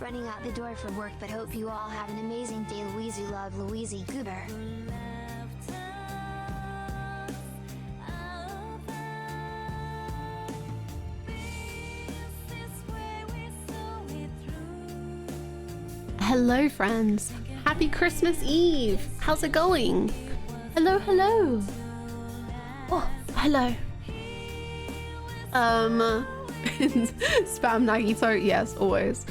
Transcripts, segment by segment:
Running out the door for work, but hope you all have an amazing day. Louise, love, Louise Goober. Hello friends, happy Christmas Eve. How's it going? Hello, hello. Oh, hello. Spam Nagito, yes, always.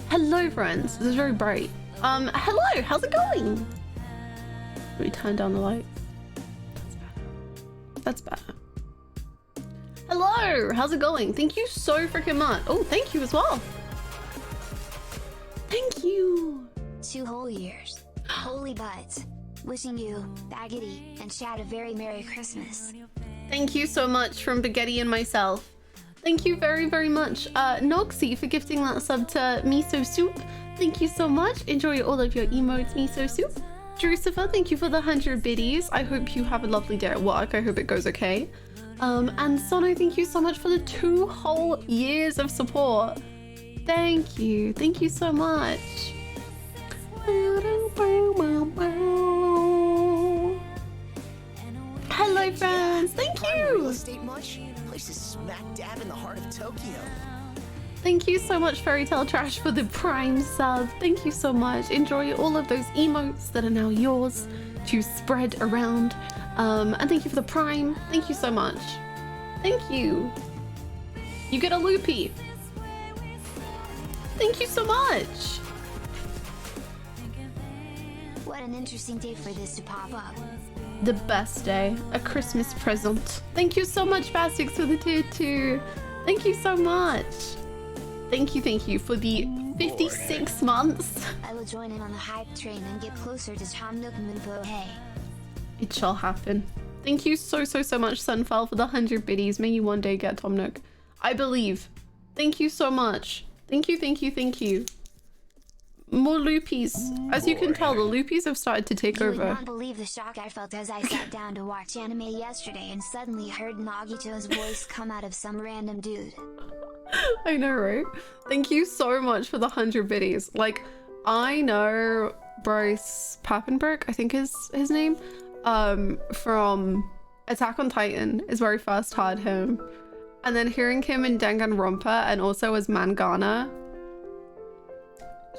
Hello friends, this is very bright. Hello, how's it going? Let me turn down the light. That's better. Hello, how's it going? Thank you so freaking much. Oh, thank you as well. Thank you. 2 whole years. Holy buds. Wishing you, Baggity, and Chad a very Merry Christmas. Thank you so much from Baguetti and myself. Thank you very, very much. Noxy for gifting that sub to Miso Soup. Thank you so much. Enjoy all of your emotes, Miso Soup. Drucifer, thank you for the 100 biddies. I hope you have a lovely day at work. I hope it goes okay. And Sono, thank you so much for the 2 whole years of support. Thank you. Thank you so much. Hello friends. Thank you. Real estate much? Place is smack dab in the heart of Tokyo. Thank you so much, Fairy Tale Trash, for the Prime sub. Thank you so much. Enjoy all of those emotes that are now yours to spread around. And thank you for the Prime. Thank you so much. Thank you. You get a loopy. Thank you so much. What an interesting day for this to pop up. The best day, a Christmas present. Thank you so much, Bastix, for the tier 2. Thank you so much. Thank you for the 56 months. I will join in on the hype train and get closer to Tom Nook Moonpo. Hey. It shall happen. Thank you so much, Sunfell, for the 100 biddies. May you one day get Tom Nook. I believe. Thank you so much. Thank you. More loopies. As you can tell, the loopies have started to take You over. would not believe the shock I felt as I sat down to watch anime yesterday and suddenly heard Nagito's voice come out of some random dude. I know, right? Thank you so much for the 100 biddies. Like, I know Bryce Papenburg, I think is his name, from Attack on Titan is where I first heard him. And then hearing him in Danganronpa and also as Mangana.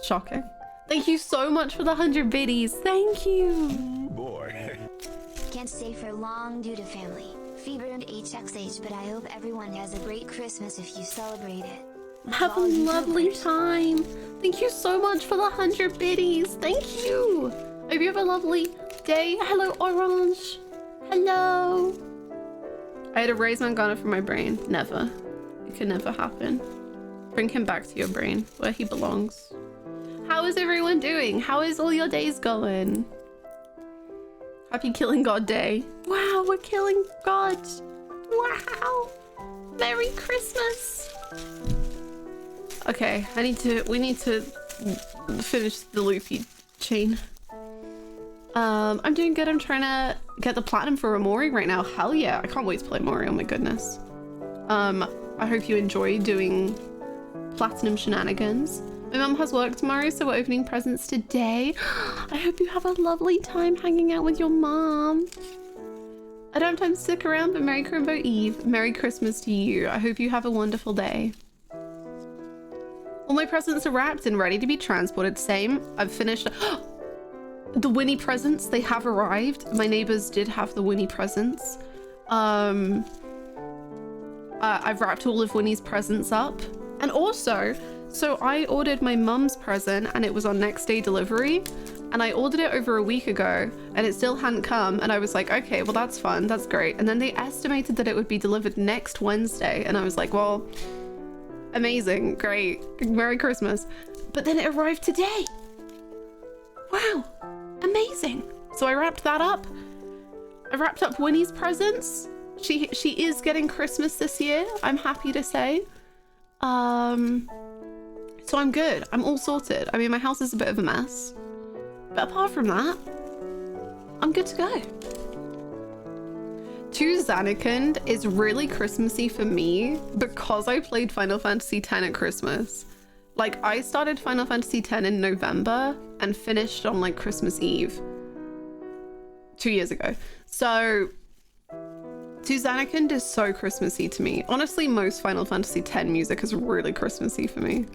Shocking. Thank you so much for the 100 biddies. Thank you. Boy. Can't stay for long due to family, fever and HXH, but I hope everyone has a great Christmas if you celebrate it. Have a lovely time. Thank you so much for the 100 biddies. Thank you. Hope you have a lovely day. Hello, Orange. Hello. I had to raise Mangana from my brain. Never. It can never happen. Bring him back to your brain where he belongs. How is everyone doing? How is all your days going? Happy Killing God Day. Wow, we're killing God. Wow. Merry Christmas. Okay, we need to finish the loopy chain. I'm doing good. I'm trying to get the platinum for Amori right now. Hell yeah. I can't wait to play Amori. Oh my goodness. I hope you enjoy doing platinum shenanigans. My mum has work tomorrow, so we're opening presents today. I hope you have a lovely time hanging out with your mom. I don't have time to stick around, but Merry Crimbo Eve. Merry Christmas to you. I hope you have a wonderful day. All my presents are wrapped and ready to be transported. Same. I've finished. The Winnie presents, they have arrived. My neighbors did have the Winnie presents. I've wrapped all of Winnie's presents up. And also, so I ordered my mum's present and it was on next day delivery. And I ordered it over a week ago and it still hadn't come. And I was like, okay, well, that's fun. That's great. And then they estimated that it would be delivered next Wednesday. And I was like, well, amazing. Great. Merry Christmas. But then it arrived today. Wow. Amazing. So I wrapped that up. I wrapped up Winnie's presents. She is getting Christmas this year, I'm happy to say. So I'm good. I'm all sorted. I mean, my house is a bit of a mess. But apart from that, I'm good to go. To Zanarkand is really Christmassy for me because I played Final Fantasy X at Christmas. Like, I started Final Fantasy X in November and finished on like Christmas Eve 2 years ago. So Susannakind is so Christmassy to me. Honestly, most Final Fantasy X music is really Christmassy for me.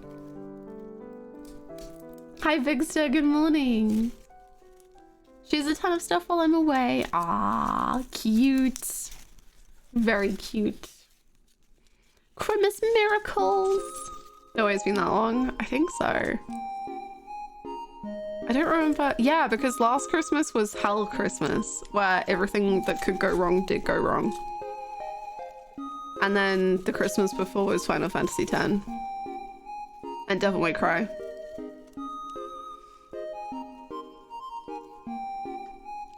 Hi Vigster, good morning. She has a ton of stuff while I'm away. Ah, cute. Very cute. Christmas miracles. It's always been that long? I think so. I don't remember. Yeah, because last Christmas was Hell Christmas, where everything that could go wrong did go wrong. And then the Christmas before was Final Fantasy X. And Devil May Cry.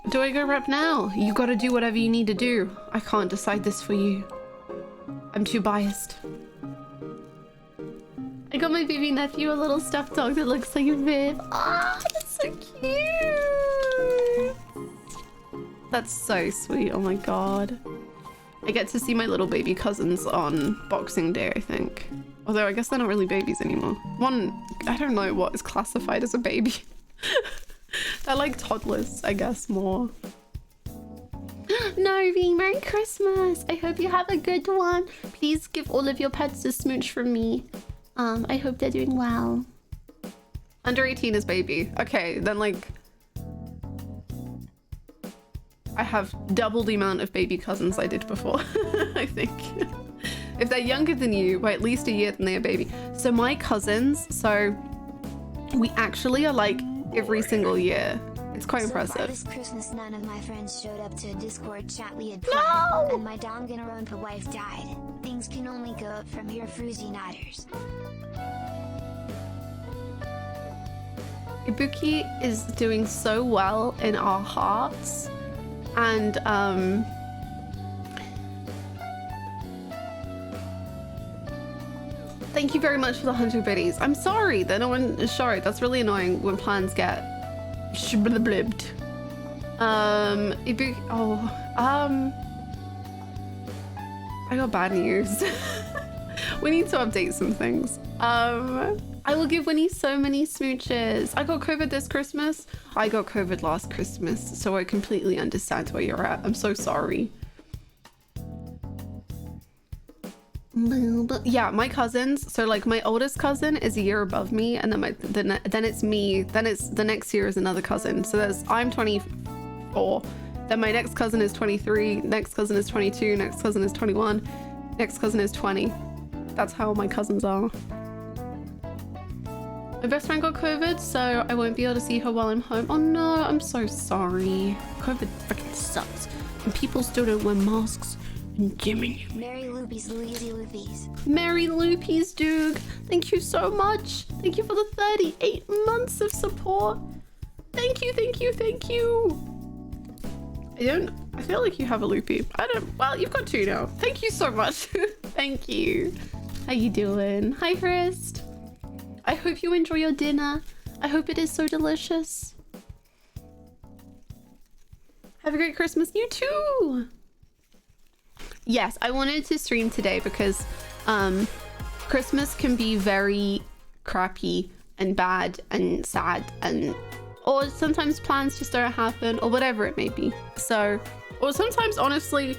Do I go rep now? You gotta do whatever you need to do. I can't decide this for you. I'm too biased. I got my baby nephew a little stuffed dog that looks like a Viv. Ah, that's so cute. That's so sweet. Oh my god. I get to see my little baby cousins on Boxing Day, I think. Although I guess they're not really babies anymore. One, I don't know what is classified as a baby. They're like toddlers, I guess, more. Novi, Merry Christmas. I hope you have a good one. Please give all of your pets a smooch from me. I hope they're doing well. Under 18 is baby. Okay, then like I have double the amount of baby cousins I did before, I think. If they're younger than you by at least a year, then they're a baby. So my cousins, so we actually are like every single year. It's quite impressive. This Christmas, none of my friends showed up to a Discord chat we had planned, and my Danganronpa wife died. Things can only go up from here, Fruzy Niders. Ibuki is doing so well in our hearts, and thank you very much for the 100 biddies. I'm sorry that no one is showed. That's really annoying when plans get shblibbed. Ibuki, I got bad news. We need to update some things. I will give Winnie so many smooches. I got COVID this Christmas. I got COVID last Christmas, so I completely understand where you're at. I'm so sorry. But yeah, my cousins, so like my oldest cousin is a year above me, and then it's me, then it's the next year is another cousin. So I'm 24, then my next cousin is 23, next cousin is 22, next cousin is 21, next cousin is 20. That's how my cousins are. My best friend got COVID, so I won't be able to see her while I'm home. Oh no, I'm so sorry. COVID freaking sucks. And people still don't wear masks. And Jimmy. Merry Loopies, Louisey Loopies. Merry Loopies, Doog. Thank you so much. Thank you for the 38 months of support. Thank you, thank you, thank you. I feel like you have a loopy. Well, you've got two now. Thank you so much. Thank you. How you doing? Hi, Frist. I hope you enjoy your dinner. I hope it is so delicious. Have a great Christmas. You too. Yes, I wanted to stream today because Christmas can be very crappy and bad and sad, or sometimes plans just don't happen, or whatever it may be. So, or sometimes honestly,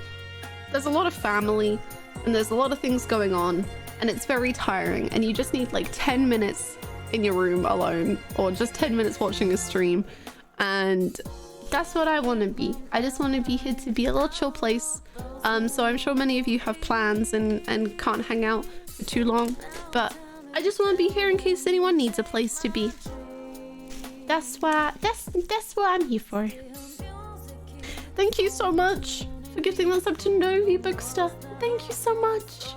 there's a lot of family and there's a lot of things going on, and it's very tiring, and you just need like 10 minutes in your room alone, or just 10 minutes watching a stream, and that's what I want to be. I just want to be here to be a little chill place. So I'm sure many of you have plans and can't hang out for too long, but I just want to be here in case anyone needs a place to be. That's what I'm here for. Thank you so much for gifting us up to Novi Bookster. Thank you so much.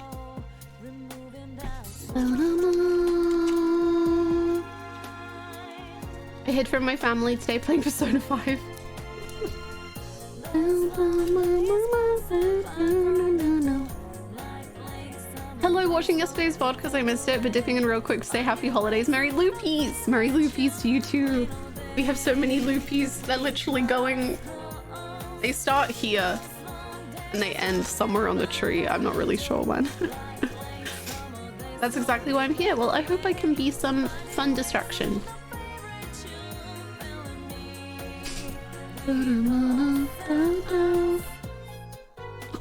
I hid from my family today playing Persona 5. Hello, watching yesterday's VOD because I missed it, but dipping in real quick to say happy holidays. Merry Loopies! Merry Loopies to you too. We have so many Loopies. They're literally going... They start here and they end somewhere on the tree. I'm not really sure when. That's exactly why I'm here. Well, I hope I can be some fun distraction.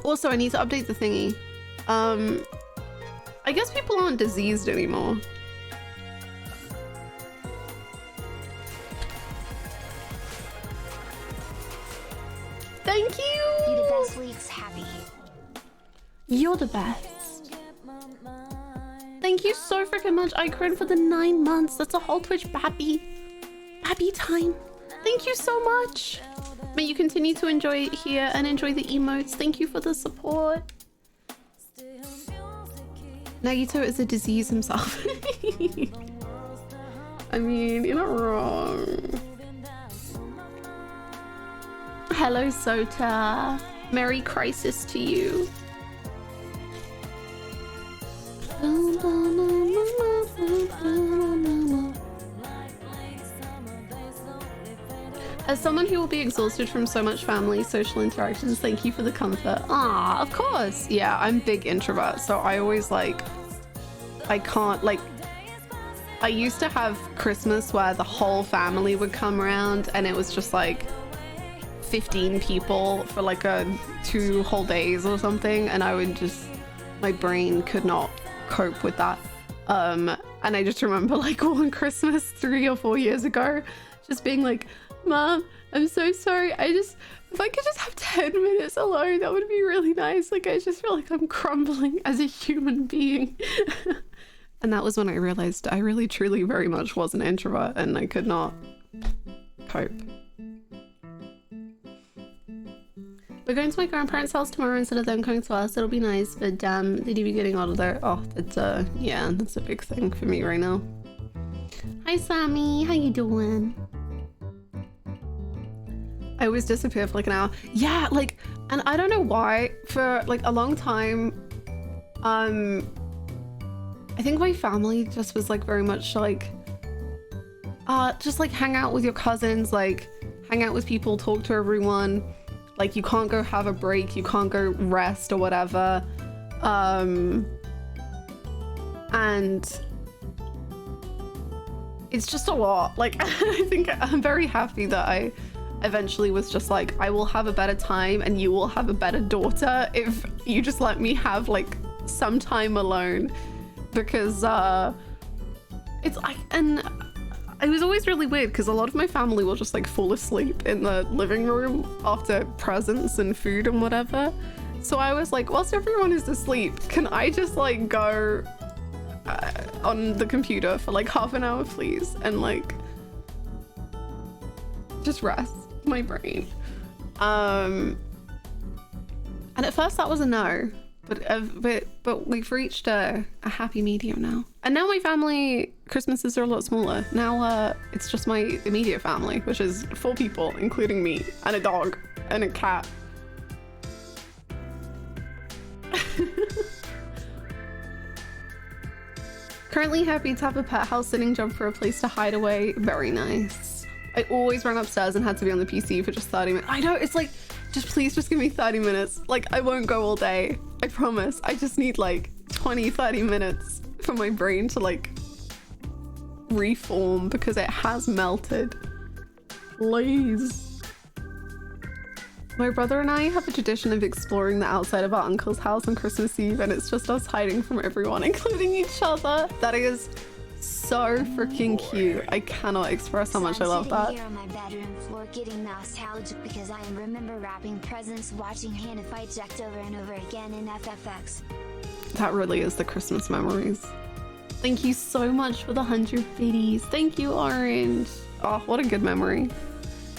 Also, I need to update the thingy. I guess people aren't diseased anymore. Thank you! You the best, Leaks Happy. You're the best. Thank you so freaking much, Icron, for the 9 months. That's a whole Twitch babby time. Thank you so much. May you continue to enjoy it here and enjoy the emotes. Thank you for the support. Nagito is a disease himself. I mean, you're not wrong. Hello, Sota. Merry Crisis to you. As someone who will be exhausted from so much family, social interactions, thank you for the comfort. Ah, of course. Yeah, I'm big introvert, so I always I can't, I used to have Christmas where the whole family would come around and it was just 15 people for 2 whole days or something, and I would just, my brain could not cope with that. And I just remember one Christmas 3 or 4 years ago just being like, Mom, I'm so sorry, if I could just have 10 minutes alone, that would be really nice. I just feel like I'm crumbling as a human being. And that was when I realized I really truly very much was an introvert and I could not cope. We're going to my grandparents' house tomorrow instead of them coming to us. It'll be nice, but damn, did you be getting out of there? Oh, that's yeah, that's a big thing for me right now. Hi, Sammy, how you doing? I always disappear for an hour. Yeah, and I don't know why, for a long time, I think my family just was very much just hang out with your cousins, hang out with people, talk to everyone. You can't go have a break, you can't go rest or whatever. And it's just a lot. I think I'm very happy that I eventually was just I will have a better time and you will have a better daughter if you just let me have some time alone, because it's and it was always really weird because a lot of my family will just fall asleep in the living room after presents and food and whatever. So I was whilst everyone is asleep, can I just go on the computer for half an hour please, and just rest my brain. And at first that was a no, but we've reached a happy medium now. And now my family Christmases are a lot smaller. Now it's just my immediate family, which is 4 people, including me and a dog and a cat. Currently happy to have a pet house sitting job for a place to hide away. Very nice. I always ran upstairs and had to be on the PC for just 30 minutes. I know, it's please just give me 30 minutes. I won't go all day, I promise. I just need 20-30 minutes for my brain to reform because it has melted. Please. My brother and I have a tradition of exploring the outside of our uncle's house on Christmas Eve, and it's just us hiding from everyone, including each other. That is so freaking cute. I cannot express how much I love that. I'm sitting here on my bedroom floor getting nostalgic because I remember wrapping presents, watching Hannah fight Jack over and over again in FFX. That really is the Christmas memories. Thank you so much for the 100 biddies. Thank you, Orange. Oh, what a good memory.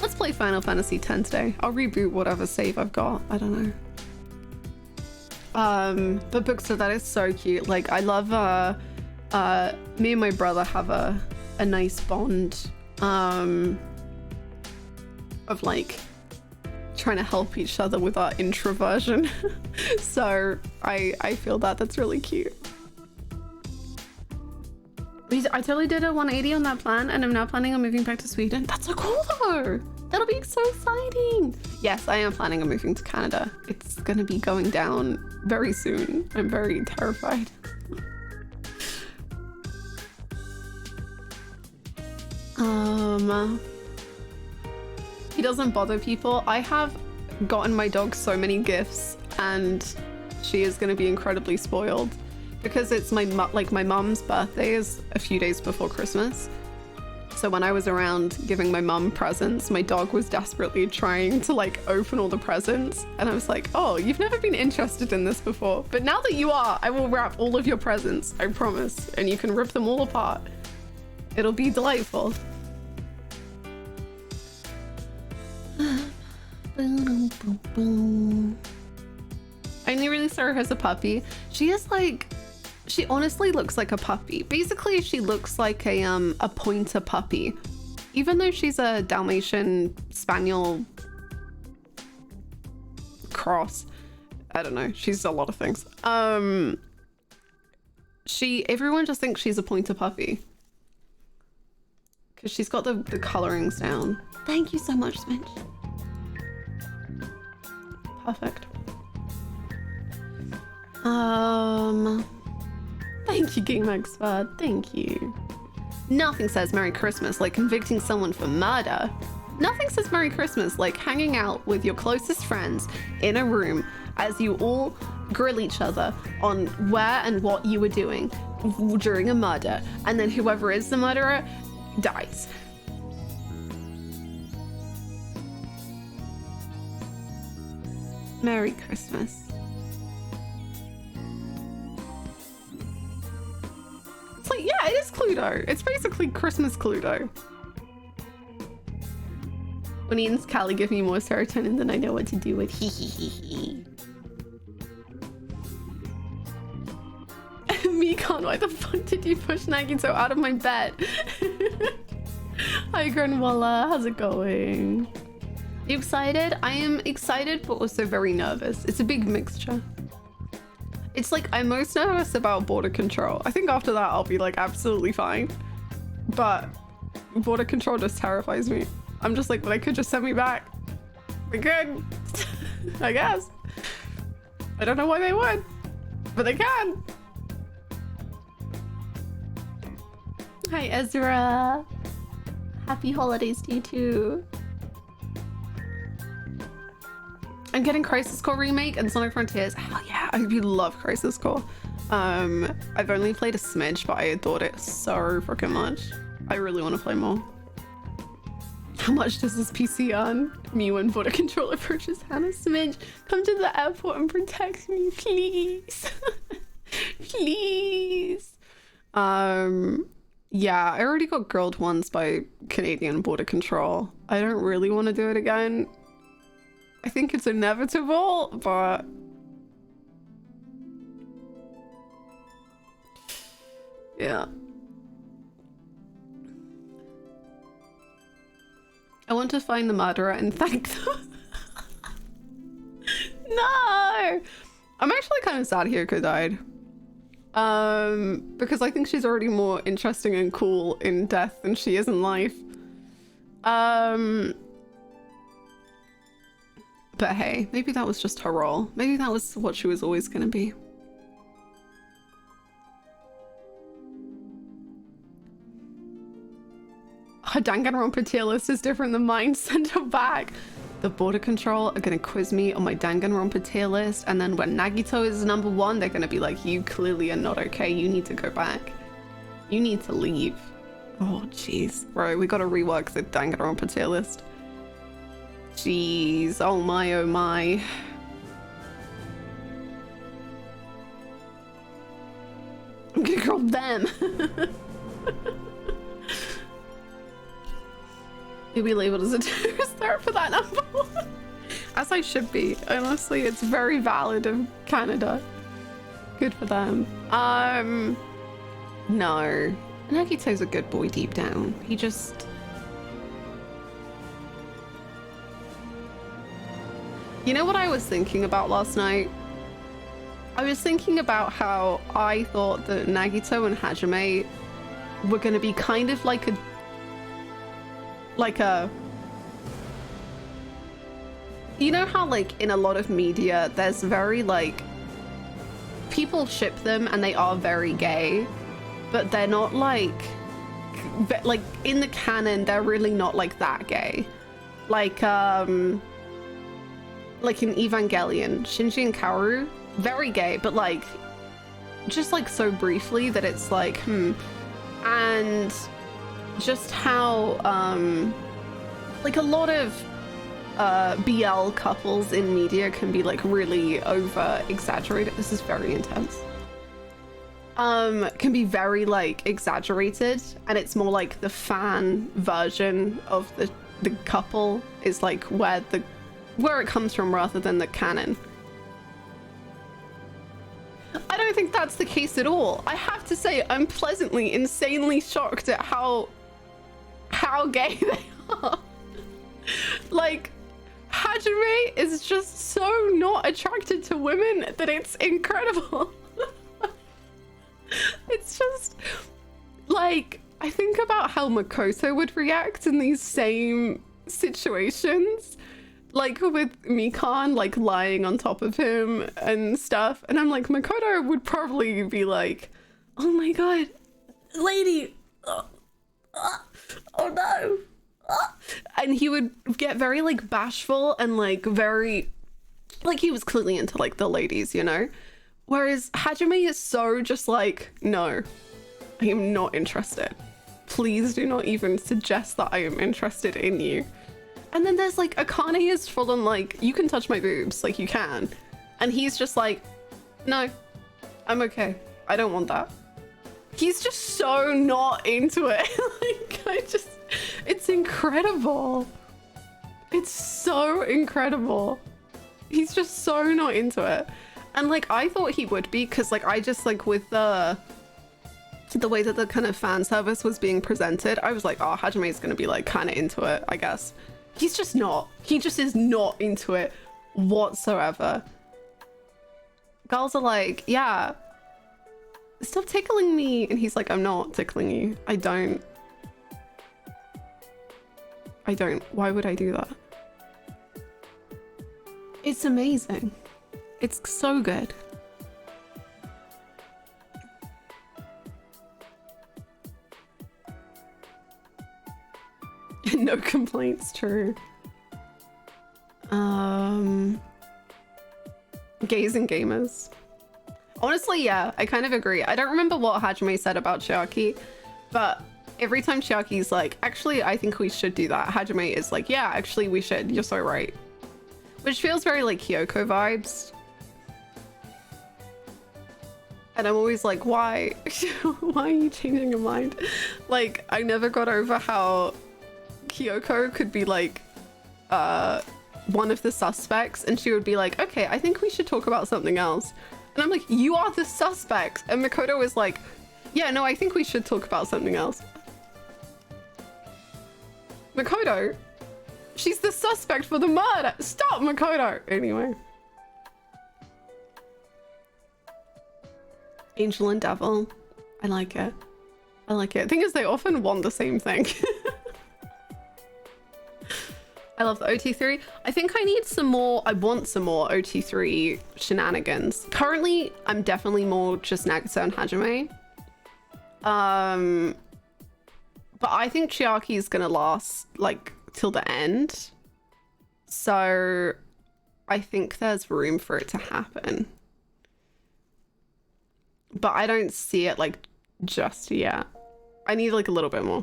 Let's play Final Fantasy X today. I'll reboot whatever save I've got. I don't know. But Bookster, that is so cute. I love me and my brother have a nice bond of trying to help each other with our introversion. So I feel that's really cute. I totally did a 180 on that plan and I'm now planning on moving back to Sweden. That's so cool though. That'll be so exciting. Yes, I am planning on moving to Canada. It's gonna be going down very soon. I'm very terrified. He doesn't bother people. I have gotten my dog so many gifts, and she is going to be incredibly spoiled because it's my mum's birthday is a few days before Christmas. So when I was around giving my mum presents, my dog was desperately trying to like open all the presents, and I was like, oh, you've never been interested in this before, but now that you are, I will wrap all of your presents, I promise, and you can rip them all apart. It'll be delightful. I only really saw her as a puppy. She is like, she honestly looks like a puppy. Basically, she looks like a pointer puppy. Even though she's a Dalmatian Spaniel cross. I don't know. She's a lot of things. Everyone just thinks she's a pointer puppy. Because she's got the colorings down. Thank you so much, Sminch. Perfect. Thank you, Game Expert. Thank you. Nothing says Merry Christmas like convicting someone for murder. Nothing says Merry Christmas like hanging out with your closest friends in a room as you all grill each other on where and what you were doing during a murder, and then whoever is the murderer dies. Merry Christmas. It's like, yeah, it is Cluedo. It's basically Christmas Cluedo. When Ian's Callie give me more serotonin than I know what to do with. Hee hee hee hee. Mikan, why the fuck did you push Nagito out of my bed? Hi Granwalla, how's it going? You excited? I am excited, but also very nervous. It's a big mixture. It's like, I'm most nervous about border control. I think after that, I'll be like absolutely fine. But border control just terrifies me. I'm just like, well, they could just send me back. They could, I guess. I don't know why they would, but they can. Hi, Ezra. Happy holidays to you too. I'm getting Crisis Core Remake and Sonic Frontiers. Hell yeah, I really love Crisis Core. I've only played a smidge, but I adored it so freaking much. I really want to play more. How much does this PC earn? Me when border control approaches Hannah. Smidge, come to the airport and protect me, please. Please. Yeah, I already got grilled once by Canadian border control. I don't really want to do it again. I think it's inevitable, but yeah. I want to find the murderer and thank them. No! I'm actually kind of sad Hyoko died. Because I think she's already more interesting and cool in death than she is in life. But hey, maybe that was just her role. Maybe that was what she was always gonna be. Her Danganronpa tier list is different than mine. Send her back. The border control are gonna quiz me on my Danganronpa tier list, and then when Nagito is number one, they're gonna be like, you clearly are not okay. You need to go back. You need to leave. Oh, jeez. Bro, we gotta rework the Danganronpa tier list. Jeez, oh my, oh my. I'm gonna call them. You'll be labeled as a terrorist there for that number one. As I should be. Honestly, it's very valid of Canada. Good for them. No. Nagito's a good boy deep down. He just... You know what I was thinking about last night? I was thinking about how I thought that Nagito and Hajime were gonna be kind of like a... You know how like in a lot of media there's very like... People ship them and they are very gay, but they're not like like in the canon, they're really not like that gay. Like in Evangelion, Shinji and Kaoru, very gay, but like just like so briefly that it's like, and just how like a lot of BL couples in media can be like really over exaggerated. This is very intense. Can be very like exaggerated, and it's more like the fan version of the couple is like where it comes from rather than the canon. I don't think that's the case at all. I have to say I'm pleasantly, insanely shocked at how gay they are. Like, Hajime is just so not attracted to women that it's incredible. It's just like, I think about how Makoto would react in these same situations, like with Mikan like lying on top of him and stuff, and I'm like, Makoto would probably be like, oh my god, lady, oh no, and he would get very like bashful and like very like he was clearly into like the ladies, you know, whereas Hajime is so just like, no, I am not interested. Please do not even suggest that I am interested in you. And then there's like Akane is full on like, you can touch my boobs, like you can, and he's just like, no, I'm okay, I don't want that. He's just so not into it. Like, it's incredible. It's so incredible. He's just so not into it. And like, I thought he would be, because like, I just like with the way that the kind of fan service was being presented, I was like, oh, Hajime's gonna be like kind of into it, I guess. He's just not. He just is not into it whatsoever. Girls are like, yeah, stop tickling me. And he's like, I'm not tickling you. I don't. Why would I do that? It's amazing. It's so good. No complaints, true. Gays and gamers. Honestly, yeah, I kind of agree. I don't remember what Hajime said about Chiaki, but every time Chiaki's like, actually, I think we should do that, Hajime is like, yeah, actually, we should. You're so right. Which feels very like Kyoko vibes. And I'm always like, why? Why are you changing your mind? Like, I never got over how Kyoko could be like one of the suspects, and she would be like, okay, I think we should talk about something else. And I'm like, you are the suspect. And Makoto was like, yeah, no, I think we should talk about something else. Makoto, she's the suspect for the murder. Stop, Makoto. Anyway. Angel and Devil. I like it. I like it. Thing is, they often want the same thing. I love the OT3. I think I need some more, I want some more OT3 shenanigans. Currently, I'm definitely more just Nagisa and Hajime. But I think Chiaki is gonna last like till the end. So I think there's room for it to happen. But I don't see it like just yet. I need like a little bit more.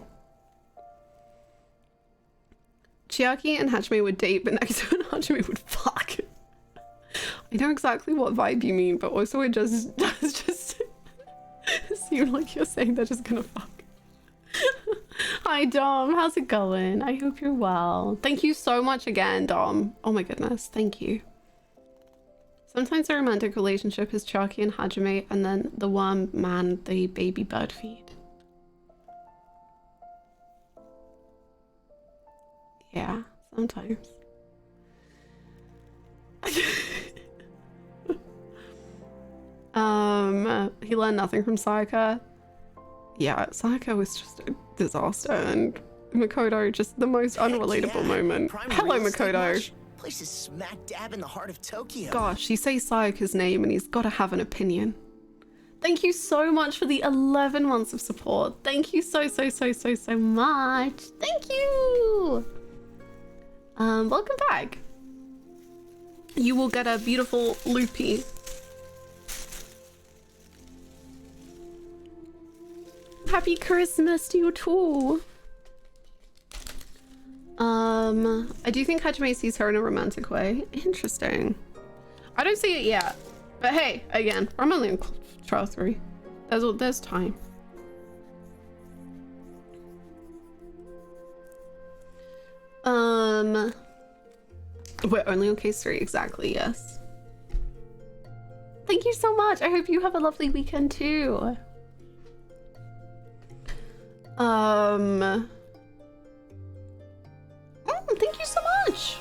Chiaki and Hajime would date, but Nagisa and Hajime would fuck. I know exactly what vibe you mean, but also it just does just seem like you're saying they're just gonna fuck. Hi Dom, how's it going? I hope you're well. Thank you so much again, Dom. Oh my goodness, thank you. Sometimes a romantic relationship is Chiaki and Hajime, and then the worm man they baby bird feed. Yeah, sometimes. He learned nothing from Sayaka. Yeah, Sayaka was just a disaster, and Makoto just the most unrelatable moment. Hello, Makoto. Place is smack dab in the heart of Tokyo. Gosh, you say Sayaka's name and he's got to have an opinion. Thank you so much for the 11 months of support. Thank you so much. Thank you. Welcome back. You will get a beautiful loopy. Happy Christmas to you too. I do think Hajime sees her in a romantic way. Interesting. I don't see it yet. But hey, again, I'm only in trial 3. There's time. We're only on case 3, exactly, yes. Thank you so much. I hope you have a lovely weekend too. Thank you so much.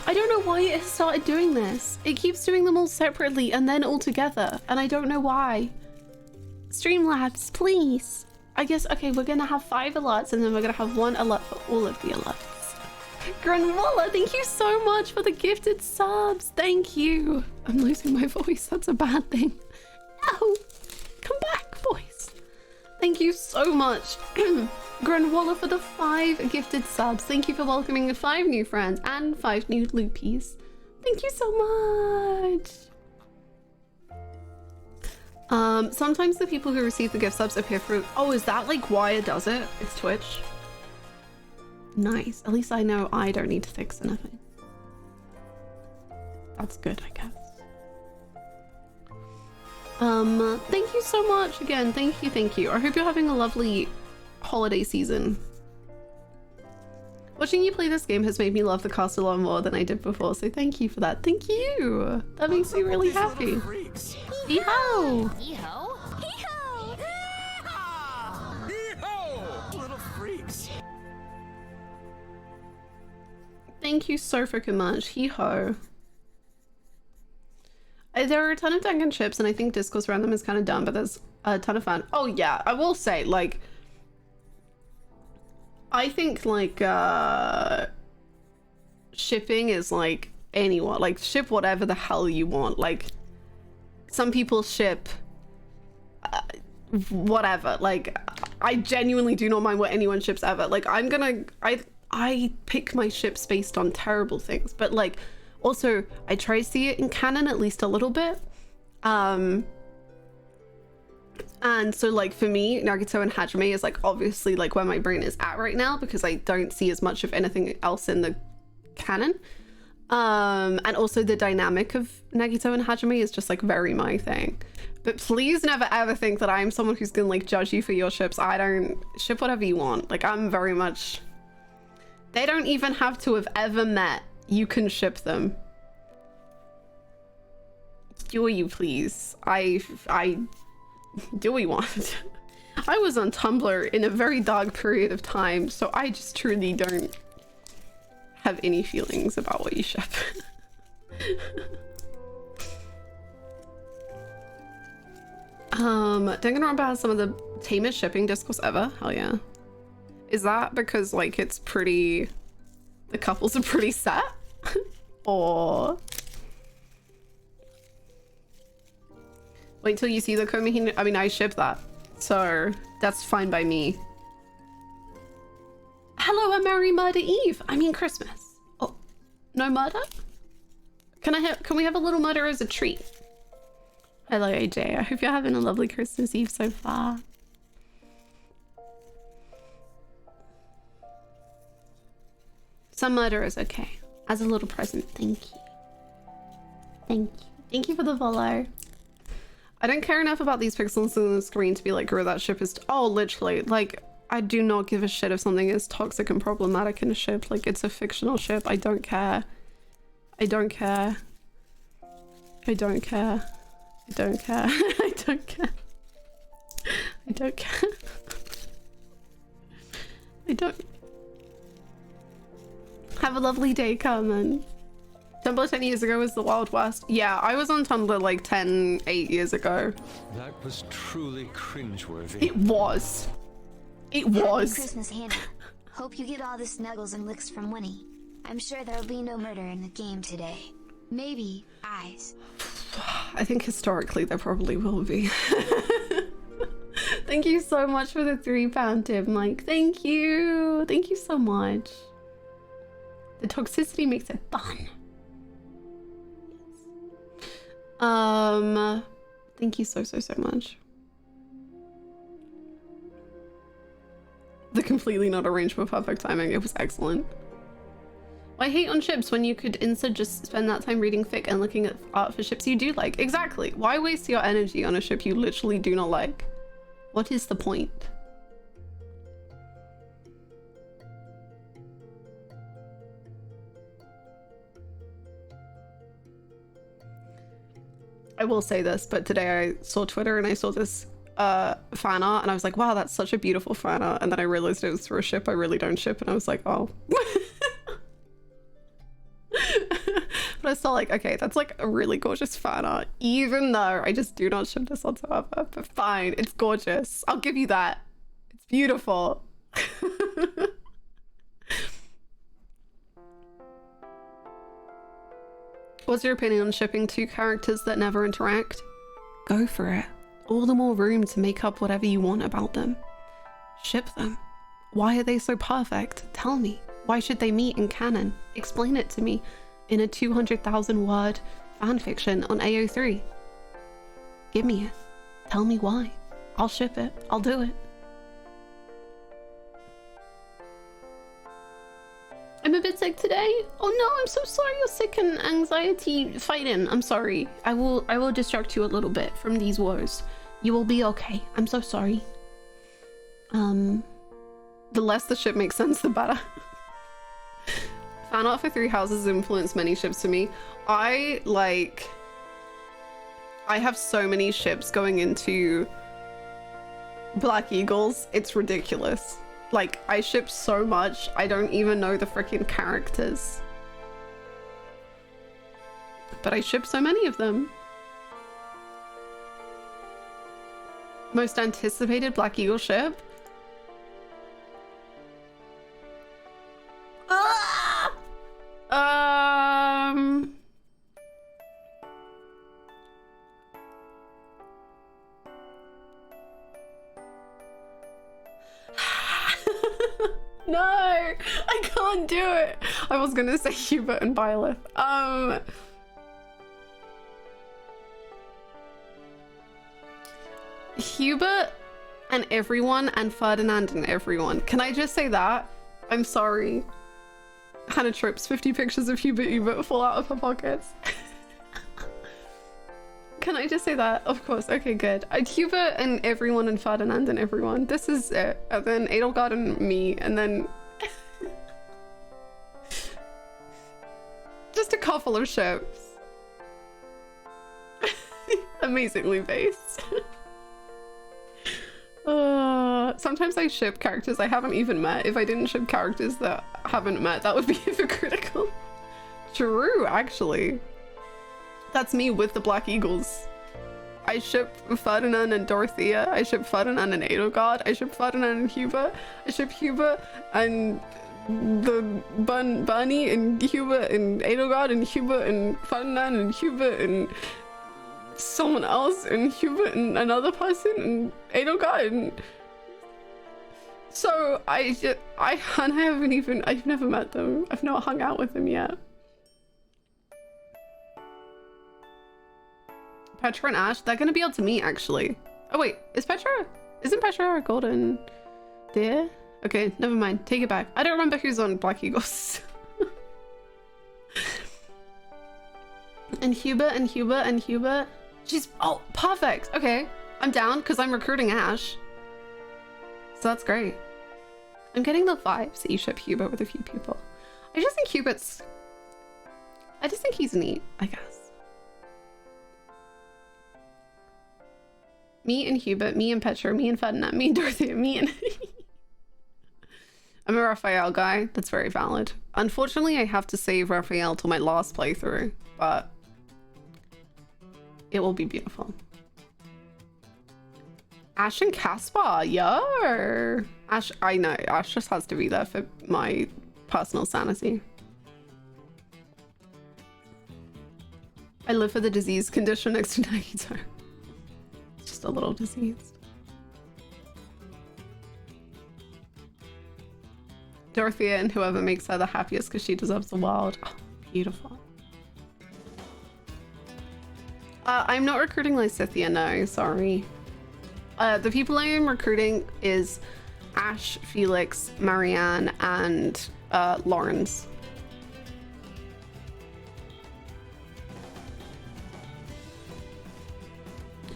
I don't know why it has started doing this. It keeps doing them all separately and then all together, and I don't know why. Streamlabs, please. I guess, okay, we're gonna have 5 alerts and then we're gonna have 1 alert for all of the alerts. Granwalla, thank you so much for the gifted subs. Thank you. I'm losing my voice. That's a bad thing. No, come back, voice. Thank you so much. Granwalla for the 5 gifted subs. Thank you for welcoming 5 new friends and 5 new loopies. Thank you so much. Sometimes the people who receive the gift subs appear through. Oh, is that like why it does it? It's Twitch. Nice. At least I know I don't need to fix anything. That's good, I guess. Thank you so much again. Thank you. I hope you're having a lovely holiday season. Watching you play this game has made me love the cast a lot more than I did before, so thank you for that. Thank you. That makes me really happy. Yeehaw! Yeehaw! Yeehaw! Yeehaw! Little freaks. Thank you so freaking much. Hee-ho. There are a ton of Dangan ships, and I think discourse around them is kind of dumb, but there's a ton of fun. Oh yeah, I will say, like, I think, like, shipping is, like, anyone. Like, ship whatever the hell you want. Like, some people ship whatever. Like, I genuinely do not mind what anyone ships ever. Like, I pick my ships based on terrible things, but, like, also, I try to see it in canon at least a little bit. And so, like, for me, Nagito and Hajime is, like, obviously, like, where my brain is at right now, because I don't see as much of anything else in the canon. And also the dynamic of Nagito and Hajime is just, like, very my thing. But please never ever think that I'm someone who's gonna, like, judge you for your ships. I don't ship whatever you want. Like, I'm very much... They don't even have to have ever met. You can ship them. Do what you please. I do what you want. I was on Tumblr in a very dark period of time, so I just truly don't have any feelings about what you ship. Danganronpa has some of the tamest shipping discourse ever. Hell yeah. Is that because, like, it's pretty... The couples are pretty set? Or... Wait till you see the Komihina. I mean, I ship that. So, that's fine by me. Hello, a Merry Murder Eve. I mean, Christmas. Oh, no murder? Can we have a little murder as a treat? Hello, AJ. I hope you're having a lovely Christmas Eve so far. Some murder is okay. As a little present. Thank you. Thank you. Thank you for the follow. I don't care enough about these pixels on the screen to be like, girl, that ship is... Oh, literally. Like, I do not give a shit if something is toxic and problematic in a ship. Like, it's a fictional ship. I don't care. I don't care. I don't care. I don't care. I don't care. I don't care. I don't... Have a lovely day, Carmen. Tumblr 10 years ago was the Wild West. Yeah, I was on Tumblr like 8 years ago. That was truly cringeworthy. It was. It was. Happy Christmas, Hannah. Hope you get all the snuggles and licks from Winnie. I'm sure there'll be no murder in the game today. Maybe eyes. I think historically there probably will be. Thank you so much for the £3 tip, Mike. Thank you. Thank you so much. The toxicity makes it fun. Yes. Thank you so much. The completely not arranged for perfect timing. It was excellent. I hate on ships when you could instead just spend that time reading fic and looking at art for ships you do like. Exactly. Why waste your energy on a ship you literally do not like? What is the point? I will say this, but today I saw Twitter and I saw this fan art and I was like, wow, that's such a beautiful fan art. And then I realized it was for a ship I really don't ship and I was like, oh. But I was still like, okay, that's like a really gorgeous fan art, even though I just do not ship this whatsoever. But fine, it's gorgeous. I'll give you that. It's beautiful. What's your opinion on shipping two characters that never interact? Go for it. All the more room to make up whatever you want about them. Ship them. Why are they so perfect? Tell me. Why should they meet in canon? Explain it to me in a 200,000 word fanfiction on AO3. Give me it. Tell me why. I'll ship it. I'll do it. I'm a bit sick today. Oh no, I'm so sorry you're sick and anxiety fighting. I'm sorry. I will distract you a little bit from these woes. You will be okay. I'm so sorry. The less the ship makes sense, the better. Fan art for Three Houses influenced many ships for me. I have so many ships going into Black Eagles. It's ridiculous. Like, I ship so much, I don't even know the freaking characters. But I ship so many of them. Most anticipated Black Eagle ship? No, I can't do it. I was gonna say Hubert and Byleth. Hubert and everyone and Ferdinand and everyone. Can I just say that? I'm sorry. Hannah Trips, 50 pictures of Hubert fall out of her pockets. Can I just say that? Of course. Okay, good. Hubert and everyone and Ferdinand and everyone. This is it. And then Edelgard and me. And then... just a couple of ships. Amazingly based. Sometimes I ship characters I haven't even met. If I didn't ship characters that I haven't met, that would be hypocritical. True, actually. That's me with the Black Eagles. I ship Ferdinand and Dorothea. I ship Ferdinand and Edelgard. I ship Ferdinand and Hubert. I ship Hubert and the Bernie and Hubert and Edelgard and Hubert and Ferdinand and Hubert and someone else and Hubert and another person and Edelgard and... So I've never met them. I've not hung out with them yet. Petra and Ash, they're gonna be able to meet actually. Oh wait, isn't Petra a golden deer? Okay, never mind, take it back. I don't remember who's on Black Eagles. And Hubert and Hubert and Hubert. Oh, perfect. Okay, I'm down because I'm recruiting Ash. So that's great. I'm getting the vibes that you ship Hubert with a few people. I just think he's neat, I guess. Me and Hubert, me and Petra, me and Ferdinand, me and Dorothea, me and... I'm a Raphael guy. That's very valid. Unfortunately, I have to save Raphael till my last playthrough, but it will be beautiful. Ash and Caspar, yo! Ash, I know, Ash just has to be there for my personal sanity. I live for the disease condition next to Nagito. It's just a little disease. Dorothea and whoever makes her the happiest because she deserves the world. Oh, beautiful. I'm not recruiting Lysithea, no, sorry. The people I am recruiting is Ash, Felix, Marianne, and Lawrence.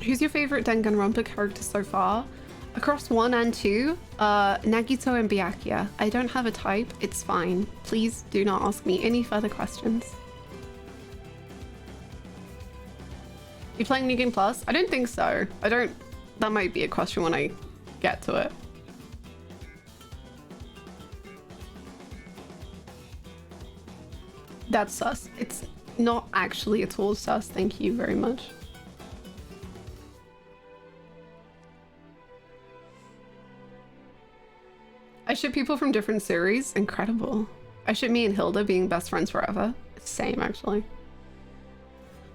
Who's your favorite Danganronpa character so far? Across 1 and 2, Nagito and Byakuya. I don't have a type, it's fine. Please do not ask me any further questions. You playing New Game Plus? I don't think so. That might be a question when I get to it. That's sus. It's not actually at all sus, thank you very much. I ship people from different series. Incredible. I ship me and Hilda being best friends forever. Same, actually.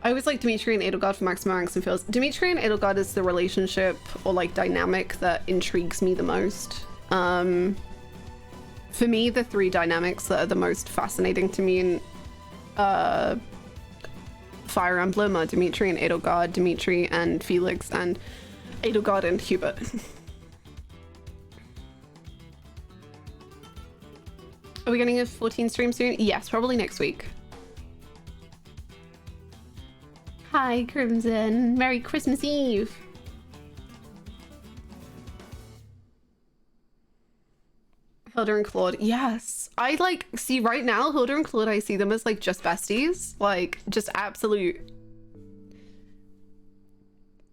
I always like Dimitri and Edelgard for maximum ranks and feels. Dimitri and Edelgard is the relationship or like dynamic that intrigues me the most. For me, the 3 dynamics that are the most fascinating to me in Fire Emblem are Dimitri and Edelgard, Dimitri and Felix, and Edelgard and Hubert. Are we getting a 14 stream soon? Yes, probably next week. Hi, Crimson. Merry Christmas Eve. Hilda and Claude. Yes. I like, see right now, Hilda and Claude, I see them as like just besties. Like just absolute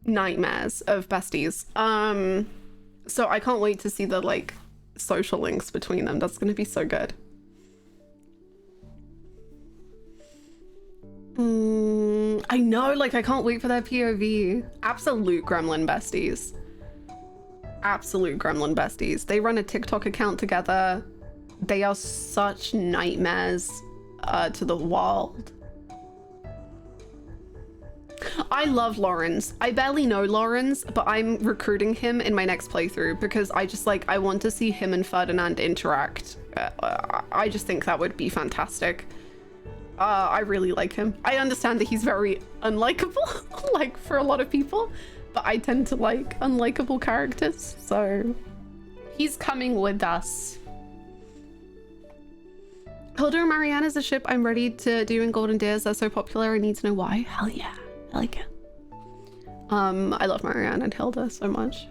nightmares of besties. So I can't wait to see the like social links between them. That's gonna be so good. I know, like I can't wait for their POV. Absolute gremlin besties. Absolute gremlin besties. They run a TikTok account together. They are such nightmares to the world. I love Lawrence. I barely know Lawrence, but I'm recruiting him in my next playthrough because I just like, I want to see him and Ferdinand interact. I just think that would be fantastic. I really like him. I understand that he's very unlikable, like for a lot of people, but I tend to like unlikable characters, so he's coming with us. Hilda and Marianne is a ship I'm ready to do in Golden Days. They're so popular, I need to know why. Hell yeah, I like it. I love Marianne and Hilda so much.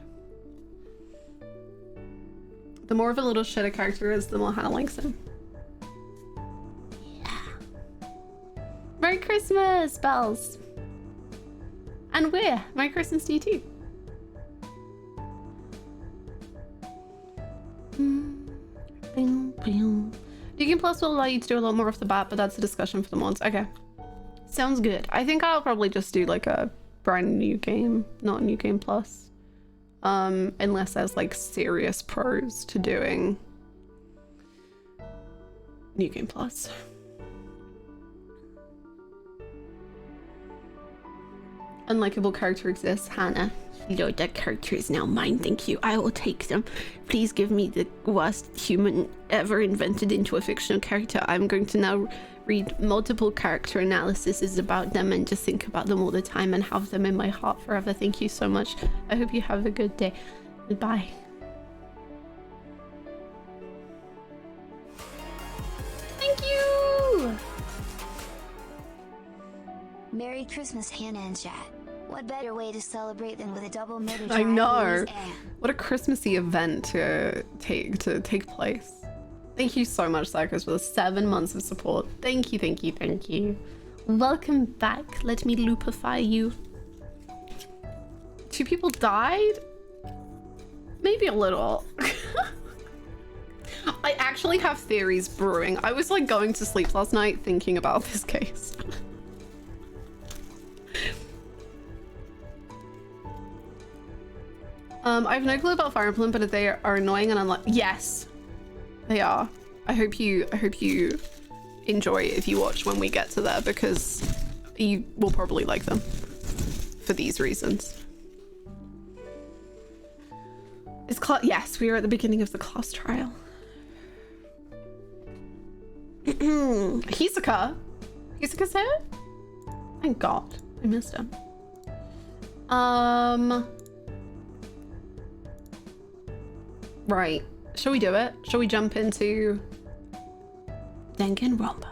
The more of a little shit a character is, the more Hannah likes him. Merry Christmas, Bells. And we're Merry Christmas to you too. New Game Plus will allow you to do a lot more off the bat, but that's a discussion for the mods. Okay. Sounds good. I think I'll probably just do like a brand new game, not New Game Plus. Unless there's like serious pros to doing New Game Plus. Unlikable character exists. Hannah. Lord, that character is now mine. Thank you. I will take them. Please give me the worst human ever invented into a fictional character. I'm going to now read multiple character analyses about them and just think about them all the time and have them in my heart forever. Thank you so much. I hope you have a good day. Goodbye. Thank you. Merry Christmas, Hannah and chat. What better way to celebrate than with a double murder? I know. What a Christmassy event to take place. Thank you so much, Psychos, for the 7 months of support. Thank you, thank you, thank you. Welcome back. Let me loopify you. 2 people died? Maybe a little. I actually have theories brewing. I was like going to sleep last night thinking about this case. I have no clue about Fire Emblem, but they are annoying and unlike. Yes, they are. I hope you enjoy it if you watch when we get to there, because you will probably like them for these reasons. Is yes, we are at the beginning of the class trial. Hisoka. Hisoka's here? Thank God. I missed him. Right. Shall we do it? Shall we jump into Danganronpa?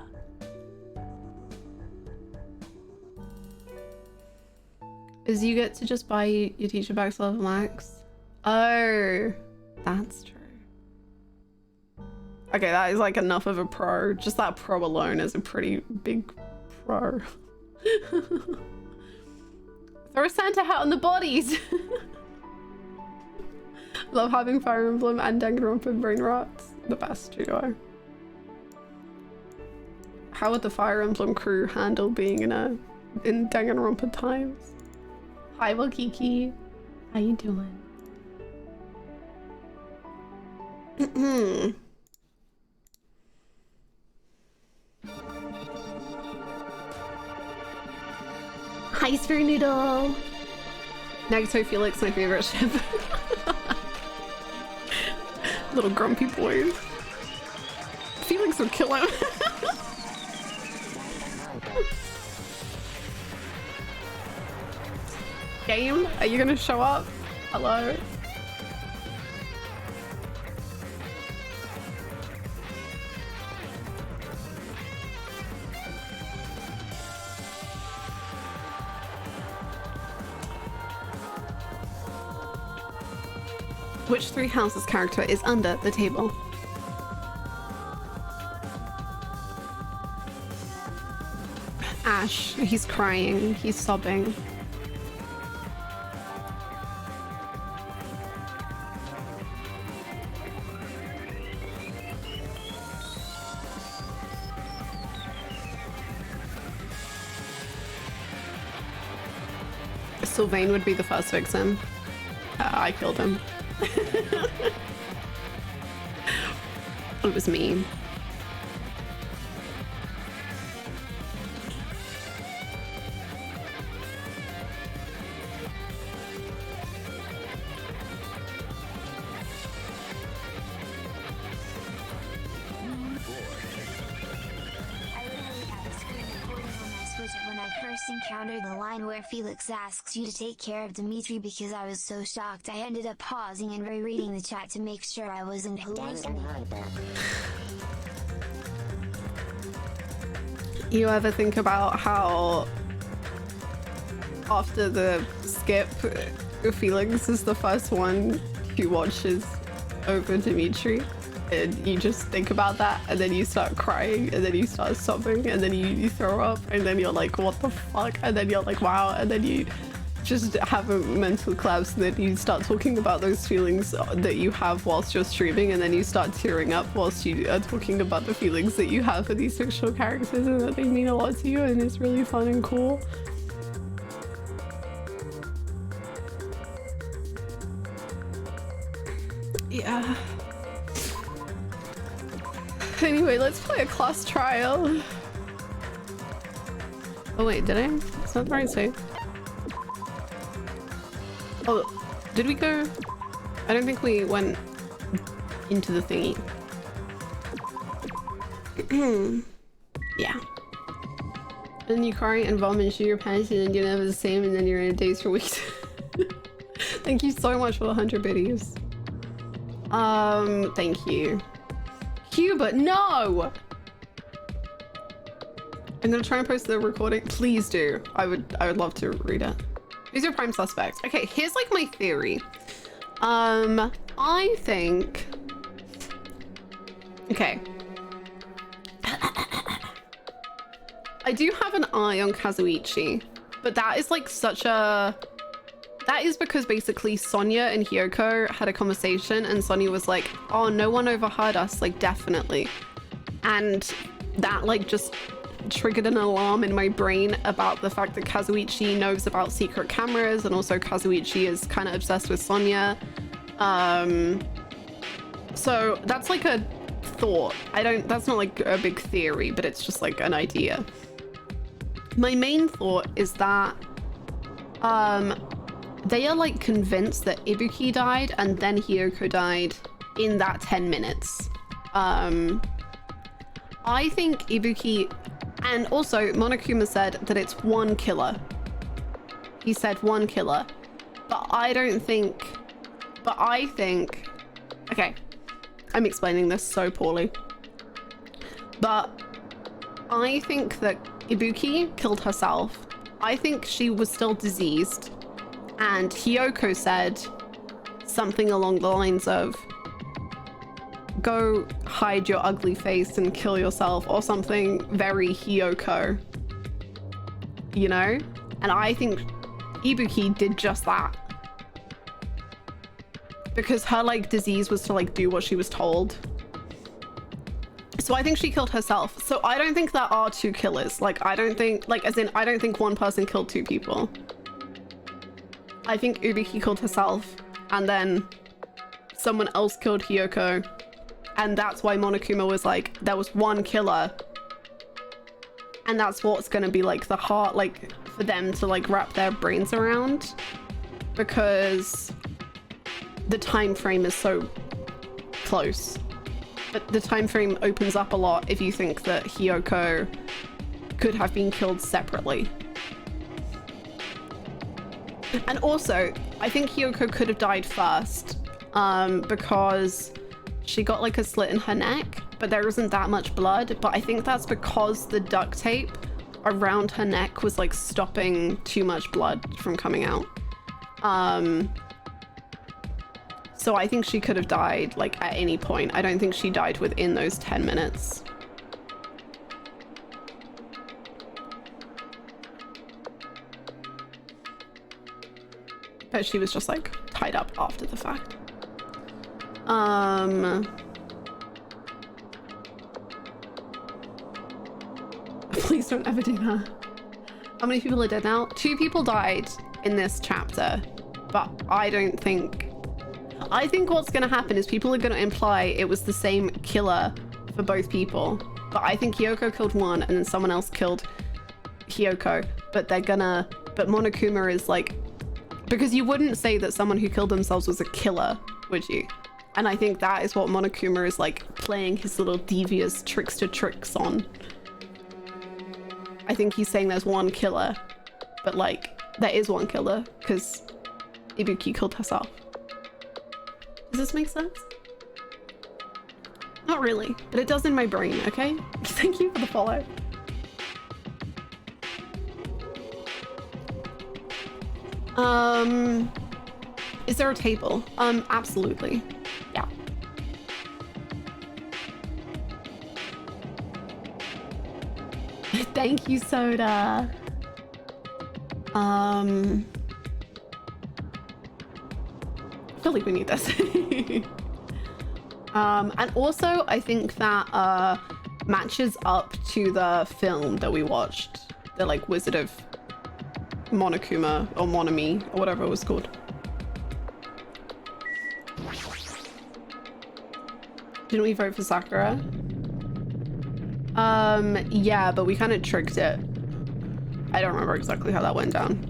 Is you get to just buy your teacher back to level max? Oh, that's true. Okay, that is like enough of a pro. Just that pro alone is a pretty big pro. Throw a Santa hat on the bodies. Love having Fire Emblem and Danganronpa brain rots. The best duo. How would the Fire Emblem crew handle being in Danganronpa times? Hi, Wakiki. How you doing? Hi, Sphere Noodle. Nagato Felix, my favorite ship. Little grumpy boys. Felix would kill him. Game, are you gonna show up? Hello? Which Three Houses character is under the table? Ash, he's crying, he's sobbing. Sylvain would be the first victim. I killed him. It was me. Encountered the line where Felix asks you to take care of Dimitri because I was so shocked I ended up pausing and rereading the chat to make sure I wasn't hallucinating. You ever think about how after the skip, Felix is the first one who watches over Dimitri? And you just think about that, and then you start crying, and then you start sobbing, and then you throw up, and then you're like, what the fuck? And then you're like, wow, and then you just have a mental collapse, and then you start talking about those feelings that you have whilst you're streaming, and then you start tearing up whilst you are talking about the feelings that you have for these fictional characters, and that they mean a lot to you, and it's really fun and cool. Yeah. Anyway, let's play a class trial. Oh wait, did I? It's not the right save. Oh, did we go? I don't think we went into the thingy. Yeah. And then you cry and vomit and shoot your pants, and then you're never the same, and then you're in a daze for weeks. Thank you so much for the 100 biddies. Thank you. Hubert, no! I'm gonna try and post the recording. Please do. I would love to read it. Who's your prime suspect? Okay, here's like my theory. I think... Okay. I do have an eye on Kazuichi, but that is like such a... That is because basically Sonia and Hyoko had a conversation, and Sonia was like, oh, no one overheard us, like definitely. And that like just triggered an alarm in my brain about the fact that Kazuichi knows about secret cameras, and also Kazuichi is kind of obsessed with Sonia. So that's like a thought. That's not like a big theory, but it's just like an idea. My main thought is that they are like convinced that Ibuki died and then Hiyoko died in that 10 minutes. I think Ibuki, and also Monokuma said that it's one killer. He said one killer, but I think, okay, I'm explaining this so poorly, but I think that Ibuki killed herself. I think she was still diseased, and Hiyoko said something along the lines of, go hide your ugly face and kill yourself, or something very Hiyoko, you know? And I think Ibuki did just that, because her like disease was to like do what she was told. So I think she killed herself. So I don't think there are two killers. Like, I don't think, like, as in, I don't think one person killed two people. I think Ibuki killed herself, and then someone else killed Hiyoko. And that's why Monokuma was like, there was one killer. And that's what's gonna be like the heart, like, for them to like wrap their brains around. Because the time frame is so close. But the time frame opens up a lot if you think that Hiyoko could have been killed separately. And also, I think Hiyoko could have died first, because she got like a slit in her neck, but there isn't that much blood. But I think that's because the duct tape around her neck was like stopping too much blood from coming out. So I think she could have died like at any point. I don't think she died within those 10 minutes. But she was just like tied up after the fact. Please don't ever do that. How many people are dead now? 2 people died in this chapter, but I think what's gonna happen is people are gonna imply it was the same killer for both people. But I think Hiyoko killed one and then someone else killed Hiyoko, but Monokuma is like, because you wouldn't say that someone who killed themselves was a killer, would you? And I think that is what Monokuma is like playing his little devious trickster tricks on. I think he's saying there's one killer, but like there is one killer because Ibuki killed herself. Does this make sense? Not really, but it does in my brain, okay? Thank you for the follow. Is there a table? Absolutely. Yeah. Thank you, Soda. I feel like we need this. And also I think that matches up to the film that we watched, the like Wizard of Monokuma or Monomi or whatever it was called. Didn't we vote for Sakura? Yeah, but we kind of tricked it. I don't remember exactly how that went down.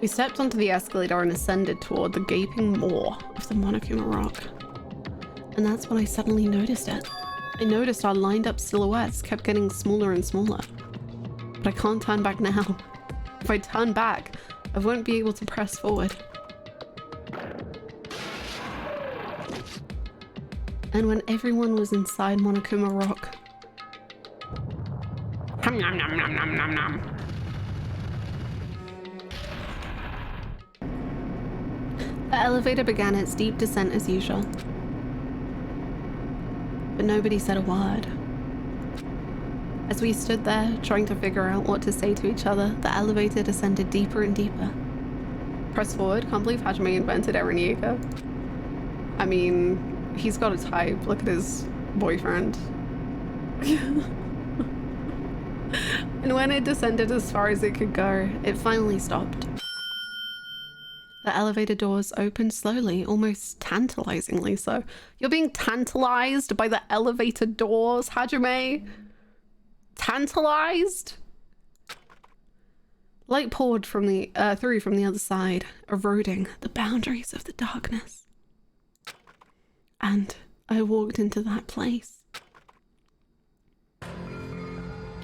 We stepped onto the escalator and ascended toward the gaping maw of the Monokuma Rock. And that's when I suddenly noticed it. I noticed our lined up silhouettes kept getting smaller and smaller. But I can't turn back now. If I turn back, I won't be able to press forward. And when everyone was inside Monokuma Rock... Nom nom nom nom nom nom. The elevator began its deep descent as usual. But nobody said a word. As we stood there, trying to figure out what to say to each other, the elevator descended deeper and deeper. Press forward. Can't believe Hajime invented Eren. I mean, he's got a type. Look at his boyfriend. And when it descended as far as it could go, it finally stopped. The elevator doors opened slowly, almost tantalizingly so. You're being tantalized by the elevator doors, Hajime? Tantalized? Light poured from the through from the other side, eroding the boundaries of the darkness. And I walked into that place.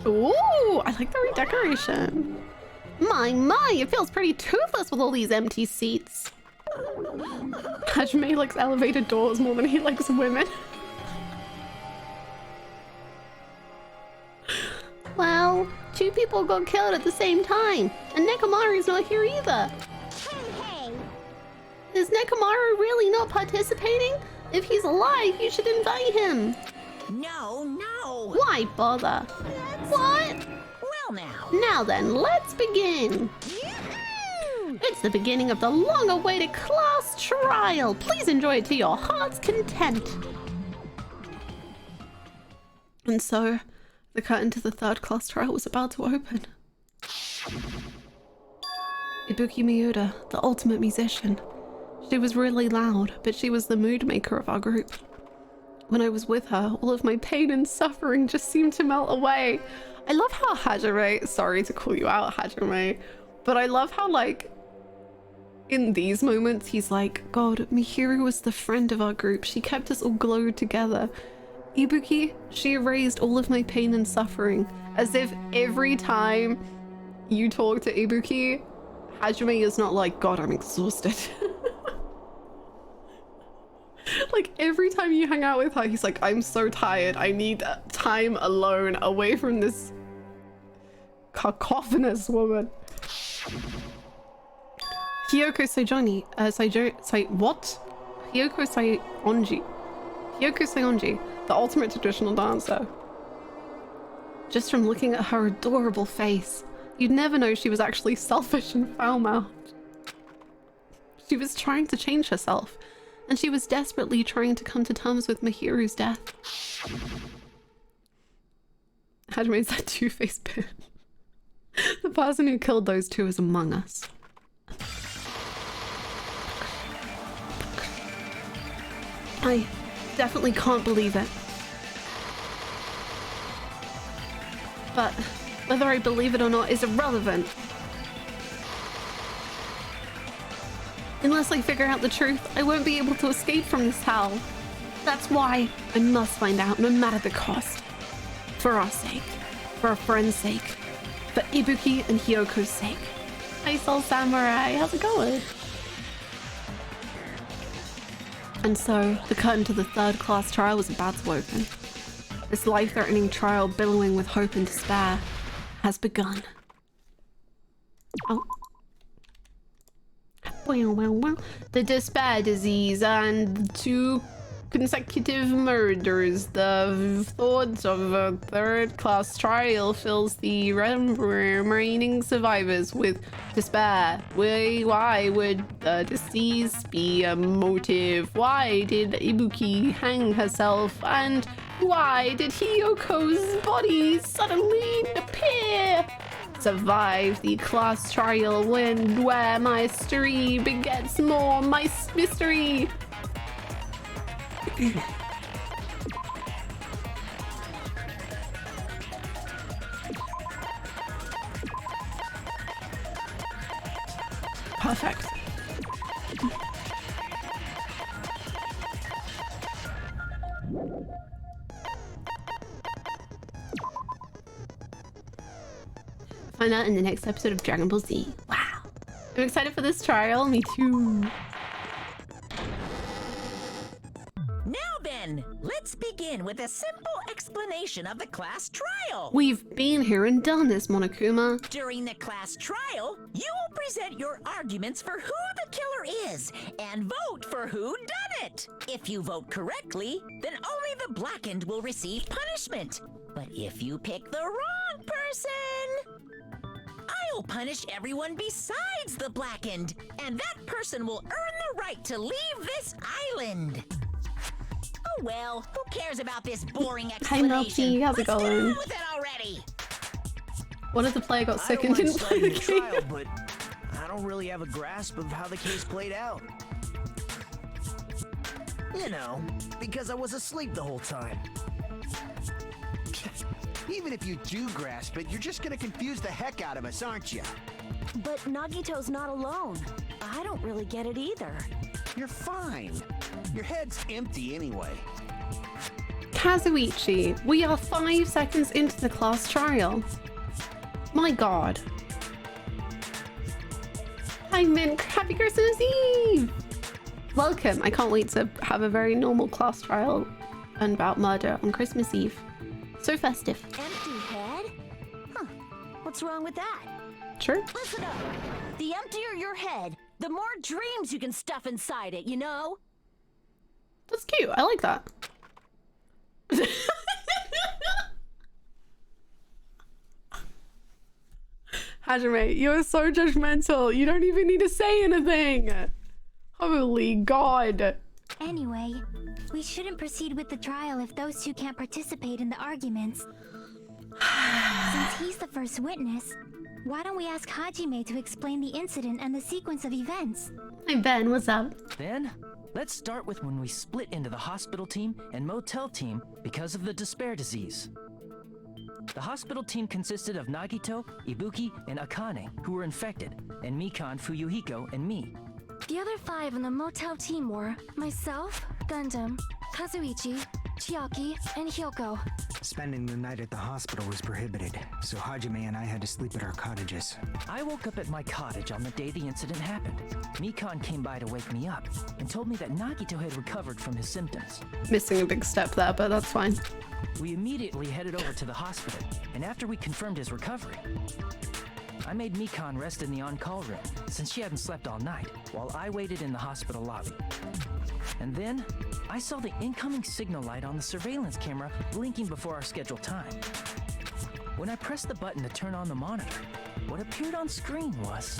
Ooh, I like the redecoration. My, it feels pretty toothless with all these empty seats. Hajime likes elevator doors more than he likes women. Well, 2 people got killed at the same time, and Nekomaru's not here either. Hey, Is Nekomaru really not participating? If he's alive, you should invite him. No. Why bother? What? Well now. Now then, let's begin. It's the beginning of the long-awaited class trial. Please enjoy it to your heart's content. And so, the curtain to the 3rd class trial was about to open. Ibuki Miuda, the ultimate musician. She was really loud, but she was the mood maker of our group. When I was with her, all of my pain and suffering just seemed to melt away. I love how Hajime, sorry to call you out, Hajime, but I love how, like, in these moments, he's like, God, Mihiru was the friend of our group. She kept us all glued together. Ibuki, she erased all of my pain and suffering. As if every time you talk to Ibuki, Hajime is not like, God, I'm exhausted. Like, every time you hang out with her, he's like, I'm so tired. I need time alone, away from this cacophonous woman. Hiyoko Saionji, the ultimate traditional dancer. Just from looking at her adorable face, you'd never know she was actually selfish and foul-mouthed. She was trying to change herself, and she was desperately trying to come to terms with Mihiru's death. Hajime's that two-faced bitch. The person who killed those 2 is among us. I definitely can't believe it. But whether I believe it or not is irrelevant. Unless I figure out the truth, I won't be able to escape from this hell. That's why I must find out, no matter the cost. For our sake, for our friend's sake, for Ibuki and Hyoko's sake. Hi, Soul Samurai, how's it going? And so, the curtain to the 3rd class trial was about to open. This life-threatening trial, billowing with hope and despair, has begun. Oh. The despair disease and 2 consecutive murders. The thought of a 3rd class trial fills the remaining survivors with despair. Why would the disease be a motive? Why did Ibuki hang herself? And why did Hyoko's body suddenly appear? Survive the class trial where mystery begets more mystery. Perfect. Find out in the next episode of Dragon Ball Z. Wow. I'm excited for this trial. Me too. Now then, let's begin with a simple explanation of the class trial. We've been here and done this, Monokuma. During the class trial, you will present your arguments for who the killer is and vote for who done it. If you vote correctly, then only the blackened will receive punishment. But if you pick the wrong person, I'll punish everyone besides the blackened, and that person will earn the right to leave this island. Oh well, who cares about this boring explanation? Hi Melty, how's it Let's get going? on with it already. What if the player got sick and didn't play the game? But I don't really have a grasp of how the case played out. You know, because I was asleep the whole time. Even if you do grasp it, you're just gonna confuse the heck out of us, aren't you? But Nagito's not alone. I don't really get it either. You're fine. Your head's empty anyway. Kazuichi, we are 5 seconds into the class trial. My god. Hi Mint, happy Christmas Eve! Welcome, I can't wait to have a very normal class trial about murder on Christmas Eve. So festive. Empty head? Huh. What's wrong with that? True. Listen up. The emptier your head, the more dreams you can stuff inside it, you know? That's cute, I like that. Hajime, you're so judgmental. You don't even need to say anything. Holy God. Anyway, we shouldn't proceed with the trial if those two can't participate in the arguments. Since he's the first witness, why don't we ask Hajime to explain the incident and the sequence of events? Hi Ben, what's up? Then, let's start with when we split into the hospital team and motel team because of the despair disease. The hospital team consisted of Nagito, Ibuki, and Akane, who were infected, and Mikan, Fuyuhiko, and me. The other 5 in the motel team were myself, Gundam, Kazuichi, Chiaki, and Hyoko. Spending the night at the hospital was prohibited, so Hajime and I had to sleep at our cottages. I woke up at my cottage on the day the incident happened. Mikan came by to wake me up and told me that Nagito had recovered from his symptoms. Missing a big step there, but that's fine. We immediately headed over to the hospital, and after we confirmed his recovery, I made Mikan rest in the on-call room, since she hadn't slept all night, while I waited in the hospital lobby. And then, I saw the incoming signal light on the surveillance camera blinking before our scheduled time. When I pressed the button to turn on the monitor, what appeared on screen was...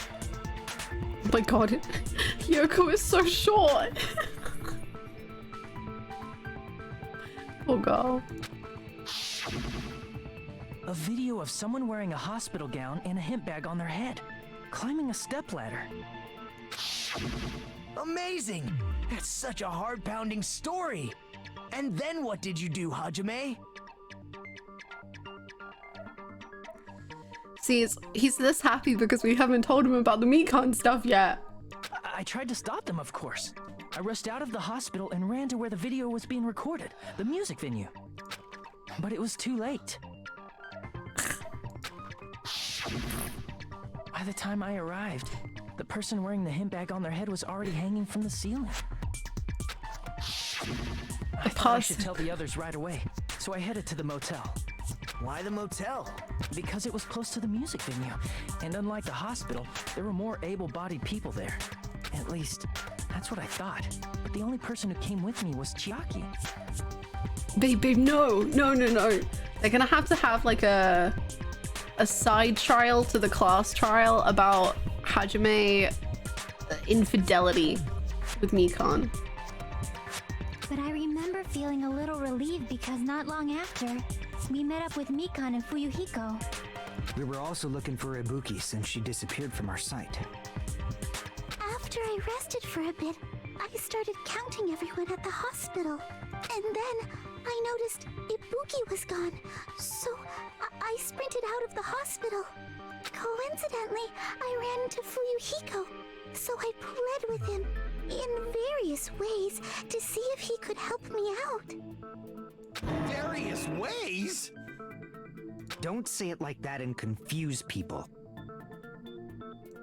Oh my god, Hyoko is so short. Oh god. a video of someone wearing a hospital gown and a hemp bag on their head, climbing a stepladder. Amazing! That's such a heart-pounding story! And then what did you do, Hajime? See, he's this happy because we haven't told him about the Mikan stuff yet. I tried to stop them, of course. I rushed out of the hospital and ran to where the video was being recorded, the music venue. But it was too late. By the time I arrived, the person wearing the hemp bag on their head was already hanging from the ceiling. I thought I should tell the others right away, so I headed to the motel. Why the motel? Because it was close to the music venue, and unlike the hospital, there were more able-bodied people there. At least, that's what I thought. But the only person who came with me was Chiaki. Babe, no. They're gonna have to have like a side trial to the class trial about Hajime infidelity with Mikan. But I remember feeling a little relieved because not long after, we met up with Mikan and Fuyuhiko. We were also looking for Ibuki since she disappeared from our site. After I rested for a bit, I started counting everyone at the hospital. And then I noticed Ibuki was gone, so I sprinted out of the hospital. Coincidentally, I ran into Fuyuhiko, so I pled with him in various ways to see if he could help me out. Various ways? Don't say it like that and confuse people.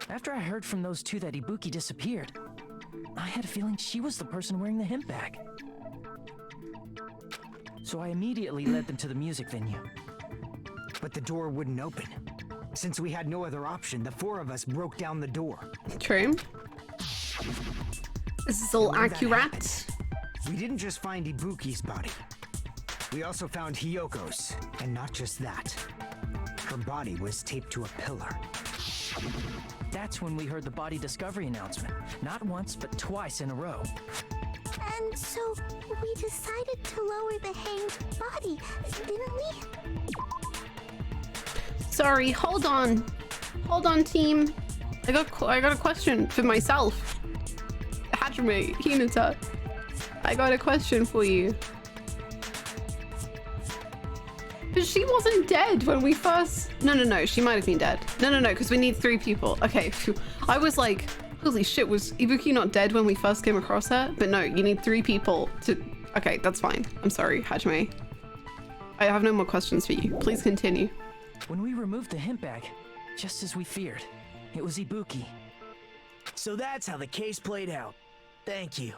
After I heard from those two that Ibuki disappeared, I had a feeling she was the person wearing the hemp bag. So I immediately led them to the music venue. But the door wouldn't open. Since we had no other option, the four of us broke down the door. True. This is all accurate. We didn't just find Ibuki's body. We also found Hyoko's, and not just that. Her body was taped to a pillar. That's when we heard the body discovery announcement. Not once, but twice in a row. And so we decided to lower the hanged body, didn't we? Sorry, hold on. Hold on, team. I got a question for myself. Hajime, Hinata. I got a question for you. But she wasn't dead when we first... No, she might have been dead. No, because we need 3 people. Okay, phew. I was like, holy shit, was Ibuki not dead when we first came across her? But no, you need 3 people to... Okay, that's fine. I'm sorry, Hajime. I have no more questions for you. Please continue. When we removed the hemp bag, just as we feared, it was Ibuki. So that's how the case played out. Thank you.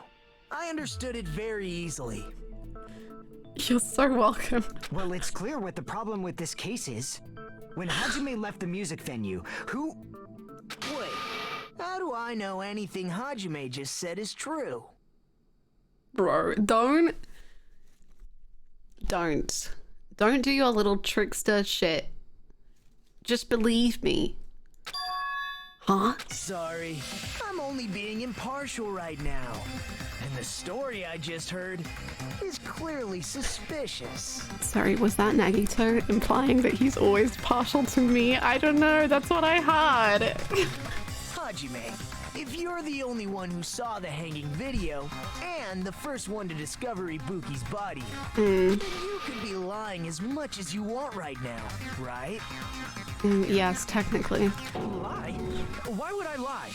I understood it very easily. You're so welcome. Well, it's clear what the problem with this case is. When Hajime left the music venue, who... Wait, how do I know anything Hajime just said is true? Bro, don't do your little trickster shit. Just believe me. Huh? Sorry, I'm only being impartial right now. And the story I just heard is clearly suspicious. Sorry, was that Nagito implying that he's always partial to me? I don't know, that's what I heard. Hajime, if you're the only one who saw the hanging video and the first one to discover Ibuki's body, then you could be lying as much as you want right now, right? Yes, technically. Lie? Why would I lie?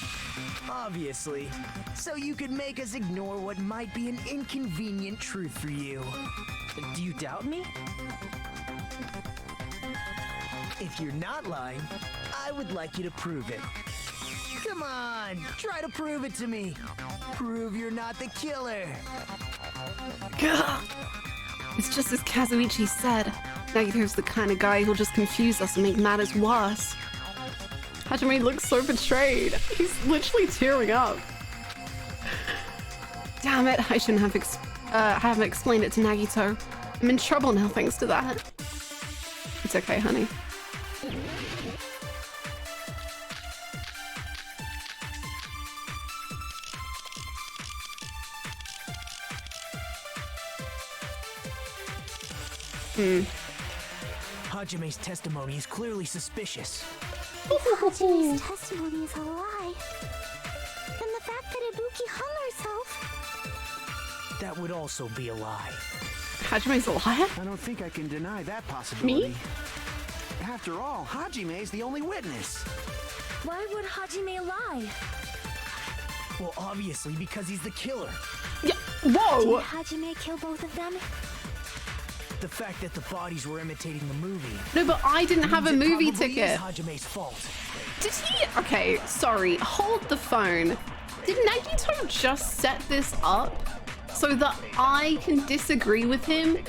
Obviously. So you could make us ignore what might be an inconvenient truth for you. Do you doubt me? If you're not lying, I would like you to prove it. Come on, try to prove it to me. Prove you're not the killer. Gah. It's just as Kazuichi said. Nagito's the kind of guy who'll just confuse us and make matters worse. Hajime looks so betrayed. He's literally tearing up. Damn it, I shouldn't have haven't explained it to Nagito. I'm in trouble now thanks to that. It's okay, honey. Hajime's testimony is clearly suspicious. Hajime's testimony is a lie. Then the fact that Ibuki hung herself... That would also be a lie. Hajime's a liar? I don't think I can deny that possibility. Me? After all, Hajime's the only witness. Why would Hajime lie? Well, obviously because he's the killer. Yeah. Whoa! Did Hajime kill both of them? The fact that the bodies were imitating the movie. No, but I didn't have a means it movie probably ticket. is Hajime's fault. Did he? Okay, sorry. Hold the phone. Did Nagito just set this up so that I can disagree with him?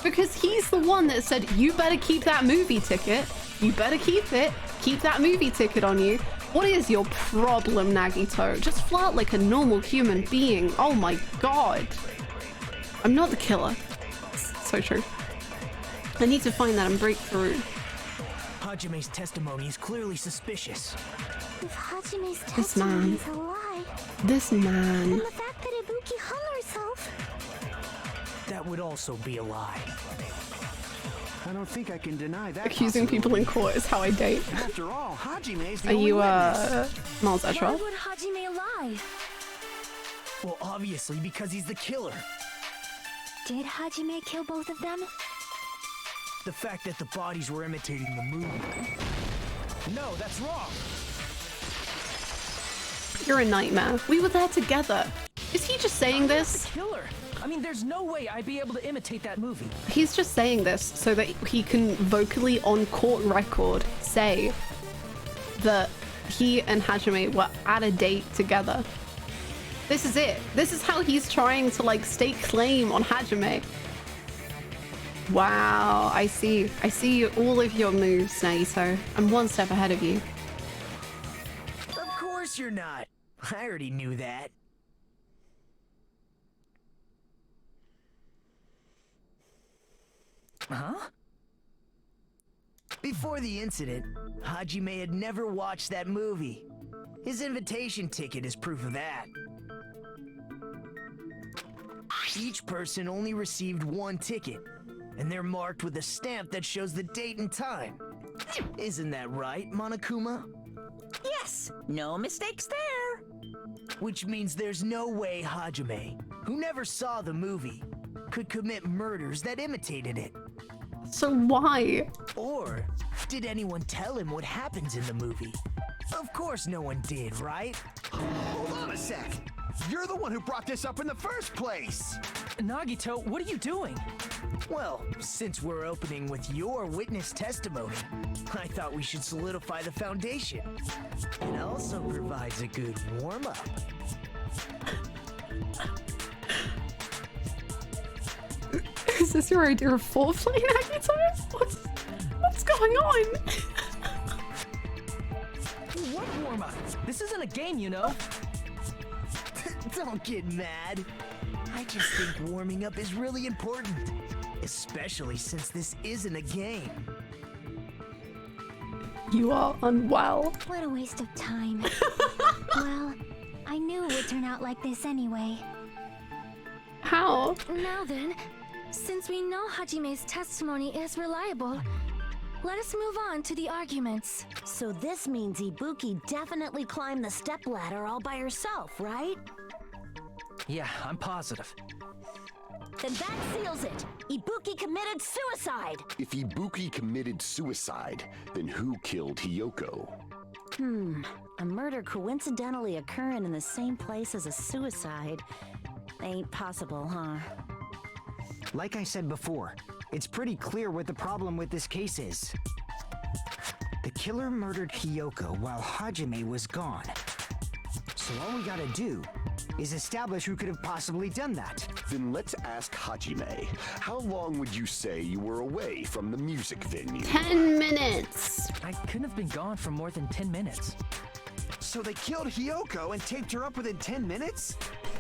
Because he's the one that said, you better keep that movie ticket. You better keep it. Keep that movie ticket on you. What is your problem, Nagito? Just flirt like a normal human being. Oh my god. I'm not the killer. So true. I need to find that and break through. Hajime's testimony is clearly suspicious. If Hajime's This man. testimony is a lie, This man. then the fact that Ibuki hung herself... That would also be a lie. I don't think I can deny that. Accusing people in court is how I date. After all, Hajime's the Are only you, witness. Miles Why Etrell? would Hajime lie? Well, obviously because he's the killer. Did Hajime kill both of them? The fact that the bodies were imitating the movie. No, that's wrong. You're a nightmare. We were there together. Is he just saying this? Killer! I mean, there's no way I'd be able to imitate that movie. He's just saying this so that he can vocally on court record say that he and Hajime were at a date together. This is it. This is how he's trying to like stake claim on Hajime. Wow, I see. I see all of your moves, Nagito. I'm one step ahead of you. Of course you're not. I already knew that. Huh? Before the incident, Hajime had never watched that movie. His invitation ticket is proof of that. Each person only received one ticket, and they're marked with a stamp that shows the date and time. Isn't that right, Monokuma? Yes, no mistakes there. Which means there's no way Hajime, who never saw the movie, could commit murders that imitated it. So why? Or did anyone tell him what happens in the movie? Of course no one did, right? Hold on a sec. You're the one who brought this up in the first place. Nagito, what are you doing? Well, since we're opening with your witness testimony, I thought we should solidify the foundation. It also provides a good warm-up. Is this your idea of foreplay, Nagito? What's going on? What warm-up? This isn't a game, you know. Don't get mad. I just think warming up is really important. Especially since this isn't a game. You are unwell. What a waste of time. Well, I knew it would turn out like this anyway. How? Now then, since we know Hajime's testimony is reliable, let us move on to the arguments. So this means Ibuki definitely climbed the stepladder all by herself, right? Yeah, I'm positive. Then that seals it. Ibuki committed suicide. If Ibuki committed suicide, then who killed Hiyoko? A murder coincidentally occurring in the same place as a suicide. Ain't possible, huh? Like I said before, it's pretty clear what the problem with this case is. The killer murdered Hiyoko while Hajime was gone. So all we gotta do is establish who could have possibly done that. Then let's ask Hajime. How long would you say you were away from the music venue? 10 minutes. I couldn't have been gone for more than 10 minutes. So they killed Hiyoko and taped her up within 10 minutes?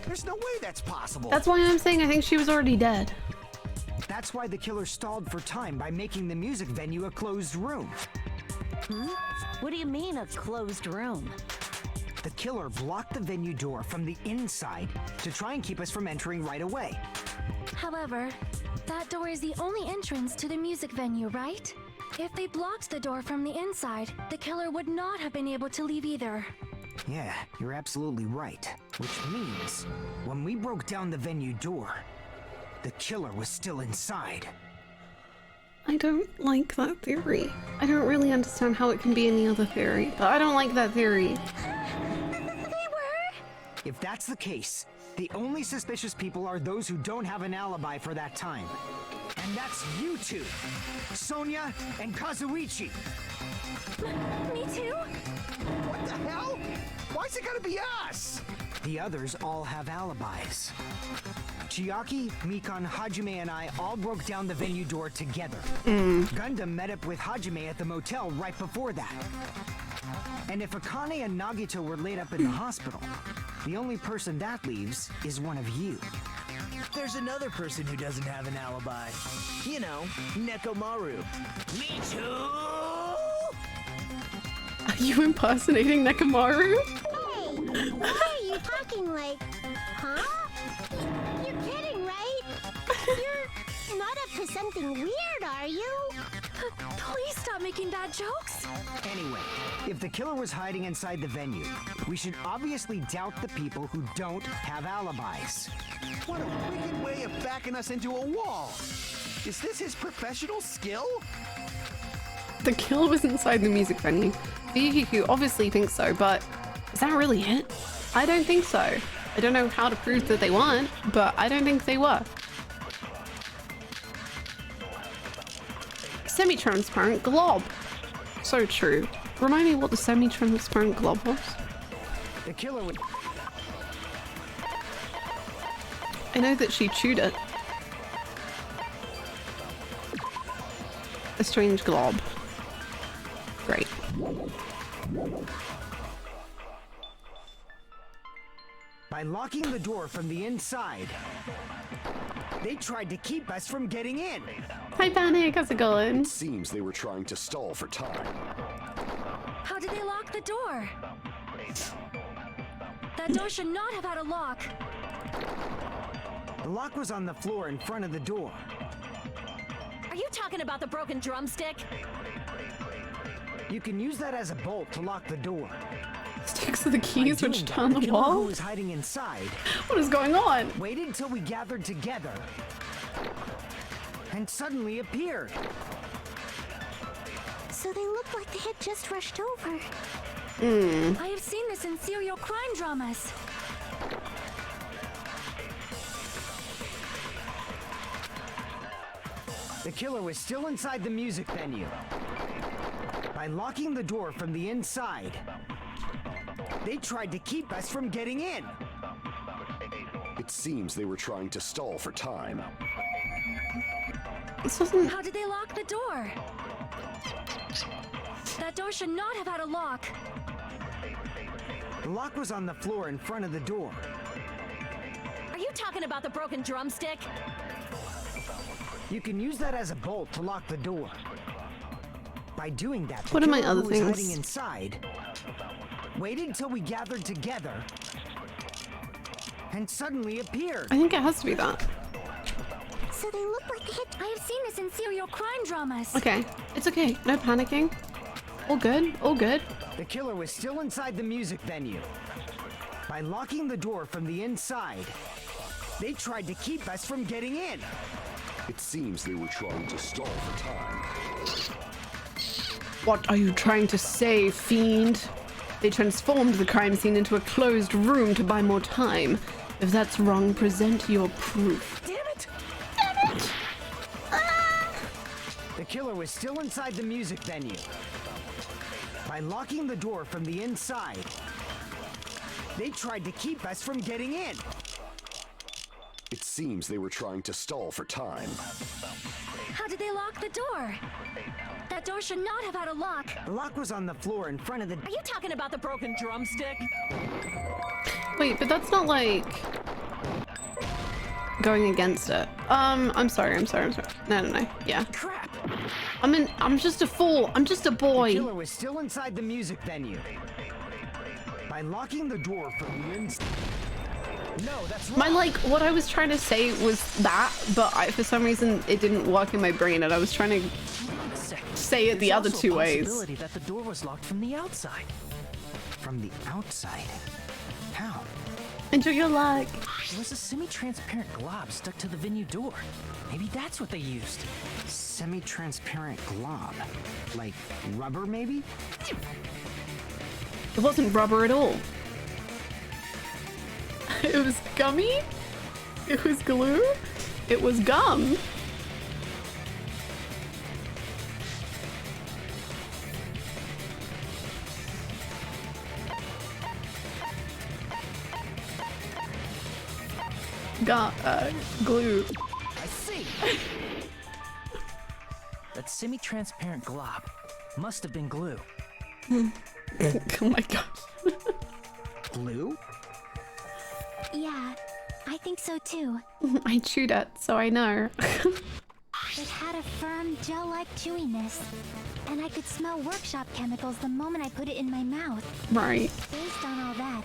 There's no way that's possible. That's why I'm saying I think she was already dead. That's why the killer stalled for time by making the music venue a closed room. What do you mean, a closed room? The killer blocked the venue door from the inside to try and keep us from entering right away. However, that door is the only entrance to the music venue, right? If they blocked the door from the inside, the killer would not have been able to leave either. Yeah, you're absolutely right. Which means, when we broke down the venue door, the killer was still inside. I don't like that theory. I don't really understand how it can be any other theory, but I don't like that theory. If that's the case, the only suspicious people are those who don't have an alibi for that time. And that's you two, Sonia and Kazuichi. Me too? What the hell? Why's it gotta be us? The others all have alibis. Chiaki, Mikan, Hajime, and I all broke down the venue door together. Gundam met up with Hajime at the motel right before that. And if Akane and Nagito were laid up in the hospital, the only person that leaves is one of you. There's another person who doesn't have an alibi. You know, Nekomaru. Me too! Are you impersonating Nekomaru? Hey, why are you talking like, huh? You're kidding, right? You're not up to something weird, are you? Please stop making bad jokes. Anyway, if the killer was hiding inside the venue, we should obviously doubt the people who don't have alibis. What a wicked way of backing us into a wall. Is this his professional skill? The killer was inside the music venue. Yukiku obviously thinks so, but is that really it? I don't think so. I don't know how to prove that they weren't, but I don't think they were. Semi-transparent glob. So true. Remind me what the semi-transparent glob was. The killer would... I know that she chewed it. A strange glob. Great. By locking the door from the inside, they tried to keep us from getting in. Hi Panic, how's it going? It seems they were trying to stall for time. How did they lock the door? That door should not have had a lock. The lock was on the floor in front of the door. Are you talking about the broken drumstick? You can use that as a bolt to lock the door. Sticks of the keys By which doing turn that, the killer who wall? was hiding inside What is going on? waited until we gathered together and suddenly appeared. So they looked like they had just rushed over. I have seen this in serial crime dramas. The killer was still inside the music venue. By locking the door from the inside, they tried to keep us from getting in. It seems they were trying to stall for time. This doesn't. How did they lock the door? That door should not have had a lock. The lock was on the floor in front of the door. Are you talking about the broken drumstick? You can use that as a bolt to lock the door. By doing that, the What are my killer other who was hiding things? inside waited until we gathered together and suddenly appeared. I think it has to be that. So they looked like they had. I have seen this in serial crime dramas. Okay, it's okay. No panicking. All good. All good. The killer was still inside the music venue. By locking the door from the inside, they tried to keep us from getting in. It seems they were trying to stall for time. What are you trying to say, fiend? They transformed the crime scene into a closed room to buy more time. If that's wrong, present your proof. Damn it! Damn it! The killer was still inside the music venue. By locking the door from the inside, they tried to keep us from getting in. It seems they were trying to stall for time. How did they lock the door? That door should not have had a lock. The lock was on the floor in front of the... Are you talking about the broken drumstick? Wait, but that's not like going against it. I'm sorry. No. Yeah. Crap! I'm just a fool. I'm just a The boy. killer was still inside the music venue. By locking the door from the inside... No, that's wrong. What I was trying to say was that, but for some reason it didn't work in my brain, and I was trying to Wait a second. say it the There's other also two a ways. possibility that the door was locked from the outside. From the outside? How? Enjoy your luck. There was a semi-transparent glob stuck to the venue door. Maybe that's what they used. Semi-transparent glob. Like rubber, maybe? It wasn't rubber at all. It was gummy. It was glue. It was gum. Glue. I see. That semi-transparent glob must have been glue. Oh my gosh. Glue? Yeah, I think so too. I chewed it, so I know. It had a firm, gel-like chewiness, and I could smell workshop chemicals the moment I put it in my mouth. Right. Based on all that,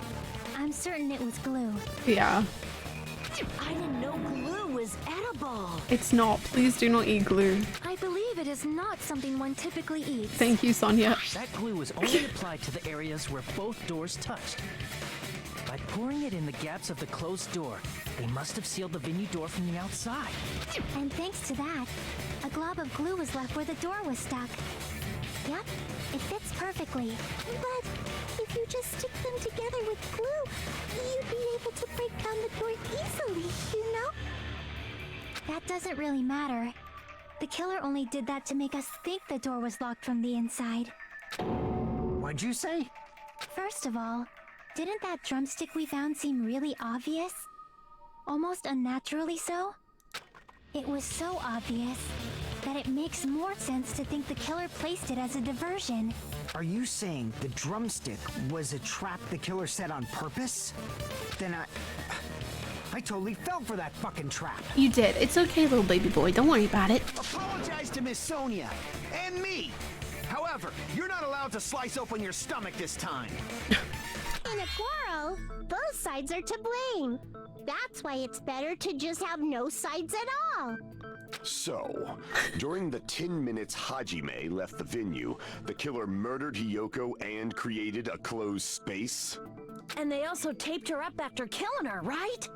I'm certain it was glue. Yeah. I didn't know glue was edible. It's not. Please do not eat glue. I believe it is not something one typically eats. Thank you, Sonia. That glue was only applied to the areas where both doors touched. By pouring it in the gaps of the closed door, they must have sealed the venue door from the outside. And thanks to that, a glob of glue was left where the door was stuck. Yep, it fits perfectly. But if you just stick them together with glue, you'd be able to break down the door easily, you know? That doesn't really matter. The killer only did that to make us think the door was locked from the inside. What'd you say? First of all, didn't that drumstick we found seem really obvious? Almost unnaturally so? It was so obvious that it makes more sense to think the killer placed it as a diversion. Are you saying the drumstick was a trap the killer set on purpose? Then I totally fell for that fucking trap. You did. It's okay, little baby boy. Don't worry about it. Apologize to Miss Sonia and me. However, you're not allowed to slice open your stomach this time. In a quarrel, both sides are to blame. That's why it's better to just have no sides at all. So, during the 10 minutes Hajime left the venue, the killer murdered Hiyoko and created a closed space? And they also taped her up after killing her, right?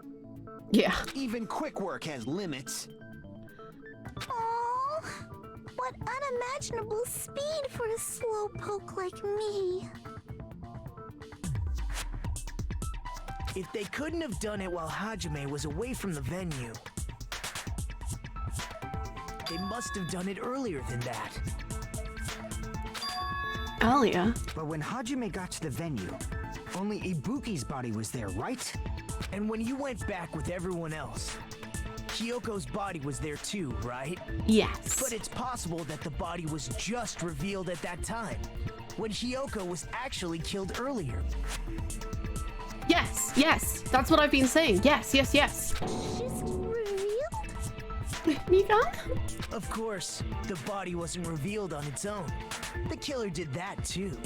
Yeah. Even quick work has limits. Oh, what unimaginable speed for a slowpoke like me. If they couldn't have done it while Hajime was away from the venue, they must have done it earlier than that. Earlier? But when Hajime got to the venue, only Ibuki's body was there, right? And when you went back with everyone else, Hiyoko's body was there too, right? Yes. But it's possible that the body was just revealed at that time, when Hiyoko was actually killed earlier. Yes, yes. That's what I've been saying. Yes, yes, yes. Just revealed? Mikan? Of course, the body wasn't revealed on its own. The killer did that too.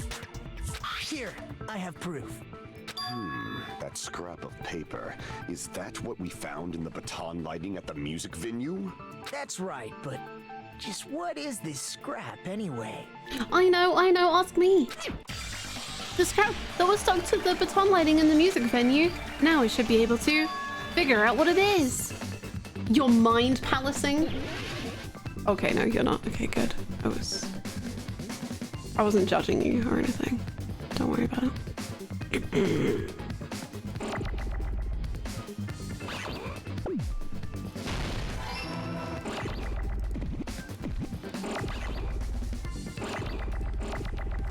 Here, I have proof. That scrap of paper. Is that what we found in the baton lighting at the music venue? That's right, but just what is this scrap anyway? I know, ask me. The scrap that was stuck to the baton lighting in the music venue. Now I should be able to figure out what it is. You're mind palacing? Okay, no, you're not. Okay, good. I wasn't judging you or anything. Don't worry about it.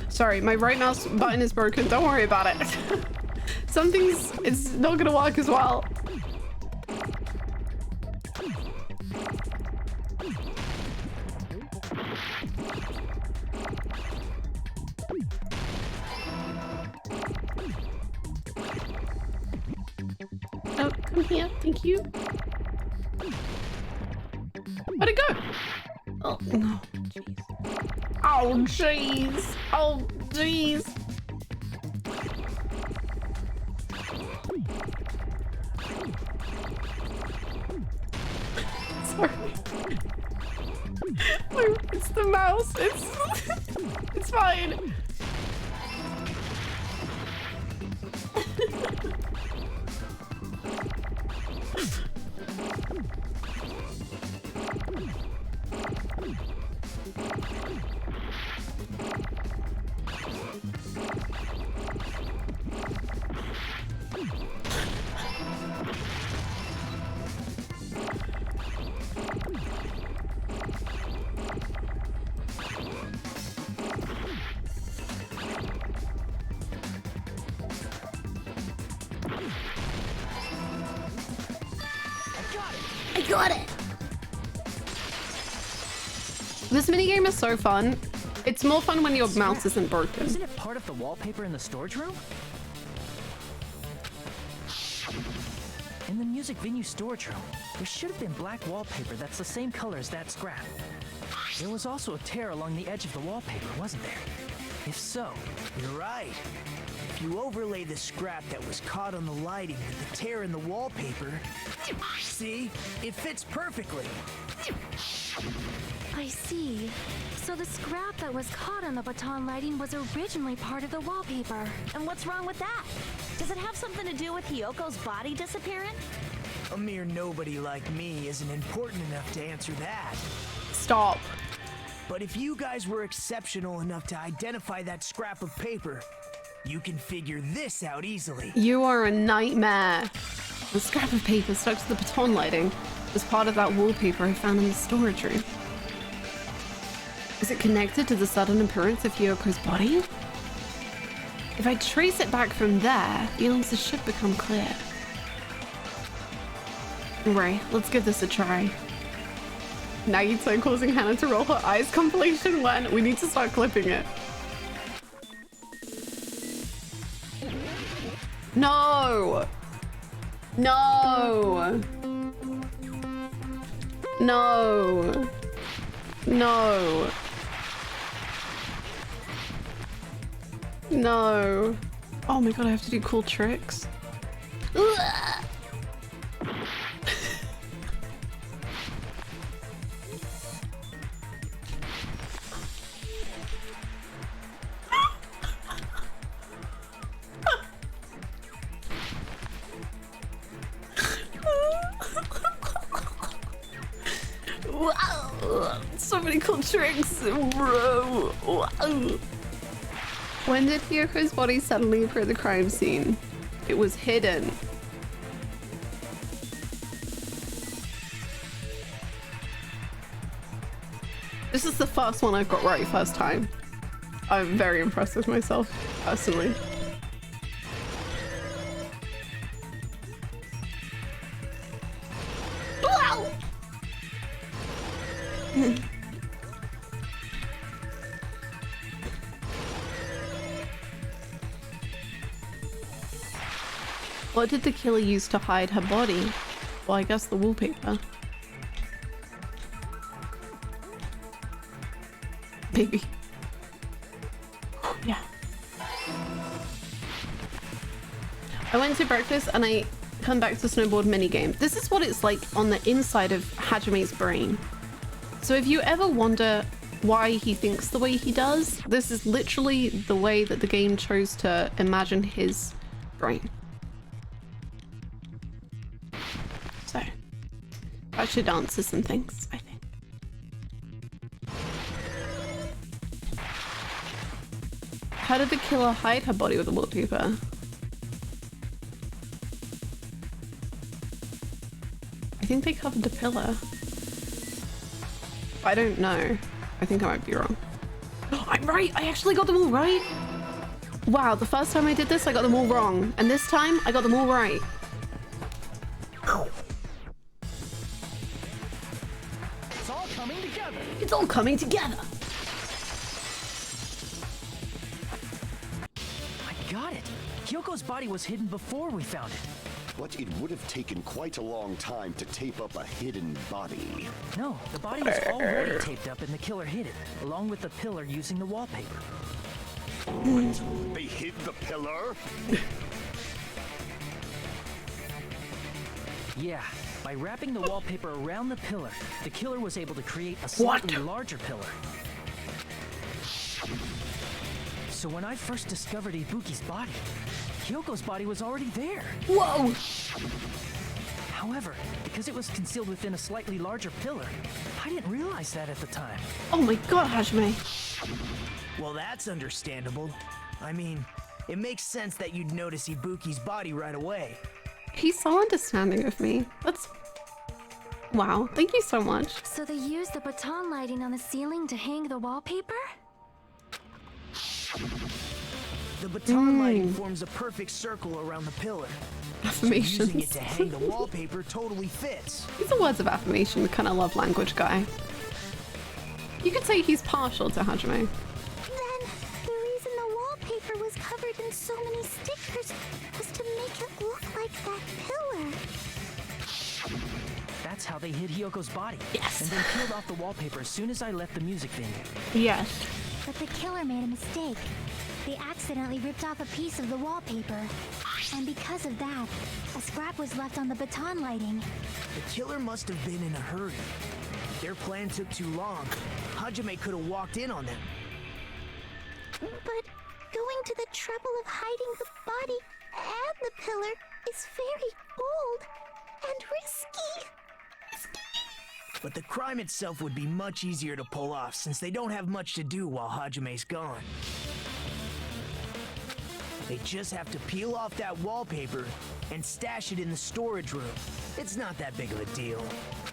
Sorry, my right mouse button is broken. Don't worry about it. It's not gonna work as well. Oh, come here. Thank you. Where'd it go? Oh, no. Jeez. Oh, jeez. Oh, jeez. Sorry. It's the mouse. It's fine. I got it! This minigame is so fun. It's more fun when your mouse isn't broken. Isn't it part of the wallpaper in the storage room? In the music venue storage room, there should have been black wallpaper that's the same color as that scrap. There was also a tear along the edge of the wallpaper, wasn't there? If so, You're right. If you overlay the scrap that was caught on the lighting with the tear in the wallpaper, see? It fits perfectly. I see. So the scrap that was caught on the baton lighting was originally part of the wallpaper. And what's wrong with that? Does it have something to do with Hiyoko's body disappearing? A mere nobody like me isn't important enough to answer that. Stop. But if you guys were exceptional enough to identify that scrap of paper, you can figure this out easily. You are a nightmare. The scrap of paper stuck to the baton lighting was part of that wallpaper I found in the storage room. Is it connected to the sudden appearance of Hiyoko's body? If I trace it back from there, the answer should become clear. Right, let's give this a try. Nagito causing Hannah to roll her eyes compilation when we need to start clipping it. No! No! No! No! No! Oh my god, I have to do cool tricks. magical tricks, bro. When did Hyoko's body suddenly appear at the crime scene? It was hidden. This is the first one I've got right first time. I'm very impressed with myself, personally. Wow! What did the killer use to hide her body? Well, I guess the wallpaper. Maybe. Yeah. I went to breakfast and I come back to snowboard minigame. This is what it's like on the inside of Hajime's brain. So if you ever wonder why he thinks the way he does, this is literally the way that the game chose to imagine his brain. So, I should answer some things, I think. How did the killer hide her body with a wallpaper? I think they covered the pillar. I don't know. I think I might be wrong. Oh, I'm right! I actually got them all right! Wow, the first time I did this, I got them all wrong. And this time, I got them all right. It's all coming together. It's all coming together! I got it. Hyoko's body was hidden before we found it. But it would have taken quite a long time to tape up a hidden body. No, the body was already taped up and the killer hid it, along with the pillar using the wallpaper. What? They hid the pillar? Yeah, by wrapping the wallpaper around the pillar, the killer was able to create a slightly larger pillar. So when I first discovered Ibuki's body, Hyoko's body was already there. Whoa! However, because it was concealed within a slightly larger pillar, I didn't realize that at the time. Oh my god, Hajime. Well, that's understandable. I mean, it makes sense that you'd notice Ibuki's body right away. He's so understanding of me. That's... Wow, thank you so much. So they used the baton lighting on the ceiling to hang the wallpaper? The baton lighting forms a perfect circle around the pillar. Affirmations. So using it to hang the wallpaper totally fits. He's a words of affirmation kind of love language guy. You could say he's partial to Hajime. Then, the reason the wallpaper was covered in so many stickers was to make it look like that pillar. That's how they hid Hyoko's body. Yes. And then peeled off the wallpaper as soon as I left the music venue. Yes. But the killer made a mistake. They accidentally ripped off a piece of the wallpaper. And because of that, a scrap was left on the baton lighting. The killer must have been in a hurry. If their plan took too long, Hajime could have walked in on them. But going to the trouble of hiding the body and the pillar is very bold and risky. But the crime itself would be much easier to pull off since they don't have much to do while Hajime's gone. They just have to peel off that wallpaper and stash it in the storage room. It's not that big of a deal.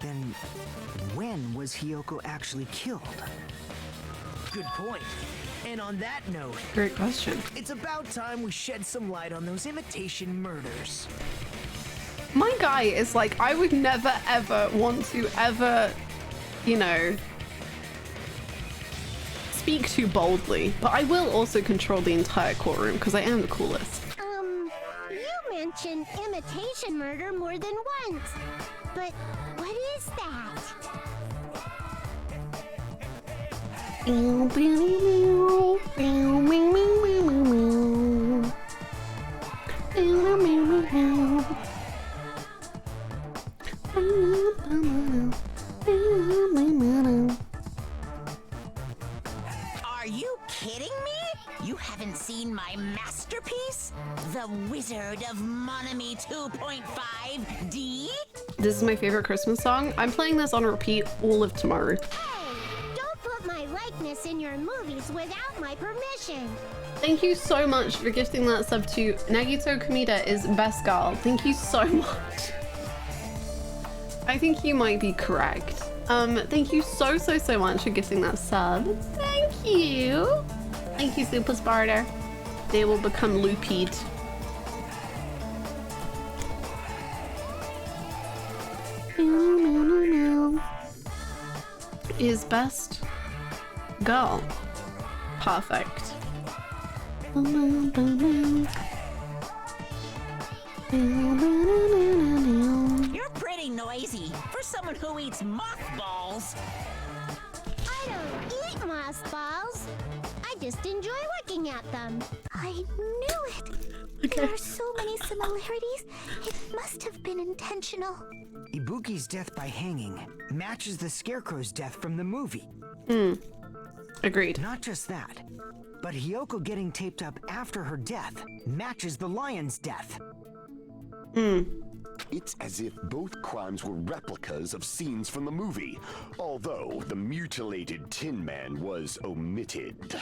Then, when was Hyoko actually killed? Good point. And on that note, Great question. it's about time we shed some light on those imitation murders. My guy is like, I would never ever want to ever, you know, speak too boldly, but I will also control the entire courtroom because I am the coolest. You mentioned imitation murder more than once. But what is that? Are you kidding me? You haven't seen my masterpiece? The Wizard of Monami 2.5D? This is my favorite Christmas song. I'm playing this on repeat all of tomorrow. Hey, don't likeness in your movies without my permission. Thank you so much for gifting that sub to Nagito Kamida is best girl. Thank you so much. I think you might be correct. Thank you so much for gifting that sub. Thank you. Thank you, Super Sparta. They will become loopied. Is best girl. Perfect. You're pretty noisy for someone who eats mothballs. I don't eat mothballs. I just enjoy looking at them. I knew it. Okay. There are so many similarities. It must have been intentional. Ibuki's death by hanging matches the Scarecrow's death from the movie. Agreed. Not just that, but Hiyoko getting taped up after her death matches the lion's death. It's as if both crimes were replicas of scenes from the movie, although the mutilated Tin Man was omitted.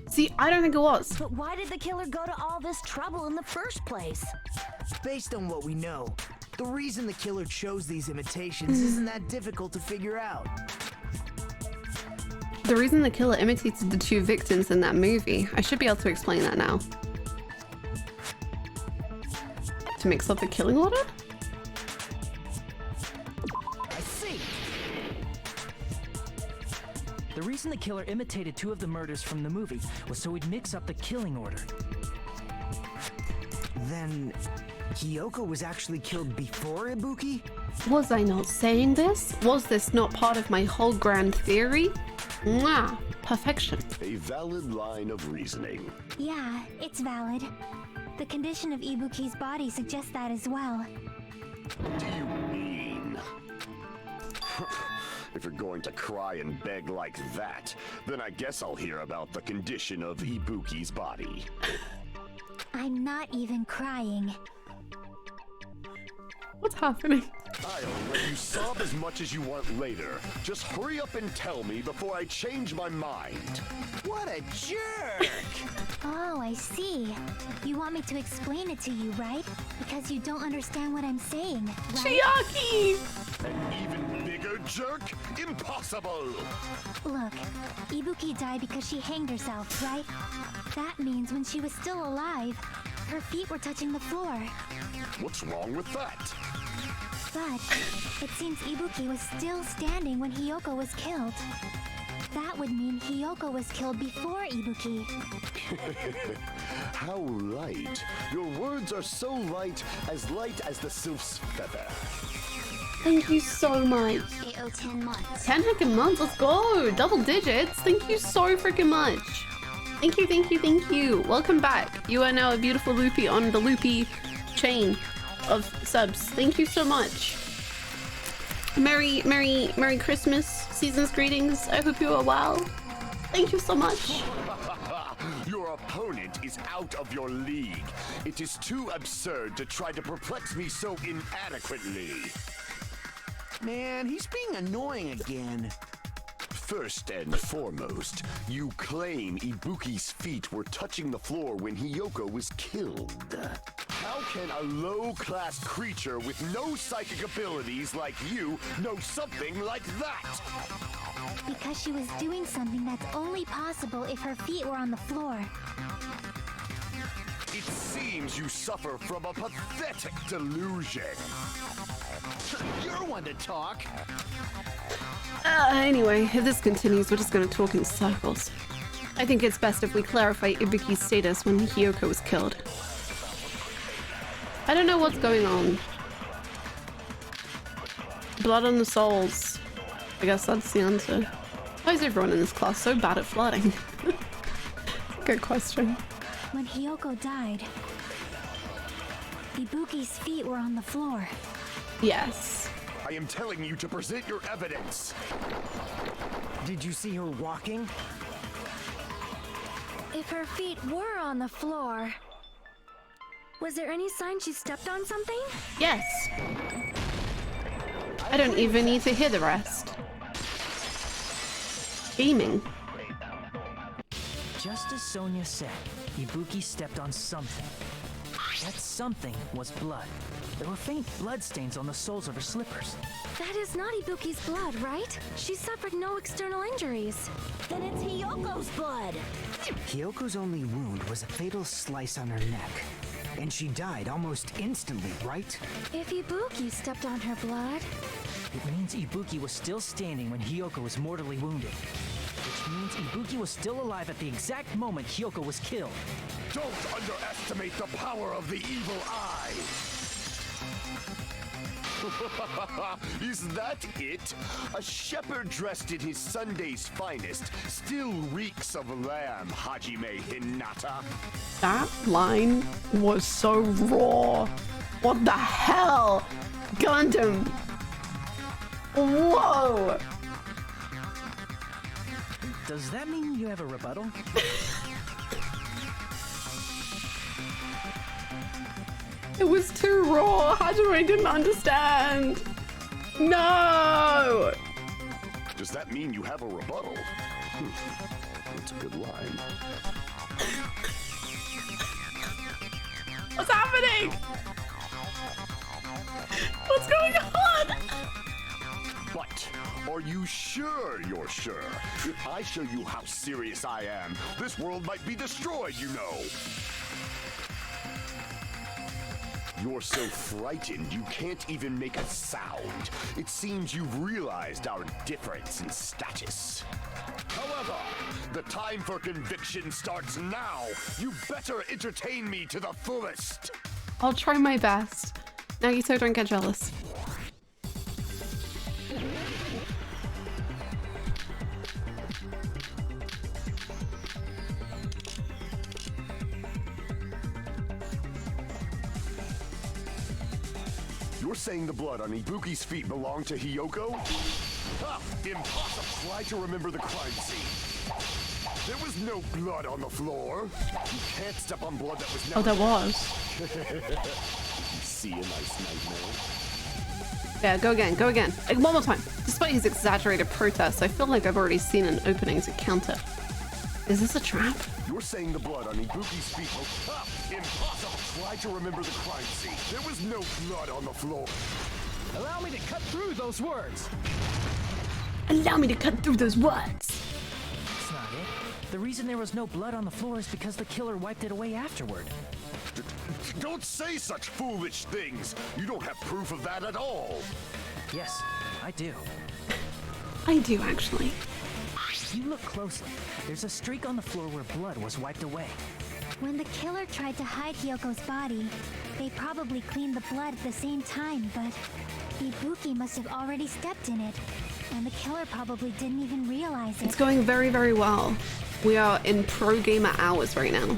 See, I don't think it was. But why did the killer go to all this trouble in the first place? Based on what we know, the reason the killer chose these imitations isn't that difficult to figure out. The reason the killer imitated the two victims in that movie, I should be able to explain that now. To mix up the killing order? I see. The reason the killer imitated two of the murders from the movie was so he'd mix up the killing order. Then Hiyoko was actually killed before Ibuki? Was I not saying this? Was this not part of my whole grand theory? Mwah! Perfection. A valid line of reasoning. Yeah, it's valid. The condition of Ibuki's body suggests that as well. What do you mean? If you're going to cry and beg like that, then I guess I'll hear about the condition of Ibuki's body. I'm not even crying. What's happening? I'll let you sob as much as you want later. Just hurry up and tell me before I change my mind. What a jerk! Oh, I see. You want me to explain it to you, right? Because you don't understand what I'm saying, right? Chiaki! An even bigger jerk? Impossible! Look, Ibuki died because she hanged herself, right? That means when she was still alive, her feet were touching the floor. What's wrong with that? But it seems Ibuki was still standing when Hiyoko was killed. That would mean Hiyoko was killed before Ibuki. How light. Your words are so light as the sylph's feather. Thank you so much. 10 months. 10 heckin' months, let's go! Double digits. Thank you so freaking much. Thank you, thank you, thank you. Welcome back. You are now a beautiful loopy on the loopy chain of subs. Thank you so much. Merry Christmas. Season's greetings. I hope you are well. Thank you so much. Your opponent is out of your league. It is too absurd to try to perplex me so inadequately. Man, he's being annoying again. First and foremost, you claim Ibuki's feet were touching the floor when Hiyoko was killed. How can a low-class creature with no psychic abilities like you know something like that? Because she was doing something that's only possible if her feet were on the floor. It seems you suffer from a pathetic delusion. You're one to talk. Anyway, if this continues, we're just gonna talk in circles. I think it's best if we clarify Ibuki's status when Hiyoko was killed. I don't know what's going on. Blood on the souls. I guess that's the answer. Why is everyone in this class so bad at flirting? Good question. When Hiyoko died, Ibuki's feet were on the floor. Yes. I am telling you to present your evidence. Did you see her walking? If her feet were on the floor, was there any sign she stepped on something? Yes. I don't even need to hear the rest. Aiming. Just as Sonia said, Ibuki stepped on something. That something was blood. There were faint blood stains on the soles of her slippers. That is not Ibuki's blood, right? She suffered no external injuries. Then it's Hiyoko's blood. Hiyoko's only wound was a fatal slice on her neck. And she died almost instantly, right? If Ibuki stepped on her blood... It means Ibuki was still standing when Hiyoko was mortally wounded. Which means Ibuki was still alive at the exact moment Hiyoko was killed. Don't underestimate the power of the evil eye! Is that it? A shepherd dressed in his Sunday's finest still reeks of lamb, Hajime Hinata. That line was so raw. What the hell? Gundam. Whoa. Does that mean you have a rebuttal? It was too raw. Hajime didn't understand. No. Does that mean you have a rebuttal? That's a good line. What's happening? What's going on? But are you sure you're sure? If I show you how serious I am, this world might be destroyed, you know. You're so frightened you can't even make a sound. It seems you've realized our difference in status. However, the time for conviction starts now. You better entertain me to the fullest. I'll try my best. Nagito, don't get jealous. You're saying the blood on Ibuki's feet belonged to Hiyoko? Ha! Impossible! Try to remember the crime scene. There was no blood on the floor. You can't step on blood that was never... Oh, there was. You see a nice nightmare? Yeah, go again, go again. Like, one more time. Despite his exaggerated protest, I feel like I've already seen an opening to count it. Is this a trap? You're saying the blood on Ibuki's feet was... Ha! Impossible! Try to remember the crime scene. There was no blood on the floor. Allow me to cut through those words. Allow me to cut through those words. That's not it. The reason there was no blood on the floor is because the killer wiped it away afterward. Don't say such foolish things. You don't have proof of that at all. Yes, I do. I do, actually. If you look closely, there's a streak on the floor where blood was wiped away. When the killer tried to hide Hyoko's body, they probably cleaned the blood at the same time, but Ibuki must have already stepped in it, and the killer probably didn't even realize it. It's going very, very well. We are in pro gamer hours right now.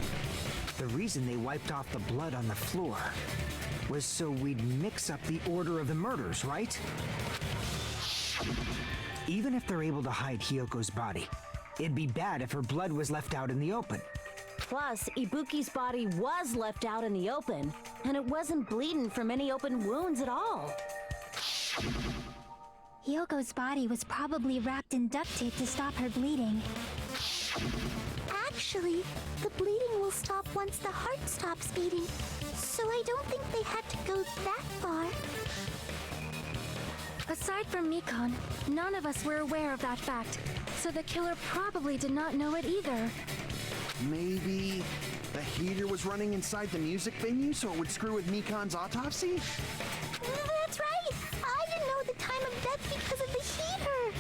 The reason they wiped off the blood on the floor was so we'd mix up the order of the murders, right? Even if they're able to hide Hyoko's body, it'd be bad if her blood was left out in the open. Plus, Ibuki's body was left out in the open, and it wasn't bleeding from any open wounds at all. Hyoko's body was probably wrapped in duct tape to stop her bleeding. Actually, the bleeding will stop once the heart stops beating, so I don't think they had to go that far. Aside from Mikon, none of us were aware of that fact, so the killer probably did not know it either. Maybe the heater was running inside the music venue so it would screw with Mikon's autopsy? That's right! I didn't know the time of death because of the heater!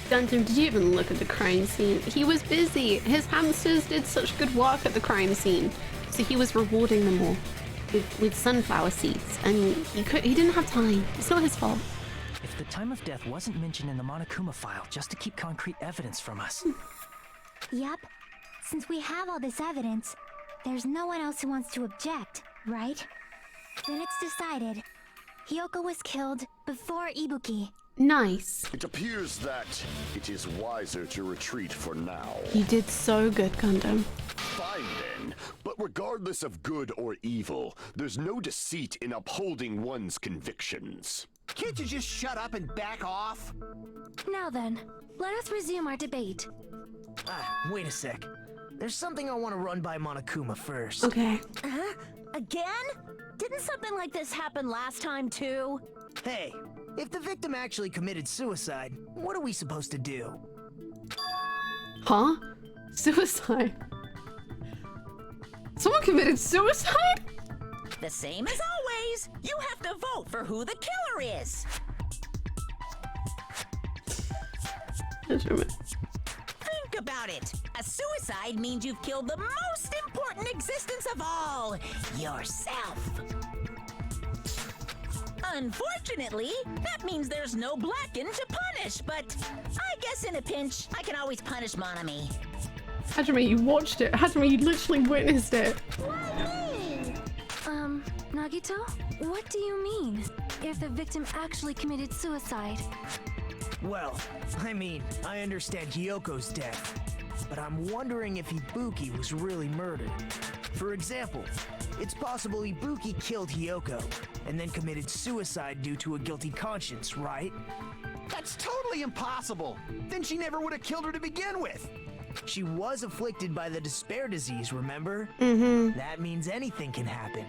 Gundam, did you even look at the crime scene? He was busy. His hamsters did such good work at the crime scene, so he was rewarding them all with sunflower seeds, and he didn't have time. It's not his fault. If the time of death wasn't mentioned in the Monokuma file just to keep concrete evidence from us. Yup. Since we have all this evidence, there's no one else who wants to object, right? Then it's decided. Hiyoko was killed before Ibuki. Nice. It appears that it is wiser to retreat for now. You did so good, Gundam. Fine then, but regardless of good or evil, there's no deceit in upholding one's convictions. Can't you just shut up and back off? Now then, let us resume our debate. Wait a sec. there's something I want to run by Monokuma first. Okay. Huh? Again? Didn't something like this happen last time too? Hey, if the victim actually committed suicide, what are we supposed to do? Huh? Suicide? Someone committed suicide? The same as always. You have to vote for who the killer is. Think about it. A suicide means you've killed the most important existence of all, yourself. Unfortunately, that means there's no Blackened to punish, but I guess in a pinch, I can always punish Monami. Hajime, you watched it. Hajime, you literally witnessed it. Nagito? What do you mean? If the victim actually committed suicide? Well, I mean, I understand Hyoko's death, but I'm wondering if Ibuki was really murdered. For example, it's possible Ibuki killed Hyoko and then committed suicide due to a guilty conscience, right? That's totally impossible. Then she never would have killed her to begin with. She was afflicted by the despair disease, remember? That means anything can happen.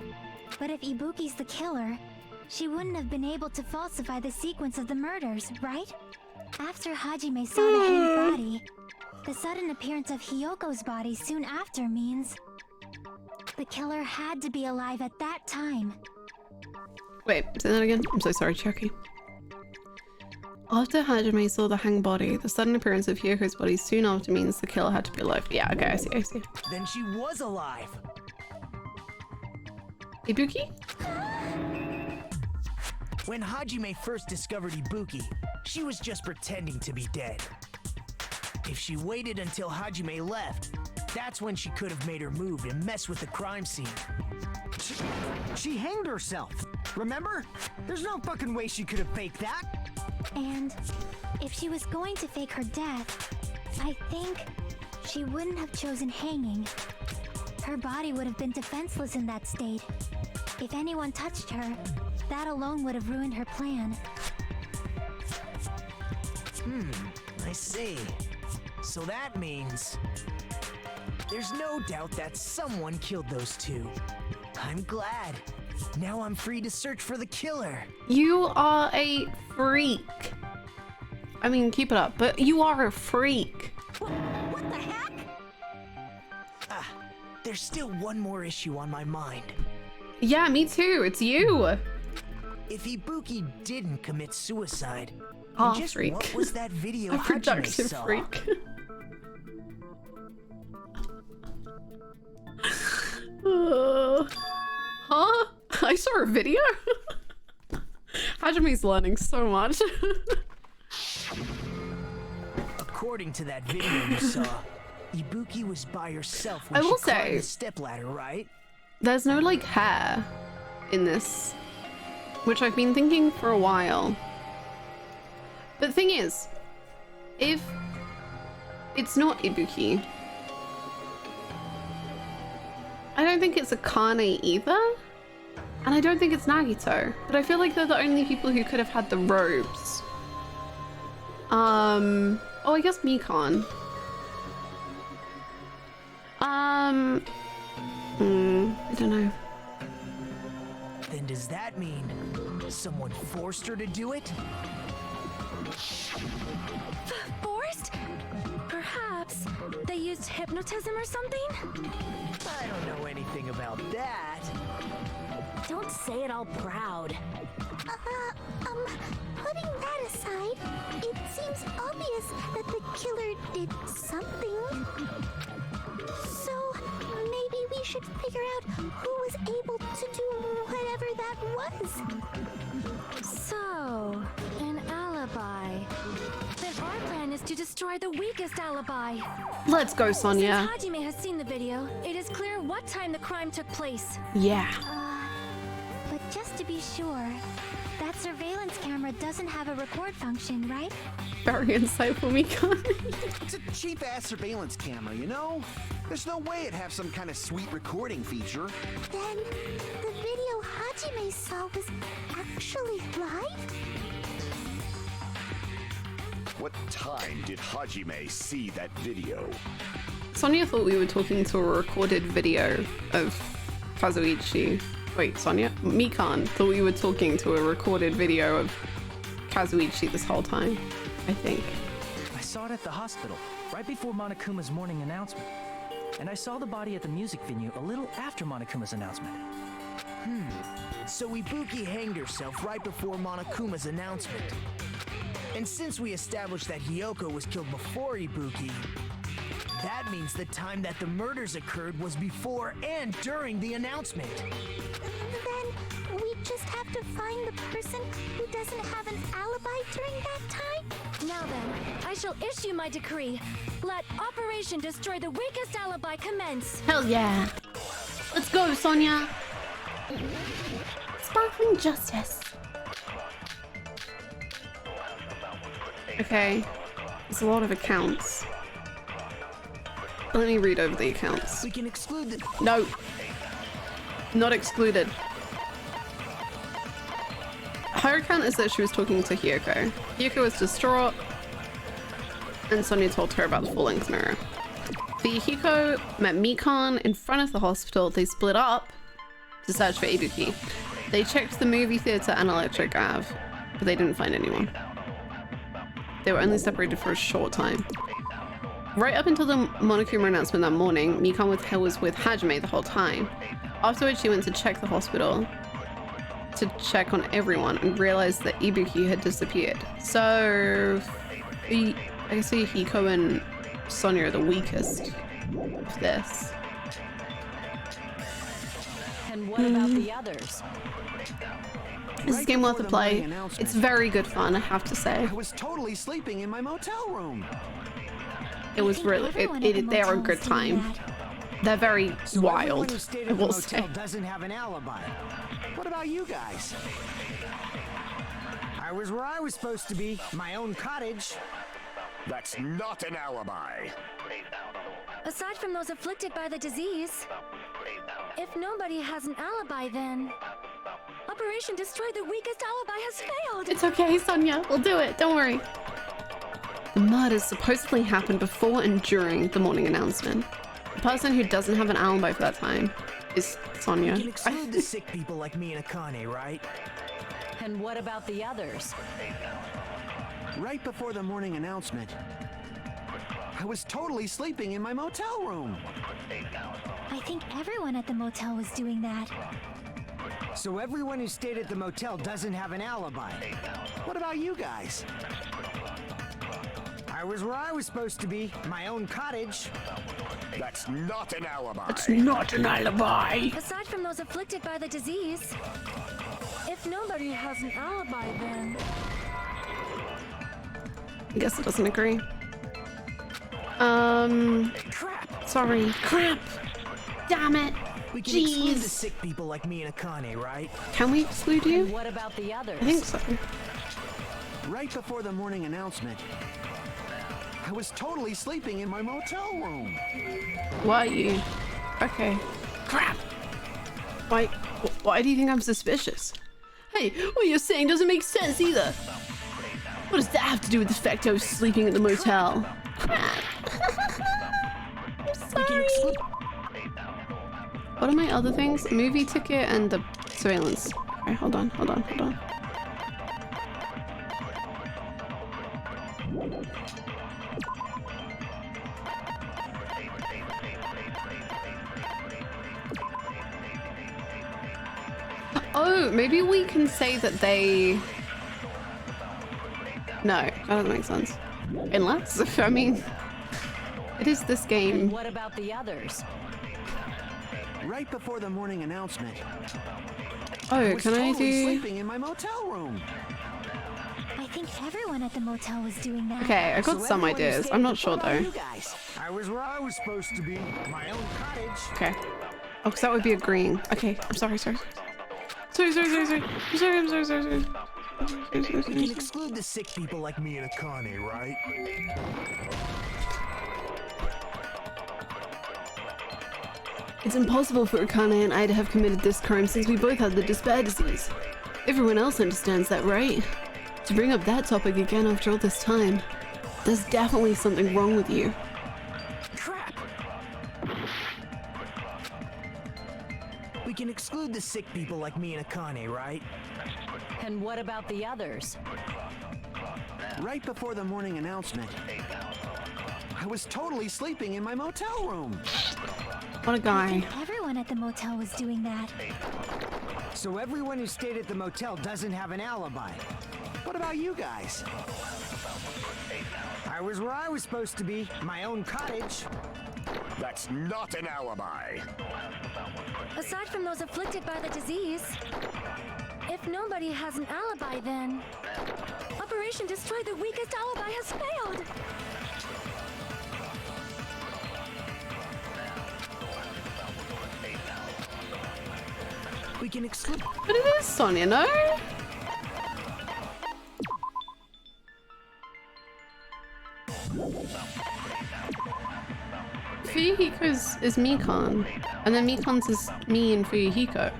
But if Ibuki's the killer, she wouldn't have been able to falsify the sequence of the murders, right? After Hajime saw the hanged body, the sudden appearance of Hyoko's body soon after means the killer had to be alive at that time. Wait, say that again? I'm so sorry, Chucky. After Hajime saw the hanged body, the sudden appearance of Hyoko's body soon after means the killer had to be alive. Yeah, okay, I see. Then she was alive. Ibuki? When Hajime first discovered Ibuki, she was just pretending to be dead. If she waited until Hajime left, that's when she could have made her move and mess with the crime scene. She hanged herself, remember? There's no fucking way she could have faked that. And if she was going to fake her death, I think she wouldn't have chosen hanging. Her body would have been defenseless in that state. If anyone touched her, that alone would have ruined her plan. I see. So that means there's no doubt that someone killed those two. I'm glad. Now I'm free to search for the killer. You are a freak. I mean, keep it up, but you are a freak. What the heck? There's still one more issue on my mind. Yeah, me too. It's you. If Ibuki didn't commit suicide, Ah, just freak. what was that video A Hajime productive saw? freak. Huh? I saw a video? Hajime's learning so much. According to that video you saw, Ibuki was by herself when I will she climbed say- the stepladder, right? There's no like hair in this, which I've been thinking for a while. But the thing is, if it's not Ibuki, I don't think it's Akane either, and I don't think it's Nagito, but I feel like they're the only people who could have had the robes. Oh, I guess Mikan. I don't know. Then does that mean someone forced her to do it? Forced? Perhaps they used hypnotism or something? I don't know anything about that. Don't say it all proud. Putting that aside, it seems obvious that the killer did something. So, maybe we should figure out who was able to do whatever that was. So, an alibi. Then our plan is to destroy the weakest alibi. Let's go, Sonia. Since Hajime has seen the video, it is clear what time the crime took place. Yeah. But just to be sure, that surveillance camera doesn't have a record function, right? Very insightful, Mikan. It's a cheap-ass surveillance camera, you know? There's no way it'd have some kind of sweet recording feature. Then, the video Hajime saw was actually live? What time did Hajime see that video? Sonia thought we were talking to a recorded video of Kazuichi. Wait, Sonia? Mikan thought we were talking to a recorded video of Kazuichi this whole time, I think. I saw it at the hospital, right before Monokuma's morning announcement. And I saw the body at the music venue a little after Monokuma's announcement. So Ibuki hanged herself right before Monokuma's announcement. And since we established that Hiyoko was killed before Ibuki, that means the time that the murders occurred was before and during the announcement. Then we just have to find the person who doesn't have an alibi during that time? Now then, I shall issue my decree. Let Operation Destroy the Weakest Alibi commence. Hell yeah. Let's go, Sonia. Sparkling justice. Okay. There's a lot of accounts. Let me read over the accounts. We can exclude the... No. Not excluded. Her account is that she was talking to Hiyoko. Hiyoko was distraught, and Sonia told her about the full-length mirror. Hiyoko met Mikan in front of the hospital. They split up to search for Ibuki. They checked the movie theater and Electric Ave, but they didn't find anyone. They were only separated for a short time. Right up until the Monokuma announcement that morning, Mikan was with Hajime the whole time. Afterwards, she went to check the hospital to check on everyone and realized that Ibuki had disappeared. So, I guess Hiko and Sonia are the weakest of this. And what about the others? This is a game worth a play. It's very good fun, I have to say. I was totally sleeping in my motel room. It was really, they are a good time. They're very wild, I will say. Doesn't have an alibi. What about you guys? I was where I was supposed to be, my own cottage. That's not an alibi. Aside from those afflicted by the disease, if nobody has an alibi, then Operation Destroy the Weakest Alibi has failed. It's okay, Sonia. We'll do it. Don't worry. The murders supposedly happened before and during the morning announcement. The person who doesn't have an alibi for that time is Sonia. We can exclude the sick people like me and Akane, right? And what about the others? Right before the morning announcement, I was totally sleeping in my motel room. I think everyone at the motel was doing that. So everyone who stayed at the motel doesn't have an alibi. What about you guys? I was where I was supposed to be, my own cottage. That's not an alibi. It's not an alibi. Aside from those afflicted by the disease, if nobody has an alibi, then I guess it doesn't agree. Crap! Sorry. Crap! Damn it! We can exclude the Jeez! sick people like me and Akane, right? Can we exclude you? And what about the others? I think so. Right before the morning announcement, I was totally sleeping in my motel room. Why are you? Okay. Crap! Why do you think I'm suspicious? Hey, what you're saying doesn't make sense either. What does that have to do with the fact I was sleeping at the motel? Crap. I'm sorry. What are my other things? Movie ticket and the surveillance. Okay, hold on. Oh, maybe we can say that they... No, that doesn't make sense. Unless, I mean, it is this game. And what about the others? Right before the morning announcement, Oh, was can I totally do... sleeping in my motel room. I think everyone at the motel was doing that. Okay, I got So some everyone who ideas. stayed I'm at not the- sure what about though. you guys? I was where I was supposed to be, my own cottage. Okay. Oh, because that would be agreeing. Okay, I'm sorry. Sorry. We can exclude the sick people like me and Akane, right? It's impossible for Akane and I to have committed this crime since we both had the despair disease. Everyone else understands that, right? To bring up that topic again after all this time, there's definitely something wrong with you. Crap! We can exclude the sick people like me and Akane, right? And what about the others? Right before the morning announcement, I was totally sleeping in my motel room. What a guy. Everyone at the motel was doing that. So everyone who stayed at the motel doesn't have an alibi. What about you guys? I was where I was supposed to be, my own cottage. That's not an alibi. Aside from those afflicted by the disease, if nobody has an alibi, then Operation Destroy the Weakest Alibi has failed. We can exclude. But it is Sonia, no? Fuyuhiko's is Mikan, and then Mikan's is me and Fuyuhiko.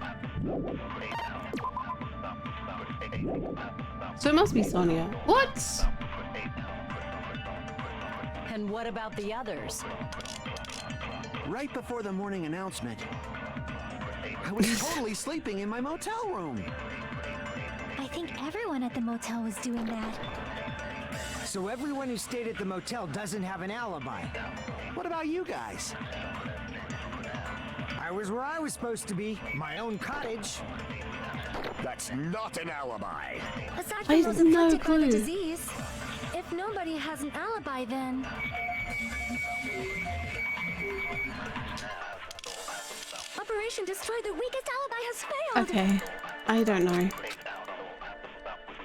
So it must be Sonia. What? And what about the others? Right before the morning announcement, I was totally sleeping in my motel room. I think everyone at the motel was doing that. So everyone who stayed at the motel doesn't have an alibi. What about you guys? I was where I was supposed to be, my own cottage. That's not an alibi. Aside I from those have no afflicted by the clue. disease, if nobody has an alibi, then Operation Destroy the Weakest Alibi has failed. Okay. I don't know.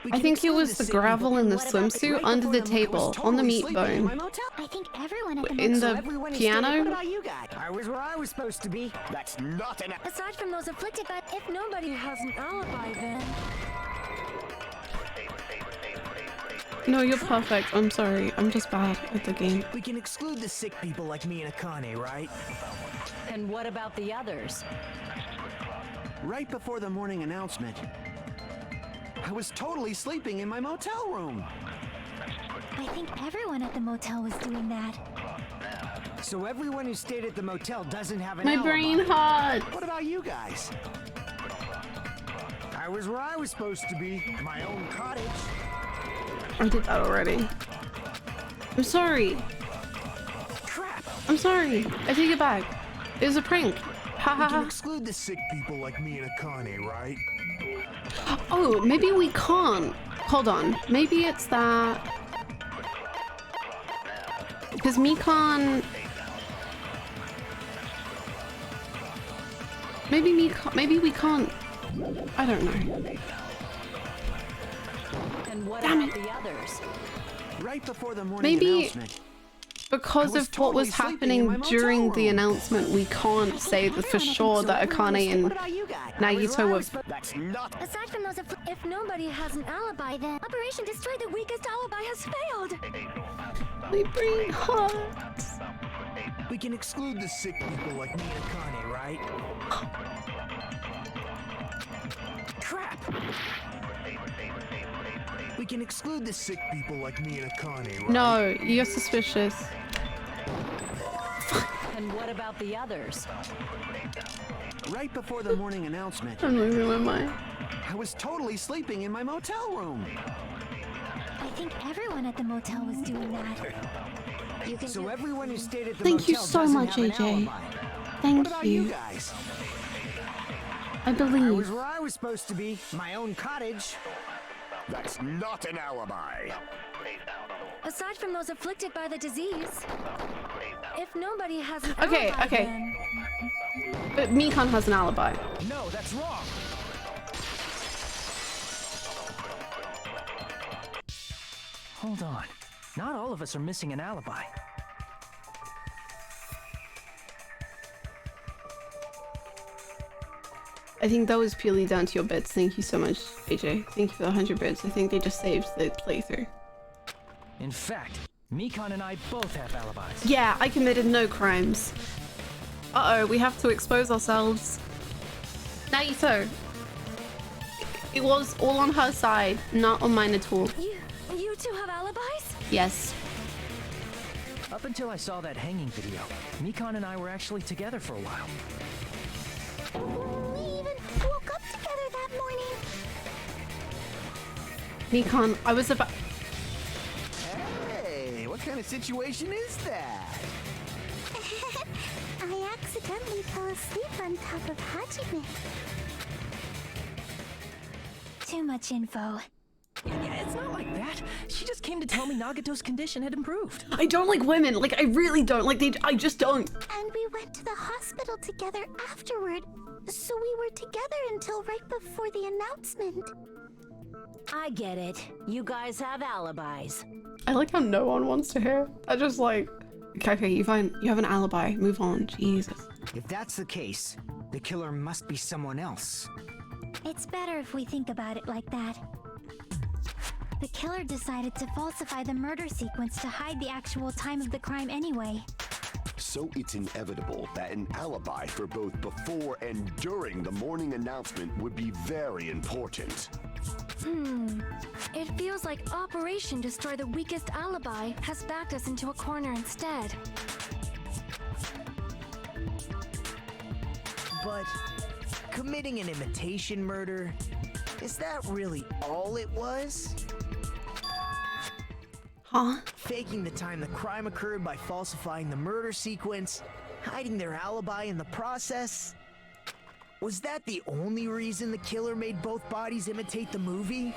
We I can think it exclude was the sick gravel people. in the What about swimsuit right under the before the- I was table, on the totally meat sleeping in my bone, motel. I think everyone at the in motel. the Everyone who stayed at- What piano. about you guys? I was where I was supposed to be. That's not an Aside from those afflicted by, if nobody has an alibi, then No, you're perfect. I'm sorry. I'm just bad at the game. We can exclude the sick people like me and Akane, right? And what about the others? Right before the morning announcement, I was totally sleeping in my motel room. I think everyone at the motel was doing that. So everyone who stayed at the motel doesn't have an My alibi. brain hot. What about you guys? I was where I was supposed to be, my own cottage. I did that already. I'm sorry. Crap! I'm sorry. I take it back. It was a prank. Ha We ha can ha. exclude the sick people like me and Akane, right? Oh, maybe we can't. Hold on. Maybe it's that. Because Mikan. Maybe we can't. I don't know. And what Damn about it. the others? Right before the morning Maybe announcement, because I of was what was totally sleeping in happening my motel during the room. announcement, we can't say that for sure that Akane and What about you guys? Naito were. That's not aside from those, if nobody has an alibi, then Operation Destroy the Weakest Alibi has failed. My brain hurts. We can exclude the sick people like me and Akane, right? Crap! We can exclude the sick people like me and Akane, right? No, you're suspicious. And what about the others? right before the morning announcement, I'm losing my mind. I was totally sleeping in my motel room. I think everyone at the motel was doing that. You can So everyone who stayed at the Thank you motel so doesn't much, have an AJ. alibi. Thank What about you you. guys? I I was believe. where I was supposed to be, my own cottage. That's not an alibi. Aside from those afflicted by the disease, if nobody has an Okay, alibi, okay. then But Mikan has an alibi. No, that's wrong. Hold on. Not all of us are missing an alibi. I think that was purely down to your bits. Thank you so much, AJ. Thank you for the 100 bits. I think they just saved the playthrough. In fact, Mikan and I both have alibis. Yeah, I committed no crimes. Uh-oh, we have to expose ourselves. Naito. It was all on her side, not on mine at all. you two have alibis? Yes. Up until I saw that hanging video, Mikan and I were actually together for a while. Nikon, I was about... Hey, what kind of situation is that? I accidentally fell asleep on top of Hajime. Too much info. Yeah, it's not like that. She just came to tell me Nagato's condition had improved. I don't like women. Like, I really don't. Like, I just don't. And we went to the hospital together afterward. So we were together until right before the announcement. I get it. You guys have alibis. I like how no one wants to hear. I just like, okay, you have an alibi. Move on. Jesus. If that's the case, the killer must be someone else. It's better if we think about it like that. The killer decided to falsify the murder sequence to hide the actual time of the crime anyway. So it's inevitable that an alibi for both before and during the morning announcement would be very important. It feels like Operation Destroy the Weakest Alibi has backed us into a corner instead. But committing an imitation murder, is that really all it was? Huh? Faking the time the crime occurred by falsifying the murder sequence, hiding their alibi in the process? Was that the only reason the killer made both bodies imitate the movie?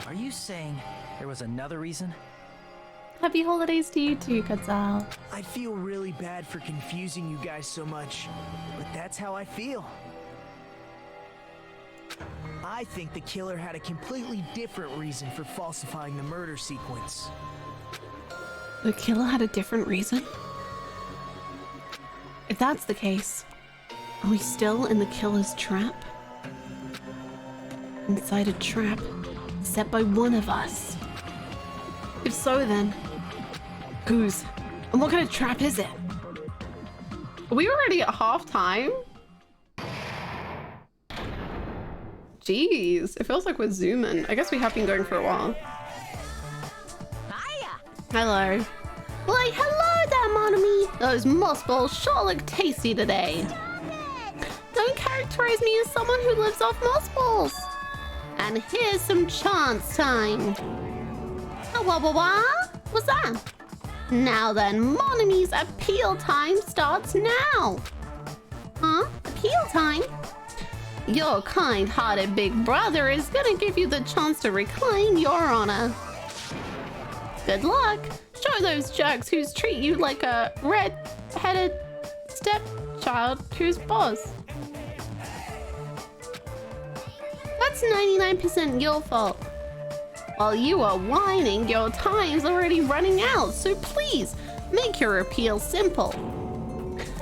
Are you saying there was another reason? Happy holidays to you too, Katsal. I feel really bad for confusing you guys so much, but that's how I feel. I think the killer had a completely different reason for falsifying the murder sequence. The killer had a different reason? If that's the case, are we still in the killer's trap? Inside a trap set by one of us? If so, then whose? And what kind of trap is it? Are we already at half-time? Jeez, it feels like we're zooming. I guess we have been going for a while. Hiya! Hello. Why, hello there, Monami. Those moss balls sure look tasty today. Don't characterize me as someone who lives off moss balls. And here's some chance time. What's that? Now then, Monami's appeal time starts now. Huh? Appeal time? Your kind-hearted big brother is gonna give you the chance to reclaim your honor. Good luck. Show those jerks who treat you like a red-headed stepchild who's boss. That's 99% your fault. While you are whining, your time's already running out, so please make your appeal simple.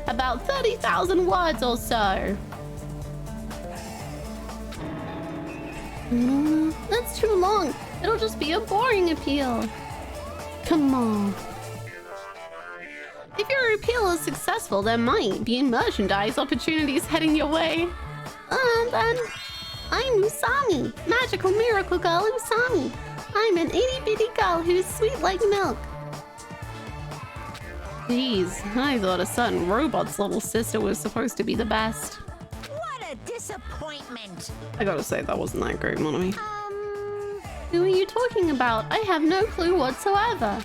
About 30,000 words or so. That's too long. It'll just be a boring appeal. Come on. If your appeal is successful, there might be merchandise opportunities heading your way. Then I'm Usami, magical miracle girl Usami. I'm an itty-bitty girl who's sweet like milk. Jeez, I thought a certain robot's little sister was supposed to be the best. What a disappointment! I gotta say, that wasn't that great, Monami. Who are you talking about? I have no clue whatsoever.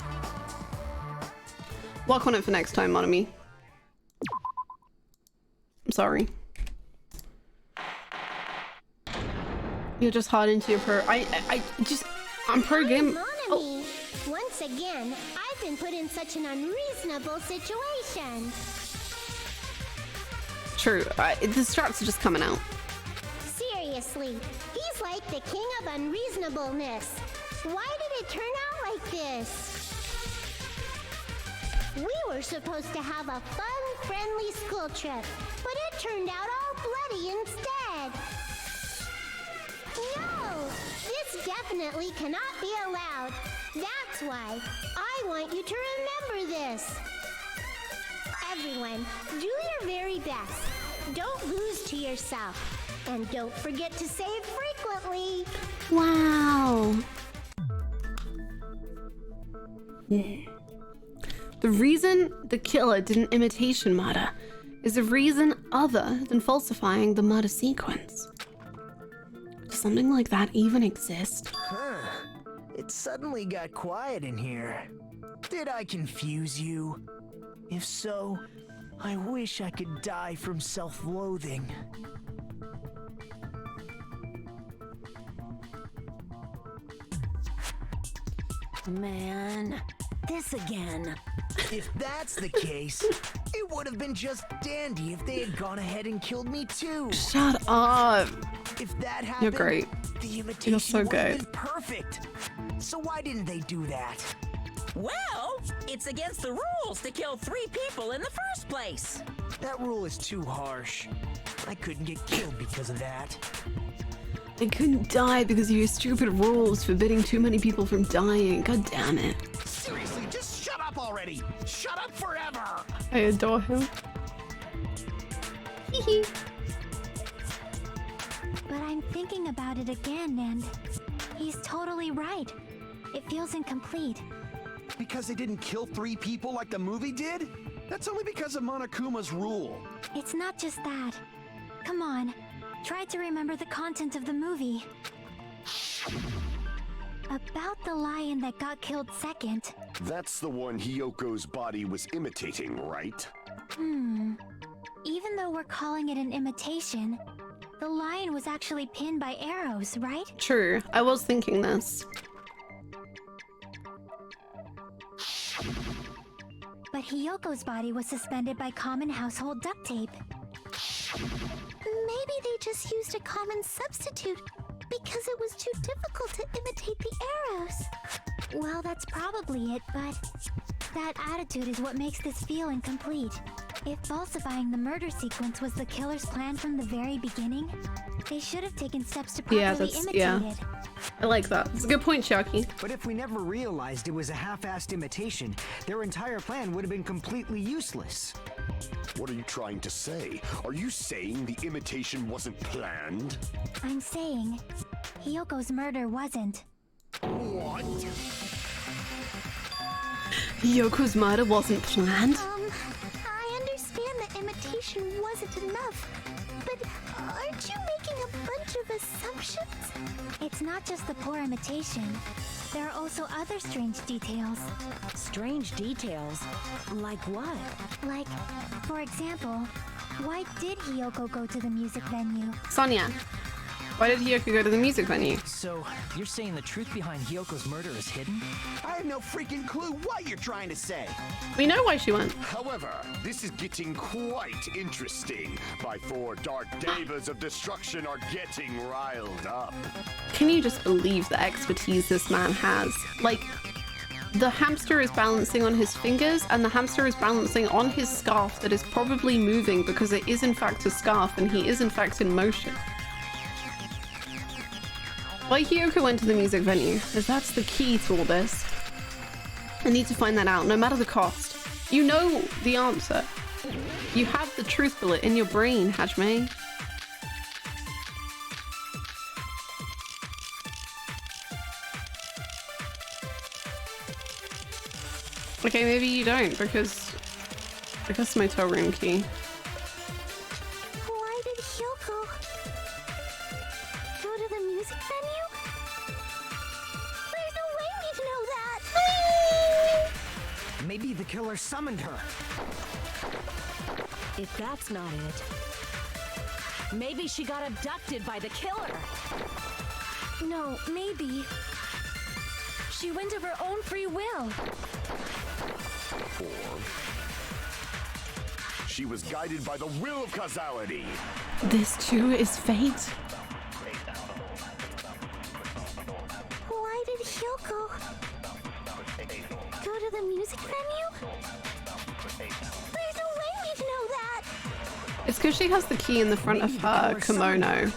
Work on it for next time, Monami. I'm sorry. You're just hard into your I'm pro game. Monami, once again, I've been put in such an unreasonable situation. True. The straps are just coming out. Seriously, he's like the king of unreasonableness. Why did it turn out like this? We were supposed to have a fun, friendly school trip, but it turned out all bloody instead. No, this definitely cannot be allowed. That's why I want you to remember this. Everyone, do your very best. Don't lose to yourself. And don't forget to save frequently. Wow. The reason the killer did an imitation murder is a reason other than falsifying the murder sequence. something like that even exist? Huh. It suddenly got quiet in here. Did I confuse you? If so, I wish I could die from self-loathing. Man, this again. If that's the case, it would have been just dandy if they had gone ahead and killed me too. Shut up. If that happened, You're great. the imitation You're so would have good. been perfect. So why didn't they do that? Well, it's against the rules to kill 3 people in the first place. That rule is too harsh. I couldn't get killed because of that. I couldn't die because of your stupid rules forbidding too many people from dying. God damn it. Seriously, just shut up already! Shut up forever! I adore him. But I'm thinking about it again, and he's totally right. It feels incomplete. Because they didn't kill 3 people like the movie did? That's only because of Monokuma's rule. It's not just that. Come on, try to remember the content of the movie. About the lion that got killed second. That's the one Hyoko's body was imitating, right? Even though we're calling it an imitation, the lion was actually pinned by arrows, right? True, I was thinking this. But Hyoko's body was suspended by common household duct tape. Maybe they just used a common substitute because it was too difficult to imitate the arrows. Well, that's probably it, but that attitude is what makes this feel incomplete. If falsifying the murder sequence was the killer's plan from the very beginning, they should have taken steps to properly imitate it. I like that. It's a good point, Chucky. But if we never realized it was a half-assed imitation, their entire plan would have been completely useless. What are you trying to say? Are you saying the imitation wasn't planned? I'm saying Hyoko's murder wasn't. What? Hyoko's murder wasn't planned? I understand that imitation wasn't enough, but aren't you making a bunch of assumptions? It's not just the poor imitation. There are also other strange details. Strange details? Like what? Like, for example, why did Hyoko go to the music venue? Sonia, why did Hyoko go to the music venue? So, you're saying the truth behind Hyoko's murder is hidden? I have no freaking clue what you're trying to say. We know why she went. However, this is getting quite interesting. My 4 dark devas of destruction are getting riled up. Can you just believe the expertise this man has? Like, the hamster is balancing on his fingers and the hamster is balancing on his scarf that is probably moving because it is in fact a scarf and he is in fact in motion. Why Hyoko went to the music venue, as that's the key to all this. I need to find that out, no matter the cost. You know the answer. You have the truth bullet in your brain, Hajime. Okay, maybe you don't, because I guess my hotel room key. Why did Hyoko go to the music venue? There's no way we'd know that! Maybe the killer summoned her. If that's not it, maybe she got abducted by the killer. No, maybe. She went of her own free will. Or she was guided by the will of causality. This too is fate. Why did Hyoko go to the music venue? There's no way we'd know that! It's because she has the key in the front of her kimono.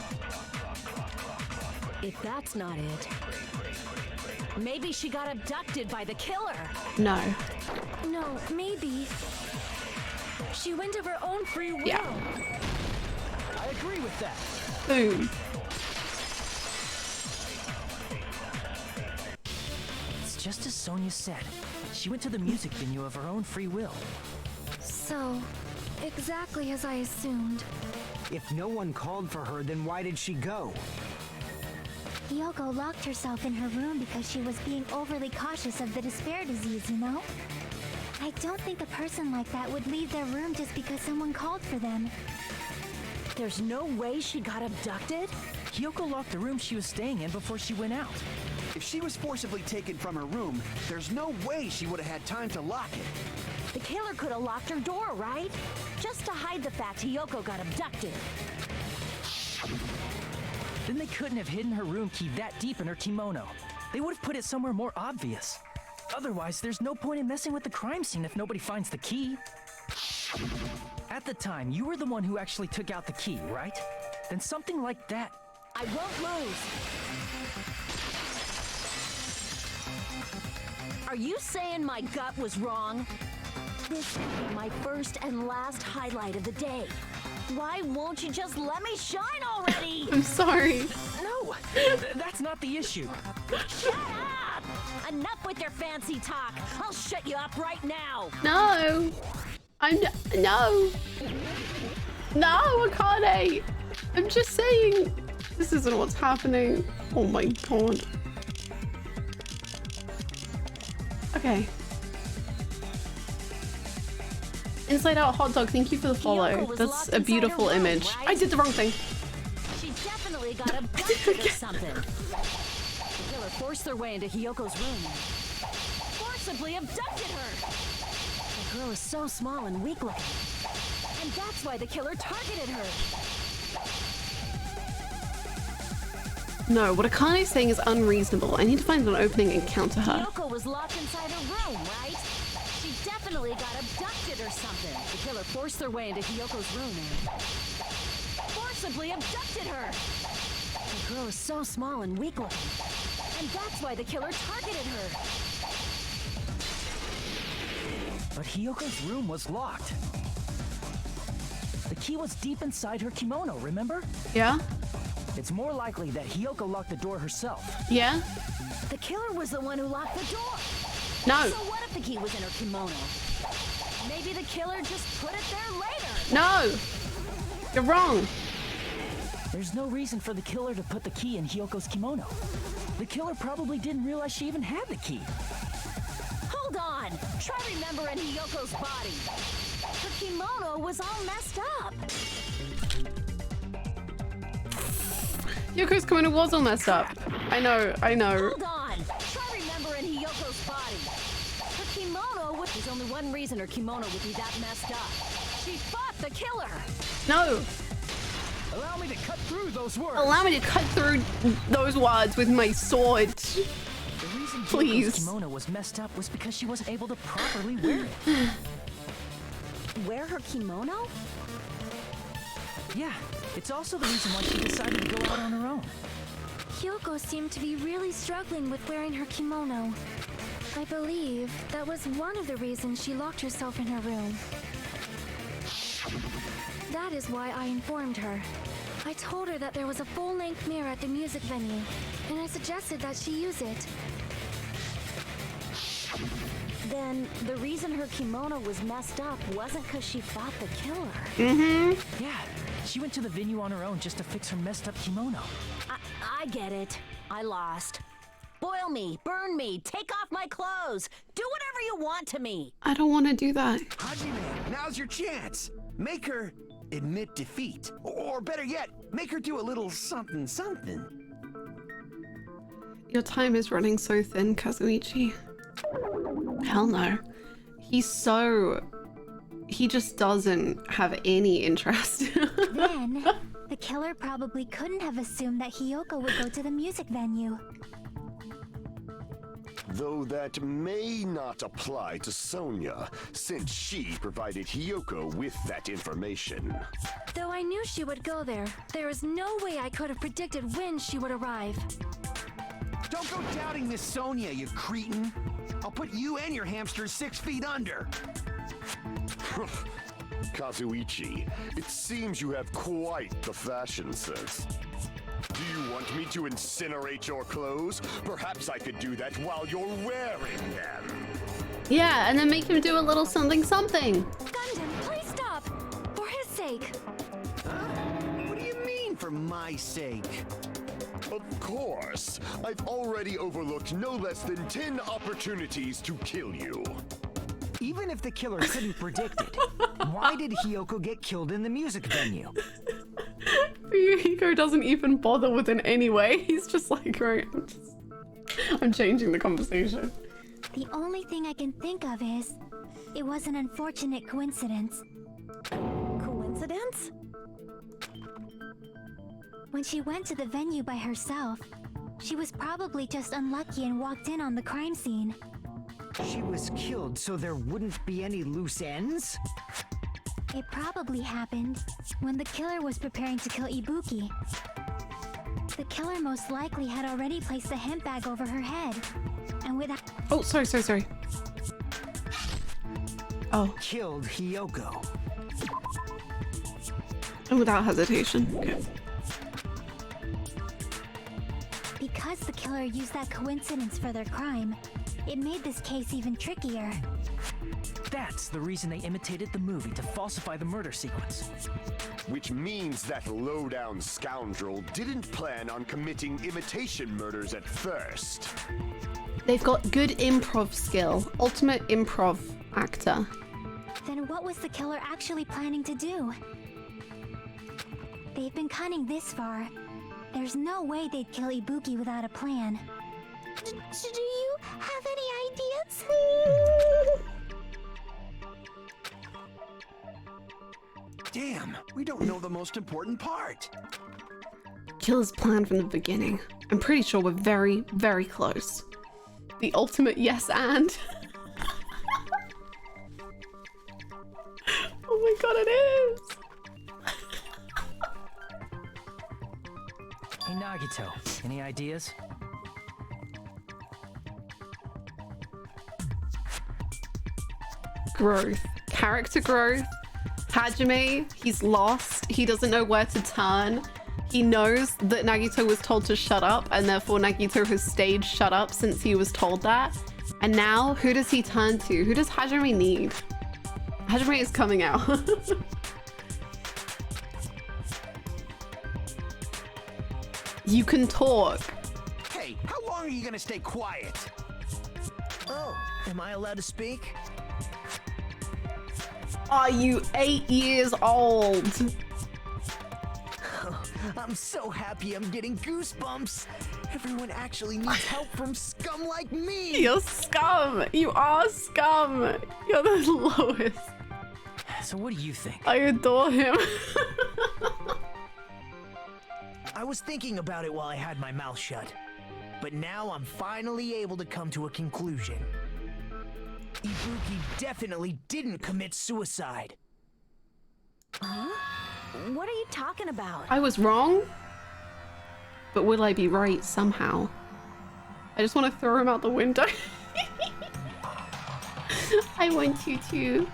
If that's not it, maybe she got abducted by the killer. No. No, maybe. She went of her own free will. Yeah. I agree with that. Boom. It's just as Sonia said. She went to the music venue of her own free will. So, exactly as I assumed. If no one called for her, then why did she go? Hiyoko locked herself in her room because she was being overly cautious of the despair disease, you know? I don't think a person like that would leave their room just because someone called for them. There's no way she got abducted? Hiyoko locked the room she was staying in before she went out. If she was forcibly taken from her room, there's no way she would have had time to lock it. The killer could have locked her door, right? Just to hide the fact Hiyoko got abducted. Then they couldn't have hidden her room key that deep in her kimono. They would have put it somewhere more obvious. Otherwise, there's no point in messing with the crime scene if nobody finds the key. At the time, you were the one who actually took out the key, right? Then something like that. I won't lose. Are you saying my gut was wrong? This will be my first and last highlight of the day. Why won't you just let me shine already? I'm sorry. No, that's not the issue. Shut up! Enough with your fancy talk. I'll shut you up right now. No. No. No, Akane. I'm just saying. This isn't what's happening. Oh my god. Okay. Inside Out Hot Dog, thank you for the follow. That's a beautiful image. Right? I did the wrong thing. She definitely got abducted or something. The killer forced their way into Hiyoko's room. Forcibly abducted her. The girl is so small and weak looking. And that's why the killer targeted her. No, what Akane is saying is unreasonable. I need to find an opening and counter her. Hiyoko was locked inside her room, right? She definitely got abducted or something. The killer forced their way into Hiyoko's room and forcibly abducted her. The girl is so small and weak looking. And that's why the killer targeted her. But Hiyoko's room was locked. The key was deep inside her kimono, remember? Yeah? It's more likely that Hiyoko locked the door herself. Yeah? The killer was the one who locked the door. No. So what if the key was in her kimono? Maybe the killer just put it there later. No! You're wrong. There's no reason for the killer to put the key in Hiyoko's kimono. The killer probably didn't realize she even had the key. Hold on. Try remembering Hiyoko's body. Her kimono was all messed up. Hiyoko's kimono was all messed up. I know. Hold on. Try remembering Hiyoko's body. Her kimono was... There's only one reason her kimono would be that messed up. She fought the killer. No. Allow me to cut through those words. Allow me to cut through those words with my sword. The reason Please. Hiyoko's kimono was messed up was because she wasn't able to properly wear it. Wear her kimono? Yeah, it's also the reason why she decided to go out on her own. Hiyoko seemed to be really struggling with wearing her kimono. I believe that was one of the reasons she locked herself in her room. That is why I informed her. I told her that there was a full-length mirror at the music venue, and I suggested that she use it. Then the reason her kimono was messed up wasn't because she fought the killer. Mm-hmm. Yeah, she went to the venue on her own just to fix her messed up kimono. I get it. I lost. Boil me, burn me, take off my clothes. Do whatever you want to me. I don't want to do that. Hajime, now's your chance. Make her admit defeat. Or better yet, make her do a little something something. Your time is running so thin, Kazuichi. Hell no. He just doesn't have any interest. Then, the killer probably couldn't have assumed that Hiyoko would go to the music venue. Though that may not apply to Sonia, since she provided Hiyoko with that information. Though I knew she would go there, there is no way I could have predicted when she would arrive. Don't go doubting Miss Sonia, you cretin. I'll put you and your hamsters 6 feet under. Kazuichi, it seems you have quite the fashion sense. Do you want me to incinerate your clothes? Perhaps I could do that while you're wearing them. Yeah, and then make him do a little something something. Gundam, please stop! For his sake. Huh? What do you mean, for my sake? Of course. I've already overlooked no less than 10 opportunities to kill you. Even if the killer couldn't predict it, why did Hiyoko get killed in the music venue? Hiko doesn't even bother with it anyway. He's just like, right, I'm changing the conversation. The only thing I can think of is, it was an unfortunate coincidence. Coincidence? When she went to the venue by herself, she was probably just unlucky and walked in on the crime scene. She was killed so there wouldn't be any loose ends? It probably happened when the killer was preparing to kill Ibuki. The killer most likely had already placed the hemp bag over her head. And without— Oh, sorry. Oh. Killed Hiyoko. And without hesitation. Okay. Because the killer used that coincidence for their crime, it made this case even trickier. That's the reason they imitated the movie to falsify the murder sequence. Which means that low-down scoundrel didn't plan on committing imitation murders at first. They've got good improv skill. Ultimate improv actor. Then what was the killer actually planning to do? They've been cunning this far. There's no way they'd kill Ibuki without a plan. Do you have any ideas? Damn, we don't know the most important part. Killer's plan from the beginning. I'm pretty sure we're very, very close. The ultimate yes and. Oh my god, it is! Hey Nagito, any ideas? Growth. Character growth. Hajime, he's lost. He doesn't know where to turn. He knows that Nagito was told to shut up, and therefore Nagito has stayed shut up since he was told that. And now, who does he turn to? Who does Hajime need? Hajime is coming out. You can talk. Hey, how long are you gonna stay quiet? Oh, am I allowed to speak? Are you 8 years old? I'm so happy I'm getting goosebumps. Everyone actually needs help from scum like me. You're scum. You are scum. You're the lowest. So what do you think? I adore him. I was thinking about it while I had my mouth shut. But now I'm finally able to come to a conclusion. Ibuki definitely didn't commit suicide. Huh? What are you talking about? I was wrong, but will I be right somehow? I just want to throw him out the window. I want you to.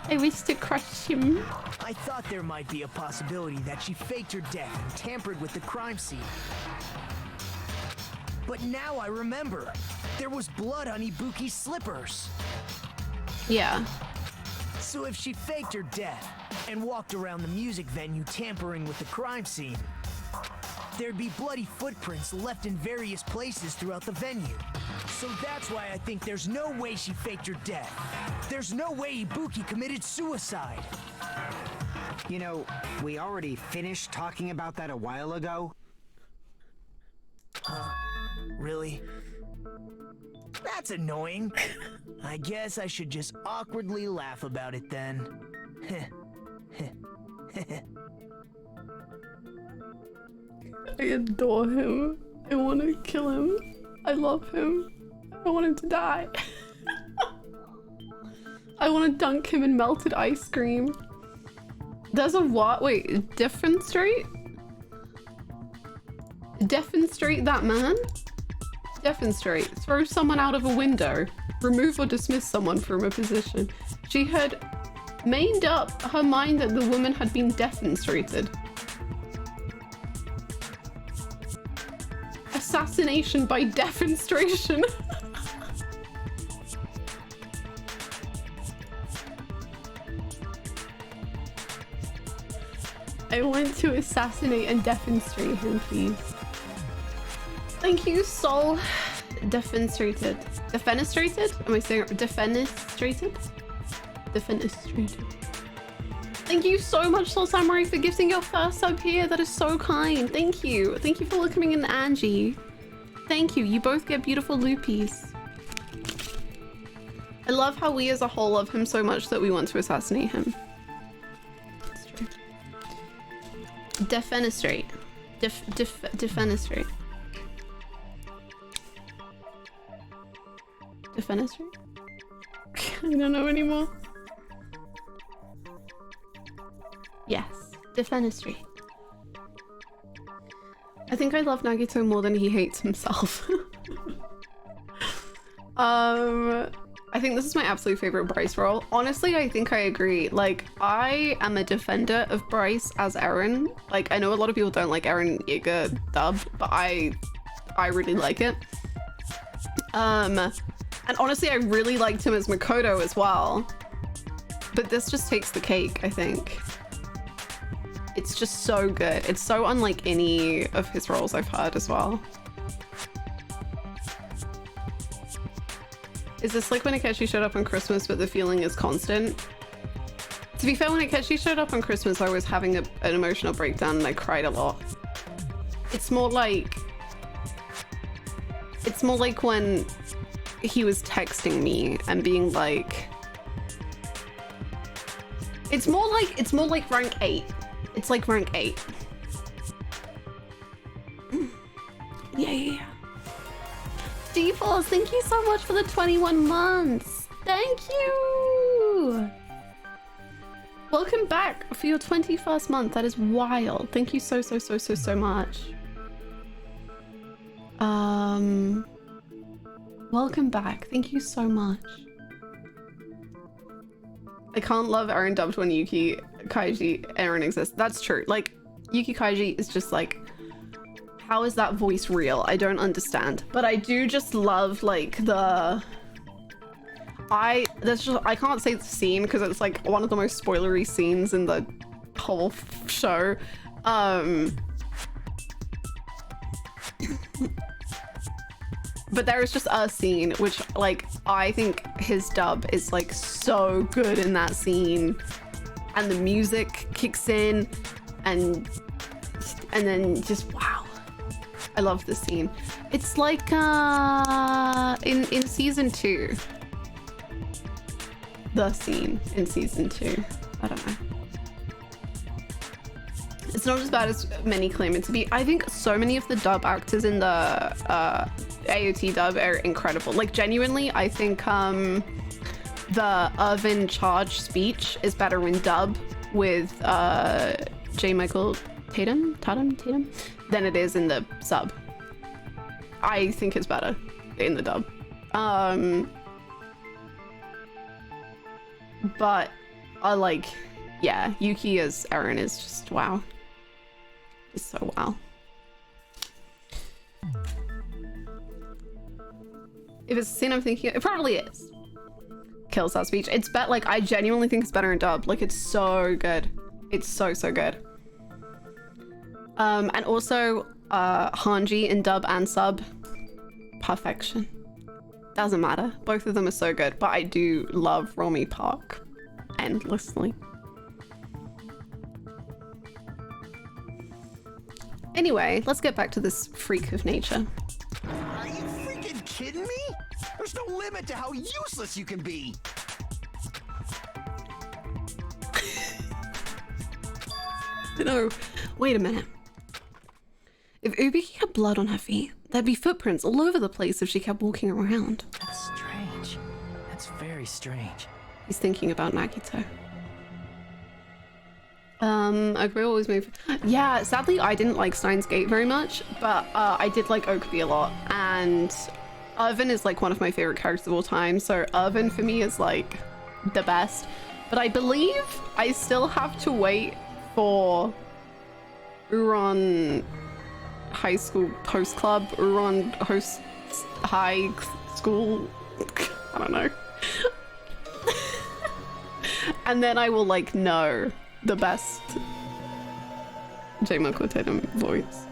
I wish to crush him. I thought there might be a possibility that she faked her death and tampered with the crime scene. But now I remember. There was blood on Ibuki's slippers. Yeah. So if she faked her death and walked around the music venue tampering with the crime scene, there'd be bloody footprints left in various places throughout the venue. So that's why I think there's no way she faked her death. There's no way Ibuki committed suicide. You know, we already finished talking about that a while ago. Huh? Really? That's annoying. I guess I should just awkwardly laugh about it then. I adore him. I want to kill him. I love him. I want him to die. I want to dunk him in melted ice cream. There's a what? Wait, defenestrate? Defenestrate that man? Defenestrate. Throw someone out of a window. Remove or dismiss someone from a position. She had made up her mind that the woman had been defenestrated. Assassination by defenestration. I want to assassinate and defenestrate him, please. Thank you, Soul. Defenestrated. Defenestrated? Am I saying it? Defenestrated? Defenestrated. Thank you so much, Soul Samurai, for gifting your first sub here. That is so kind. Thank you. Thank you for welcoming in Angie. Thank you. You both get beautiful loopies. I love how we as a whole love him so much that we want to assassinate him. That's true. Defenestrate. Defenestrate. Defenestrate? I don't know anymore. Yes, Defenestrate. I think I love Nagito more than he hates himself. I think this is my absolute favorite Bryce role. Honestly, I think I agree. Like, I am a defender of Bryce as Eren. Like, I know a lot of people don't like Eren Yeager dub, but I really like it. And honestly, I really liked him as Makoto as well. But this just takes the cake, I think. It's just so good. It's so unlike any of his roles I've heard as well. Is this like when Akechi showed up on Christmas, but the feeling is constant? To be fair, when Akechi showed up on Christmas, I was having an emotional breakdown and I cried a lot. It's more like when he was texting me and being like, it's more like rank 8. It's like rank 8. Yeah. D-Force, thank you so much for the 21 months. Thank you. Welcome back for your 21st month. That is wild. Thank you so much. Welcome back. Thank you so much. I can't love Eren dubbed when Yuki Kaiji Eren exists. That's true. Like, Yuki Kaiji is just like, how is that voice real? I don't understand. But I do just love like I can't say the scene because it's like one of the most spoilery scenes in the whole show. But there is just a scene which, like, I think his dub is like so good in that scene, and the music kicks in, and then just wow. I love this scene. It's like in season 2. The scene in season 2. I don't know. It's not as bad as many claim it to be. I think so many of the dub actors in the AOT dub are incredible. Like, genuinely, I think the Irvin Charge speech is better in dub with J. Michael Tatum than it is in the sub. I think it's better in the dub. But I like, yeah, Yuki as Eren is just wow. It's so wow. If it's a scene I'm thinking, it probably is. Kills that speech. It's bet like I genuinely think it's better in dub. Like, it's so good. It's so good. And also Hanji in dub and sub, perfection. Doesn't matter. Both of them are so good, but I do love Romy Park endlessly. Anyway, let's get back to this freak of nature. Are you freaking kidding me? There's no limit to how useless you can be. No, wait a minute. If Ubiki had blood on her feet, there'd be footprints all over the place if she kept walking around. That's strange. That's very strange. He's thinking about Nagito. Agree always move. Yeah, sadly I didn't like Steins Gate very much, but I did like Okabe a lot, and Irvin is like one of my favorite characters of all time, so Irvin for me is like the best. But I believe I still have to wait for Uron High School Host Club, Uron Host High School, I don't know. And then I will like know the best J. Michael Tatum voice.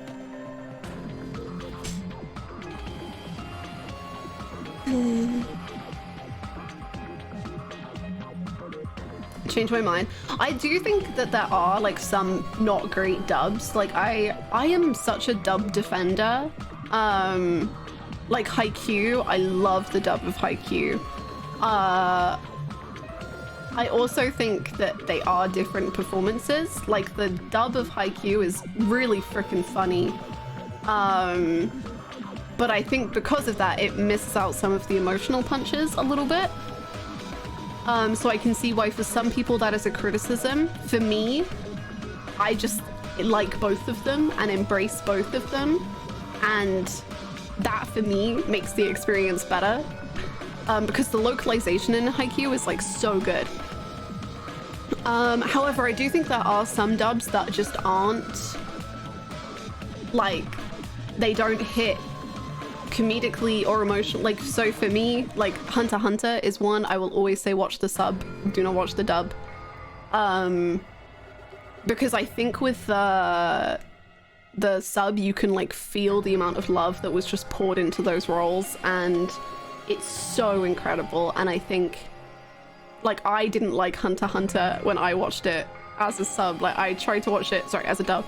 Change my mind. I do think that there are like some not great dubs. Like I am such a dub defender. Like Haikyuu, I love the dub of Haikyuu. I also think that they are different performances. Like the dub of Haikyuu is really freaking funny. But I think because of that, it misses out some of the emotional punches a little bit. So I can see why for some people that is a criticism. For me, I just like both of them and embrace both of them. And that for me makes the experience better. Because the localization in Haikyuu is like so good. However, I do think there are some dubs that just aren't like, they don't hit comedically or emotional. Like, so for me, like Hunter x Hunter is one I will always say watch the sub, do not watch the dub. Because I think with the sub you can like feel the amount of love that was just poured into those roles, and it's so incredible. And I think like I didn't like Hunter x Hunter when I watched it as a sub. Like I tried to watch it, sorry, as a dub.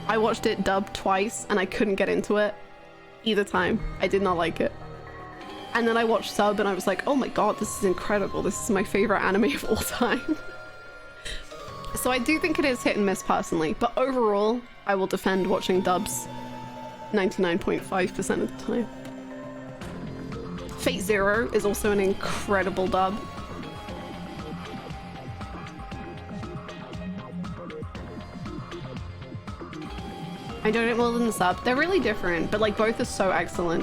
I watched it dubbed twice and I couldn't get into it either time. I did not like it. And then I watched sub and I was like, oh my god, this is incredible. This is my favorite anime of all time. So I do think it is hit and miss personally, but overall, I will defend watching dubs 99.5% of the time. Fate Zero is also an incredible dub. I enjoyed it more than the sub. They're really different, but like both are so excellent.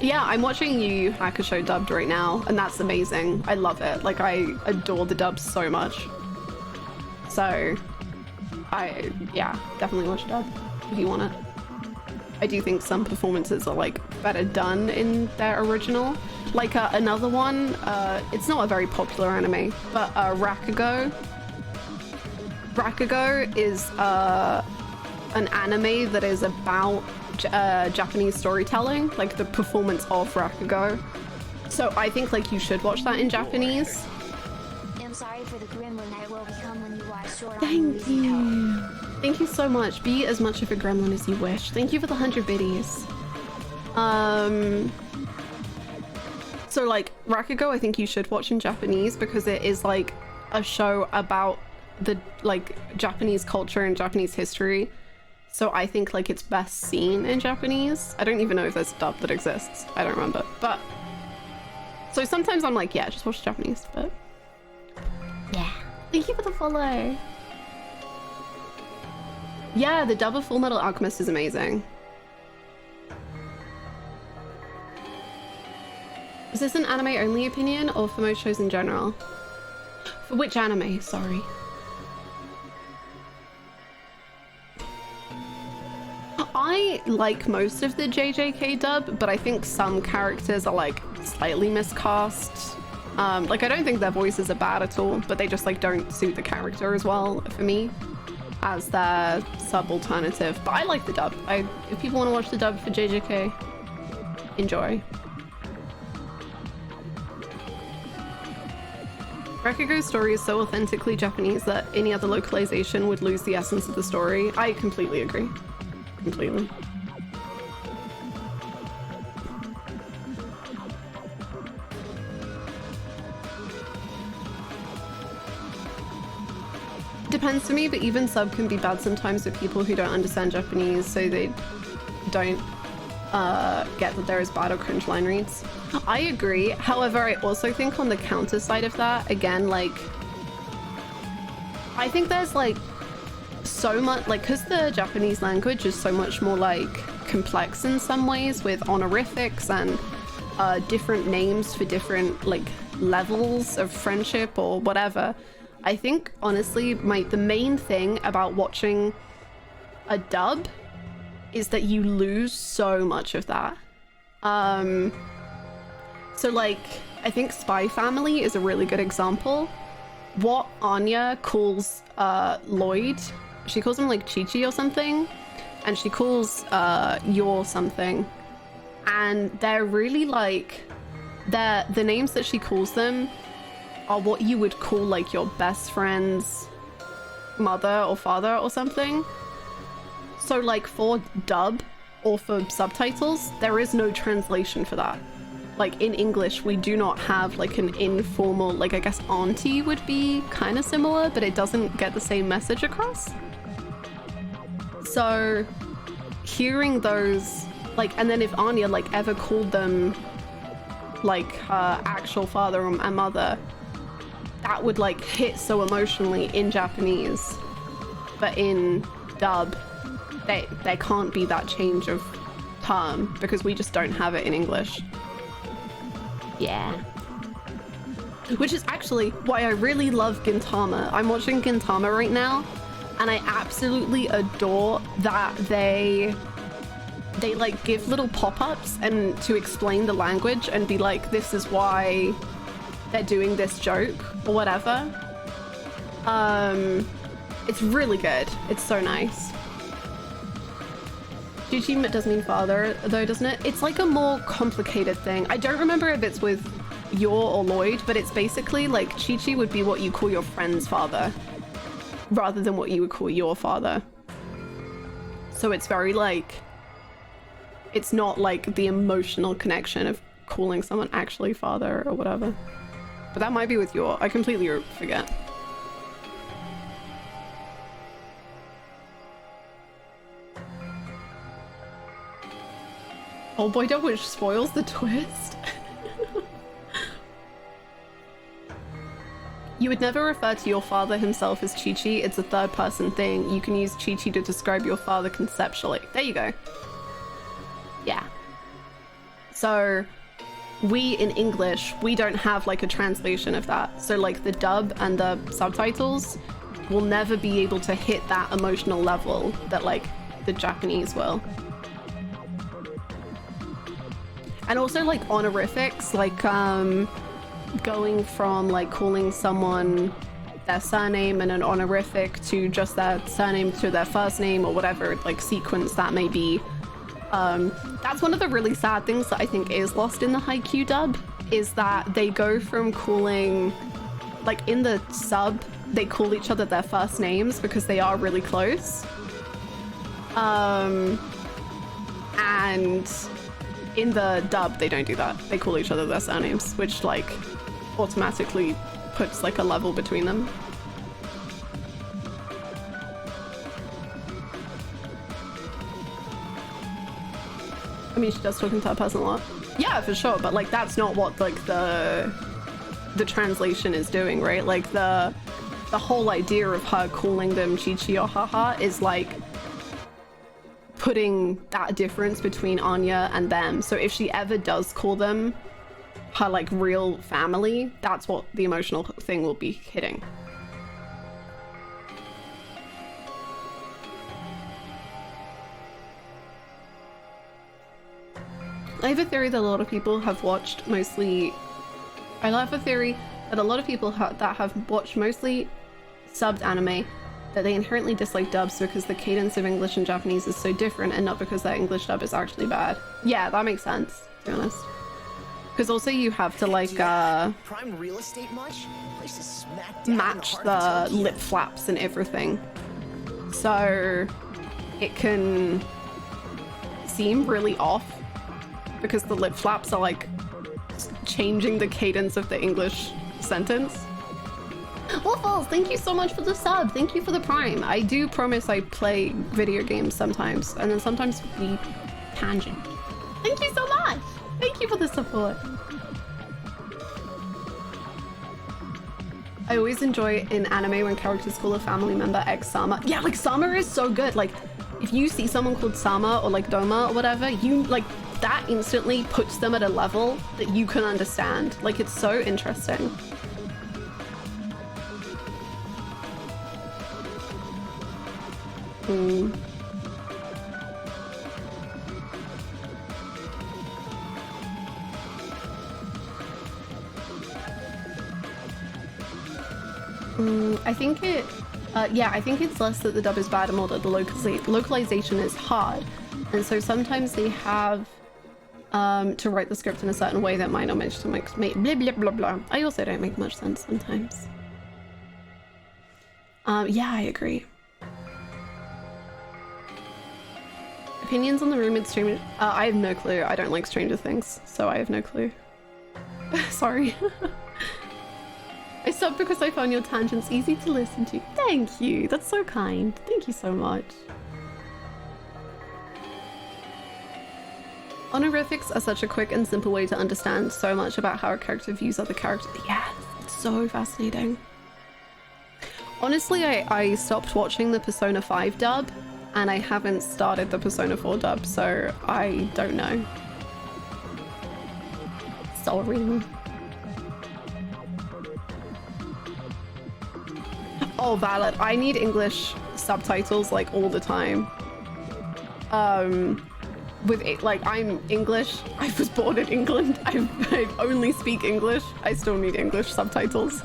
Yeah, I'm watching Yu Yu Hakusho dubbed right now, and that's amazing. I love it. Like I adore the dubs so much. So yeah, definitely watch dub if you want it. I do think some performances are like better done in their original. Like another one, it's not a very popular anime, but Rakugo. Rakugo is an anime that is about Japanese storytelling, like the performance of Rakugo. So I think like you should watch that in Japanese. I'm sorry for the gremlin I will become when you watch Short. Thank you. Thank you so much. Be as much of a gremlin as you wish. Thank you for the 100 biddies. So like Rakugo, I think you should watch in Japanese because it is like a show about the like Japanese culture and Japanese history. So I think like it's best seen in Japanese. I don't even know if there's a dub that exists. I don't remember. But so sometimes I'm like, yeah, just watch Japanese. But yeah. Thank you for the follow. Yeah, the dub of Full Metal Alchemist is amazing. Is this an anime only opinion or for most shows in general? For which anime? Sorry. I like most of the JJK dub, but I think some characters are like slightly miscast. Like I don't think their voices are bad at all, but they just like don't suit the character as well for me as their sub alternative. But I like the dub. If people want to watch the dub for JJK, enjoy. Rakugo's story is so authentically Japanese that any other localization would lose the essence of the story. I completely agree. Completely. Depends to me, but even sub can be bad sometimes with people who don't understand Japanese, so they don't get that there is bad or cringe line reads. I agree. However, I also think on the counter side of that, again, like I think there's like so much, like because the Japanese language is so much more like complex in some ways with honorifics and different names for different like levels of friendship or whatever. I think honestly the main thing about watching a dub is that you lose so much of that. So like I think Spy Family is a really good example. What Anya calls Lloyd, she calls him like Chi-Chi or something, and she calls your something, and they're really like, the names that she calls them are what you would call like your best friend's mother or father or something. So like for dub or for subtitles, there is no translation for that. Like in English, we do not have like an informal, like I guess auntie would be kind of similar, but it doesn't get the same message across. So hearing those, like, and then if Anya like ever called them like her actual father and mother, that would like hit so emotionally in Japanese, but in dub, there can't be that change of term because we just don't have it in English. Yeah. Which is actually why I really love Gintama. I'm watching Gintama right now, and I absolutely adore that they like give little pop-ups and to explain the language and be like, this is why they're doing this joke or whatever. It's really good. It's so nice. Chi-Chi does mean father though, doesn't it? It's like a more complicated thing. I don't remember if it's with Yor or Lloyd, but it's basically like Chi-Chi would be what you call your friend's father rather than what you would call your father. So it's very like, it's not like the emotional connection of calling someone actually father or whatever. But that might be with Yor. I completely forget. Oh boy, which spoils the twist. You would never refer to your father himself as Chi-Chi. It's a third person thing. You can use Chi-Chi to describe your father conceptually. There you go. Yeah. So we in English, we don't have like a translation of that. So like the dub and the subtitles will never be able to hit that emotional level that like the Japanese will. And also like honorifics, like going from like calling someone their surname and an honorific to just their surname to their first name or whatever like sequence that may be. That's one of the really sad things that I think is lost in the Haikyuu dub, is that they go from calling, like in the sub, they call each other their first names because they are really close. And in the dub, they don't do that. They call each other their surnames, which like automatically puts like a level between them. I mean, she does talk into her person a lot. Yeah, for sure, but like that's not what like the translation is doing, right? Like the whole idea of her calling them Chi-Chi or Haha is like putting that difference between Anya and them. So if she ever does call them her like real family, that's what the emotional thing will be hitting. I have a theory that a lot of people have watched mostly... I have a theory that a lot of people that have watched mostly subbed anime, that they inherently dislike dubs because the cadence of English and Japanese is so different and not because their English dub is actually bad. Yeah, that makes sense, to be honest. Because also you have to like prime real estate much? Place is smack down match in the heart of the lip Tokyo. flaps and everything. So it can seem really off because the lip flaps are like changing the cadence of the English sentence. Waffles, thank you so much for the sub. Thank you for the prime. I do promise I play video games sometimes, and then sometimes we tangent. Thank you so much. Thank you for the support. I always enjoy in anime when characters call a family member ex-Sama. Yeah, like Sama is so good. Like if you see someone called Sama or like Doma or whatever, you like that instantly puts them at a level that you can understand. Like it's so interesting. I think it Yeah, I think it's less that the dub is bad and more that the localization is hard. And so sometimes they have to write the script in a certain way that might not make blah blah blah blah. I also don't make much sense sometimes. Yeah, I agree. Opinions on the rumored stream? I have no clue. I don't like Stranger Things, so I have no clue. Sorry. I subbed because I found your tangents easy to listen to. Thank you. That's so kind. Thank you so much. Honorifics are such a quick and simple way to understand so much about how a character views other characters. Yeah, it's so fascinating. Honestly, I stopped watching the Persona 5 dub, and I haven't started the Persona 4 dub, so I don't know. Sorry. Oh, valid. I need English subtitles like all the time. With it, like, I'm English. I was born in England. I only speak English. I still need English subtitles.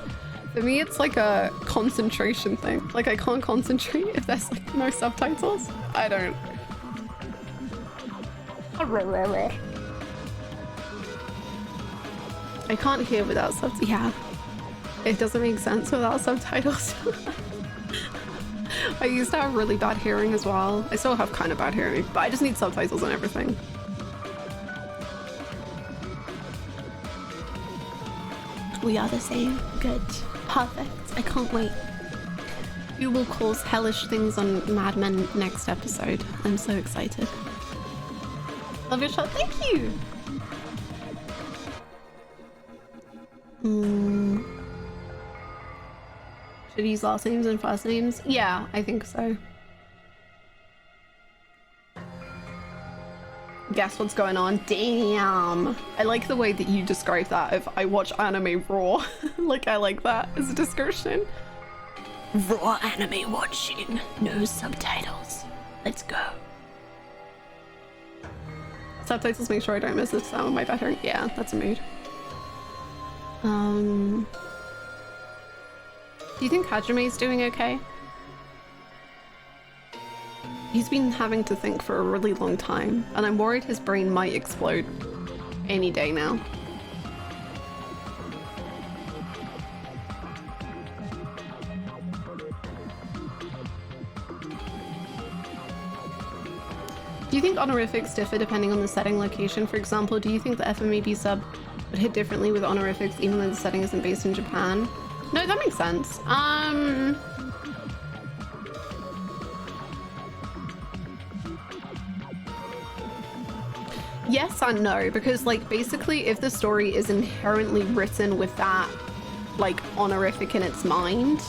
For me, it's like a concentration thing. Like, I can't concentrate if there's like no subtitles. I don't. I can't hear without subtitles. Yeah, it doesn't make sense without subtitles. I used to have really bad hearing as well. I still have kind of bad hearing, but I just need subtitles and everything. We are the same. Good. Perfect. I can't wait. You will cause hellish things on Mad Men next episode. I'm so excited. Love your shot. Thank you. Should use last names and first names? Yeah, I think so. Guess what's going on? Damn. I like the way that you describe that. If I watch anime raw, like I like that as a description. Raw anime watching, no subtitles. Let's go. Subtitles make sure I don't miss the sound of my veteran. Yeah, that's a mood. Do you think Hajime's doing okay? He's been having to think for a really long time, and I'm worried his brain might explode any day now. Do you think honorifics differ depending on the setting location? For example, do you think the FMAB sub would hit differently with honorifics even though the setting isn't based in Japan? No, that makes sense. Yes and no, because like basically if the story is inherently written with that like honorific in its mind,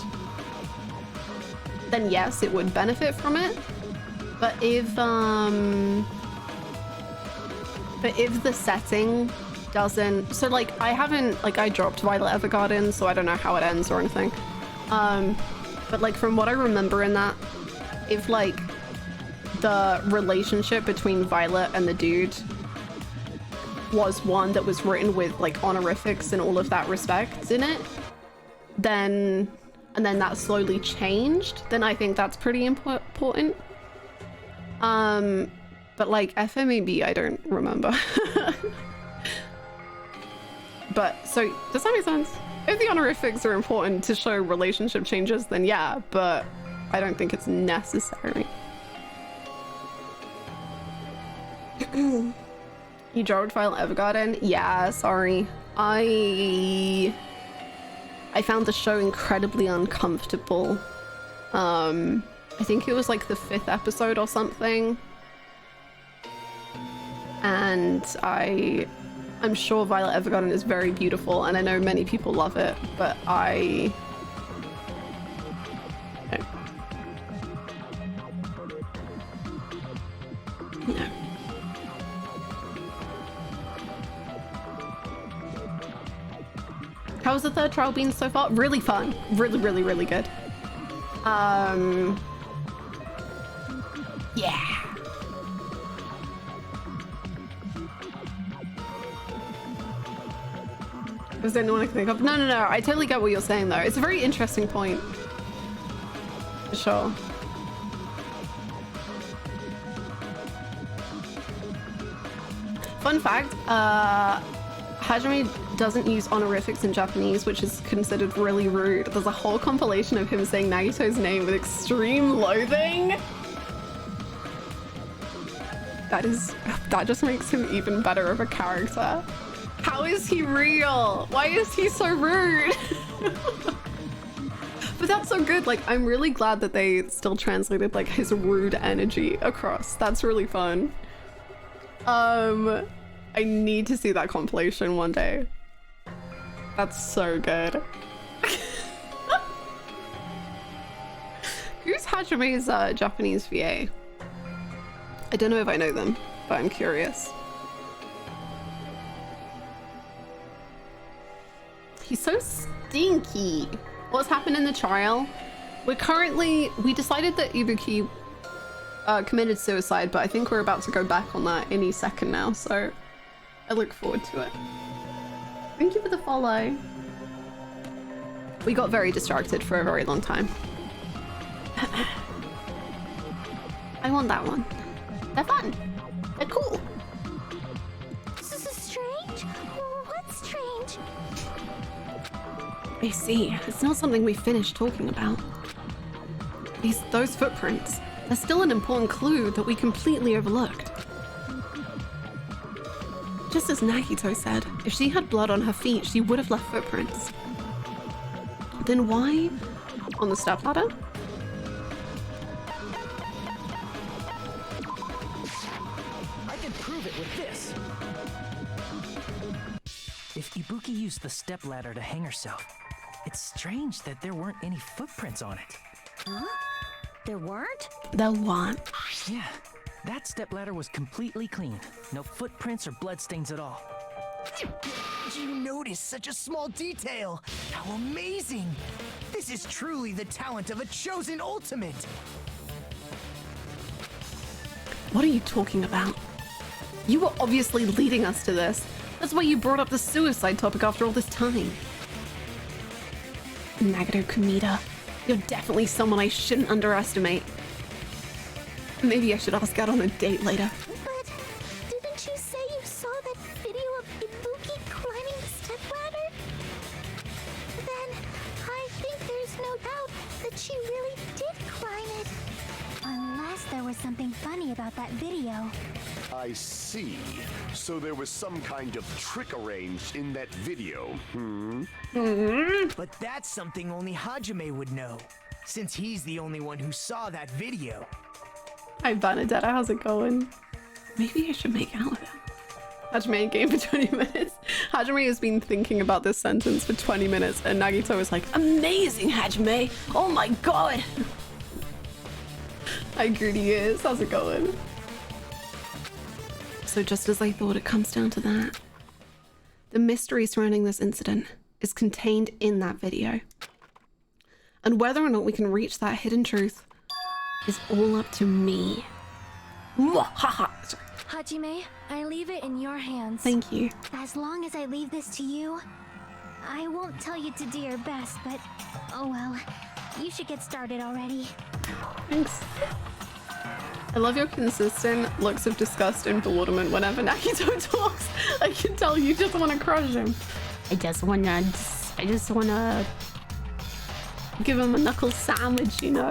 then yes, it would benefit from it. But if the setting doesn't, so like I dropped Violet Evergarden, so I don't know how it ends or anything. But like from what I remember in that, if like the relationship between Violet and the dude was one that was written with like honorifics and all of that respect in it, then that slowly changed, then I think that's pretty important. But like FMAB, I don't remember. But so does that make sense? If the honorifics are important to show relationship changes, then yeah, but I don't think it's necessary. You dropped Violet Evergarden? Yeah, sorry. I found the show incredibly uncomfortable. I think it was like the 5th episode or something. And I'm sure Violet Evergarden is very beautiful, and I know many people love it, but no. How's the 3rd trial been so far? Really fun. Really, really, really good. Yeah. Was there anyone I can think of? No. I totally get what you're saying though. It's a very interesting point. For sure. Fun fact, Hajime doesn't use honorifics in Japanese, which is considered really rude. There's a whole compilation of him saying Nagito's name with extreme loathing. That just makes him even better of a character. How is he real? Why is he so rude? But that's so good. Like, I'm really glad that they still translated like his rude energy across. That's really fun. I need to see that compilation one day. That's so good. Who's Hajime's Japanese VA? I don't know if I know them, but I'm curious. He's so stinky. What's happened in the trial? We decided that Ibuki committed suicide, but I think we're about to go back on that any second now, so I look forward to it. Thank you for the follow. We got very distracted for a very long time. I want that one. They're fun. They're cool. This is strange. What's strange? I see. It's not something we finished talking about. Those footprints. They're still an important clue that we completely overlooked. Just as Nagito said, if she had blood on her feet, she would have left footprints. Then why on the stepladder? I can prove it with this. If Ibuki used the stepladder to hang herself, it's strange that there weren't any footprints on it. Huh? There weren't? There weren't. Yeah, that stepladder was completely clean. No footprints or bloodstains at all. You noticed such a small detail. How amazing! This is truly the talent of a chosen ultimate. What are you talking about? You were obviously leading us to this. That's why you brought up the suicide topic after all this time. Nagito Kumida, you're definitely someone I shouldn't underestimate. Maybe I should ask out on a date later. But didn't you say you saw that video of Ibuki climbing the stepladder? Then I think there's no doubt that she really did climb it. Unless there was something funny about that video. I see. So there was some kind of trick arranged in that video, But that's something only Hajime would know, since he's the only one who saw that video. Hi Bernadetta, how's it going? Maybe I should make out with him. Hajime game for 20 minutes. Hajime has been thinking about this sentence for 20 minutes and Nagito is like, amazing Hajime! Oh my god! Hi Greedy Ears, how's it going? So just as I thought, it comes down to that. The mystery surrounding this incident is contained in that video. And whether or not we can reach that hidden truth is all up to me. Sorry. Hajime, I leave it in your hands. Thank you. As long as I leave this to you, I won't tell you to do your best, but oh well. You should get started already. Thanks. I love your consistent looks of disgust and bewilderment whenever Nagito talks. I can tell you just want to crush him. I just wanna give him a knuckle sandwich, you know.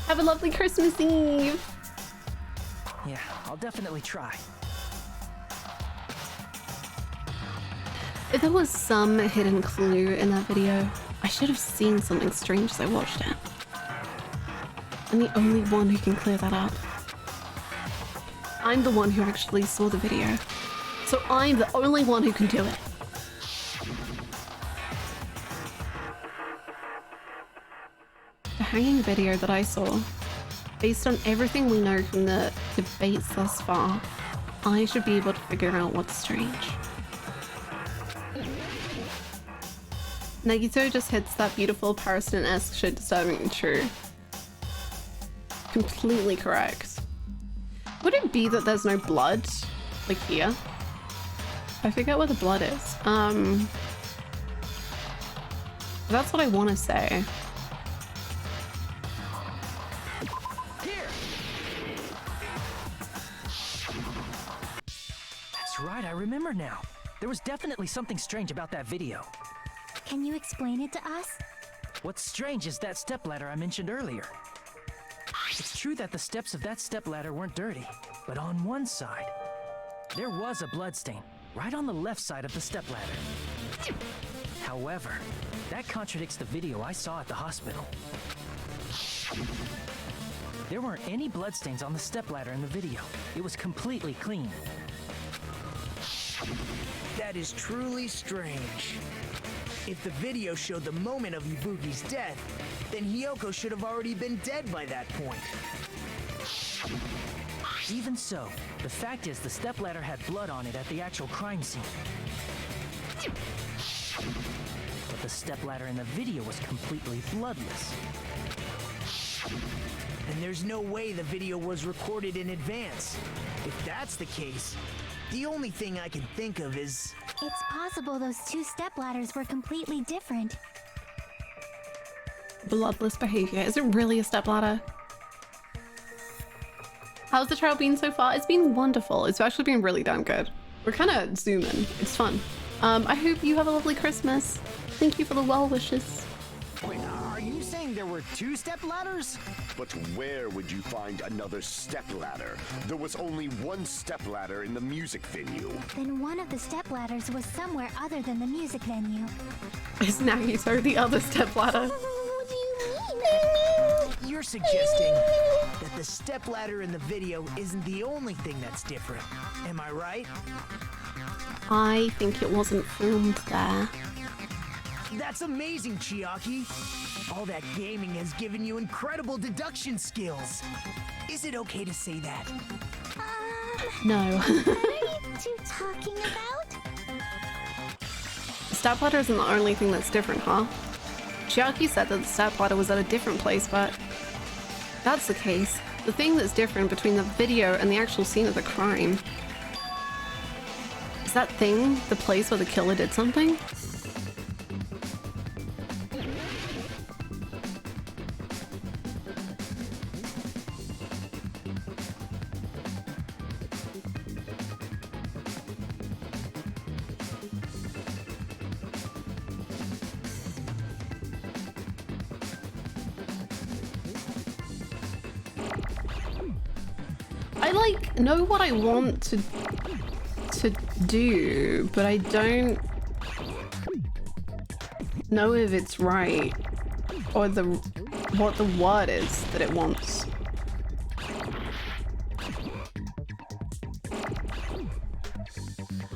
Have a lovely Christmas Eve. Yeah, I'll definitely try. If there was some hidden clue in that video, I should have seen something strange as I watched it. I'm the only one who can clear that up. I'm the one who actually saw the video, so I'm the only one who can do it. The hanging video that I saw, based on everything we know from the debates thus far, I should be able to figure out what's strange. Nagito just hits that beautiful Pariston-esque shit disturbingly true. Completely correct. Would it be that there's no blood, like here? I forget where the blood is. That's what I want to say. remember now. There was definitely something strange about that video. Can you explain it to us? What's strange is that stepladder I mentioned earlier. It's true that the steps of that stepladder weren't dirty, but on one side, there was a bloodstain, right on the left side of the stepladder. However, that contradicts the video I saw at the hospital. There weren't any bloodstains on the stepladder in the video. It was completely clean. That is truly strange. If the video showed the moment of Ibuki's death, then Hiyoko should have already been dead by that point. Even so, the fact is the stepladder had blood on it at the actual crime scene. But the stepladder in the video was completely bloodless. And there's no way the video was recorded in advance. If that's the case, the only thing I can think of is... It's possible those two stepladders were completely different. Bloodless behavior. Is it really a stepladder? How's the trial been so far? It's been wonderful. It's actually been really damn good. We're kind of zooming. It's fun. I hope you have a lovely Christmas. Thank you for the well wishes. Wait, are you saying there were two stepladders? But where would you find another stepladder? There was only one stepladder in the music venue. Then one of the stepladders was somewhere other than the music venue. It's Nagito, the other stepladder. What do you mean? You're suggesting that the stepladder in the video isn't the only thing that's different. Am I right? I think it wasn't filmed there. That's amazing, Chiaki. All that gaming has given you incredible deduction skills. Is it okay to say that? No. What are you two talking about? The stepladder isn't the only thing that's different, huh? Chiaki said that the stepladder was at a different place, but if that's the case, the thing that's different between the video and the actual scene of the crime, is that thing the place where the killer did something? I like know what I want to do, but I don't know if it's right or what the word is that it wants.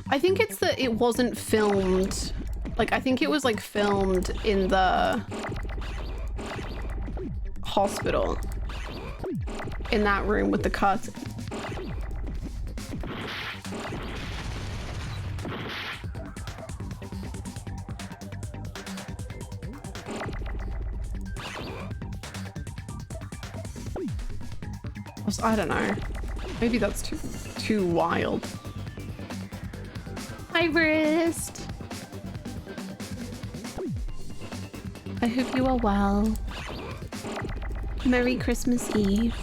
I think it's that it wasn't filmed. Like, I think it was like filmed in the hospital in that room with the curtain. I don't know. Maybe that's too wild. Hi, Wrist. I hope you are well. Merry Christmas Eve.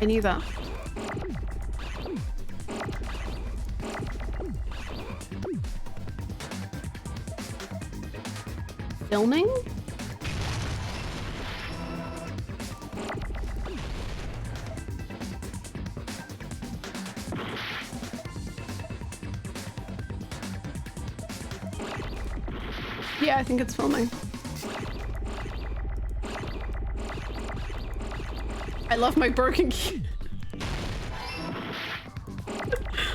I knew that. Filming? Yeah, I think it's filming. I love my broken key.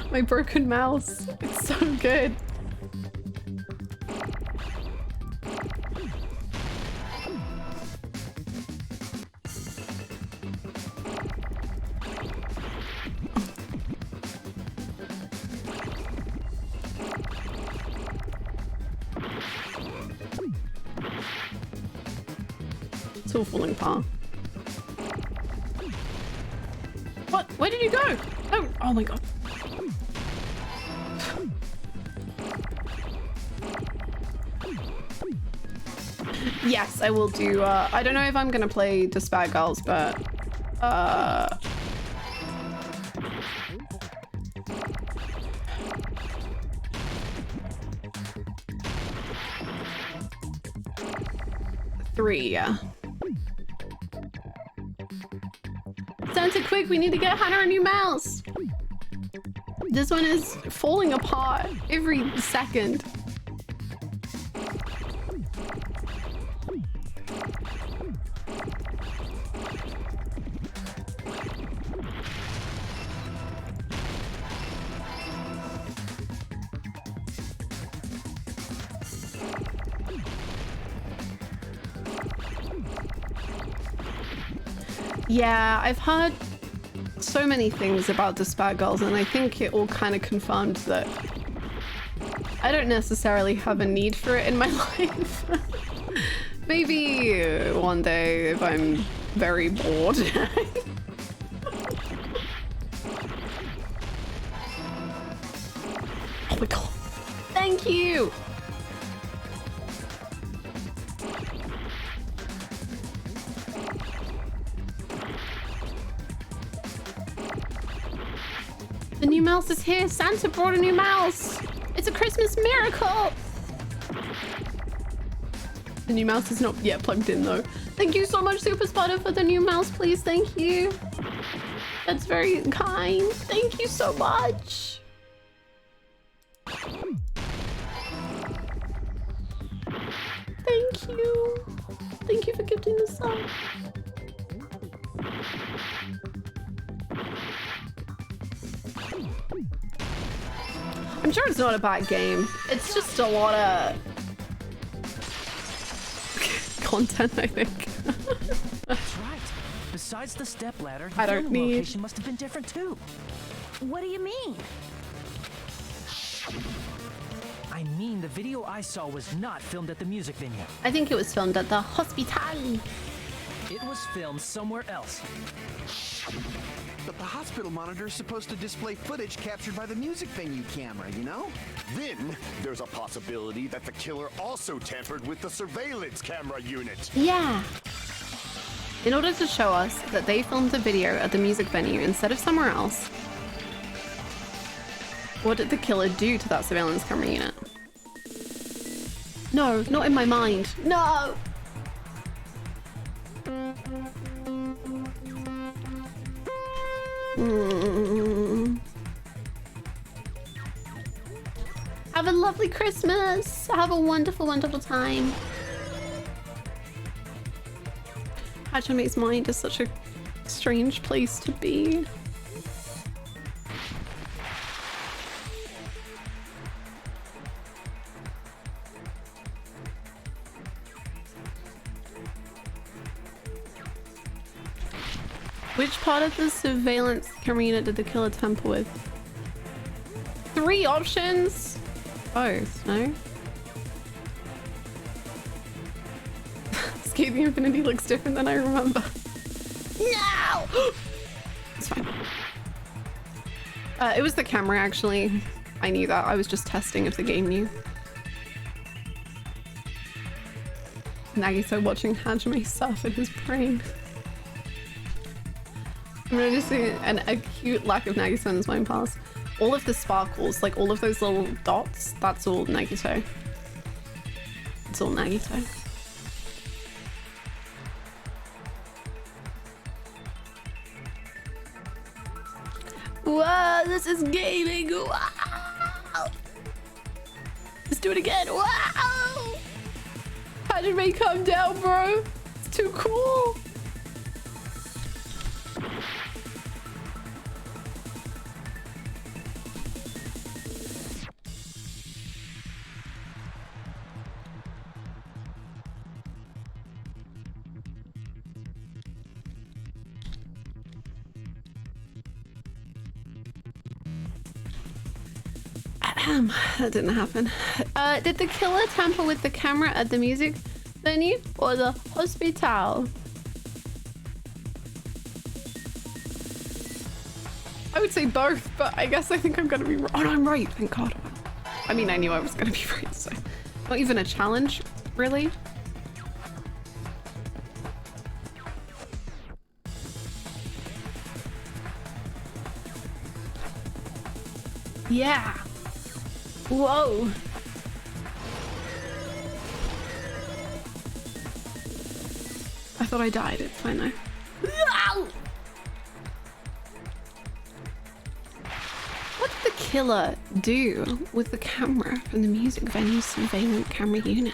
My broken mouse. It's so good. It's all falling apart. What? Where did you go? Oh, oh my god. Yes, I will do. I don't know if I'm gonna play Despair Girls, but three, yeah. Santa, quick! We need to get Hannah a new mouse. This one is falling apart every second. Yeah, I've heard so many things about Despair Girls, and I think it all kind of confirmed that I don't necessarily have a need for it in my life. Maybe one day if I'm very bored. Oh my god. Thank you! The new mouse is here. Santa brought a new mouse. It's a Christmas miracle. The new mouse is not yet plugged in though. Thank you so much, Super Spotter, for the new mouse, please. Thank you. That's very kind. Thank you so much. Thank you. Thank you for gifting the sub. I'm sure it's not a bad game. It's just a lot of content, I think. That's right. Besides the stepladder, the I don't filming need. location must have been different too. What do you mean? I mean, the video I saw was not filmed at the music venue. I think it was filmed at the hospital. It was filmed somewhere else. But the hospital monitor is supposed to display footage captured by the music venue camera, you know? Then there's a possibility that the killer also tampered with the surveillance camera unit. Yeah. In order to show us that they filmed a video at the music venue instead of somewhere else, what did the killer do to that surveillance camera unit? No, not in my mind. No! Have a lovely Christmas. Have a wonderful, wonderful time. Hachime's mind is such a strange place to be. Which part of the surveillance camera unit did the killer tamper with? 3 options? Both, no? Scathing Infinity looks different than I remember. No! It's fine. It was the camera, actually. I knew that. I was just testing if the game knew. Nagito watching Hajime surf in his brain. I'm noticing an acute lack of Nagito in this Wine Pass. All of the sparkles, like all of those little dots, that's all Nagito. It's all Nagito. Wow, this is gaming. Wow. Let's do it again. Wow. Hajime, calm down, bro. It's too cool. That didn't happen. Did the killer tamper with the camera at the music venue or the hospital? I would say both, but I guess I think I'm gonna be wrong. Oh, no, I'm right, thank God. I mean, I knew I was gonna be right, so not even a challenge, really. Yeah. Whoa. I thought I died. It's fine though. What did the killer do with the camera from the music venue surveillance camera unit?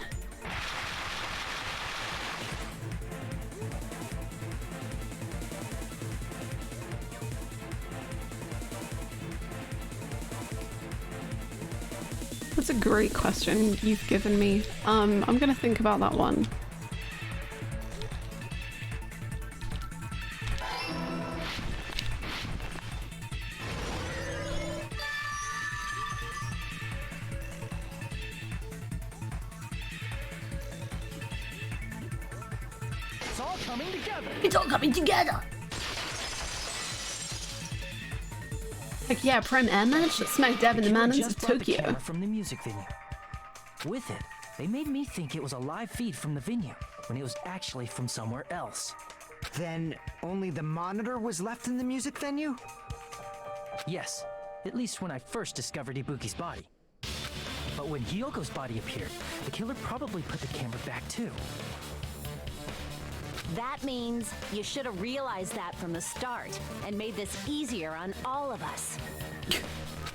That's a great question you've given me. I'm gonna think about that one. It's all coming together. It's all coming together. Like, yeah, Prime Air managed to smack dab in the mountains of Just brought the Tokyo. camera from the music venue. With it, they made me think it was a live feed from the venue, when it was actually from somewhere else. Then only the monitor was left in the music venue? Yes, at least when I first discovered Ibuki's body. But when Hyoko's body appeared, the killer probably put the camera back too. That means you should have realized that from the start and made this easier on all of us.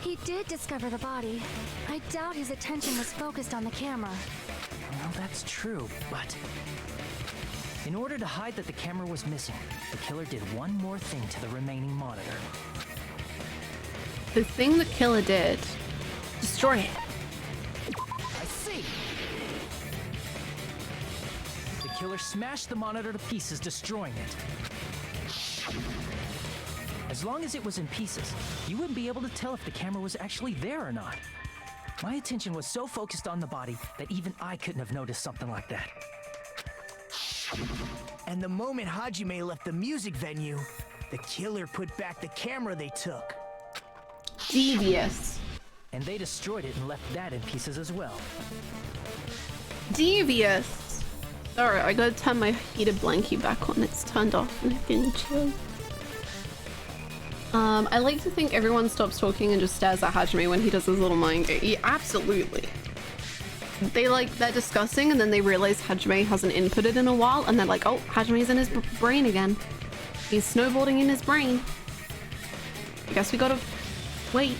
He did discover the body. I doubt his attention was focused on the camera. Well, that's true, but in order to hide that the camera was missing, the killer did one more thing to the remaining monitor. The thing the killer did, destroy it. I see! The killer smashed the monitor to pieces, destroying it. As long as it was in pieces, you wouldn't be able to tell if the camera was actually there or not. My attention was so focused on the body that even I couldn't have noticed something like that. And the moment Hajime left the music venue, the killer put back the camera they took. Devious. And they destroyed it and left that in pieces as well. Devious. Sorry, I gotta turn my heated blankie back on. It's turned off and it's getting chilly. I like to think everyone stops talking and just stares at Hajime when he does his little mind game. Yeah, absolutely. They're discussing and then they realize Hajime hasn't inputted in a while and they're like, oh, Hajime's in his brain again. He's snowboarding in his brain. I guess we gotta wait.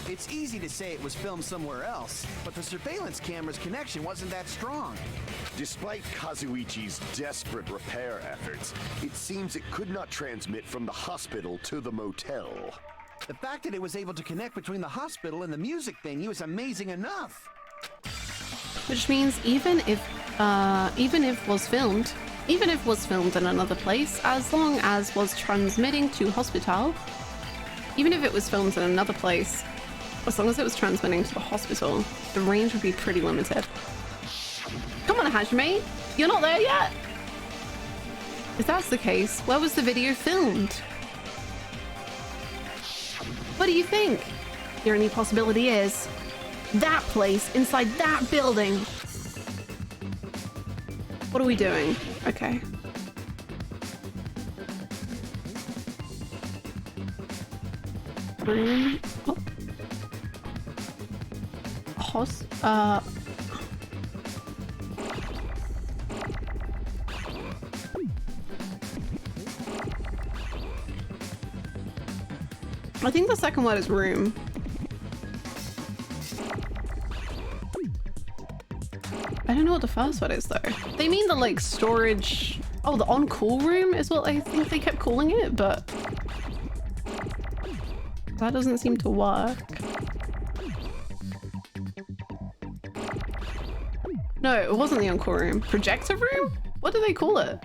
It's easy to say it was filmed somewhere else, but the surveillance camera's connection wasn't that strong. Despite Kazuichi's desperate repair efforts, it seems it could not transmit from the hospital to the motel. The fact that it was able to connect between the hospital and the music venue is amazing enough. Which means even if was filmed in another place, as long as was transmitting to hospital, even if it was filmed in another place, as long as it was transmitting to the hospital, the range would be pretty limited. Come on, Hajime, you're not there yet? If that's the case, where was the video filmed? What do you think? The only possibility is that place inside that building. What are we doing? Okay. Oh. I think the second word is room. I don't know what the first word is though. They mean the like storage. Oh, the on-call room is what I think they kept calling it, but that doesn't seem to work. No, it wasn't the on-call room. Projector room? What do they call it?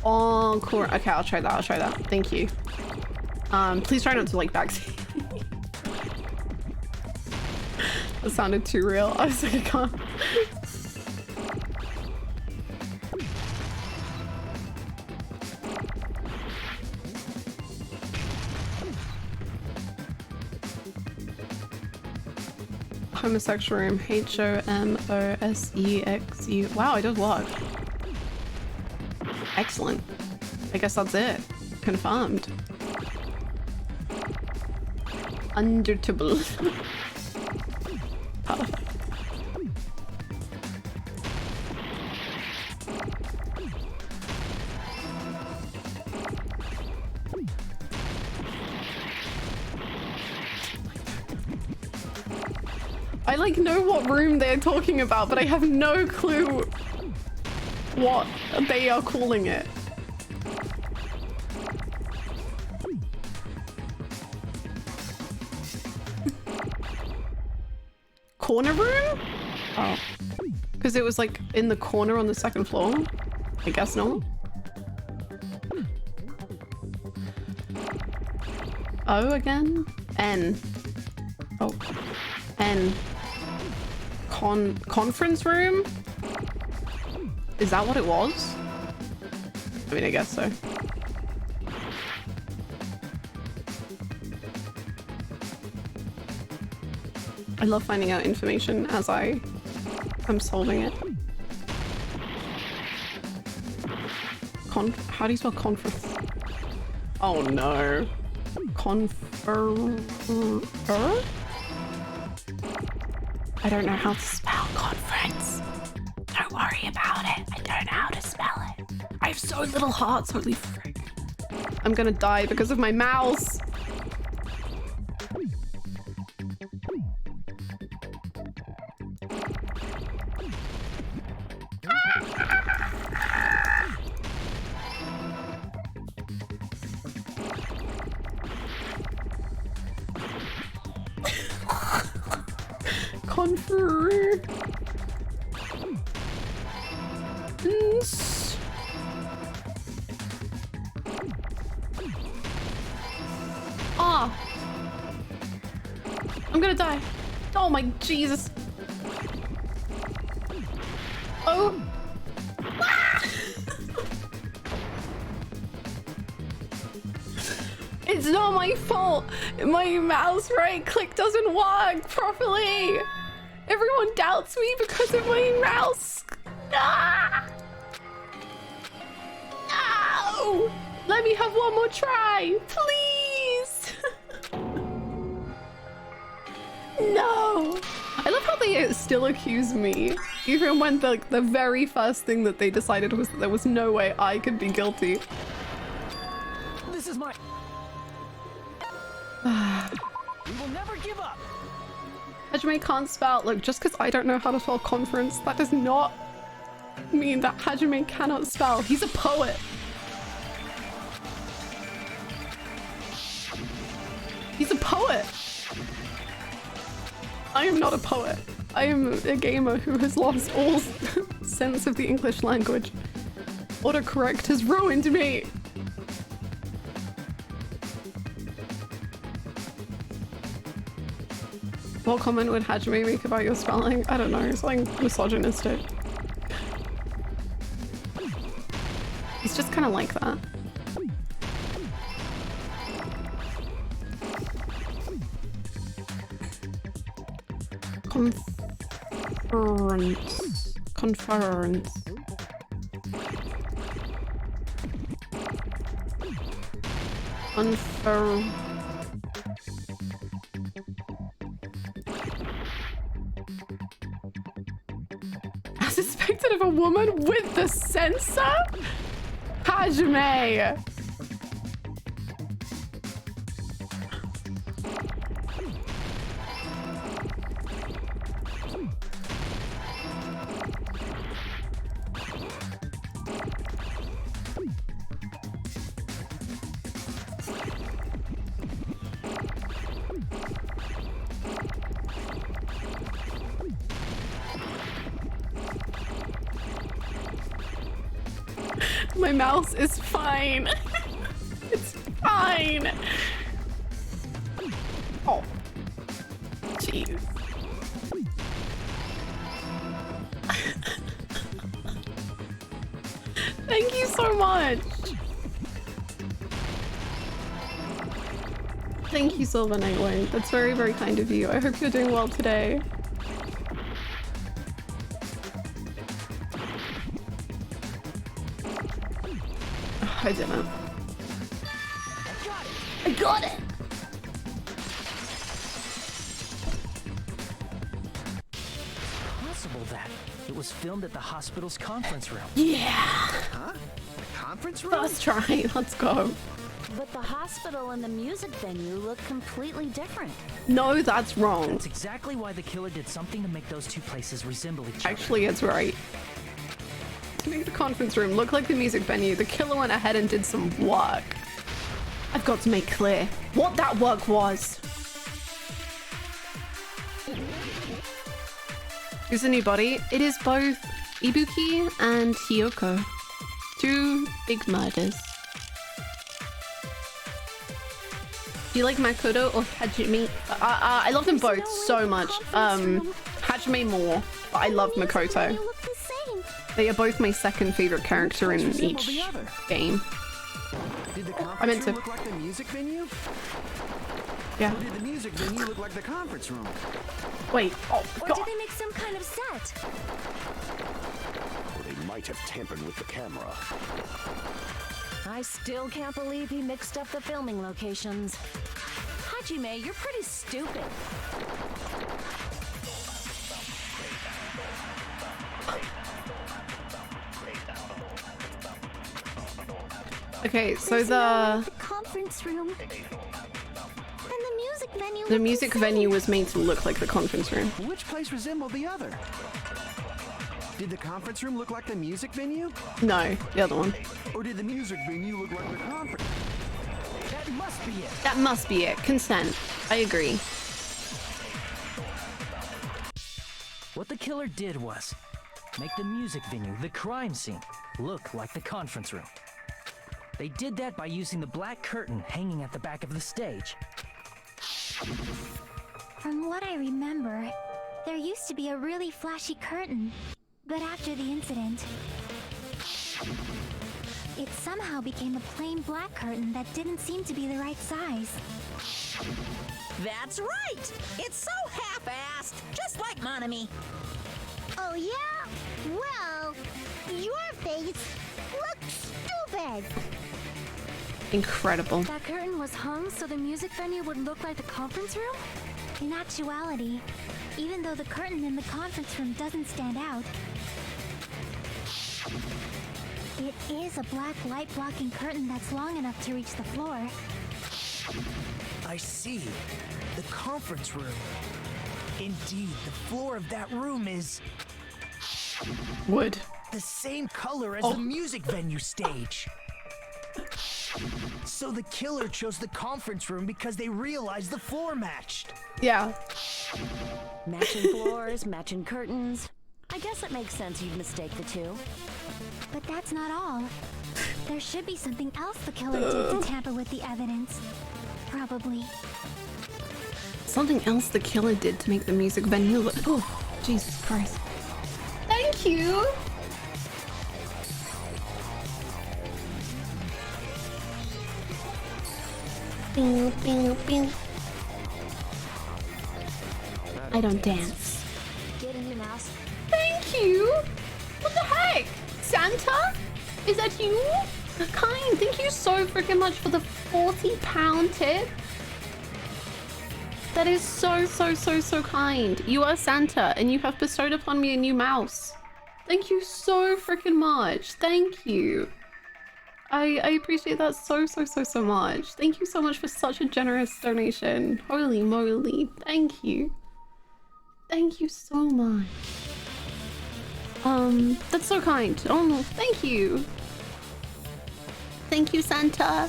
On-call. Okay, I'll try that. Thank you. Please try not to like backseat. That sounded too real. I was like, I can't. homosexual room. HOMOSEXU. Wow, it does work. Excellent. I guess that's it. Confirmed. Undertable. Perfect. I like know what room they're talking about, but I have no clue what they are calling it. Corner room? Oh. Because it was like in the corner on the second floor? I guess not. O again? N. Oh. N. Conference room? Is that what it was? I mean, I guess so. I love finding out information as I am solving it. How do you spell conference? Oh no. I don't know how to spell conference. Don't worry about it. I don't know how to spell it. I have so little hearts, holy frick. I'm gonna die because of my mouse. Ah! I'm gonna die. Oh my Jesus. Oh. It's not my fault. My mouse right click doesn't work properly. Everyone doubts me because of my mouse. Ah! No! Let me have one more try, please. No. I love how they still accuse me, even when the very first thing that they decided was that there was no way I could be guilty. This is my... We will never give up. Hajime can't spell. Look, just because I don't know how to spell conference, that does not mean that Hajime cannot spell. He's a poet. He's a poet. I am not a poet. I am a gamer who has lost all sense of the English language. Autocorrect has ruined me. What comment would Hajime make about your spelling? I don't know, something misogynistic. He's just kind of like that. Conference. Conference. As expected of a woman with the sensor? Hajime! My mouse is fine. It's fine. Oh. Jeez. Thank you so much. Thank you, Silver Nightwing. That's very, very kind of you. I hope you're doing well today. I didn't. I got it! Possible that it was filmed at the hospital's conference room. Yeah! Huh? The conference room? First try, let's go. But the hospital and the music venue look completely different. No, that's wrong. That's exactly why the killer did something to make those two places resemble each other. Actually, it's right. To make the conference room look like the music venue, the killer went ahead and did some work. I've got to make clear what that work was. Who's the new body? It is both Ibuki and Hiyoko. Two big murders. Do you like Makoto or Hajime? I love them both so much. Hajime more, but I love Makoto. They are both my second favorite character in each game. Did the I meant conference to. room look like the music venue? Yeah. Or did the music venue look like the conference room? Wait. Oh, Or God. did they make some kind of set? Or they might have tampered with the camera. I still can't believe he mixed up the filming locations. Hajime, you're pretty stupid. Okay, so There's no the conference room. And the music venue. the music venue was made to look like the conference room. Which place resembled the other? Did the conference room look like the music venue? No, the other one. Or did the music venue look like the conference? That must be it. That must be it. Consent. I agree. What the killer did was make the music venue, the crime scene, look like the conference room. They did that by using the black curtain hanging at the back of the stage. From what I remember, there used to be a really flashy curtain. But after the incident, it somehow became a plain black curtain that didn't seem to be the right size. That's right! It's so half-assed, just like Monami. Oh yeah? Well, your face looks stupid! Incredible. That curtain was hung so the music venue would look like the conference room? In actuality, even though the curtain in the conference room doesn't stand out, it is a black light-blocking curtain that's long enough to reach the floor. I see. The conference room. Indeed, the floor of that room is Wood. the same color as Oh. the music venue stage. So the killer chose the conference room because they realized the floor matched. Yeah. Matching floors, matching curtains. I guess it makes sense you'd mistake the two. But that's not all. There should be something else the killer did to tamper with the evidence. Probably. Something else the killer did to make the music venue look. Oh, Jesus Christ. Thank you. Pew, pew, pew. I don't dance. Get in your mouse. Thank you. What the heck? Santa? Is that you? Kind, thank you so freaking much for the £40 tip. That is so kind. You are Santa and you have bestowed upon me a new mouse. Thank you so freaking much. Thank you. I appreciate that so much. Thank you so much for such a generous donation. Holy moly. Thank you. Thank you so much. That's so kind. Oh no, thank you. Thank you, Santa.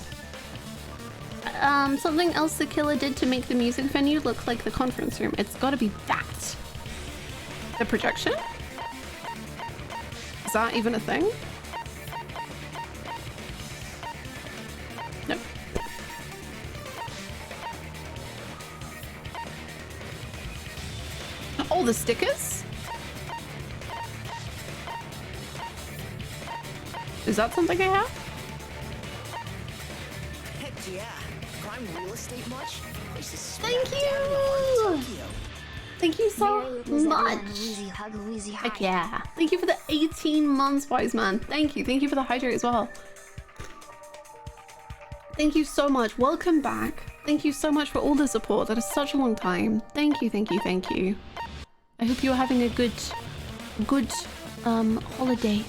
Something else the killer did to make the music venue look like the conference room. It's gotta be that. The projection? Is that even a thing? Nope. Oh, the stickers? Is that something I have? Heck yeah. Prime real estate much? This is Thank you! Thank you so much. Heck yeah. Thank you for the 18 months, wise man. Thank you. Thank you for the hydrate as well. Thank you so much. Welcome back. Thank you so much for all the support. That is such a long time. Thank you, thank you, thank you. I hope you're having a good holiday.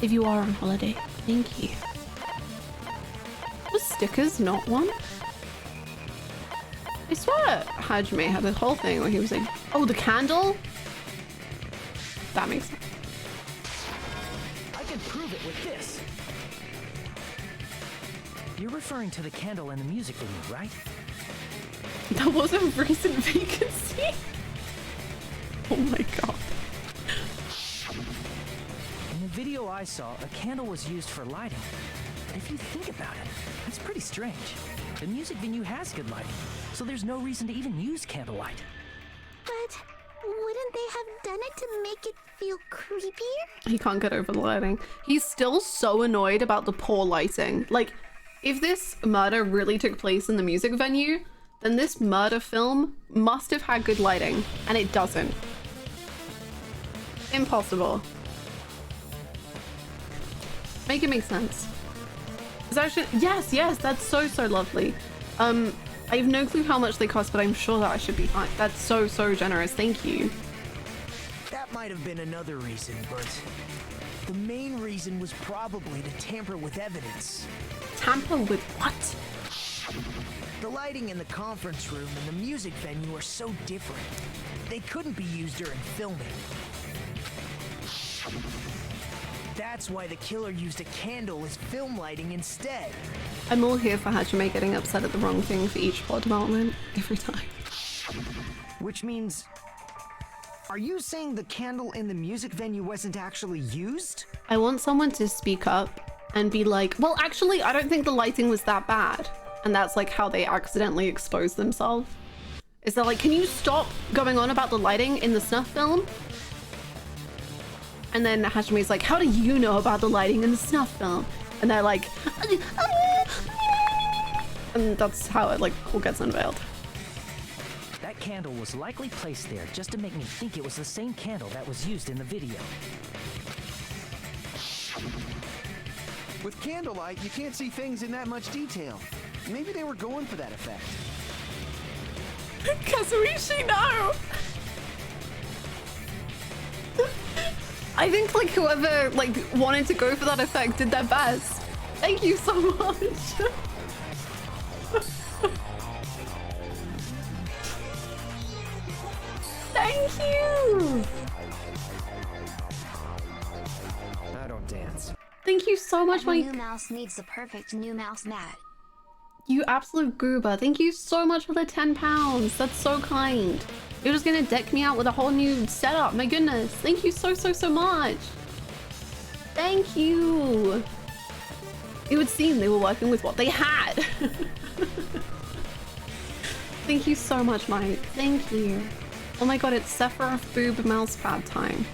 If you are on holiday. Thank you. Was stickers not one? I swear Hajime had a whole thing where he was like, oh, the candle? That makes sense. I can prove it with this. You're referring to the candle in the music video, right? That was a recent vacancy. Oh my god. In the video I saw, a candle was used for lighting. But if you think about it, that's pretty strange. The music venue has good lighting, so there's no reason to even use candlelight. But wouldn't they have done it to make it feel creepier? He can't get over the lighting. He's still so annoyed about the poor lighting. Like, if this murder really took place in the music venue, then this murder film must have had good lighting, and it doesn't. Impossible. Make it make sense. It's actually, yes, that's so lovely. I have no clue how much they cost, but I'm sure that I should be fine. That's so generous. Thank you. That might have been another reason, but the main reason was probably to tamper with evidence. Tamper with what? The lighting in the conference room and the music venue are so different. They couldn't be used during filming. That's why the killer used a candle as film lighting instead. I'm all here for Hajime getting upset at the wrong thing for each plot development, every time. Which means, are you saying the candle in the music venue wasn't actually used? I want someone to speak up and be like, well, actually, I don't think the lighting was that bad. And that's like how they accidentally expose themselves. Is that like, can you stop going on about the lighting in the snuff film? And then Hajime's like, how do you know about the lighting in the snuff film? And they're like, and that's how it like all gets unveiled. That candle was likely placed there just to make me think it was the same candle that was used in the video. With candlelight, you can't see things in that much detail. Maybe they were going for that effect. Kazuishi, no! I think like whoever like wanted to go for that effect did their best. Thank you so much. Thank you. I don't dance. Thank you so much, Every Mike. new mouse needs the perfect new mouse mat. You absolute goober. Thank you so much for the 10 pounds. That's so kind. You're just gonna deck me out with a whole new setup. My goodness. Thank you so much. Thank you. It would seem they were working with what they had. Thank you so much, Mike. Thank you. Oh my god, it's Sephiroth boob mousepad time.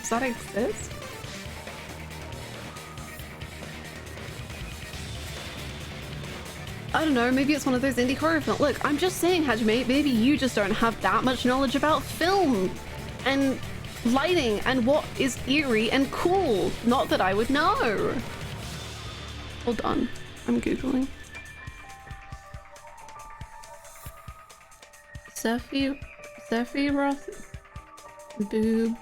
Does that exist? I don't know, maybe it's one of those indie horror films. Look, I'm just saying, Hajime, maybe you just don't have that much knowledge about film and lighting and what is eerie and cool. Not that I would know. Hold on, I'm Googling. Sephiroth boob.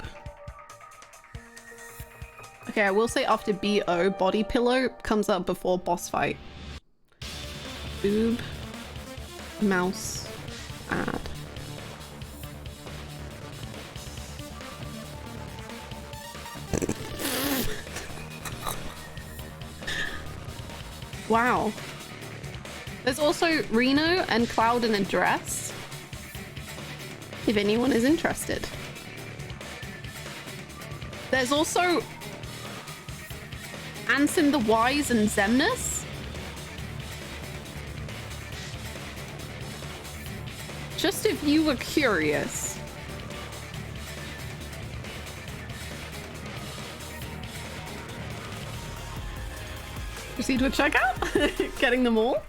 Okay, I will say after BO, body pillow comes up before boss fight. Boob mouse ad. Wow. There's also Reno and Cloud in a dress, if anyone is interested. There's also Ansem the Wise and Xemnas. Just if you were curious. Proceed with checkout? Getting them all?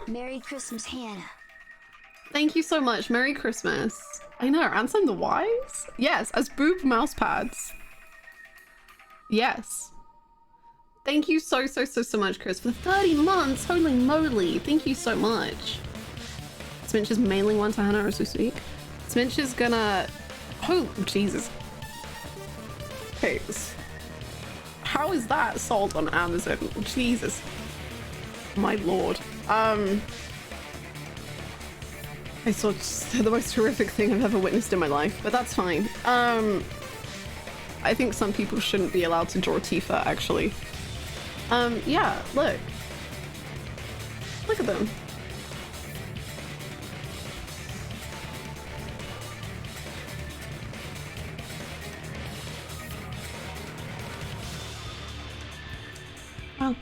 Merry Christmas, Hannah. Thank you so much. Merry Christmas. I know, Ansem the Wise? Yes, as boob mouse pads. Yes. Thank you so much, Chris, for 30 months. Holy moly. Thank you so much. Sminch is mailing one to Hannah as we speak. Sminch is gonna... Oh, Jesus. Okay. How is that sold on Amazon? Jesus. My lord. I saw the most horrific thing I've ever witnessed in my life, but that's fine. I think some people shouldn't be allowed to draw Tifa, actually. Yeah, look. Look at them. Oh.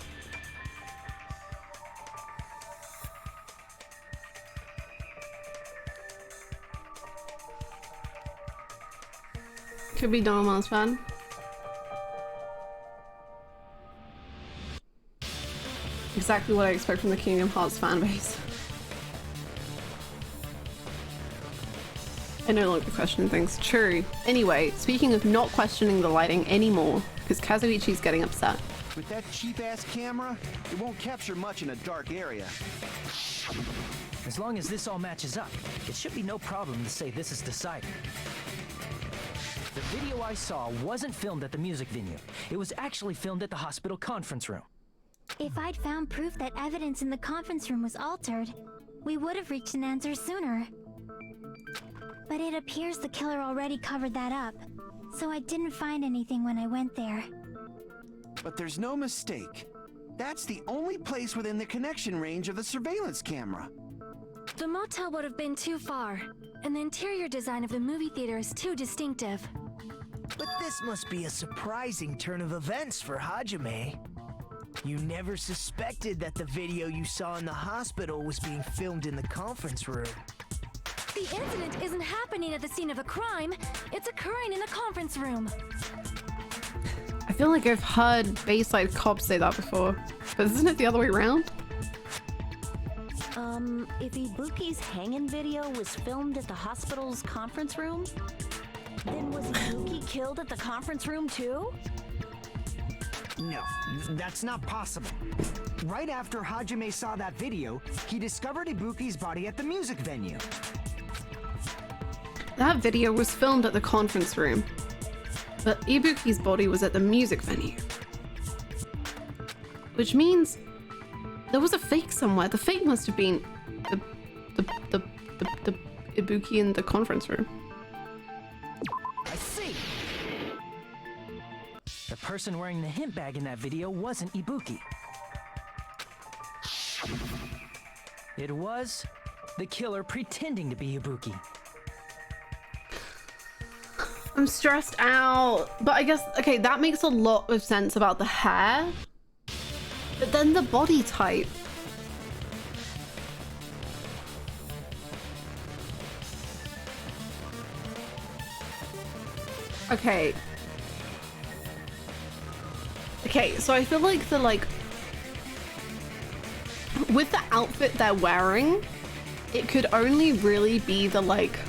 Could be Donald's fan. Exactly what I expect from the Kingdom Hearts fanbase. I no longer question things. True. Anyway, speaking of not questioning the lighting anymore, because Kazuichi's getting upset. With that cheap-ass camera, it won't capture much in a dark area. As long as this all matches up, it should be no problem to say this is decided. The video I saw wasn't filmed at the music venue. It was actually filmed at the hospital conference room. If I'd found proof that evidence in the conference room was altered, we would have reached an answer sooner. But it appears the killer already covered that up, so I didn't find anything when I went there. But there's no mistake. That's the only place within the connection range of the surveillance camera. The motel would have been too far, and the interior design of the movie theater is too distinctive. But this must be a surprising turn of events for Hajime. You never suspected that the video you saw in the hospital was being filmed in the conference room. The incident isn't happening at the scene of a crime, it's occurring in the conference room. I feel like I've heard Bayside cops say that before, but isn't it the other way around? If Ibuki's hanging video was filmed at the hospital's conference room, then was Ibuki killed at the conference room too? No, that's not possible. Right after Hajime saw that video, he discovered Ibuki's body at the music venue. That video was filmed at the conference room, but Ibuki's body was at the music venue. Which means there was a fake somewhere. The fake must have been the Ibuki in the conference room. I see. The person wearing the hint bag in that video wasn't Ibuki. It was the killer pretending to be Ibuki. I'm stressed out, but I guess, okay, that makes a lot of sense about the hair, but then the body type. Okay. Okay, so I feel like with the outfit they're wearing, it could only really be the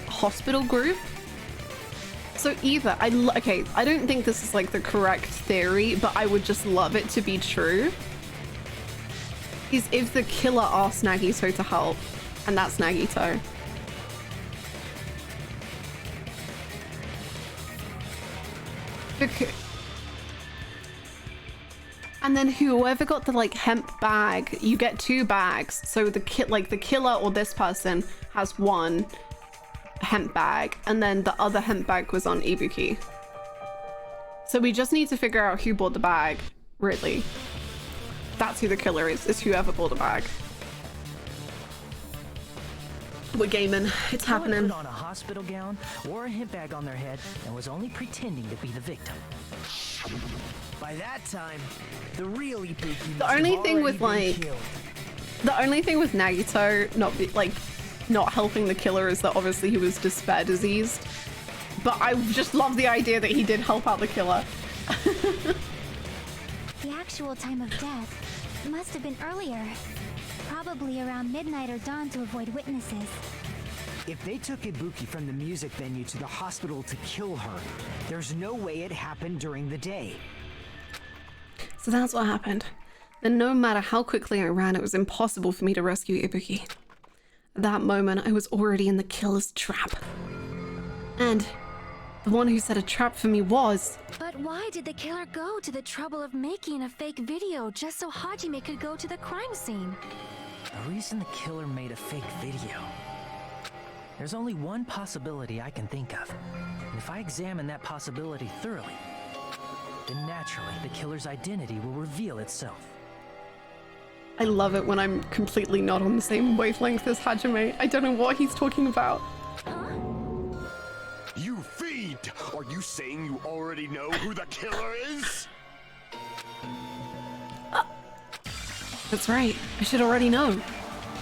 hospital group. So either, I don't think this is the correct theory, but I would just love it to be true, is if the killer asked Nagito to help, and that's Nagito. And then whoever got the hemp bag, you get 2 bags. So the killer or this person has 1 hemp bag, and then the other hemp bag was on Ibuki. So we just need to figure out who bought the bag, really. That's who the killer is whoever bought the bag. We're gaming. It's happening. Put on a hospital gown, wore a hint bag on their head, and was only pretending to be the victim. By that time, the real Ibuki The only thing with Nagito not helping the killer is that obviously he was despair diseased. But I just love the idea that he did help out the killer. The actual time of death must have been earlier. Probably around midnight or dawn to avoid witnesses. If they took Ibuki from the music venue to the hospital to kill her, there's no way it happened during the day. So that's what happened. And no matter how quickly I ran, it was impossible for me to rescue Ibuki. At that moment, I was already in the killer's trap. And the one who set a trap for me was... But why did the killer go to the trouble of making a fake video just so Hajime could go to the crime scene? The reason the killer made a fake video... There's only one possibility I can think of. And if I examine that possibility thoroughly, then naturally the killer's identity will reveal itself. I love it when I'm completely not on the same wavelength as Hajime. I don't know what he's talking about. You fiend! Are you saying you already know who the killer is? That's right. I should already know.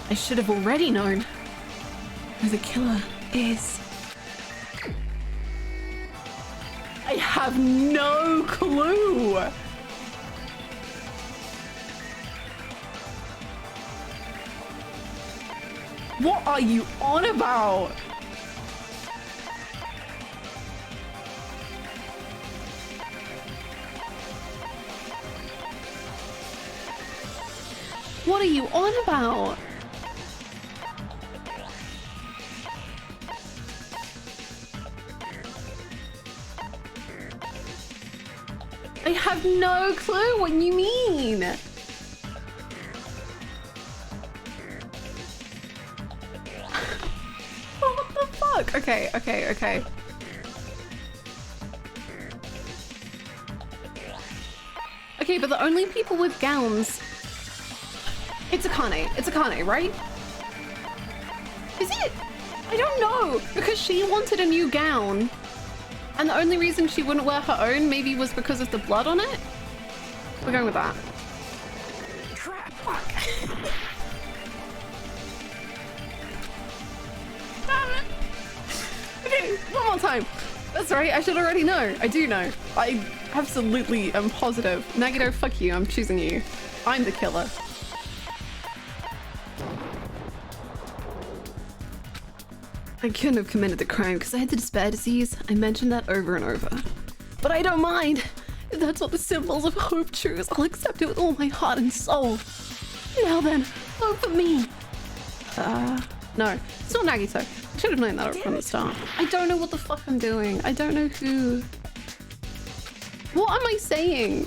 I should have already known who the killer is. I have no clue. What are you on about? What are you on about? I have no clue what you mean. What the fuck? Okay. Okay, but the only people with gowns... It's Akane, right? Is it? I don't know, because she wanted a new gown. And the only reason she wouldn't wear her own maybe was because of the blood on it? We're going with that. Crap! Okay, one more time. That's right, I should already know. I do know. I absolutely am positive. Nagito, fuck you, I'm choosing you. I'm the killer. I couldn't have committed the crime because I had the despair disease. I mentioned that over and over. But I don't mind. If that's what the symbols of hope choose, I'll accept it with all my heart and soul. Now then, vote for me. No, it's not Nagito. I should have known that from the start. I don't know what the fuck I'm doing. I don't know who. What am I saying?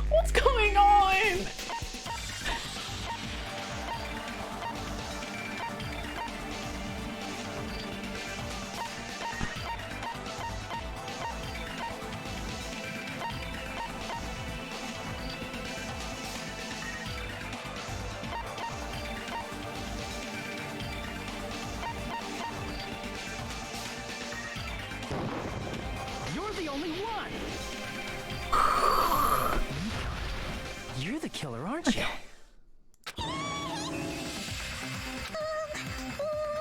What's going on? You're the killer, aren't you? What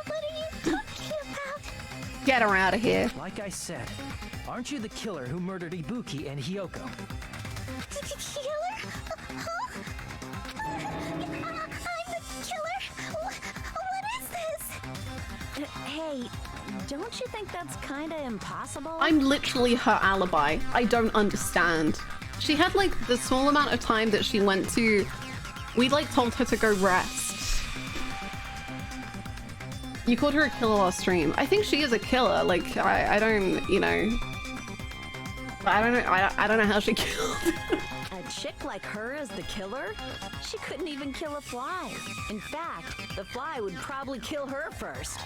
are you talking about? Get her out of here. Like I said, aren't you the killer who murdered Ibuki and Hyoko? Killer? Huh? I'm the killer? What is this? Hey, don't you think that's kinda impossible? I'm literally her alibi. I don't understand. She had like the small amount of time that she went to, we like told her to go rest. You called her a killer last stream. I think she is a killer. Like I don't, you know, I don't know how she killed. A chick like her as the killer? She couldn't even kill a fly. In fact, the fly would probably kill her first.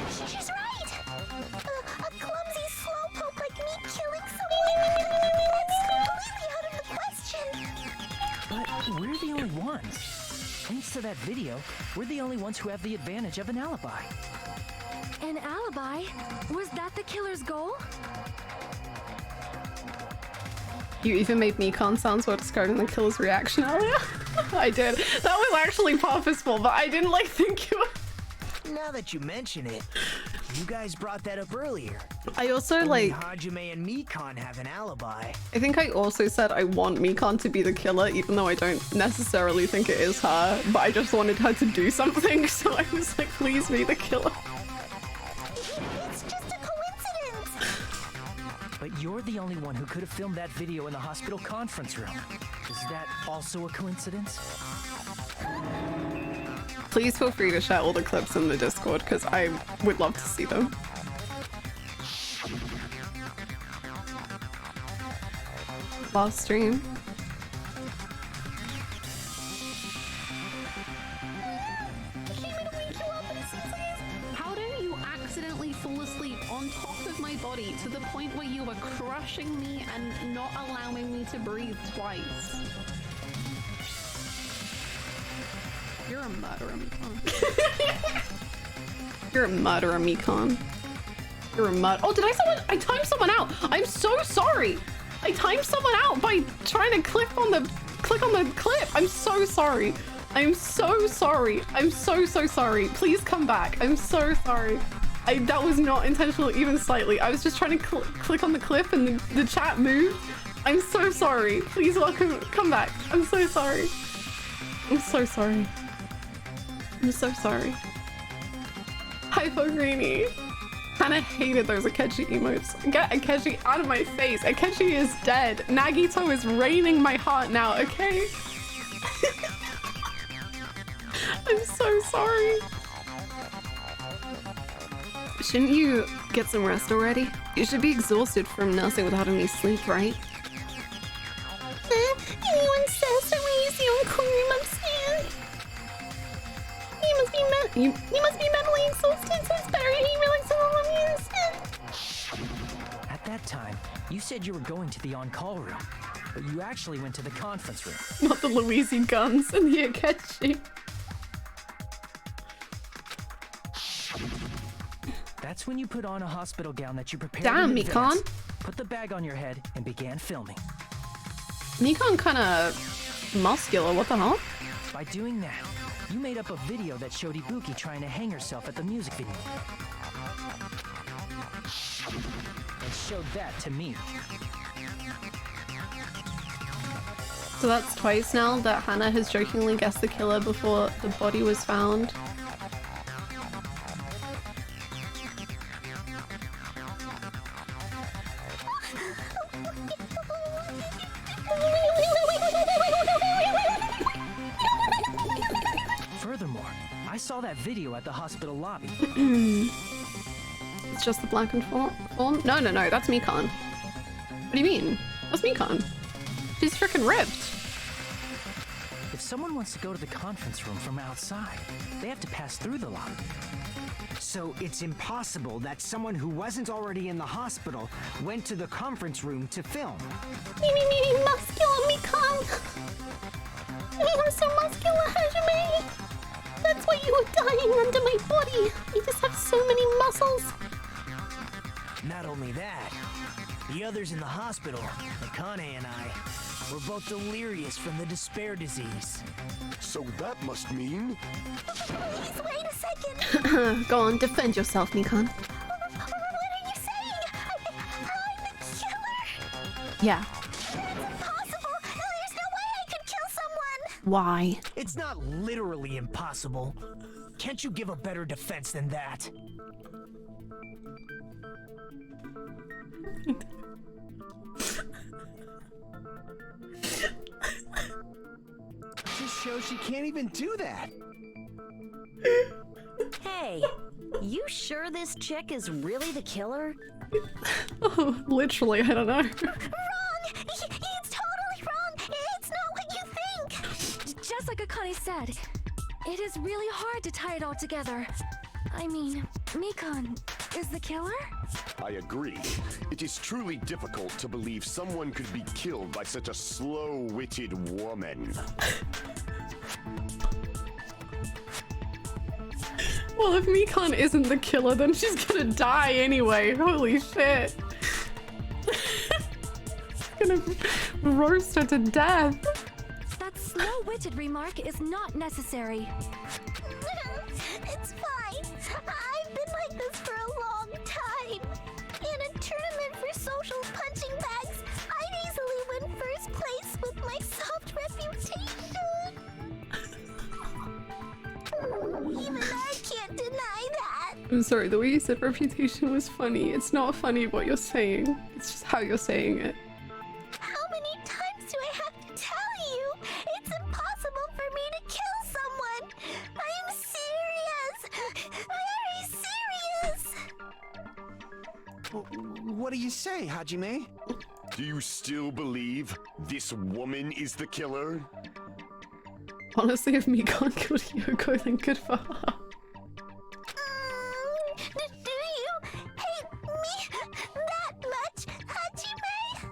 She's right. A clumsy slowpoke like me killing someone. That's completely out of the question. But we're the only ones. Thanks to that video, we're the only ones who have the advantage of an alibi. An alibi? Was that the killer's goal? You even made Nikon sounds while describing the killer's reaction earlier. I did. That was actually purposeful, but I didn't like think you were... Now that you mention it, you guys brought that up earlier. I also Only like... Hajime and Mikon have an alibi. I think I also said I want Mikon to be the killer, even though I don't necessarily think it is her, but I just wanted her to do something, so I was like, please be the killer. It's just a coincidence. But But you're the only one who could have filmed that video in the hospital conference room. Is that also a coincidence? Please feel free to share all the clips in the Discord because I would love to see them. Last stream. How did you accidentally fall asleep on top of my body to the point where you were crushing me and not allowing me to breathe twice? You're a murderer, Mikon. You're a murderer, Mikon. You're a murderer. Oh, did I timed someone out. I'm so sorry. I timed someone out by trying to click on the clip. I'm so sorry. I'm so sorry. I'm so sorry. Please come back. I'm so sorry. That was not intentional even slightly. I was just trying to click on the clip and the chat moved. I'm so sorry. Please come back. I'm so sorry. I'm so sorry. I'm so sorry. Hypo Greenie. Hannah hated those Akechi emotes. Get Akechi out of my face. Akechi is dead. Nagito is raining my heart now, okay? I'm so sorry. Shouldn't you get some rest already? You should be exhausted from nursing without any sleep, right? Anyone says to raise the uncle, you must you must be mentally exhausted, so it's better he relaxes on me instead. At that time, you said you were going to the on-call room, but you actually went to the conference room. Not the Louise guns and the Akechi. That's when you put on a hospital gown that you prepared. Damn, in advance, Mikon. put the bag on your head and began filming. Mikon kinda muscular, what the hell? By doing that, you made up a video that showed Ibuki trying to hang herself at the music video. And showed that to me. So that's twice now that Hannah has jokingly guessed the killer before the body was found. Furthermore, I saw that video at the hospital lobby. It's just the blackened form? No, that's Mikon. What do you mean? That's Mikon. She's freaking ripped. If someone wants to go to the conference room from outside, they have to pass through the lobby. So it's impossible that someone who wasn't already in the hospital went to the conference room to film. Me, muscular, Mikon. I'm so muscular, Hajime. That's why you were dying under my body. You just have so many muscles. Not only that, the others in the hospital, Akane and I, were both delirious from the despair disease. So that must mean... Please wait a second. Go on, defend yourself, Mikon. What are you saying? I'm the killer? Yeah. That's impossible. There's no way I could kill someone. Why? It's not literally impossible. Can't you give a better defense than that? Just shows she can't even do that. Hey, you sure this chick is really the killer? Oh, literally, I don't know. Wrong! It's totally wrong! It's not what you think! Just like Akane said, it is really hard to tie it all together. I mean, Mikon is the killer? I agree. It is truly difficult to believe someone could be killed by such a slow-witted woman. Well, if Mikon isn't the killer, then she's gonna die anyway. Holy shit. Gonna roast her to death. That slow-witted remark is not necessary. It's fine. I've been like this for a long time. In a tournament for social punching bags, I'd easily win first place with my soft reputation. Even I can't deny that. I'm sorry, the way you said reputation was funny. It's not funny what you're saying. It's just how you're saying it. How many times do I have to tell you? It's impossible for me to kill someone. I'm serious. Very serious. What do you say, Hajime? Do you still believe this woman is the killer? Honestly, if Mikan killed Yoko, then good for her. Do you hate me that much, Hajime?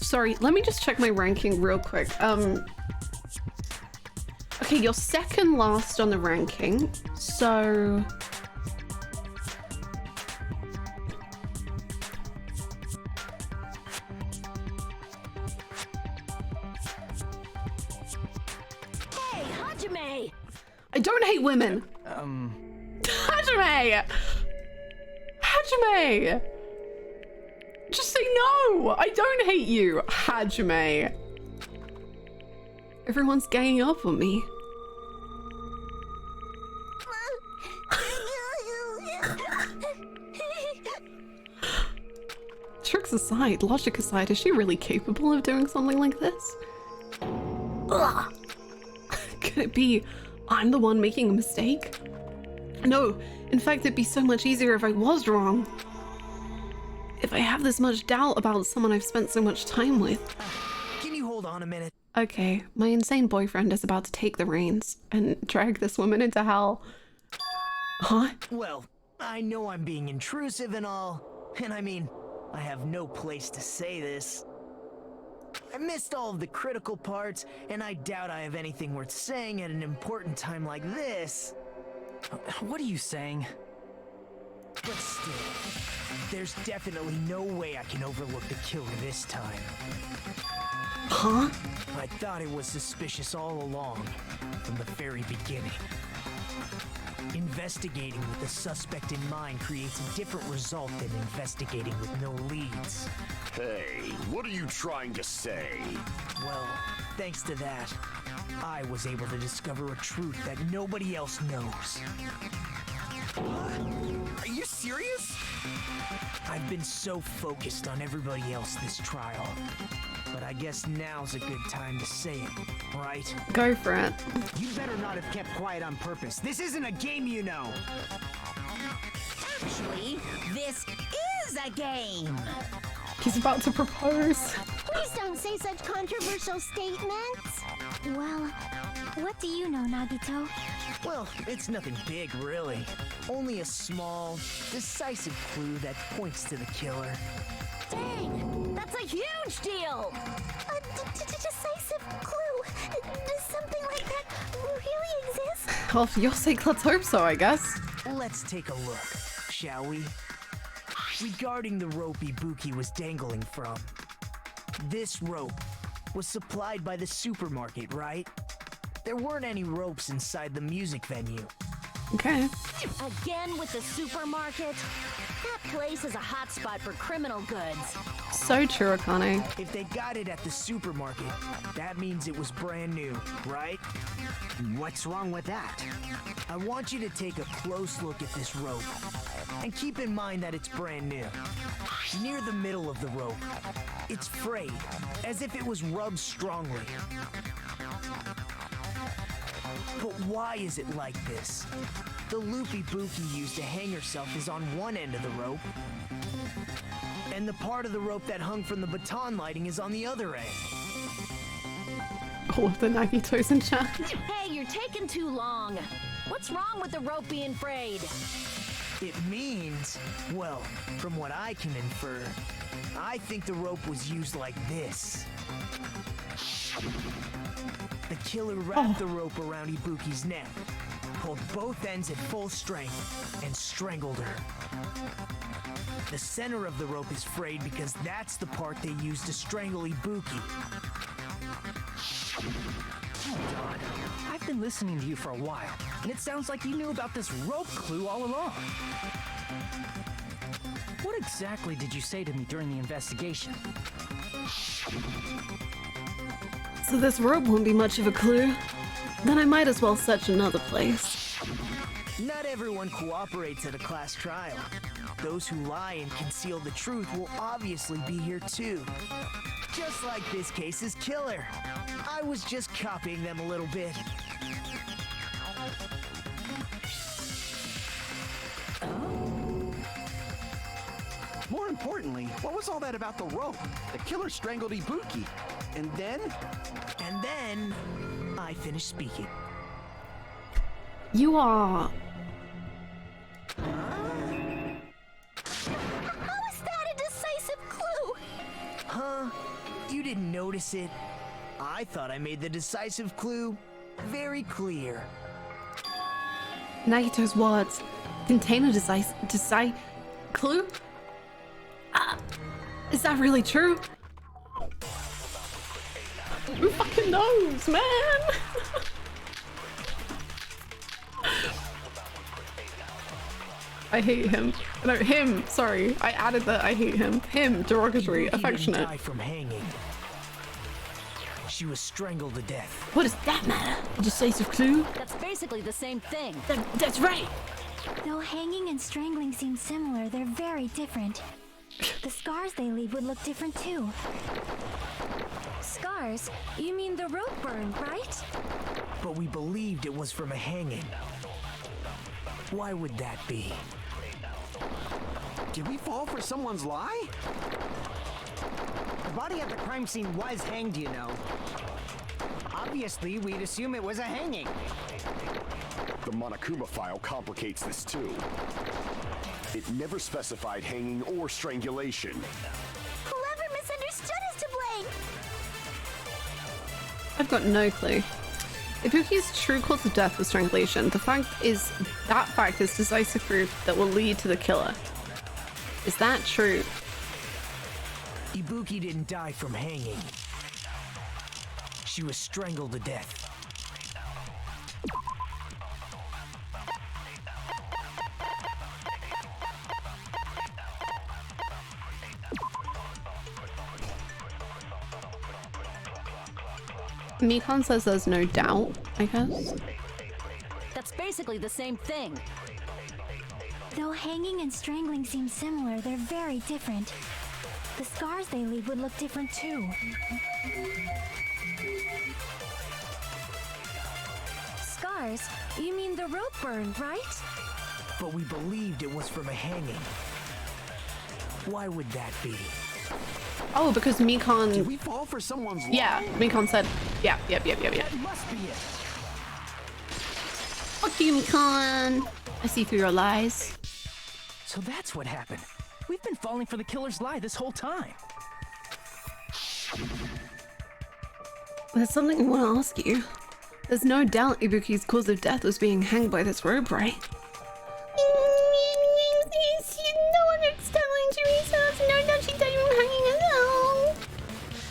Sorry, let me just check my ranking real quick. Okay, you're second last on the ranking, so... Hey, Hajime! I don't hate women! Hajime! Hajime! Just say no! I don't hate you, Hajime! Everyone's ganging up on me. Tricks aside, logic aside, is she really capable of doing something like this? Ugh. Could it be I'm the one making a mistake? No, in fact, it'd be so much easier if I was wrong. If I have this much doubt about someone I've spent so much time with. Can you hold on a minute? Okay, my insane boyfriend is about to take the reins and drag this woman into hell. Huh? Well, I know I'm being intrusive and all, and I mean, I have no place to say this. I missed all of the critical parts, and I doubt I have anything worth saying at an important time like this. What are you saying? But still, there's definitely no way I can overlook the killer this time. Huh? I thought it was suspicious all along, from the very beginning. Investigating with the suspect in mind creates a different result than investigating with no leads. Hey, what are you trying to say? Well, thanks to that, I was able to discover a truth that nobody else knows. Are you serious? I've been so focused on everybody else this trial, but I guess now's a good time to say it, right? Go for it. You better not have kept quiet on purpose. This isn't a game, you know. Actually, this is a game. He's about to propose. Please don't say such controversial statements. Well, what do you know, Nagito? Well, it's nothing big, really. Only a small, decisive clue that points to the killer. Dang! That's a huge deal! A decisive clue? Does something like that really exist? Well, for your sake, let's hope so, I guess. Let's take a look, shall we? Regarding the rope Ibuki was dangling from. This rope was supplied by the supermarket, right? There weren't any ropes inside the music venue. Okay. Again with the supermarket? That place is a hotspot for criminal goods. So true, Akane. If they got it at the supermarket, that means it was brand new, right? What's wrong with that? I want you to take a close look at this rope. And keep in mind that it's brand new. Near the middle of the rope, it's frayed, as if it was rubbed strongly. But why is it like this? The loop Ibuki used to hang herself is on one end of the rope, and the part of the rope that hung from the baton lighting is on the other end. All of the Nagitos in chat. Hey, you're taking too long. What's wrong with the rope being frayed? It means, well, from what I can infer, I think the rope was used like this. The killer wrapped the rope around Ibuki's neck, pulled both ends at full strength, and strangled her. The center of the rope is frayed because that's the part they used to strangle Ibuki. God, I've been listening to you for a while, and it sounds like you knew about this rope clue all along. What exactly did you say to me during the investigation? So this rope won't be much of a clue. Then I might as well search another place. Not everyone cooperates at a class trial. Those who lie and conceal the truth will obviously be here too. Just like this case's killer. I was just copying them a little bit. More importantly, what was all that about the rope? The killer strangled Ibuki. And then? And then, I finished speaking. You are... How is that a decisive clue? Huh? You didn't notice it? I thought I made the decisive clue very clear. Nagito's words contain a clue? Is that really true? Who fucking knows, man? I hate him. No, him. Sorry, I added that. I hate him. Him, derogatory, affectionate. Didn't die from hanging. She was strangled to death. What does that matter? A decisive clue? That's basically the same thing. That's right. Though hanging and strangling seem similar, they're very different. The scars they leave would look different too. Scars? You mean the rope burn, right? But we believed it was from a hanging. Why would that be? Did we fall for someone's lie? The body at the crime scene was hanged, you know. Obviously, we'd assume it was a hanging. The Monokuma file complicates this too. It never specified hanging or strangulation. Whoever misunderstood is to blame. I've got no clue. Ibuki's true cause of death was strangulation. That fact is decisive proof that will lead to the killer. Is that true? Ibuki didn't die from hanging. She was strangled to death. Mikan says there's no doubt, I guess. That's basically the same thing. Though hanging and strangling seem similar, they're very different. The scars they leave would look different too. Scars? You mean the rope burn, right? But we believed it was from a hanging. Why would that be? Oh, because Mikan... Did we fall for someone's lie? Yeah, Mikan said... Yeah. That must be it. Fuck you, Mikan. I see through your lies. So that's what happened. We've been falling for the killer's lie this whole time. There's something I want to ask you. There's no doubt Ibuki's cause of death was being hanged by this rope, right?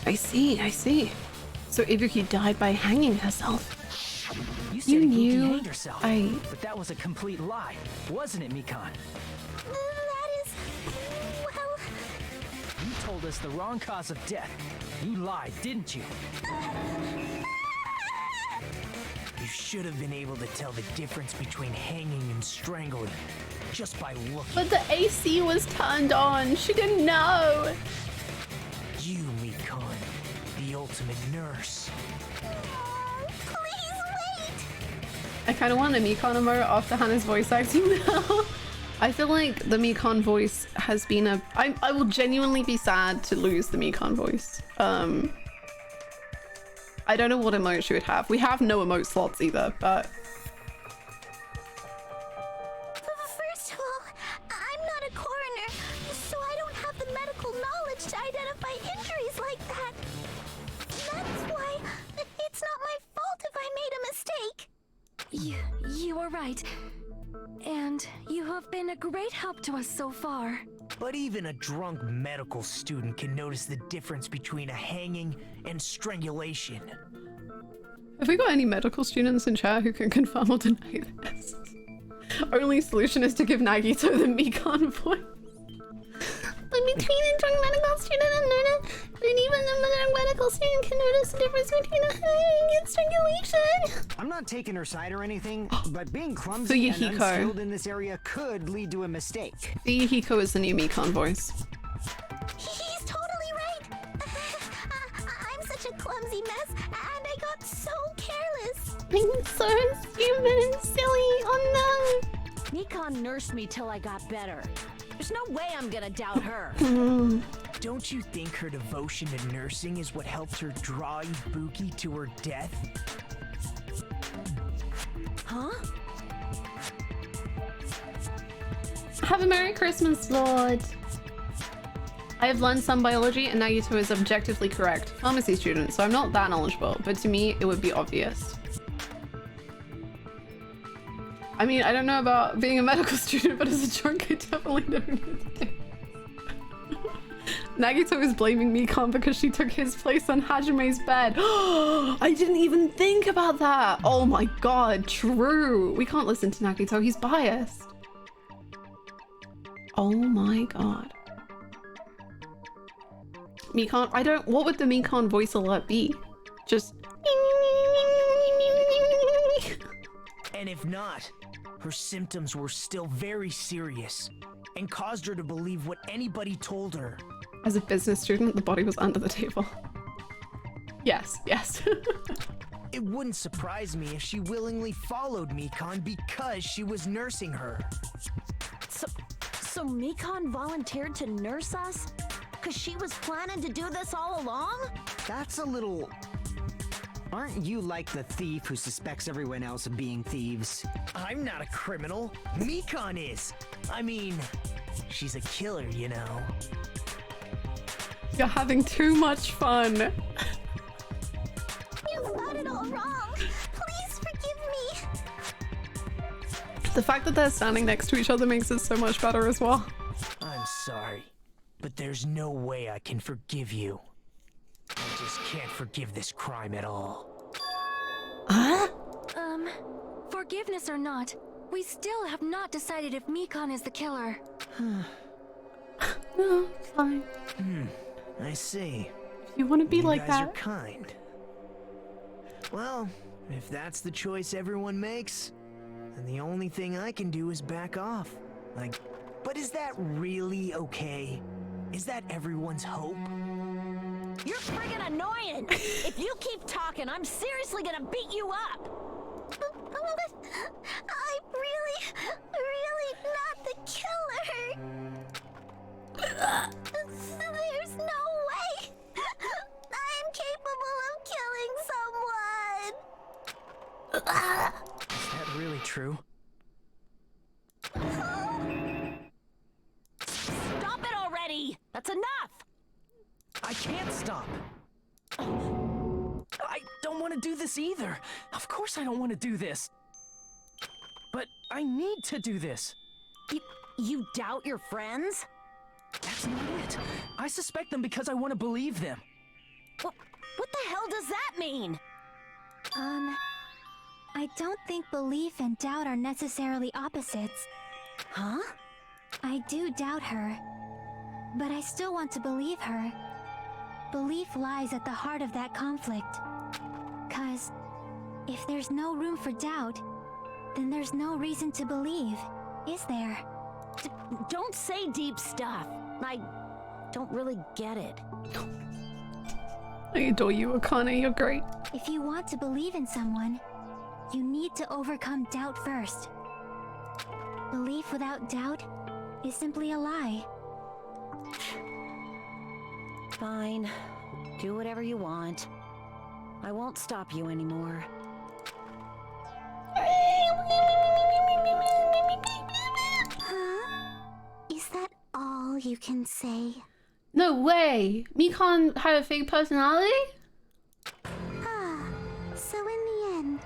I see. So Ibuki died by hanging herself. You said Ibuki knew hanged herself, but that was a complete lie, wasn't it, Mikan? That is... well... You told us the wrong cause of death. You lied, didn't you? You should have been able to tell the difference between hanging and strangling just by looking. But the AC was turned on. She didn't know. You, Mikan, the ultimate nurse. Please wait! I kind of want a Mikan emote after Hannah's voice acting now. I feel like the Mikan voice has been a... I will genuinely be sad to lose the Mikan voice. I don't know what emote she would have. We have no emote slots either, but... First of all, I'm not a coroner, so I don't have the medical knowledge to identify injuries like that. That's why it's not my fault if I made a mistake. You are right. And you have been a great help to us so far. But even a drunk medical student can notice the difference between a hanging and strangulation. Have we got any medical students in chat who can confirm or deny this? Only solution is to give Nagito the Mikan voice. I'm between a drunk medical student and even a medical student can notice the difference between a hang and strangulation. I'm not taking her side or anything, but being clumsy and unskilled in this area could lead to a mistake. Hiko is the new Mikan voice. He's totally right. I'm such a clumsy mess, and I got so careless. I'm so stupid and silly. Oh no. Mikan nursed me till I got better. There's no way I'm gonna doubt her. Don't you think her devotion to nursing is what helped her draw Ibuki to her death? Huh? Have a Merry Christmas, Lord. I have learned some biology and Nagito is objectively correct. Pharmacy student, so I'm not that knowledgeable, but to me it would be obvious. I mean, I don't know about being a medical student, but as a drunk, I definitely don't know. Nagito is blaming Mikan because she took his place on Hajime's bed. I didn't even think about that. Oh my god, true. We can't listen to Nagito, he's biased. Oh my god. Mikan, what would the Mikan voice alert be? Just... And if not, her symptoms were still very serious and caused her to believe what anybody told her. As a business student, the body was under the table. Yes, yes. It wouldn't surprise me if she willingly followed Mikan because she was nursing her. So Mikan volunteered to nurse us? Because she was planning to do this all along? That's a little... Aren't you like the thief who suspects everyone else of being thieves? I'm not a criminal. Mikan is. I mean, she's a killer, you know. You're having too much fun. You've got it all wrong. Please forgive me. The fact that they're standing next to each other makes it so much better as well. I'm sorry, but there's no way I can forgive you. I just can't forgive this crime at all. Huh? Forgiveness or not, we still have not decided if Mikan is the killer. No, fine. I see. If you want to be like that. You that. guys are kind. Well, if that's the choice everyone makes, then the only thing I can do is back off. Like, but is that really okay? Is that everyone's hope? You're friggin' annoying! If you keep talking, I'm seriously gonna beat you up! I'm really not the killer. There's no way. I'm capable of killing someone. Is that really true? Stop it already! That's enough! I can't stop. I don't want to do this either. Of course I don't want to do this. But I need to do this. You doubt your friends? That's not it. I suspect them because I want to believe them. What the hell does that mean? I don't think belief and doubt are necessarily opposites. Huh? I do doubt her, but I still want to believe her. Belief lies at the heart of that conflict. 'Cause if there's no room for doubt, then there's no reason to believe, is there? Don't say deep stuff. I don't really get it. I adore you, Akane. You're great. If you want to believe in someone, you need to overcome doubt first. Belief without doubt is simply a lie. Fine. Do whatever you want. I won't stop you anymore. Huh? Is that all you can say? No way! Mikan had a fake personality? So in the end,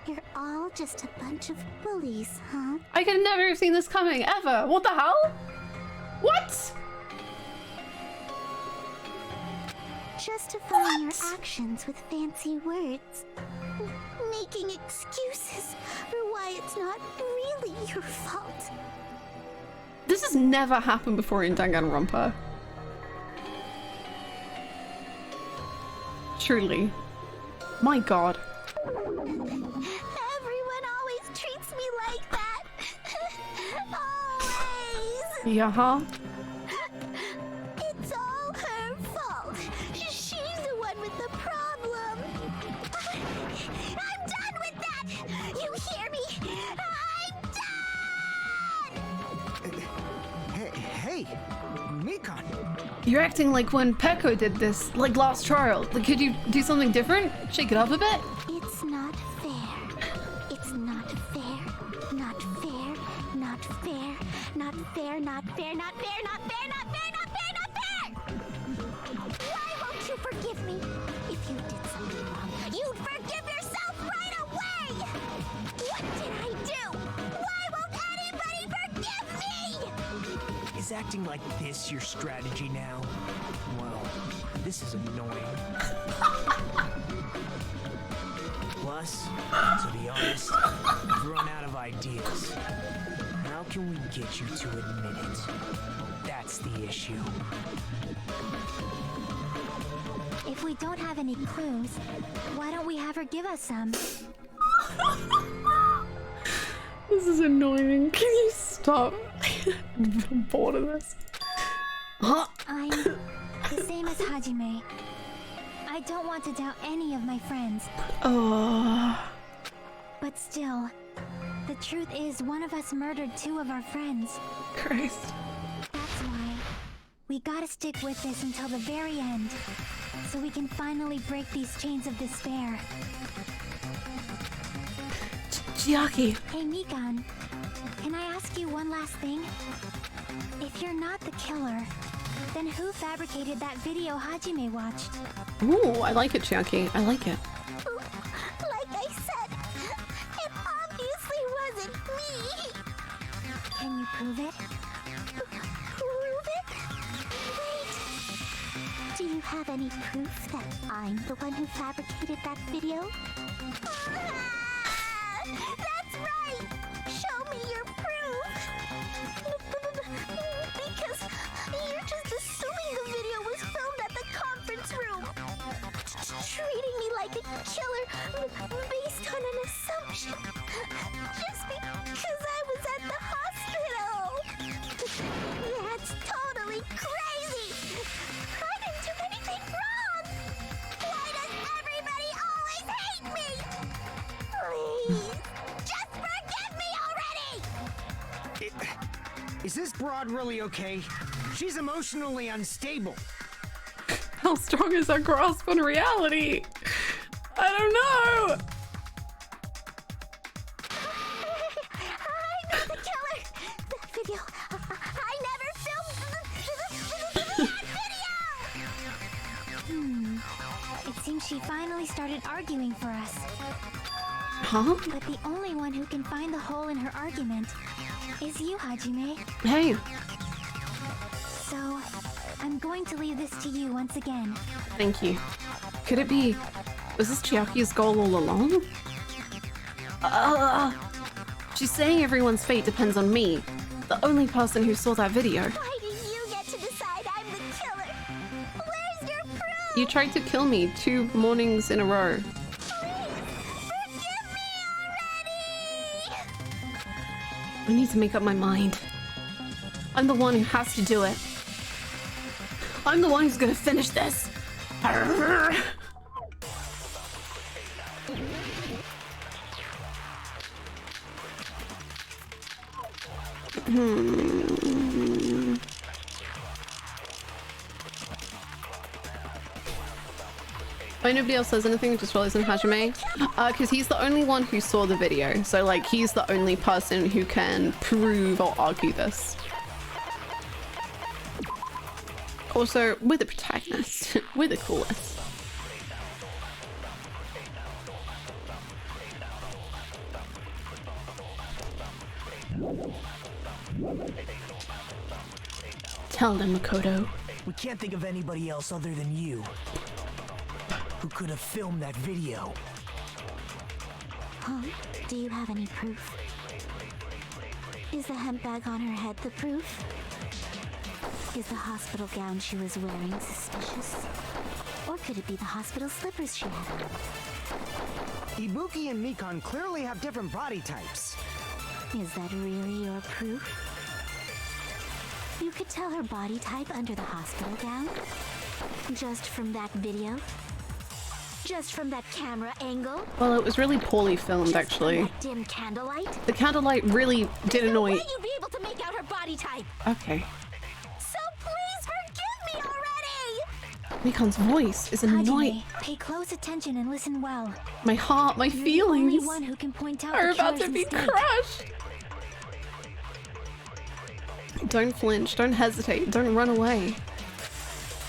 you're all just a bunch of bullies, huh? I could never have seen this coming, ever! What the hell? What? Justifying your actions with fancy words. Making excuses for why it's not really your fault. This has never happened before in Danganronpa. Truly. My god. Everyone always treats me like that. Always. Yeah, huh? It's all her fault. She's the one with the problem. I'm done with that. You hear me? I'm done. Hey, Mikan. You're acting like when Peko did this, like last trial. Like, could you do something different? Shake it up a bit? It's not fair. It's not fair. Not fair. Not fair. Not fair. Not fair. Not fair. Not fair. Not fair. Not fair. Not fair. Why won't you forgive me? If you did something wrong, you'd forgive yourself right away. What did I do? Why won't anybody forgive me? Is acting like this your strategy now? Well, this is annoying. Plus, to be honest, I've run out of ideas. How can we get you to admit it? That's the issue. If we don't have any clues, why don't we have her give us some? This is annoying. Can you stop? I'm bored of this. I'm the same as Hajime. I don't want to doubt any of my friends. Oh. But still, the truth is one of us murdered two of our friends. Christ. That's why we gotta stick with this until the very end, so we can finally break these chains of despair. Chiaki. Hey Mikan, can I ask you one last thing? If you're not the killer, then who fabricated that video Hajime watched? Ooh, I like it, Chiaki. I like it. Like I said, it obviously wasn't me. Can you prove it? Prove it? Wait. Do you have any proof that I'm the one who fabricated that video? That's right! Show me your proof! Because you're just assuming the video was filmed at the conference room. Treating me like a killer based on an assumption. Just because I was at the hospital. That's totally crazy! I didn't do anything wrong! Why does everybody always hate me? Please, just forgive me already! Is this broad really okay? She's emotionally unstable. How strong is her grasp on reality? I don't know. I'm not the killer! That video, I never filmed that video! It seems she finally started arguing for us. Huh? But the only one who can find the hole in her argument is you, Hajime. Hey. So, I'm going to leave this to you once again. Thank you. Could it be... Was this Chiaki's goal all along? She's saying everyone's fate depends on me. The only person who saw that video. Why do you get to decide I'm the killer? Where's your proof? You tried to kill me 2 mornings in a row. Forgive me already! I need to make up my mind. I'm the one who has to do it. I'm the one who's gonna finish this. Arrgh. Why nobody else says anything, just realized in Hajime? Because he's the only one who saw the video. So, like, he's the only person who can prove or argue this. Also, we're the protagonist. We're the coolest. Tell them, Makoto. We can't think of anybody else other than you who could have filmed that video. Huh? Do you have any proof? Is the hemp bag on her head the proof? Is the hospital gown she was wearing suspicious? Or could it be the hospital slippers she had on? Ibuki and Mikan clearly have different body types. Is that really your proof? You could tell her body type under the hospital gown? Just from that video? Just from that camera angle? Well, it was really poorly filmed, Just actually. From that dim candlelight? The candlelight really did annoy. There's no way you'd be able to make out her body type. Okay. So please forgive me already! Mikan's voice is annoying. Hajime, pay close attention and listen well. My heart, my You're the feelings only one who can point out are the about killer's to be mistake. crushed. Don't flinch, don't hesitate, don't run away.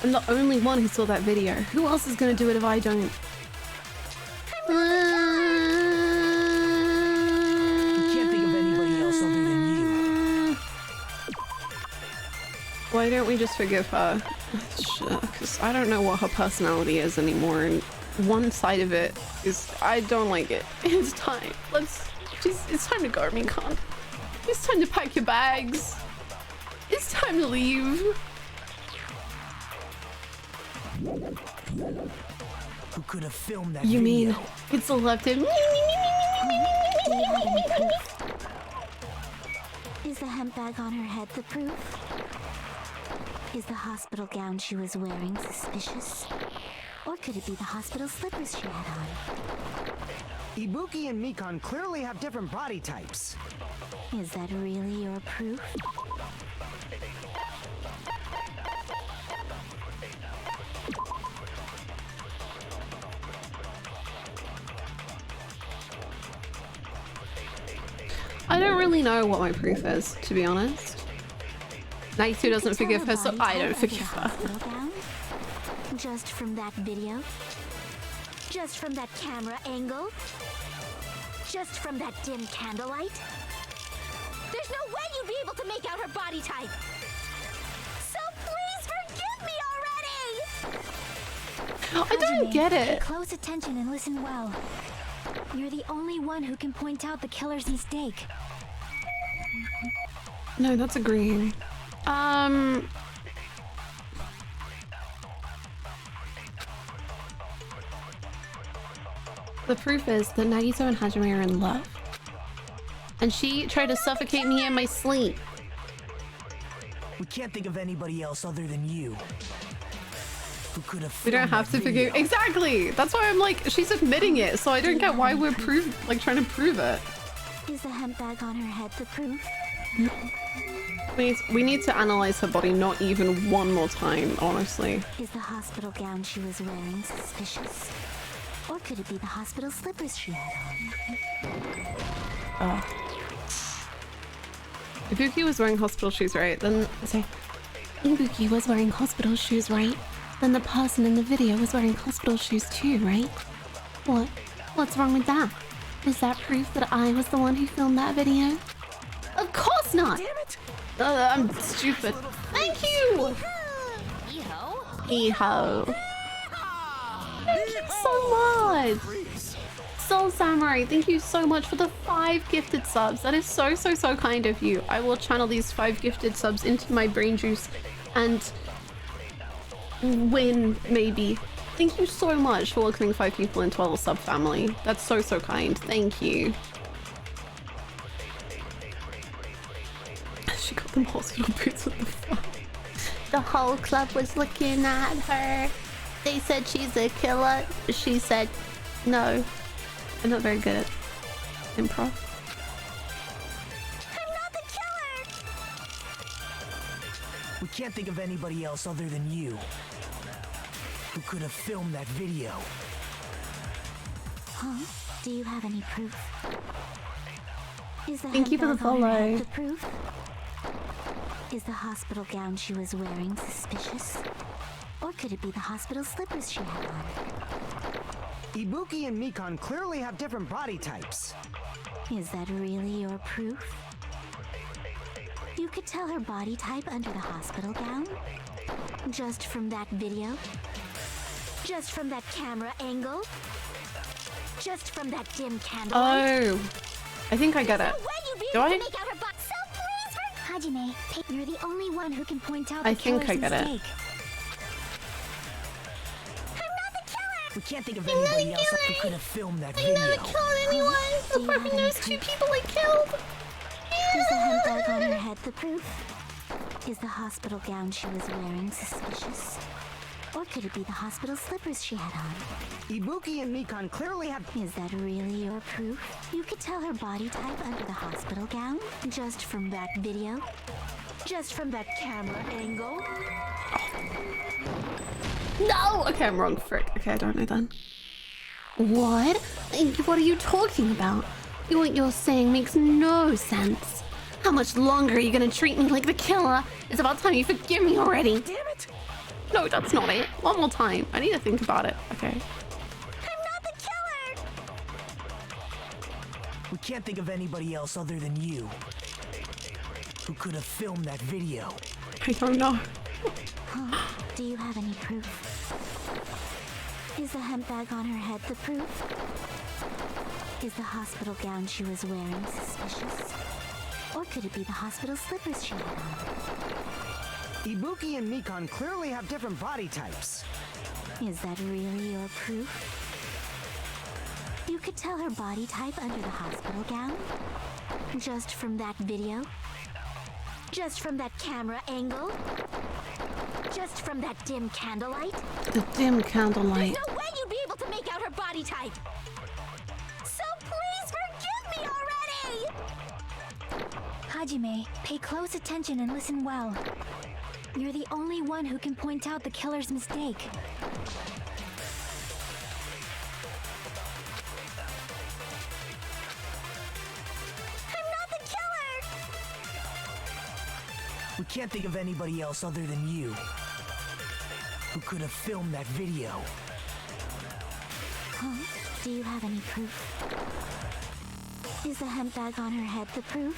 I'm the only one who saw that video. Who else is gonna do it if I don't? You can't think of anybody else other than you. Why don't we just forgive her? Because I don't know what her personality is anymore, and one side of it is I don't like it. It's time. It's time to go, Mikan. It's time to pack your bags. It's time to leave. Who could have filmed that You video? mean it's selected? Do you have any proof? Is the hemp bag on her head the proof? Is the hospital gown she was wearing suspicious? Or could it be the hospital slippers she had on? Ibuki and Mikan clearly have different body types. Is that really your proof? I don't really know what my proof is, to be honest. Naitu doesn't forgive her, so I don't forgive her. Just from that video? Just from that camera angle? Just from that dim candlelight? There's no way you'd be able to make out her body type! So please forgive me already! I don't get Pay it. close attention and listen well. You're the only one who can point out the killer's mistake. No, that's agreeing. The proof is that Nagito and Hajime are in love. And she tried to suffocate me in my sleep. We can't think of anybody else other than you. Who could have We don't filmed have that to forgive. video. Exactly! That's why I'm like, she's admitting it, so I don't get why we're trying to prove it. Is the hemp bag on her head the proof? We need to analyze her body not even one more time, honestly. Is the hospital gown she was wearing suspicious? Or could it be the hospital slippers she had on? Ibuki was wearing hospital shoes, right? Then say, Ibuki was wearing hospital shoes, right? Then the person in the video was wearing hospital shoes too, right? What? What's wrong with that? Is that proof that I was the one who filmed that video? Of course not! Damn it! I'm stupid. Thank you! Eho. Thank you so much! Soul Samurai, thank you so much for the 5 gifted subs. That is so, so, so kind of you. I will channel these 5 gifted subs into my brain juice and win, maybe. Thank you so much for welcoming 5 people into our sub family. That's so, so kind. Thank you. She got them hospital boots with the fuck. The whole club was looking at her. They said she's a killer. She said no. I'm not very good at improv. I'm not the killer! We can't think of anybody else other than you. Who could have filmed that video? Huh? Do you have any proof? Is the Thank you for the hemp bag on her head follow. the proof? Is the hospital gown she was wearing suspicious? Or could it be the hospital slippers she had on? Ibuki and Mikan clearly have different body types. Is that really your proof? You could tell her body type under the hospital gown? Just from that video? Just from that camera angle? Just from that dim candlelight? Oh, I think I get it. Do I? Hajime, you're the only one who can point out I the think killer's I get it. mistake. We can't think of anybody else who could have filmed that video. I never killed anyone apart from those 2 people I killed. Is the handbag on her head the proof? Is the hospital gown she was wearing suspicious? Or could it be the hospital slippers she had on? Ibuki and Mikan clearly have... Is that really your proof? You could tell her body type under the hospital gown? Just from that video? Just from that camera angle? No! Okay, I'm wrong. Frick. Okay, I don't know then. What? What are you talking about? What you're saying makes no sense. How much longer are you gonna treat me like the killer? It's about time you forgive me already. Damn it! No, that's not it. One more time. I need to think about it. Okay. I'm not the killer! We can't think of anybody else other than you who could have filmed that video. I don't know. Huh? Do you have any proof? Is the hemp bag on her head the proof? Is the hospital gown she was wearing suspicious? Or could it be the hospital slippers she had on? Ibuki and Mikan clearly have different body types. Is that really your proof? You could tell her body type under the hospital gown? Just from that video? Just from that camera angle? Just from that dim candlelight? The dim candlelight. There's no way you'd be able to make out her body type! So please forgive me already! Hajime, pay close attention and listen well. You're the only one who can point out the killer's mistake. I'm not the killer! We can't think of anybody else other than you who could have filmed that video. Huh? Do you have any proof? Is the hemp bag on her head the proof?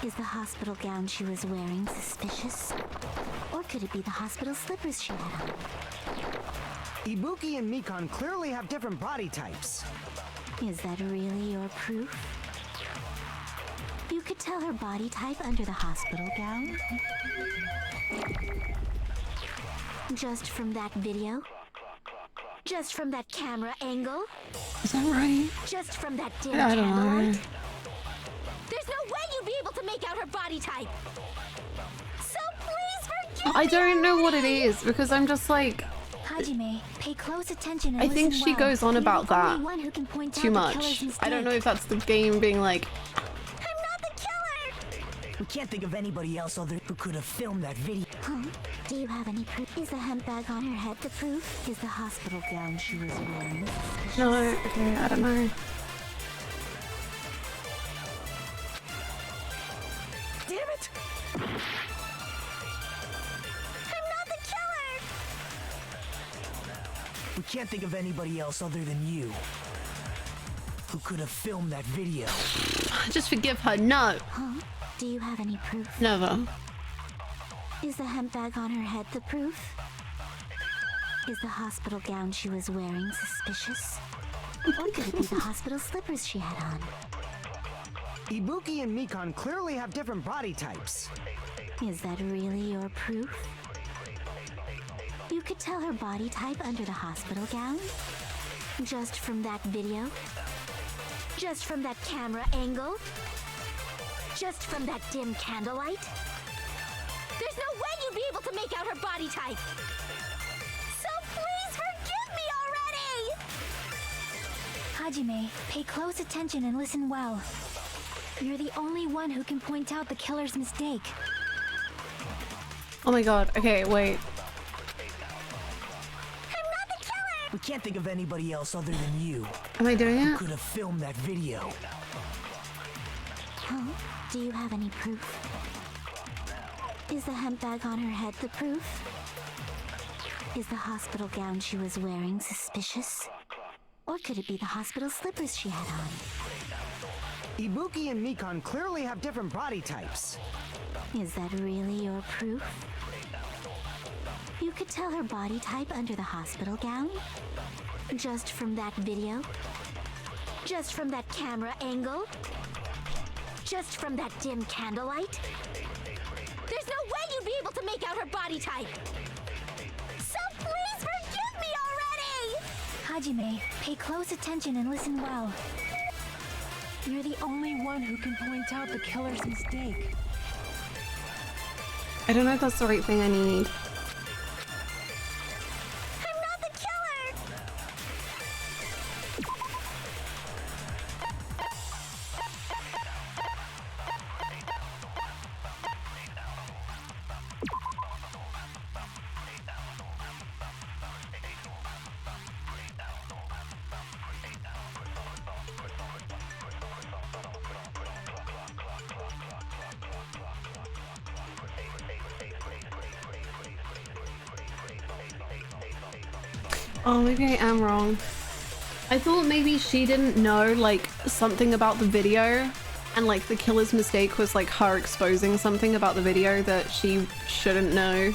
Is the hospital gown she was wearing suspicious? Or could it be the hospital slippers she had on? Ibuki and Mikan clearly have different body types. Is that really your proof? You could tell her body type under the hospital gown? Just from that video? Just from that camera angle? Is that right? Just from that dim I don't candlelight? know. There's no way you'd be able to make out her body type! So please forgive I me don't know what it already! is because I'm just like... Hajime, pay close attention and I think listen she well. goes on You're about the only that one who can point too out the killer's much. I don't know mistake. if that's the game being like... I'm not the killer! We can't think of anybody else other who could have filmed that video. Huh? Do you have any proof? Is the hemp bag on her head the proof? Is the hospital gown she was wearing suspicious? No, okay, I don't know. Damn it! I'm not the killer! We can't think of anybody else other than you who could have filmed that video. Just forgive her. No. Huh? Do you have any proof? Never. Is the hemp bag on her head the proof? Is the hospital gown she was wearing suspicious? Or could it be the hospital slippers she had on? Ibuki and Mikan clearly have different body types. Is that really your proof? You could tell her body type under the hospital gown? Just from that video? Just from that camera angle? Just from that dim candlelight? There's no way you'd be able to make out her body type! So please forgive me already! Hajime, pay close attention and listen well. You're the only one who can point out the killer's mistake. Oh my god. Okay, wait. I'm not the killer! We can't think of anybody else other than you Am I doing who it? could have filmed that video. Huh? Do you have any proof? Is the hemp bag on her head the proof? Is the hospital gown she was wearing suspicious? Or could it be the hospital slippers she had on? Ibuki and Mikan clearly have different body types. Is that really your proof? You could tell her body type under the hospital gown? Just from that video? Just from that camera angle? Just from that dim candlelight? There's no way you'd be able to make out her body type! So please forgive me Hajime, pay close attention and listen well. You're the only one who can point out the killer's mistake. I don't know if that's the right thing I need. I'm not the killer! Oh, maybe I am wrong. I thought maybe she didn't know like something about the video and like the killer's mistake was like her exposing something about the video that she shouldn't know.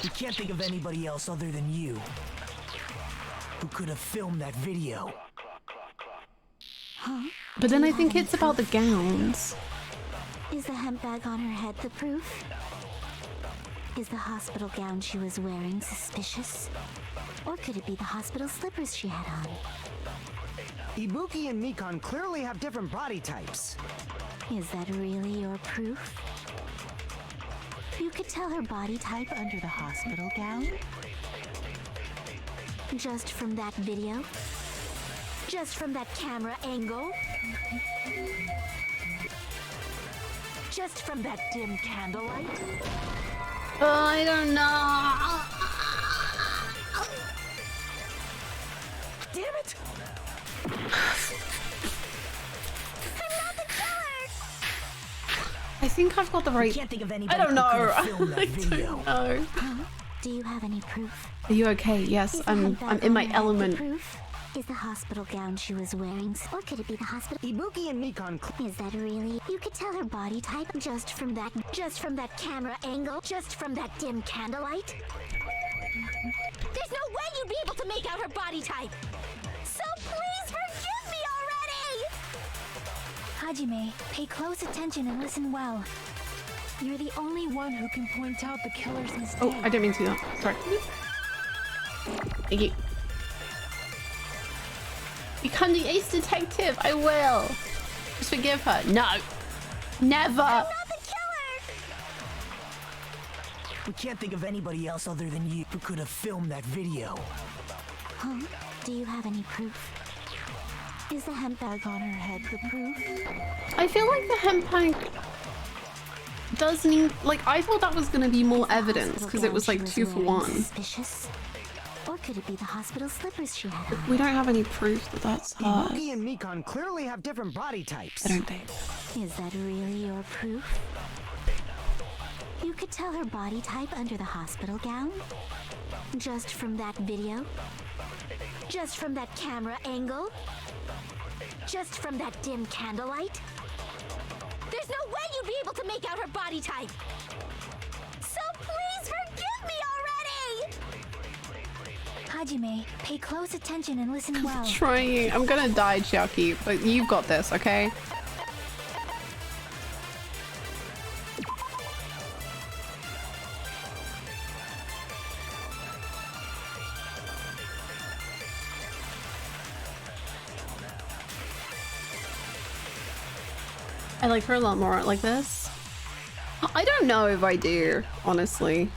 We can't think of anybody else other than you who could have filmed that video. Huh? But then I think it's about the gowns. Is the hemp bag on her head the proof? Is the hospital gown she was wearing suspicious? Or could it be the hospital slippers she had on? Ibuki and Mikan clearly have different body types. Is that really your proof? You could tell her body type under the hospital gown? Just from that video? Just from that camera angle? Just from that dim candlelight? I don't know. Damn it! I think I've got the right. Can't think of I anybody don't know. who could have filmed that I video. don't know. Huh? Do you have any proof? Are you okay? Yes, Is the I'm hemp bag in on my her head the element. proof? Is the hospital gown she was wearing, or could it be the hospital? Ibuki and Mikan. Is that really? You could tell her body type just from that camera angle, just from that dim candlelight. There's no way you'd be able to make out her body type. So please forgive me already. Hajime, pay close attention and listen well. You're the only one who can point out the killer's mistake. Oh, I didn't mean to do that. Sorry. Thank you. Become the ace detective. I will. Just forgive her. No. Never. I'm not the killer. We can't think of anybody else other than you who could have filmed that video. Huh? Do you have any proof? Is the hemp bag on her head the proof? I feel like the hemp bag does need, like, I thought that was going to be more evidence because it was like 2 for 1. Suspicious? Or could it be the hospital slippers she had on? We don't have any proof that that's her. Ibuki and Mikan clearly have different body types. I don't think. Is that really your proof? You could tell her body type under the hospital gown? Just from that video? Just from that camera angle? Just from that dim candlelight? There's no way you'd be able to make out her body type! So please forgive me already! Hajime, pay close attention and listen well. Trying. I'm gonna die, Chiaki, but you've got this, okay? I like her a lot more like this. I don't know if I do, honestly.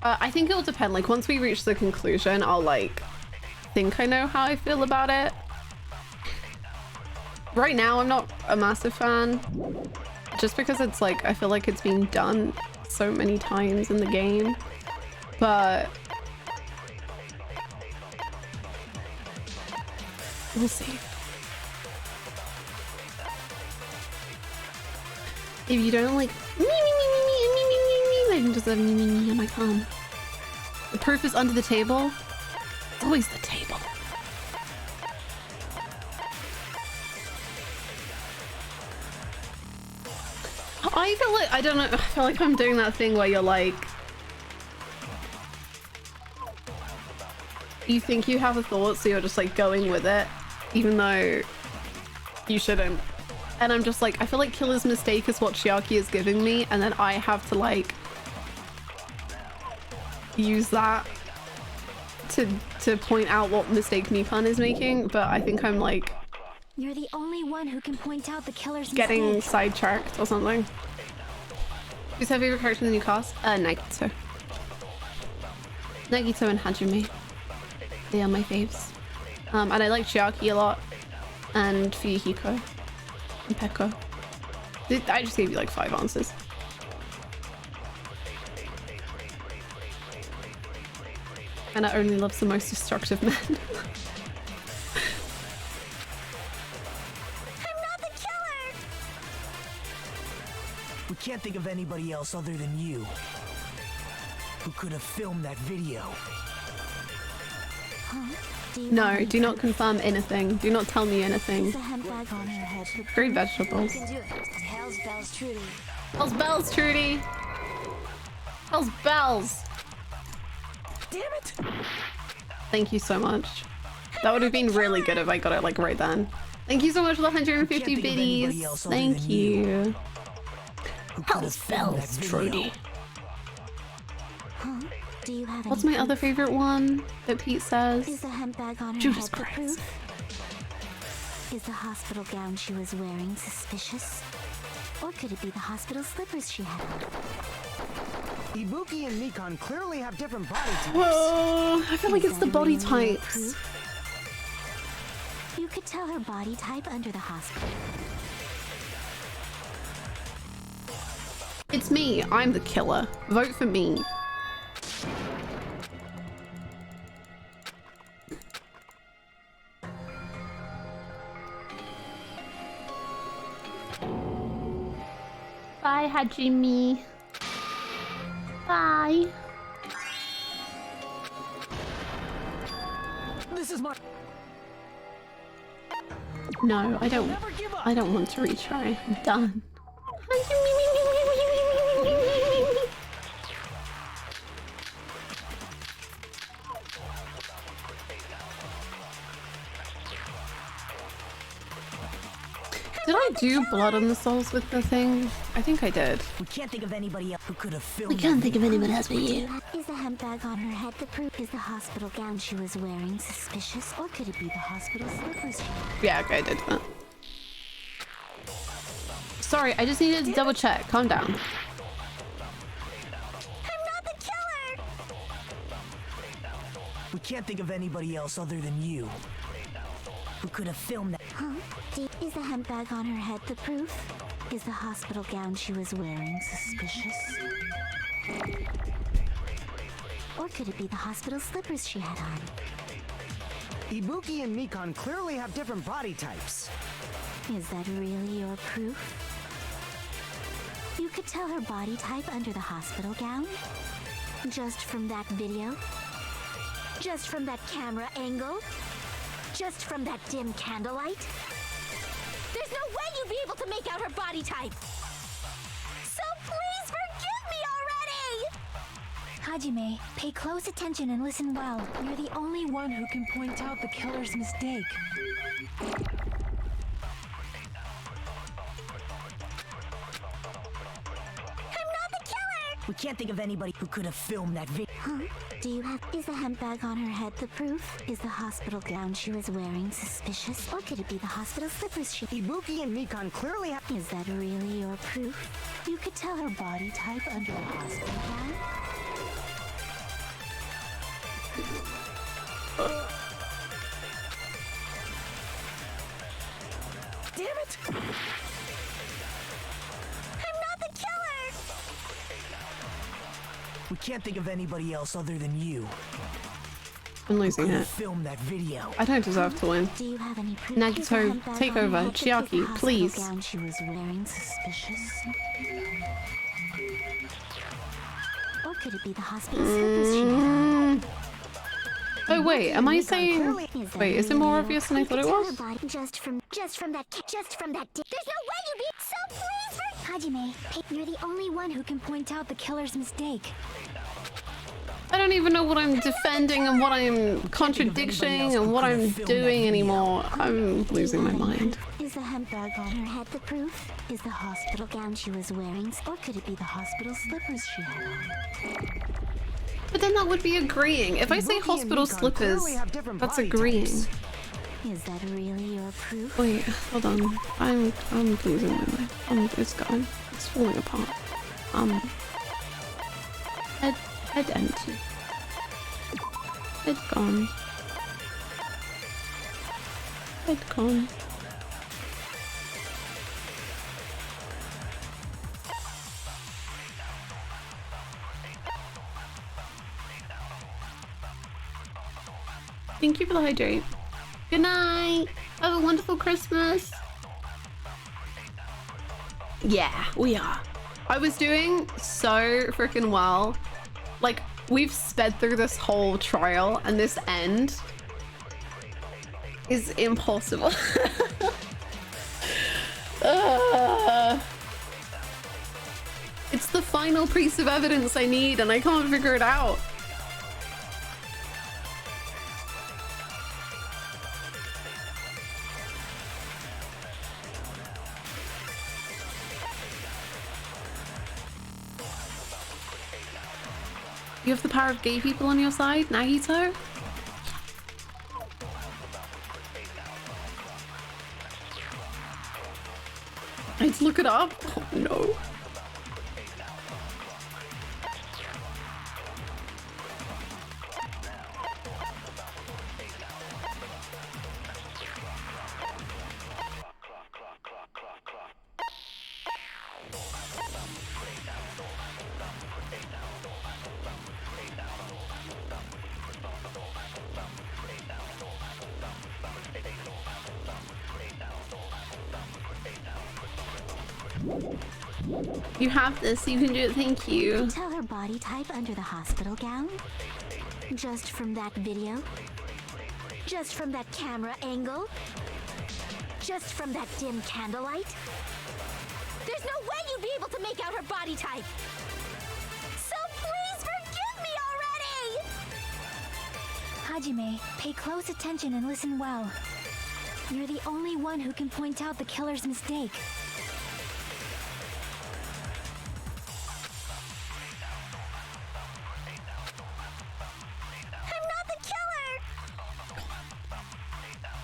I think it'll depend. Like, once we reach the conclusion, I'll, like, think I know how I feel about it. Right now, I'm not a massive fan. Just because it's, like, I feel like it's been done so many times in the game. But we'll see. If you don't like me, I can just have me on my phone. The proof is under the table. It's always the table. I feel like, I don't know, I feel like I'm doing that thing where you're like, you think you have a thought, so you're just like going with it, even though you shouldn't. And I'm just like, I feel like Killer's mistake is what Chiaki is giving me, and then I have to like use that to point out what mistake Mikan is making, but I think I'm like You're the only one who can point out the killer's getting mistake. sidetracked or something. Who's your favorite character in the new cast? Nagito. Nagito and Hajime. They are my faves. And I like Chiaki a lot. And Fuyuhiko. And Peko. I just gave you like 5 answers. And I only love the most destructive men. We can't think of anybody else other than you who could have filmed that video. No, do not confirm anything. Do not tell me anything. Green vegetables. Hell's bells, Trudy. Hell's bells, Trudy. Hell's bells. Damn it! Thank you so much. That would have been really good if I got it like right then. Thank you so much for the 150 biddies. Thank you. Hell's bells, Trudy. Do you have What's my other favorite one that Pete says? Is the hemp bag on her Judas head the Christ. proof? Is the hospital gown she was wearing suspicious? Or could it be the hospital slippers she had on? Ibuki and Mikan clearly have different body types. Whoa, I feel like it's the body types. You could tell her body type under the hospital. It's me. I'm the killer. Vote for me. Bye, Hajime. Bye. This is my... No, I don't. I don't want to retry. I'm done. Did I do Blood on the Souls with the thing? I think I did. We can't think of anybody else who could have filmed. We can't think of anyone else but you. Is the hemp bag on her head the proof? Is the hospital gown she was wearing suspicious? Or could it be the hospital slippers she had? Yeah, okay, I did that. Sorry, I just needed to double check. Calm down. I'm not the killer! We can't think of anybody else other than you who could have filmed that. Huh? Is the hemp bag on her head the proof? Is the hospital gown she was wearing suspicious? Or could it be the hospital slippers she had on? Ibuki and Mikan clearly have different body types. Is that really your proof? You could tell her body type under the hospital gown? Just from that video? Just from that camera angle? Just from that dim candlelight? There's no way you'd be able to make out her body type! So please forgive me already! Hajime, pay close attention and listen well. You're the only one who can point out the killer's mistake. We can't think of anybody who could have filmed that video. Huh? Do you have... Is the hemp bag on her head the proof? Is the hospital gown she was wearing suspicious? Or could it be the hospital slippers she... Ibuki and Mikan clearly have... Is that really your proof? You could tell her body type under the hospital gown? Damn it! I'm not the killer! We can't think of anybody else other than you I'm losing who it. filmed that video. I don't deserve to win. Do you have any proof? Nagito, Is the hemp bag take on her over. head the Chiaki, hospital please. gown she was wearing suspicious? Or could it be the hospital slippers she had on? Oh wait, am I saying? Wait, is it more obvious than I thought it was? Just from that. There's no way you'd be so pleased for Hajime, you're the only one who can point out the killer's mistake. I don't even know what I'm defending and what I'm contradicting and what I'm doing anymore. I'm losing my mind. Is the hemp bag on her head the proof? Is the hospital gown she was wearing? Or could it be the hospital slippers she had on? But then that would be agreeing. If I say hospital slippers, that's agreeing. Is that really your proof? Wait, hold on. I'm losing my mind. It's going. It's falling apart. Head empty. Head gone. Head gone. Thank you for the hydrate. Good night. Have a wonderful Christmas. Yeah, we are. I was doing so freaking well. Like, we've sped through this whole trial and this end is impossible. It's the final piece of evidence I need and I can't figure it out. You have the power of gay people on your side, Nagito? Let's look it up. Oh no. You have this, you can do it, thank you. Tell her body type under the hospital gown? Just from that video? Just from that camera angle? Just from that dim candlelight? There's no way you'd be able to make out her body type! So please forgive me already! Hajime, pay close attention and listen well. You're the only one who can point out the killer's mistake.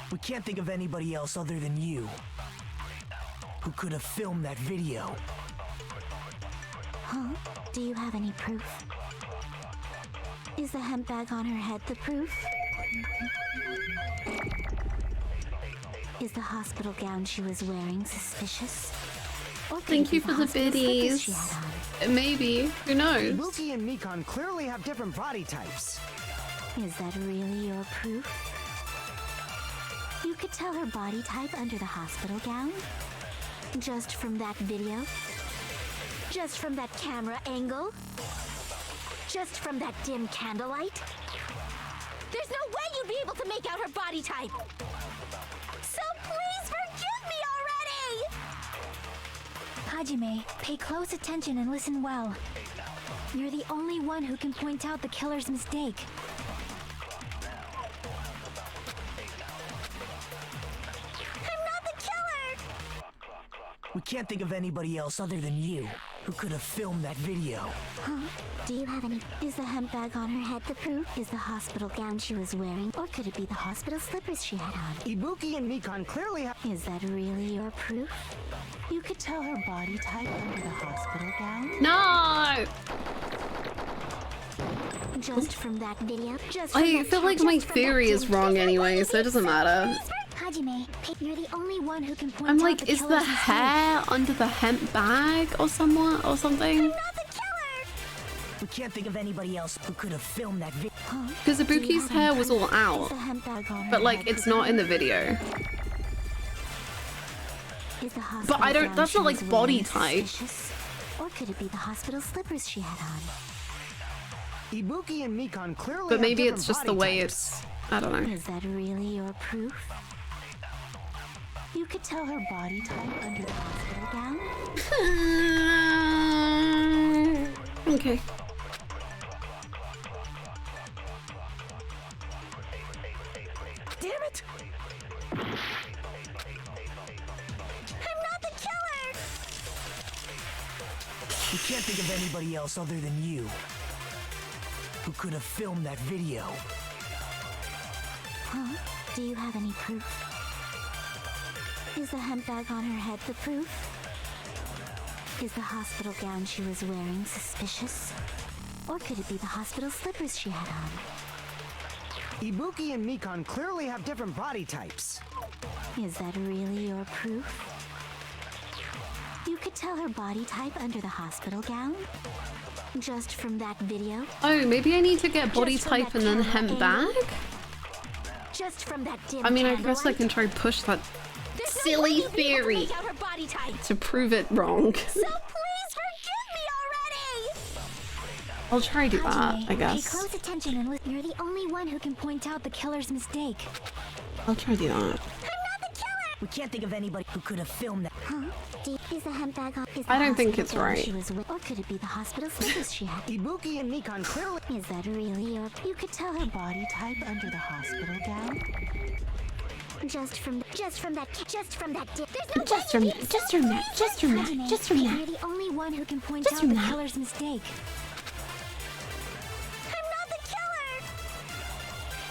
We can't think of anybody else other than you who could have filmed that video. Huh? Do you have any proof? Is the hemp bag on her head the proof? Is the hospital gown she was wearing suspicious? Or Thank you for the biddies. Maybe. Who knows? Ibuki and Mikan clearly have different body types. Is that really your proof? You could tell her body type under the hospital gown? Just from that video? Just from that camera angle? Just from that dim candlelight? There's no way you'd be able to make out her body type! So please forgive me already! Hajime, pay close attention and listen well. You're the only one who can point out the killer's mistake. We can't think of anybody else other than you who could have filmed that video. Huh? Do you have any? Is the hemp bag on her head the proof? Is the hospital gown she was wearing? Or could it be the hospital slippers she had on? Ibuki and Mikan clearly have... Is that really your proof? You could tell her body type under the hospital gown? No! Just from that video? I feel like my theory is wrong anyway, so it doesn't matter. Hajime, you're the only one who can point I'm out like, the is the killer's hair under the hemp bag or somewhat or something? We can't think of anybody else who could have filmed that video. Because Ibuki's hair was all out, but like it's not in the video. But I don't. That's not like body type. Or could it be the hospital slippers she had on? Ibuki and Mikan clearly But maybe have it's different just the body way types. it's... I don't know. Is that really your proof? You could tell her body type under the hospital gown. Okay. Damn it! I'm not the killer! We can't think of anybody else other than you who could have filmed that video. Huh? Do you have any proof? Is the hemp bag on her head the proof? Is the hospital gown she was wearing suspicious? Or could it be the hospital slippers she had on? Ibuki and Mikan clearly have different body types. Is that really your proof? You could tell her body type under the hospital gown? Just from that video? Oh, maybe I need to get body Just from type that and then camera hemp angle? bag? Just from that dim I mean, I guess I candlelight? can try push that There's no way silly you'd be able to theory make out her body type. to prove it wrong. So please forgive me already! I'll try to do that, Hajime, I pay guess. close attention and listen. You're the only one who can point out the killer's mistake. I'll try to do that. I'm not the killer! We can't think of anybody who could have filmed that. Huh? Is the hemp bag on? Is the I don't think hospital it's gown right. She was with, or could it be the hospital slippers she had? Ibuki and Mikan clearly... Is that really your... You could tell her body type under the hospital gown? Just from that... There's no Just way from you'd that, be just so from that, just from that, Hajime, just from that. You're the only one who can point Just out from the that. killer's mistake. I'm not the killer!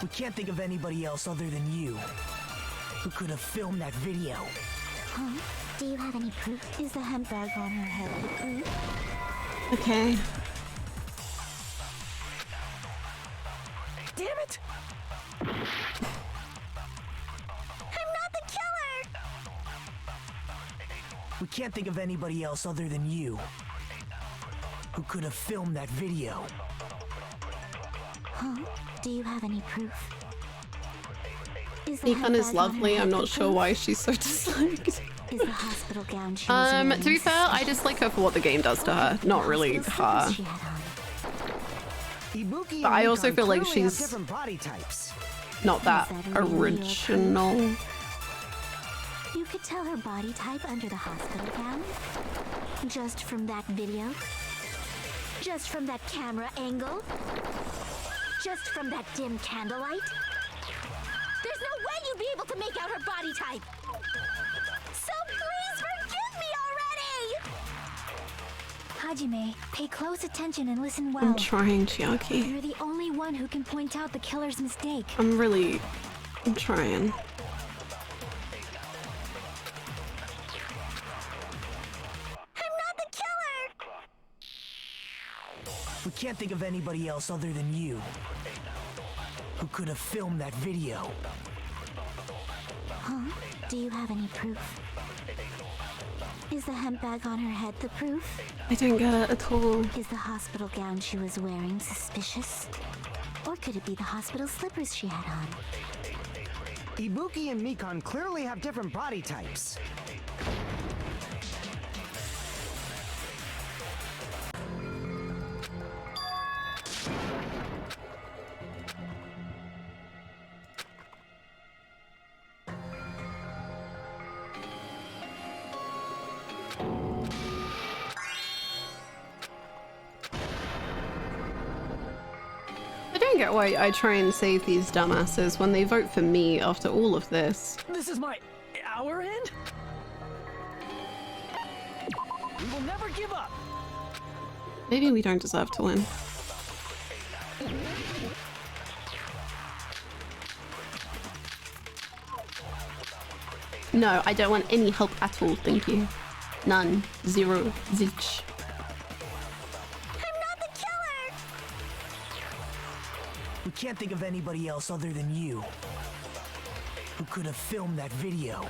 We can't think of anybody else other than you who could have filmed that video. Huh? Do you have any proof? Is the hemp bag on her head the proof? Okay. Damn it! I'm not the killer! We can't think of anybody else other than you who could have filmed that video. Huh? Do you have any proof? Is the Ethan hemp is bag lovely. on her I'm head not the sure proof? why she's so disliked. Is the hospital gown she was wearing To be fair, I dislike her for what the game does to her, not really her. she had on? Ibuki But I and also Mikan feel like clearly have she's different body types. not that Is that really your original. You could tell her body type under the hospital gown? Just from that video? Just from that camera angle? Just from that dim candlelight? There's no way you'd be able to make out her body type! So please forgive me already! Hajime, pay close attention and listen well. I'm trying, Chiaki. You're the only one who can point out the killer's mistake. I'm trying. I'm not the killer! We can't think of anybody else other than you who could have filmed that video. Huh? Do you have any proof? Is the hemp bag on her head the proof? I don't get it at all. Is the hospital gown she was wearing suspicious? Or could it be the hospital slippers she had on? Ibuki and Mikan clearly have different body types. I don't get why I try and save these dumbasses when they vote for me after all of this. This is our end? We will never give up. Maybe we don't deserve to win. No, I don't want any help at all, thank you. None. Zero. Zilch. I'm not the killer! We can't think of anybody else other than you who could have filmed that video.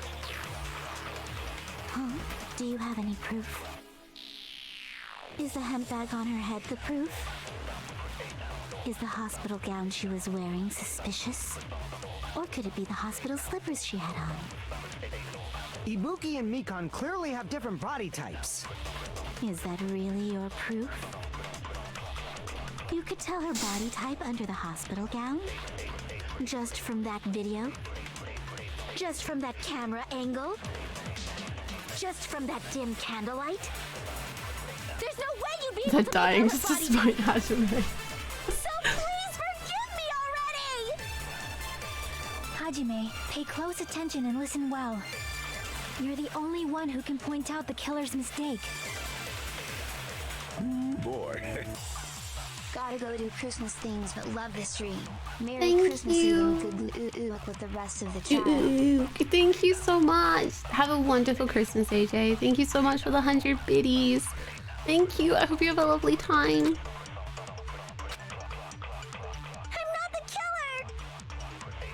Huh? Do you have any proof? Is the hemp bag on her head the proof? Is the hospital gown she was wearing suspicious? Or could it be the hospital slippers she had on? Ibuki and Mikan clearly have different body types. Is that really your proof? You could tell her body type under the hospital gown? Just from that video? Just from that camera angle? Just from that dim candlelight? There's no way you'd be able They're to dying make out just her to body spite Hajime. So please forgive me already! Hajime, pay close attention and listen well. You're the only one who can point out the killer's mistake. Boy. Gotta go do Christmas things, but love the stream. Merry Thank Christmas you. and good luck with the rest of the Ooh, child. ooh, ooh. Thank you so much. Have a wonderful Christmas, AJ. Thank you so much for the 100 biddies. Thank you. I hope you have a lovely time. I'm not the killer!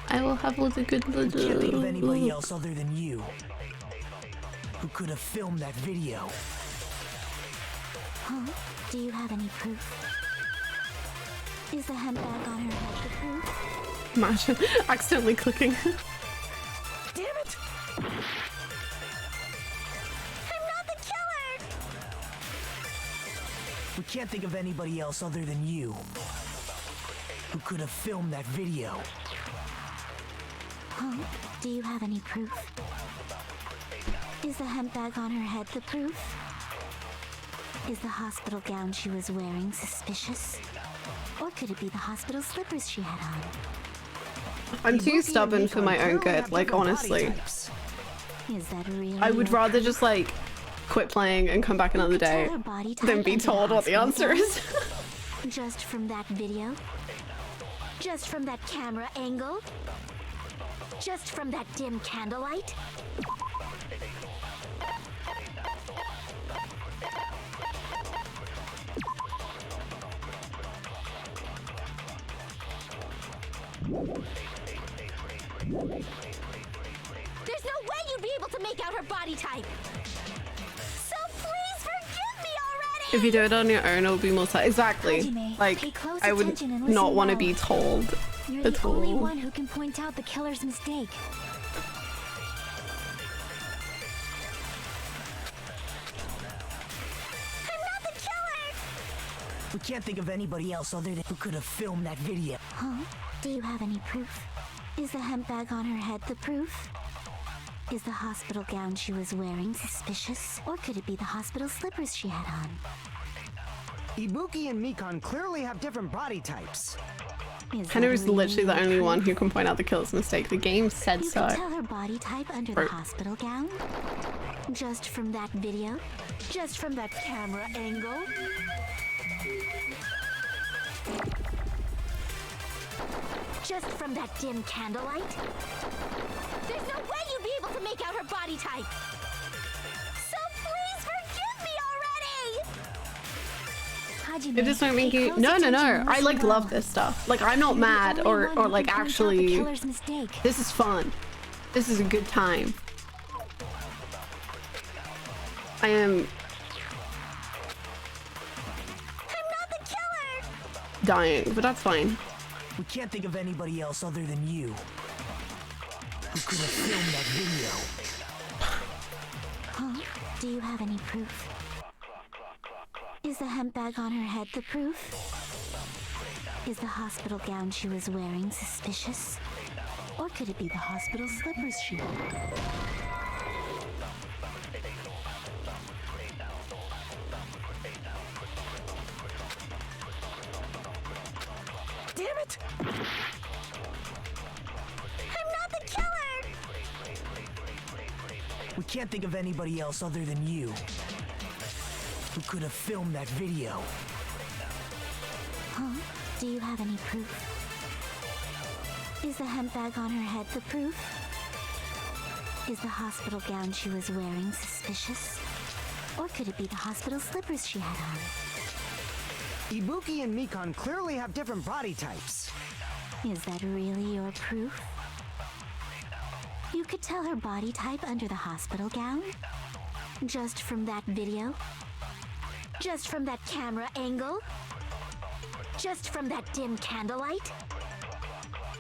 I will have loads of good I can't think of anybody else other than you who could have filmed that video. Huh? Do you have any proof? Is the hemp bag on her head the proof? Imagine accidentally clicking. Damn it! I'm not the killer! We can't think of anybody else other than you who could have filmed that video. Huh? Do you have any proof? Is the hemp bag on her head the proof? Is the hospital gown she was wearing suspicious? Or could it be the hospital slippers she had on? I'm too stubborn for my own good, like honestly. Is that really? I would rather just like quit playing and come back another day than be told what the answer is. Just from that video? Just from that camera angle? Just from that dim candlelight? There's no way you'd be able to make out her body type! So please forgive me already! If you do it on your own, it'll be more exactly. Hajime, Like, pay close I would attention and not listen want to well. be told You're at the only all. one who can point out the killer's mistake. I'm not the killer! We can't think of anybody else other than who could have filmed that video. Huh? Do you have any proof? Is the hemp bag on her head the proof? Is the hospital gown she was wearing suspicious? Or could it be the hospital slippers she had on? Ibuki and Mikan clearly have different body types. Is Hannah that is really literally the your only one proof? who can point out the killer's mistake. The game said You so. could tell her body type under Or- the hospital gown? Just from that video? Just from that camera angle? Just from that dim candlelight? There's no way you'd be able to make out her body type! So please forgive me already! Hajime, It just won't make pay you. close No, no, attention no. and I listen like well. love this stuff. Like I'm not You're the mad only or one or who like can point out the actually. killer's mistake. This is fun. This is a good time. I am I'm not the killer! dying, but that's fine. We can't think of anybody else other than you who could have filmed that video. Huh? Do you have any proof? Is the hemp bag on her head the proof? Is the hospital gown she was wearing suspicious? Or could it be the hospital slippers she wore? Damn it! I'm not the killer! We can't think of anybody else other than you who could have filmed that video. Huh? Do you have any proof? Is the hemp bag on her head the proof? Is the hospital gown she was wearing suspicious? Or could it be the hospital slippers she had on? Ibuki and Mikan clearly have different body types. Is that really your proof? You could tell her body type under the hospital gown? Just from that video? Just from that camera angle? Just from that dim candlelight?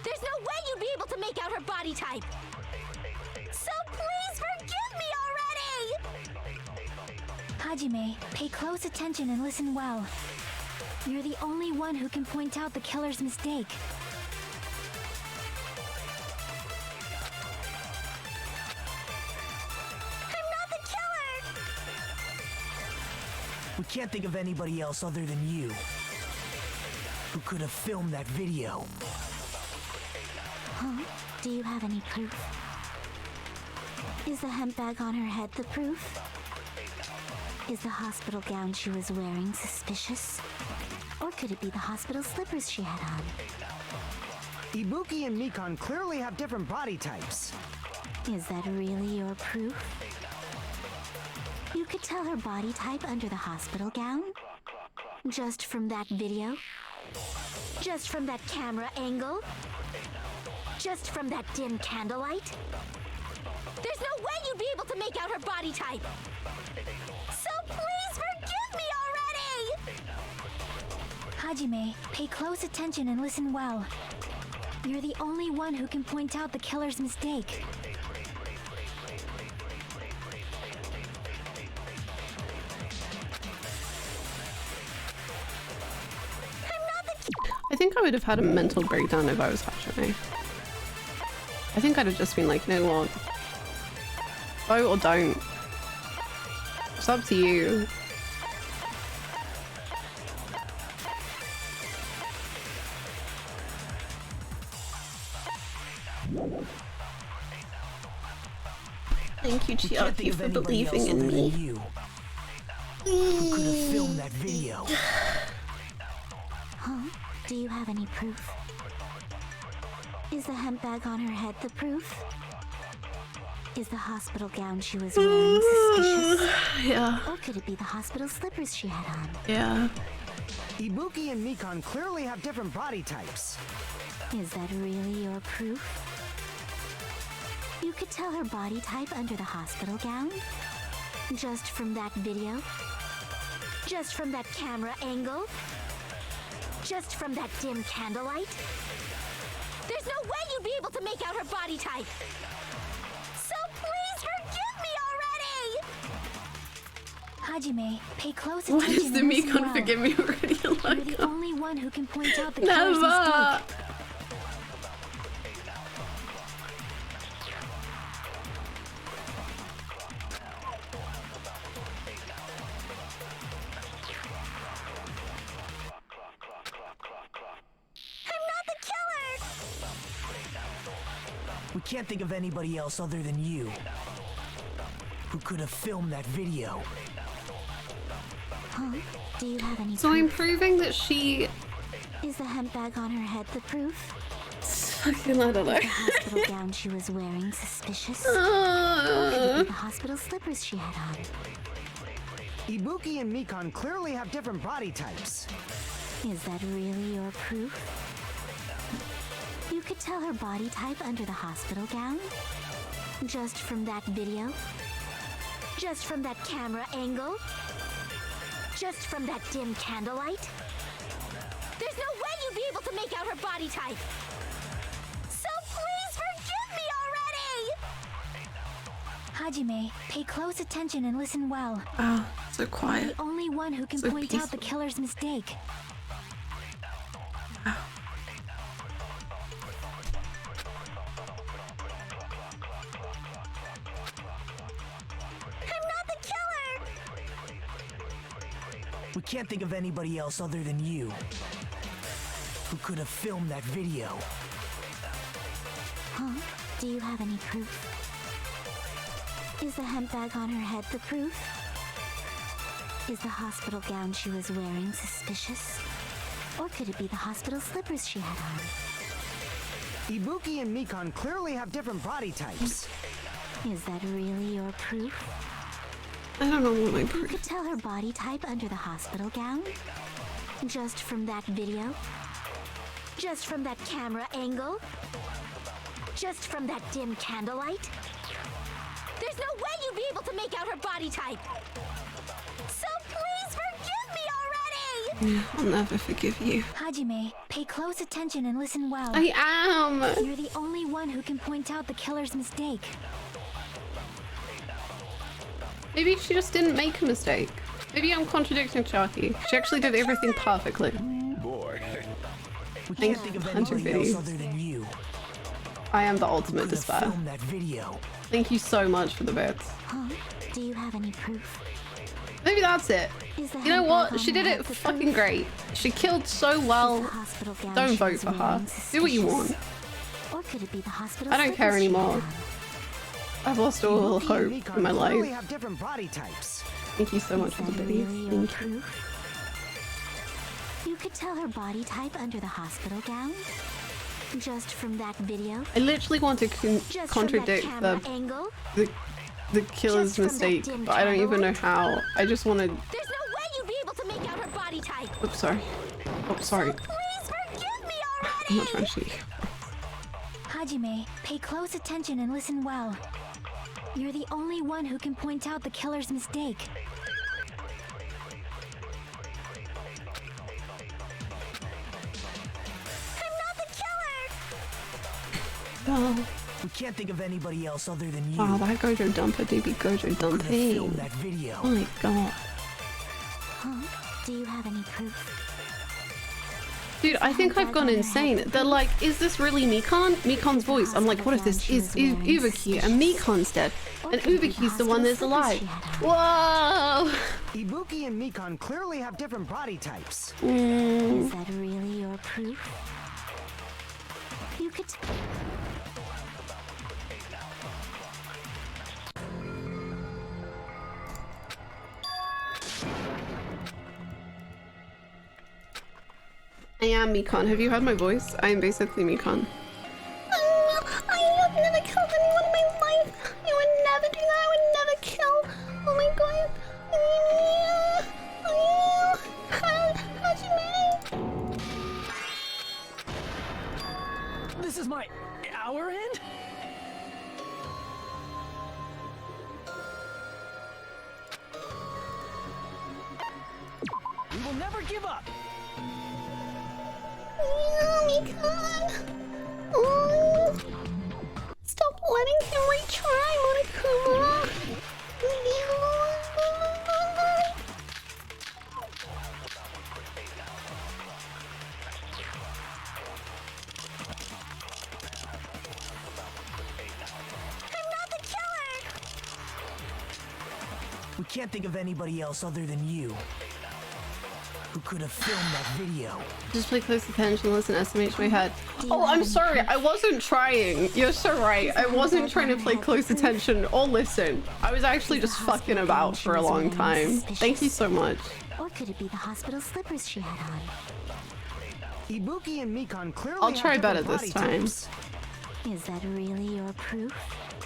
There's no way you'd be able to make out her body type! So please forgive me already! Hajime, pay close attention and listen well. You're the only one who can point out the killer's mistake. I'm not the killer! We can't think of anybody else other than you who could have filmed that video. Huh? Do you have any proof? Is the hemp bag on her head the proof? Is the hospital gown she was wearing suspicious? Or could it be the hospital slippers she had on? Ibuki and Mikan clearly have different body types. Is that really your proof? You could tell her body type under the hospital gown? Just from that video? Just from that camera angle? Just from that dim candlelight? There's no way you'd be able to make out her body type! So please forgive me already! Hajime, pay close attention and listen well. You're the only one who can point out the killer's mistake. I think I would have had a mental breakdown if I was Hajime. I think I'd have just been like, you know what? Go or don't. It's up to you. Thank you, Chiaki, for believing in me. Who could have filmed that video? Huh? Do you have any proof? Is the hemp bag on her head the proof? Is the hospital gown she was wearing suspicious? Yeah. Or could it be the hospital slippers she had on? Yeah. Ibuki and Mikan clearly have different body types. Is that really your proof? You could tell her body type under the hospital gown? Just from that video? Just from that camera angle? Just from that dim candlelight? There's no way you'd be able to make out her body type! So please forgive me already! Hajime, pay close What attention is the and listen Mikan well. forgive me already? You're the only one who can point out the killer's Never! mistake. We can't think of anybody else other than you who could have filmed that video. Huh? Do you have any So proof? I'm proving that she... Is the hemp bag on her head the proof? Fucking, I don't know. Is the hospital gown she was wearing suspicious? Or could it be the hospital slippers she had on? Ibuki and Mikan clearly have different body types. Is that really your proof? You could tell her body type under the hospital gown? Just from that video? Just from that camera angle? Just from that dim candlelight? There's no way you'd be able to make out her body type! So please forgive me already! Hajime, pay close attention and listen well. Oh, so You're quiet. the only one who can So point out the peaceful. killer's mistake. I'm not the killer! We can't think of anybody else other than you who could have filmed that video. Huh? Do you have any proof? Is the hemp bag on her head the proof? Is the hospital gown she was wearing suspicious? Or could it be the hospital slippers she had on? Ibuki and Mikan clearly have different body types. Is that really your proof? I don't know what my You proof. could tell her body type under the hospital gown? Just from that video? Just from that camera angle? Just from that dim candlelight? There's no way you'd be able to make out her body type! So please forgive me already! Yeah, I'll never forgive you. Hajime, pay close attention and listen well. I am! You're the only one who can point out the killer's mistake. Maybe she just didn't make a mistake. Maybe I'm contradicting Chucky. She actually did everything perfectly. Boy. We can't think of anybody else other than you. I am the ultimate despair. Film that video. Thank you so much for the bits. Huh? Do you have any proof? Maybe that's it. Is the You know handbag what? on She her did head it the fucking proof? great. She killed so well. Is the hospital gown Don't she vote was for her. wearing Do what you suspicious? want. Or could it be the hospital I don't care slippers she anymore. had on? I've lost all Ibuki hope and Mikon in my clearly life. have different body types. Thank you so much Is for the that biddies. really your Thank you. proof? You could tell her body type under the hospital gown? Just from that video? I literally want to Just contradict from that the camera angle? the killer's Just from that mistake, dim but I don't even know candlelight? how. I just want to. There's no way you'd be able to make out her body type! Oops, sorry. Oh, sorry. Please forgive me I'm already! not trying to shoot you. Hajime, pay close attention and listen well. You're the only one who can point out the killer's mistake. I'm not the killer! Oh, We can't think of anybody else other than you. wow, that Gojo Dumper do be Gojo Could have Dumping. filmed that video. Oh my god. Huh? Do you have any proof? Dude, I think I've gone insane. They're like, is this really Mikon? Mikon's voice. I'm like, what if this is Ubuki and Mikon's dead? And Ubuki's the one that's alive. Whoa! Ibuki and Mikon clearly have different body types. Is that really your proof? You could... I am Mikon. Have you heard my voice? I am basically Mikon. I have never killed anyone in my life. I would never do that. I would never kill. Oh my god. This is my hour end? We will never give up. Stop letting him retry, Monokuma. I'm not the killer. We can't think of anybody else other than you. Who could have filmed that video? Just pay close attention, listen, estimate my head. Oh, I'm sorry, I wasn't trying. You're so right. I wasn't trying to play close attention or listen. I was actually just fucking about for a long time. Thank you so much. Or could it be the hospital slippers she had on? Ibuki and Mikon clearly I'll have try better different this body time. types. Is that really your proof?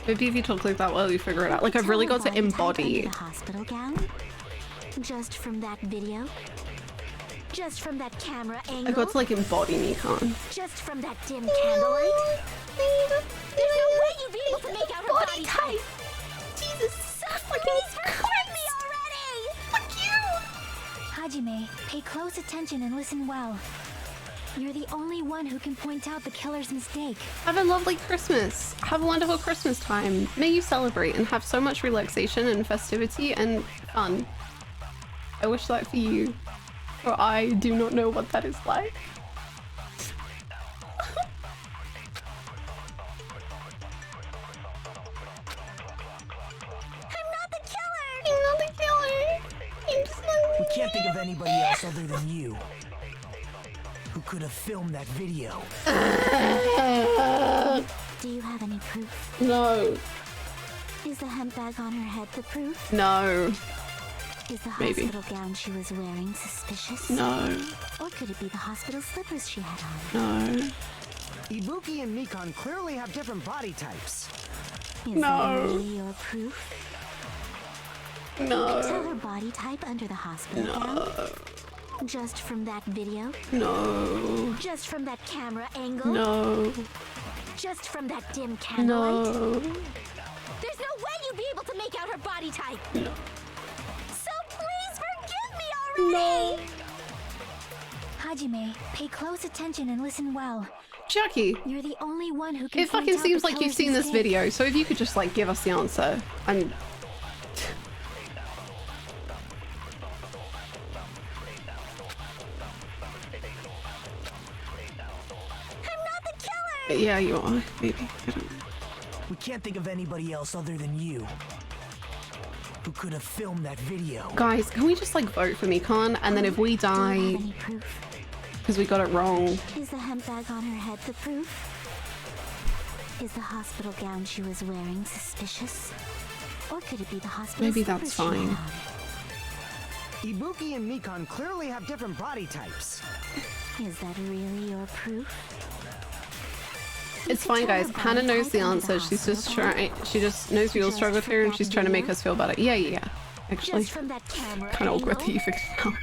Maybe if you talk like that well, you figure it out. Like, I've really got to embody. The hospital gown? Just from that video? Just from that camera angle? I got to like embody Mikon. Just from that dim candlelight? There's no way you'd be able to make out her body type! Jesus, please forgive me already! Fuck you! Hajime, pay close attention and listen well. You're the only one who can point out the killer's mistake. Have a lovely Christmas. Have a wonderful Christmas time. May you celebrate and have so much relaxation and festivity and fun. I wish that for you. For I do not know what that is like. I'm not the killer! I'm not the killer! I'm just not the We can't think of anybody else other than you. Who could have filmed that video? Do you have any proof? No. Is the hemp bag on her head the proof? No. Is the Maybe. hospital gown she was wearing suspicious? No. Or could it be the hospital slippers she had on? No. Ibuki and Mikon clearly have different body types. Is No. that really your proof? You could tell No. her body type under the hospital gown? No. Just from that video? No. Just from that camera angle? No. Just from that dim candlelight? No. There's no way you'd be able to make out her body type! No. So please forgive me already! Hajime, pay close attention and listen well. Chucky. You're the only one who can It point fucking out seems the like you've killer's seen this mistake. video, so if you could just like give us the answer. I'm Yeah, you are. Maybe. I don't know. We can't think of anybody else other than you who could have filmed that video. Guys, can we just like vote for Mikan, and then if we die because we got it wrong? Is the hemp bag on her head the proof? Is the hospital gown she was wearing suspicious? Or could it be the hospital Maybe that's slippers she fine. had on? Ibuki and Mikan clearly have different body types. Is that really your proof? It's fine, guys. Hannah knows the answer. She's just trying. She just knows we all struggle with her, and she's trying to make us feel better. Yeah. Actually, kind of awkward that you figured it out.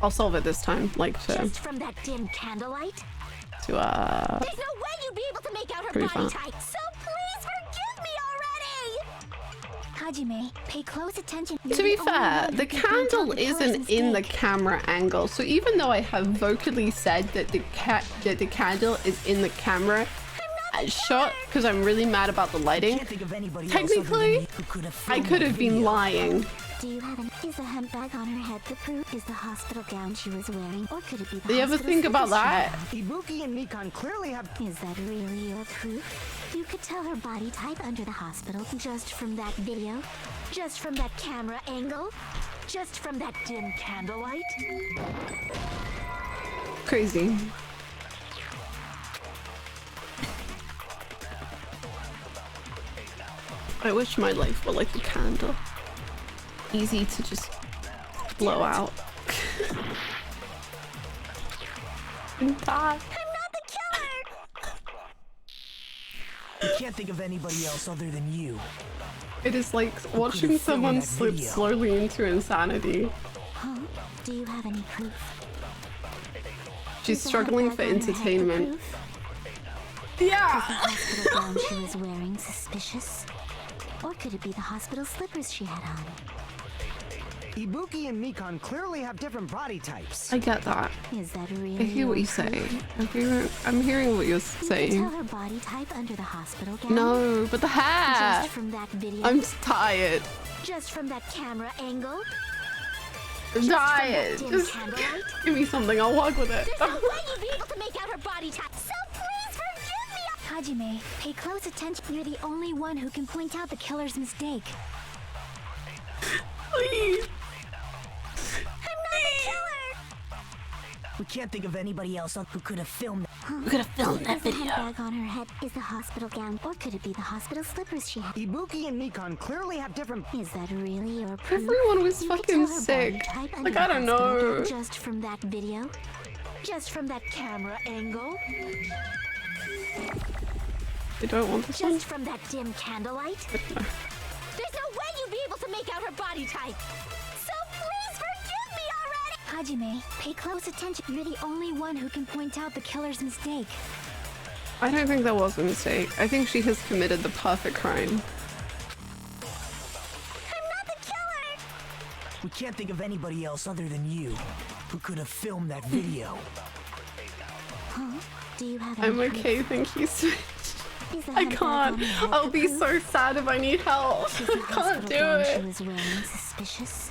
I'll solve it this time. Like to. Just from that dim candlelight? To There's no way you'd be able to make out her Pretty body fun. type. So please forgive me already. Hajime, pay close attention. To be fair, the candle isn't in the camera angle, so even though I have vocally said that the candle is in the camera shot because I'm really mad about the lighting, technically I could have been lying. Do you have is the hemp bag on her head the proof? Is the hospital gown she was wearing? Or could it be the Do you ever think about that? Ibuki and Mikan clearly have. Is that really your proof? You could tell her body type under the hospital just from that video, just from that camera angle, just from that dim candlelight. Crazy. I wish my life were like a candle. Easy to just blow out. And die. We can't think of anybody else other than you. It is like watching someone slip slowly into insanity. Huh? Do you have any proof? She's struggling for entertainment. Yeah. Is the hospital gown she was wearing suspicious? Or could it be the hospital slippers she had on? Ibuki and Mikan clearly have different body types. I get that. Is that really I hear what you're saying. I'm hearing what you're saying. You could tell her body type under the hospital gown. No, but the hair. Just from that video. I'm tired. Just from that camera angle. I'm tired. Just give me something. I'll walk with it. There's no way you'd be able to make out her body type. So please forgive me. Hajime, pay close attention. You're the only one who can point out the killer's mistake. Please. We can't think of anybody else who could have filmed that. Who could have filmed that video? Is the handbag on her head is the hospital gown, or could it be the hospital slippers she had? Ibuki and Mikan clearly have different. Is that really your proof? Everyone was You could fucking tell her sick. body type under Like, the I don't hospital know. gown just from that video, just from that camera angle, You don't want this one? just from that dim candlelight. There's no way you'd be able to make out her body type. So please forgive me already. Hajime, pay close attention. You're the only one who can point out the killer's mistake. I don't think that was a mistake. I think she has committed the perfect crime. I'm not the killer. We can't think of anybody else other than you who could have filmed that video. Huh? Do you have I'm any okay, thank you, Switch. Is the I handbag can't. on her head I'll the be proof? so sad if I need help. Is the I can't hospital do gown she it. was wearing suspicious?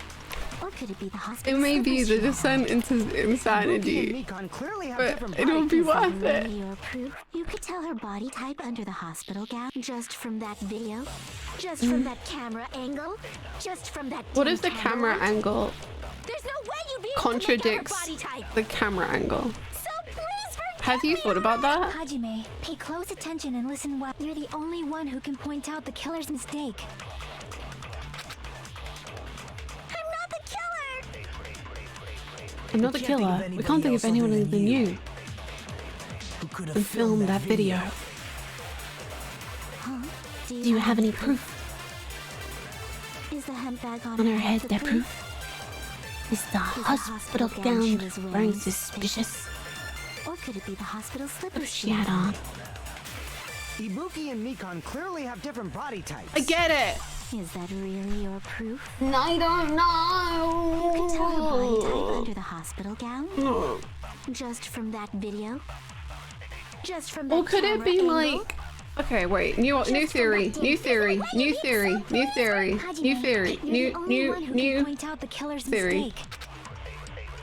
Or could it be the It hospital may be slippers the she had on? descent into Ibuki and insanity, Mikan clearly have but different it will body be Is that worth it. really your proof? You could tell her body type under the hospital gown just from that video, just from that camera angle, just from that. What dim if the camera candlelight. angle There's no way you'd be able contradicts to make out her body type. the camera angle? So please forgive Have you me thought about that? Hajime, pay close attention and listen well. You're the only one who can point out the killer's mistake. I'm not the killer. I'm not the killer. We can't think of anyone other than you. Who could And have film that video. Huh? Do you have any proof? Is the handbag On her head, the that proof? Is the hospital hospital gown she gown was wearing wearing suspicious? Or could it be the hospital slippers She had on. Ibuki and Mikan clearly have different body types. I get it. Is that really your proof? I don't know. You could tell her body type under the hospital gown No. just from that video, just from that. Or could it camera be angle? like? Okay, wait. New theory. New theory. New theory. New theory. New theory. You're the only one who can New point out the killer's theory. mistake.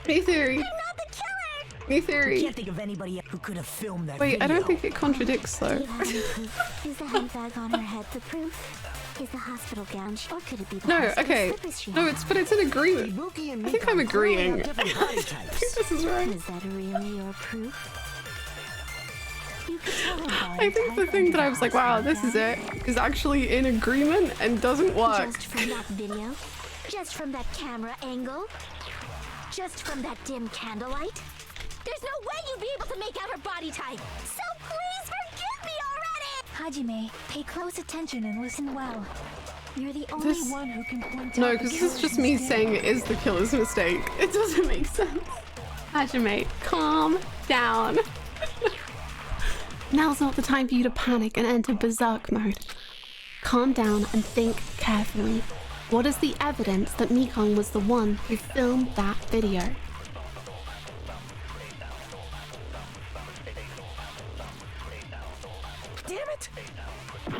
New theory. I'm not the killer. New theory. Can't think of anybody who could have filmed that Wait, video. I don't think it contradicts though. Do you have any proof? Is the handbag on her head the proof? Is the hospital gown, or could it be the No, hospital okay. slippers she No, had it's in agreement. Ibuki and I think I'm Mika clearly agreeing. have different body I types. think this is right. Is that really your proof? You could tell her body I think the type thing under that I was like, wow, hospital this is gown. it, is actually in agreement and doesn't work. Just from that video, just from that camera angle, just from that dim candlelight. There's no way you'd be able to make out her body type. So please forgive me already. Hajime, pay close attention and listen well. You're the only one who can point No, out because the this is just killer's me mistake. saying it is the killer's mistake. It doesn't make sense. Hajime, calm down. Now's not the time for you to panic and enter berserk mode. Calm down and think carefully. What is the evidence that Mikon was the one who filmed that video? Damn it! I'm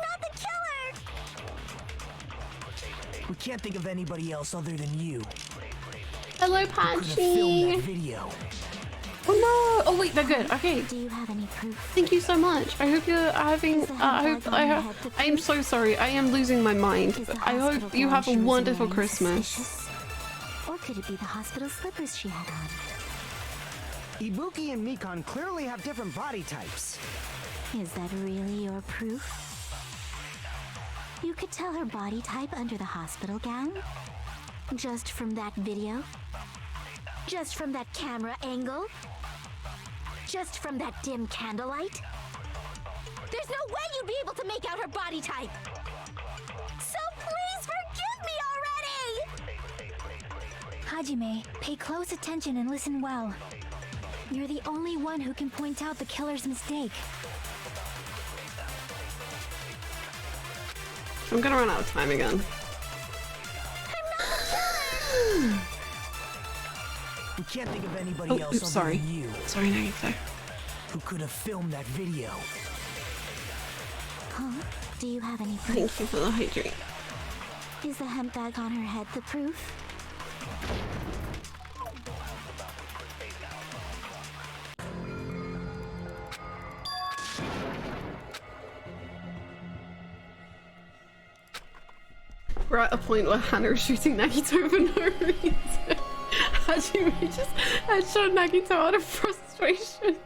not the killer. We can't think of anybody else other than you. Hello, Who could have filmed Panchi. that video. Oh no! Oh wait, they're good. Okay. Do you have any proof? Thank you so much. I hope you're having. I am so sorry. I am losing my mind. I hope you have a wonderful Christmas. Suspicious? Or could it be the hospital slippers she had on? Ibuki and Mikon clearly have different body types. Is that really your proof? You could tell her body type under the hospital gown? Just from that video? Just from that camera angle? Just from that dim candlelight? There's no way you'd be able to make out her body type! So please forgive me already! Hajime, pay close attention and listen well. You're the only one who can point out the killer's mistake. I'm gonna run out of time again. We can't think of anybody Oh, else oops, other sorry. than you. Sorry, Nagito. Who could have filmed that video. Huh? Do you have any proof? Thank you for the hydrate. Is the hemp bag on her head the proof? We're at a point where Hannah is shooting Nagito for no reason. Hajime just headshot Nagito out of frustration.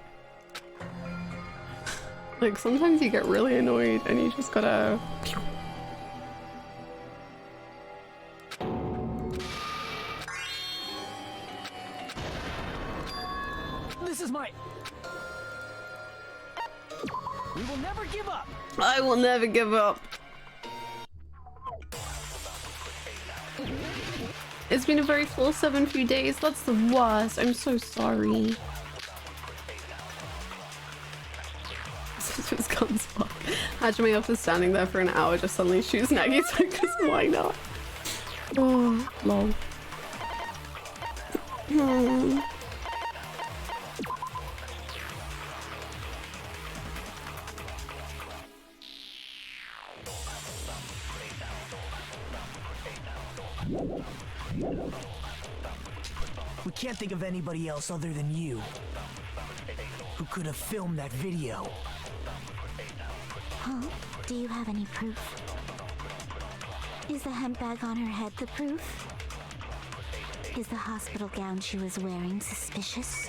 Like, sometimes you get really annoyed and you just gotta... This is my... We will never give up. I will never give up. It's been a very full 7 few days. That's the worst. I'm so sorry. This was guns fuck. Hajime after standing there for an hour just suddenly shoots Nagito because why not? Oh, lol. Hmm. We can't think of anybody else other than you. Who could have filmed that video. Huh? Do you have any proof? Is the hemp bag on her head the proof? Is the hospital gown she was wearing suspicious?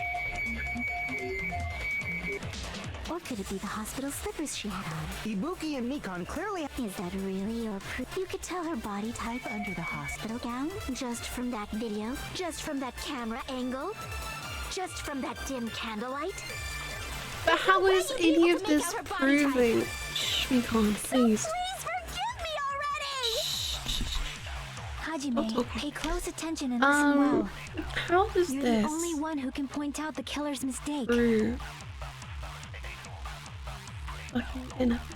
Or could it be the hospital slippers she had on? Ibuki and Mikon clearly... Is that really your proof? You could tell her body type under the hospital gown? Just from that video? Just from that camera angle? Just from that dim candlelight? But how is any of this proving? Shh, we can't, please. Please forgive me already! Hajime, pay close attention and listen well. How is You're this? the only one who can point out the killer's mistake. True. Fucking enough.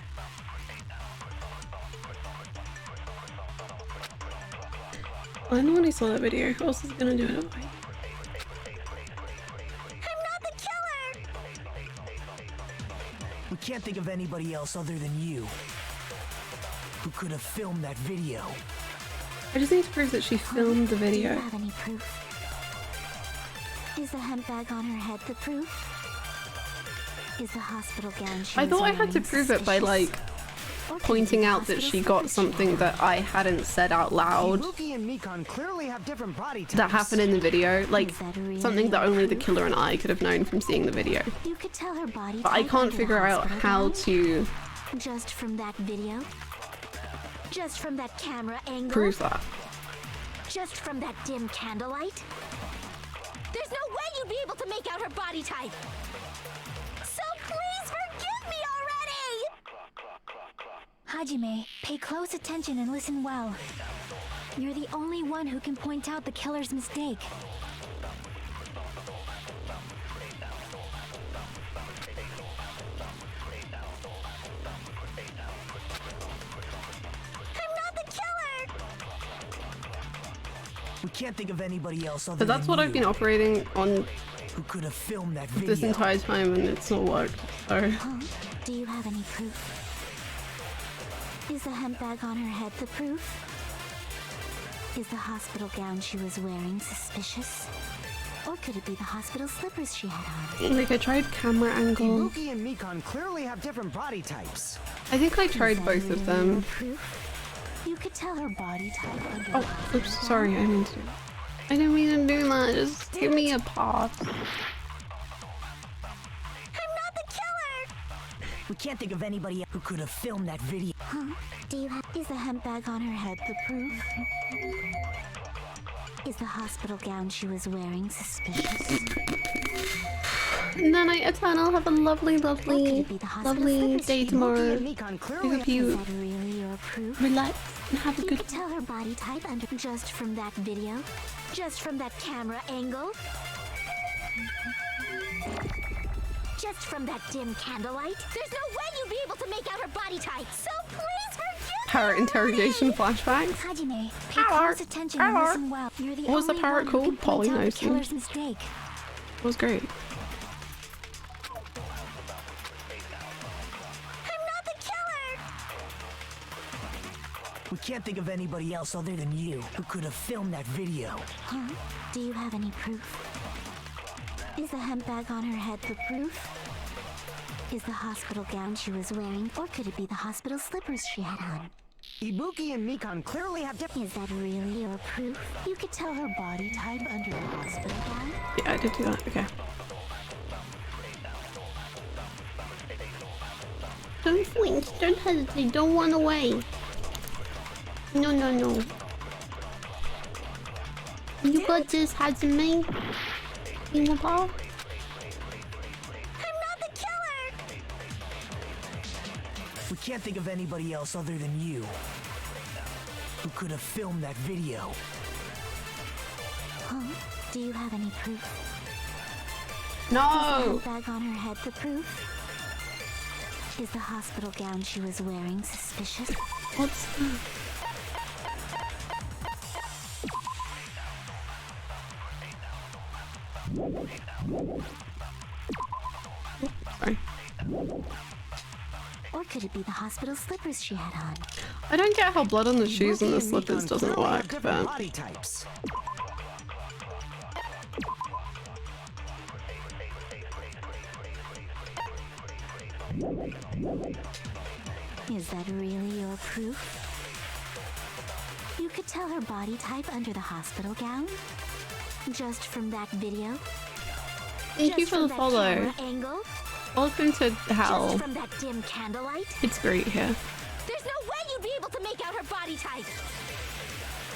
I'm the one who saw that video. Who else is gonna do it? I'm not the killer! We can't think of anybody else other than you. Who could have filmed that video. I just need to prove that she filmed the Do video. you have any proof? Is the hemp bag on her head the proof? Is the hospital gown she I was thought I had to wearing prove it by suspicious? like Or could it pointing be the out that hospital she got slippers something that I hadn't said out loud Ibuki and Mikan clearly have different body types. that happened in the video, like Is that really something that only the proof? killer and I could have known from seeing the video. You could tell her body But I type can't under the figure out hospital how gown? to Just from that video? Just from that camera angle? prove that. Just from that dim candlelight? There's no way you'd be able to make out her body type. So please forgive me already! Hajime, pay close attention and listen well. You're the only one who can point out the killer's mistake. I'm not the killer! We can't think of anybody else other But that's than what I've been operating on who could have filmed that video. this entire time and it's not worked. So Huh? Do you have any proof? Is the hemp bag on her head the proof? Is the hospital gown she was wearing suspicious? Or could it be the hospital slippers she had on? like I tried camera angle. Ibuki and Mikan clearly have different body types. I think I tried Is that both of really them. your proof? You could tell her body type under the Oh, hospital oops, gown. sorry, I didn't mean to do that. Just give me a pass. I'm not the killer! We can't think of anybody who could have filmed that video. Huh? Do you have... Is the hemp bag on her head the proof? Is the hospital gown she was wearing suspicious? And then Eternal, have a lovely, lovely, be the hospital lovely slippers day she- tomorrow. Ibuki and Mikan I clearly hope have you Is that really your proof? relax and have a You good could tell her body type under just from that video, just from that camera angle, just from that dim candlelight. There's no way you'd be able to make out her body type. So please forgive parrot interrogation flashbacks. Hajime, pay Hello. close attention and Hello. listen well. You're the What was the only parrot one who called? can point out the Polynosing. killer's mistake. It was great. I'm not the killer! We can't think of anybody else other than you who could have filmed that video. Huh? Do you have any proof? Is the hemp bag on her head the proof? Is the hospital gown she was wearing, or could it be the hospital slippers she had on? Ibuki and Mikan clearly have different. Is that really your proof? You could tell her body type under the hospital gown. Yeah, I did do that. Okay. Don't flinch. Don't hesitate. Don't run away. No, no, no. You got this, Hajime. You ball. I'm not the killer! We can't think of anybody else other than you who could have filmed that video. Huh? Do you have any proof? No. Is the hemp bag on her head the proof? Is the hospital gown she was wearing suspicious? What's that? Sorry. Or could it be the hospital slippers she had on? I don't get how blood on the shoes and the Ibuki slippers Mikan doesn't clearly have work, different but body types. Is that really your proof? You could tell her body type under the hospital gown? Just from that video? thank you Just for from the that follow. camera angle? Welcome to hell. Just from that dim candlelight? It's great here. There's no way you'd be able to make out her body type.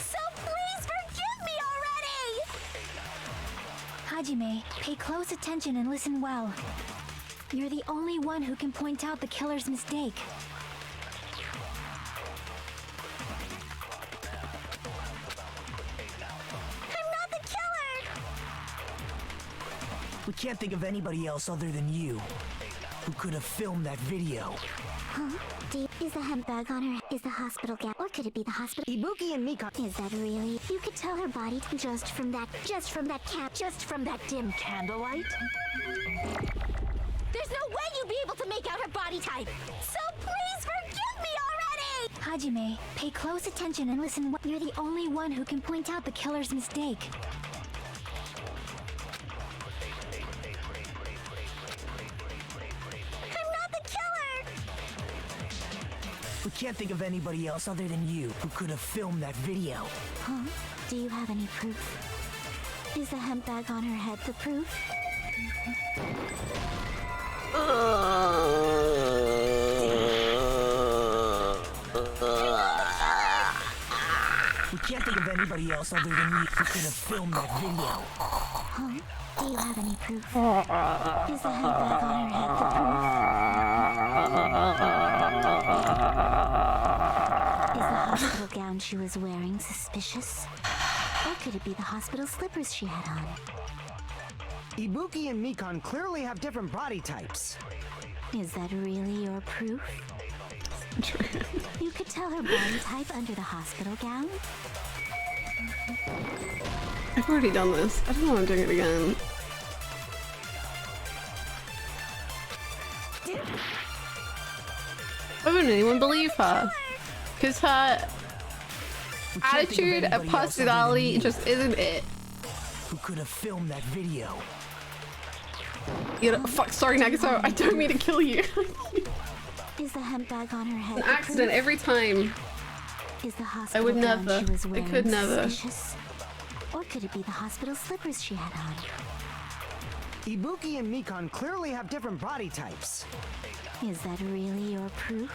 So please forgive me already! Hajime, pay close attention and listen well. You're the only one who can point out the killer's mistake. I'm not the killer! We can't think of anybody else other than you who could have filmed that video. Huh? Is the hemp bag on her? Is the hospital gown? Or could it be the hospital? Ibuki and Mikan. Is that really? You could tell her body just from that dim candlelight? There's no way you'd be able to make out her body type. So please forgive me already! Hajime, pay close attention and listen. You're the only one who can point out the killer's mistake. I'm not the killer! We can't think of anybody else other than you who could have filmed that video. Huh? Do you have any proof? Is the hemp bag on her head the proof? We can't think of anybody else other than you who could have filmed that video. Huh? Do you have any proof? Is the hemp bag on her head the proof? Is the hospital gown she was wearing suspicious? Or could it be the hospital slippers she had on? Ibuki and Mikan clearly have different body types. Is that really your proof? True. You could tell her body type under the hospital gown? I've already done this. I don't know why I'm doing it again. Why wouldn't anyone believe her? Because her attitude and personality just isn't it. Who could have filmed that video? You know, fuck, sorry Nagato, I don't mean to kill you. Is the hemp bag on her head An accident every time. Is the hospital I would gown never. she was I wearing could never. suspicious? Or could it be the hospital slippers she had on? Ibuki and Mikan clearly have different body types. Is that really your proof?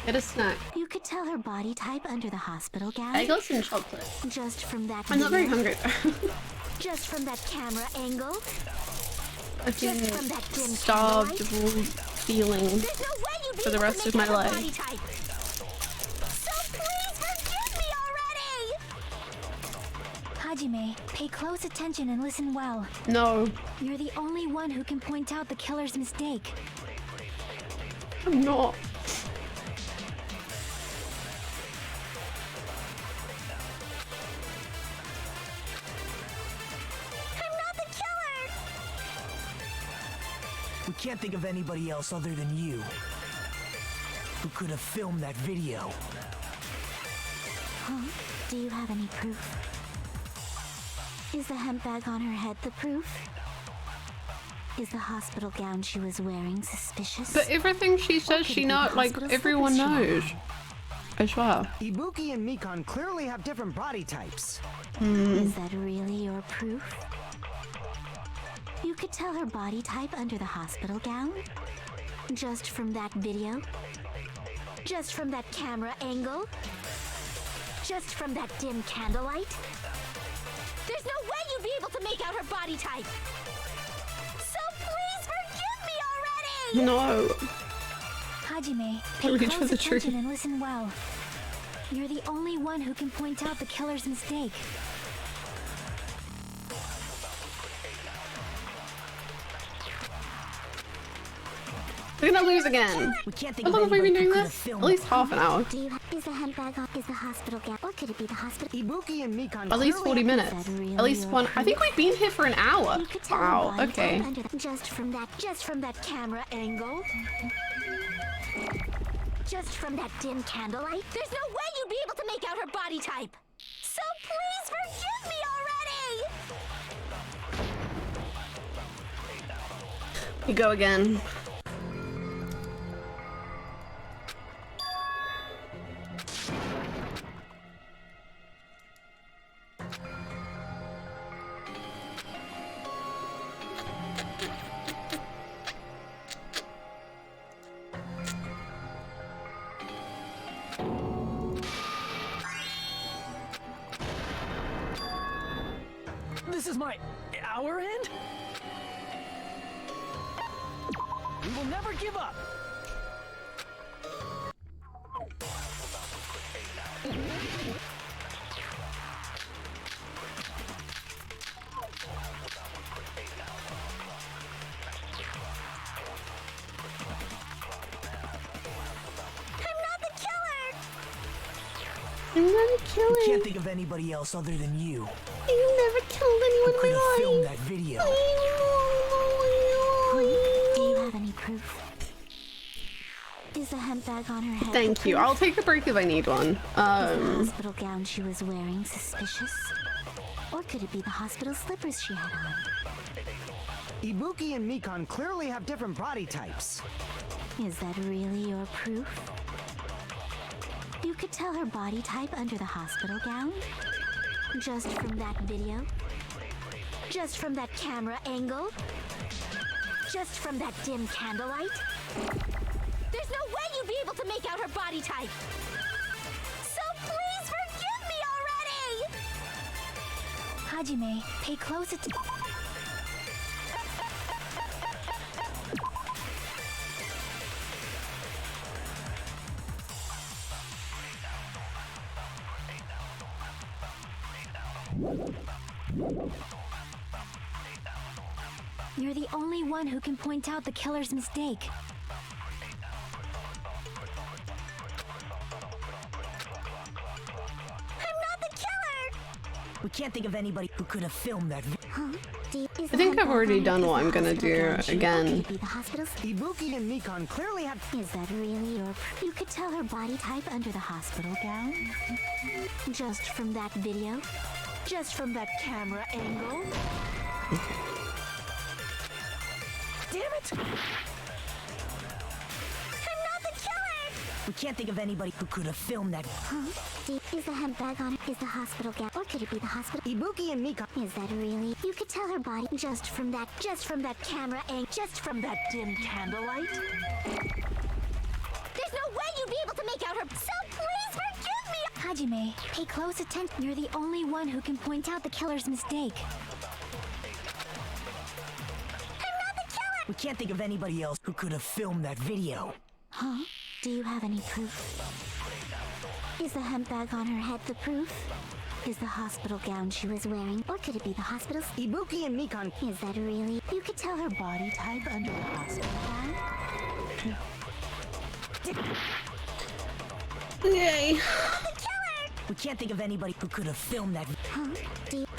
Get a snack. You could tell her body type under the hospital gown? I got some chocolate. Just from that I'm not very video? hungry. Just from that camera angle? I've been Just from that dim starved candlelight? of all feeling There's no way you'd be for the able to rest of make my out her life. body type. So please forgive me already! Hajime, pay close attention and listen well. No. You're the only one who can point out the killer's mistake. I'm not. I'm not the killer! We can't think of anybody else other than you who could have filmed that video. Huh? Do you have any proof? Is the hemp bag on her head the proof? Is the hospital gown she was wearing suspicious? But everything she says, she knows, like, everyone knows. I swear. Ibuki and Mikan clearly have different body types. Is that really your proof? You could tell her body type under the hospital gown? Just from that video? Just from that camera angle? Just from that dim candlelight? There's no way you'd be able to make out her body type! So please forgive me already! No. Hajime, pay Reach for close the tree. attention and listen well. You're the only one who can point out the killer's mistake. We're gonna lose again. We can't think How of long have we been anybody doing who could this? have filmed At least that. half an hour. Do you is the hemp bag on? Is the hospital gown? Or could it be the hospital? Ibuki and Mikan At least clearly 40 minutes. Is that really At least your one. I think proof? we've been here for an hour. You could tell her Wow, body okay. type under the, just from that camera angle. Just from that dim candlelight. There's no way you'd be able to make out her body type. So please forgive me already! We go again. This is our end? We will never give up! I'm gonna kill We him. can't think of anybody else other than you You never killed anyone who in could have my filmed life. that video. Do you have any proof? Is Is the hemp bag on her head? Thank you. I'll take a break if I need one. Is the hospital gown she was wearing suspicious? Or could it be the hospital slippers she had on? Ibuki and Mikan clearly have different body types. Is that really your proof? You could tell her body type under the hospital gown? Just from that video? Just from that camera angle? Just from that dim candlelight? There's no way you'd be able to make out her body type! So please forgive me already! Hajime, pay close attention. You're the only one who can point out the killer's mistake. I'm not the killer! We can't think of anybody who could have filmed that. Huh? I think I've already done what I'm gonna do again. Ibuki and Mikan clearly have. Is that really your? You could tell her body type under the hospital gown? Just from that video? Just from that camera angle? Damn it! I'm not the killer! We can't think of anybody who could have filmed that. Huh? Is the hemp bag on? Is the hospital gown? Or could it be the hospital? Ibuki and Mikan. Is that really? You could tell her body just from that camera angle, just from that dim candlelight? There's no way you'd be able to make out her. So please forgive me! Hajime, pay close attention. You're the only one who can point out the killer's mistake. We can't think of anybody else who could have filmed that video. Huh? Do you have any proof? Is the hemp bag on her head the proof? Is the hospital gown she was wearing? Or could it be the hospital's? Ibuki and Mikan. Is that really? You could tell her body type under the hospital gown? Yay. We can't think of anybody who could have filmed that. Huh?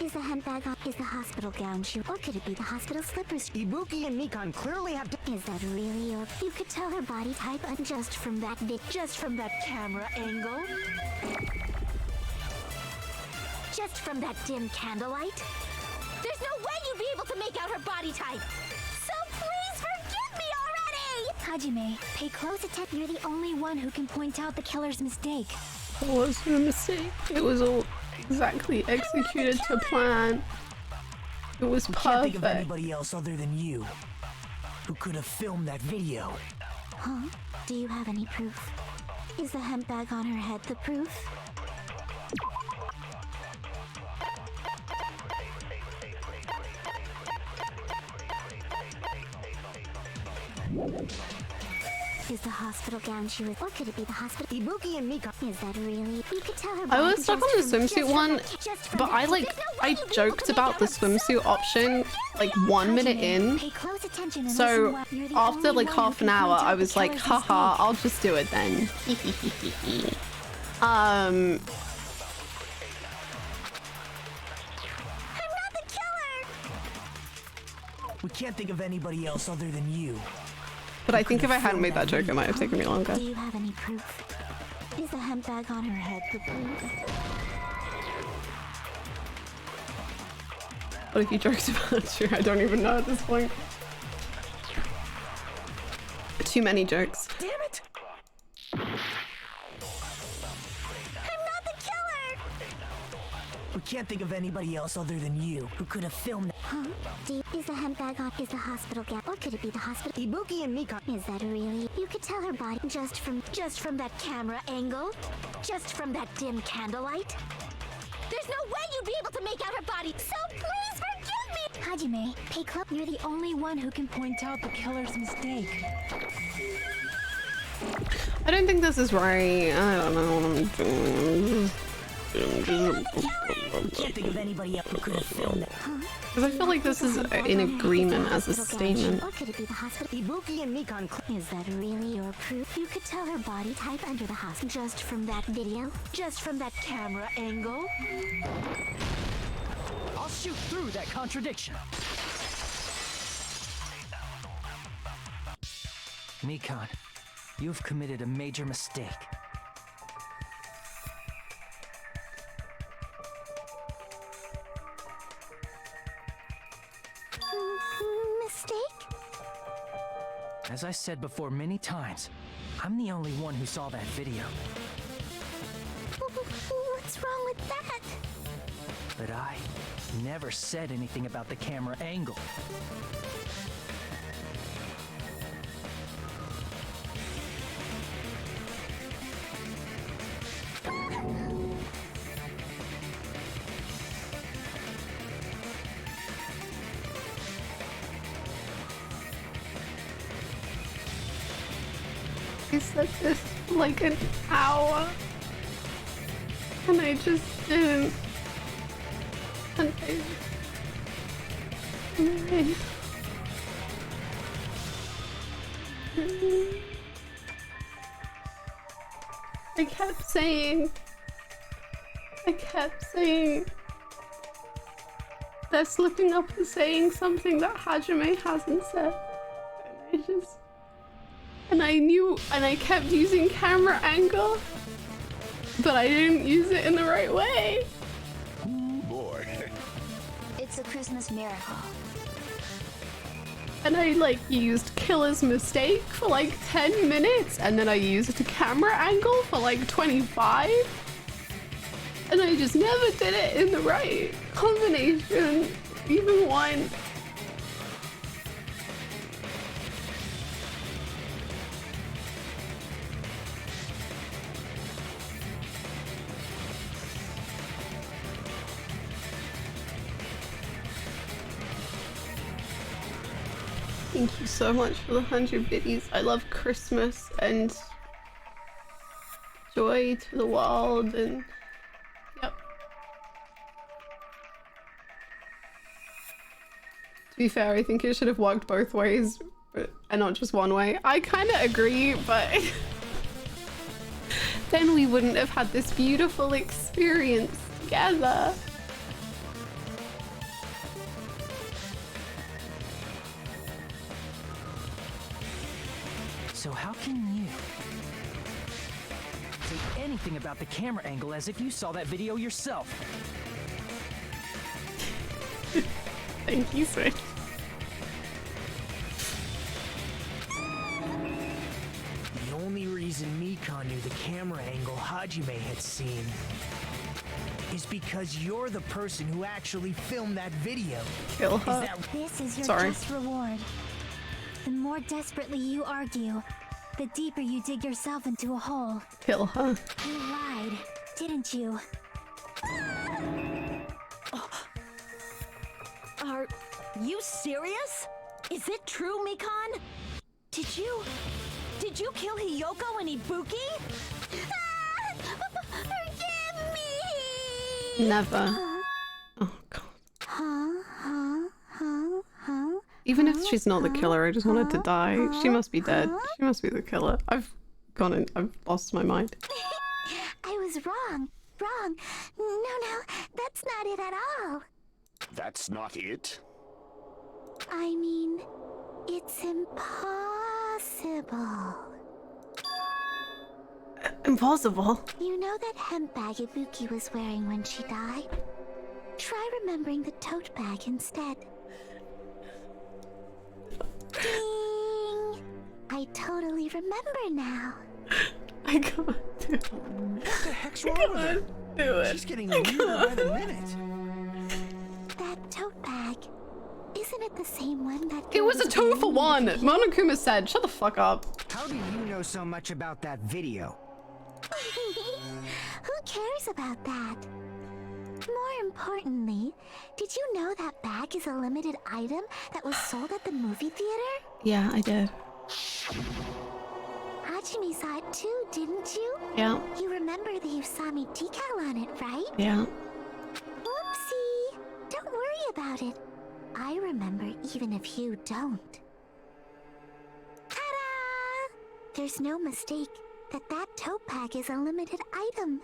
Is the hemp bag on? Is the hospital gown she? Or could it be the hospital slippers? Ibuki and Mikan clearly have. Is that really your? You could tell her body type just from that just from that camera angle? Just from that dim candlelight? There's no way you'd be able to make out her body type! So please forgive me already! Hajime, pay close attention. You're the only one who can point out the killer's mistake. It wasn't a mistake. It was all exactly executed to plan. It was We can't think of perfect. anybody else other than you who could have filmed that video. Huh? Do you have any proof? Is the hemp bag on her head the proof? Is the hospital gown she was? Or could it be the hospital? Ibuki and Mikan. Is that really? You could tell her. I was body stuck on the swimsuit one, but I joked about the swimsuit option like 1 minute in. Pay close attention and So listen. You're the after only like one half who an can hour, point I out was the like, killer's haha, mistake. I'll just do it then. I'm not the killer! We can't think of anybody else other than you. But I think if I hadn't made that joke, it might have taken me longer. Do you have any proof? Is the hemp bag on her head the proof? What if you joked about you? I don't even know at this point. Too many jokes. Damn it! I'm not the killer! We can't think of anybody else other than you who could have filmed that. Huh? Is the hemp bag on? Is the hospital gown? Or could it be the hospital? Ibuki and Mikan. Is that really? You could tell her body just from that camera angle? Just from that dim candlelight? There's no way you'd be able to make out her body, so please forgive me! Hajime, pay close. You're the only one who can point out the killer's mistake. I don't think this is right. I don't know what I'm doing. Can't think of anybody else who could have filmed that. Because I feel like this is in agreement as a statement. Or could it be the hospital? Ibuki and Mikan. Is that really your proof? You could tell her body type under the hospital just from that video? Just from that camera angle? I'll shoot through that contradiction. Mikan, You've committed a major mistake. Mistake? As I said before many times, I'm the only one who saw that video. What's wrong with that? But I never said anything about the camera angle. I said this for like an hour and I just didn't. And I kept saying they're slipping up and saying something that Hajime hasn't said. And I knew, and I kept using camera angle, but I didn't use it in the right way. Boy. It's a Christmas miracle. And I like used Killer's Mistake for like 10 minutes, and then I used a camera angle for like 25. And I just never did it in the right combination, even once. Thank you so much for the 100 biddies. I love Christmas and joy to the world, and yep. To be fair, I think it should have worked both ways, and not just one way. I kind of agree, but then we wouldn't have had this beautiful experience together. So how can you say anything about the camera angle as if you saw that video yourself? Thank you, Switch. The only reason Mikan knew the camera angle Hajime had seen is because you're the person who actually filmed that video. Kill her. This is your Sorry. just reward. The more desperately you argue, the deeper you dig yourself into a hole. Kill her. You lied, didn't you? Are you serious? Is it true, Mikan? Did you kill Hiyoko and Ibuki? Forgive me! Never. Oh god. Even if she's not the killer, I just wanted to die. She must be dead. She must be the killer. I've lost my mind. I was wrong. No, that's not it at all. That's not it? I mean, it's impossible. Impossible? You know that hemp bag Ibuki was wearing when she died? Try remembering the tote bag instead. Ding! I totally remember now. I can't do it. What the heck's wrong with her? Do it. She's getting weirder by the minute. That tote bag, isn't it the same one that... It was a 2-for-1. Monokuma said, shut the fuck up. How do you know so much about that video? Who cares about that? More importantly, did you know that bag is a limited item that was sold at the movie theater? Yeah, I did. Hajime saw it too, didn't you? Yeah. You remember the Usami decal on it, right? Yeah. Whoopsie! Don't worry about it. I remember even if you don't. Ta-da! There's no mistake that tote bag is a limited item.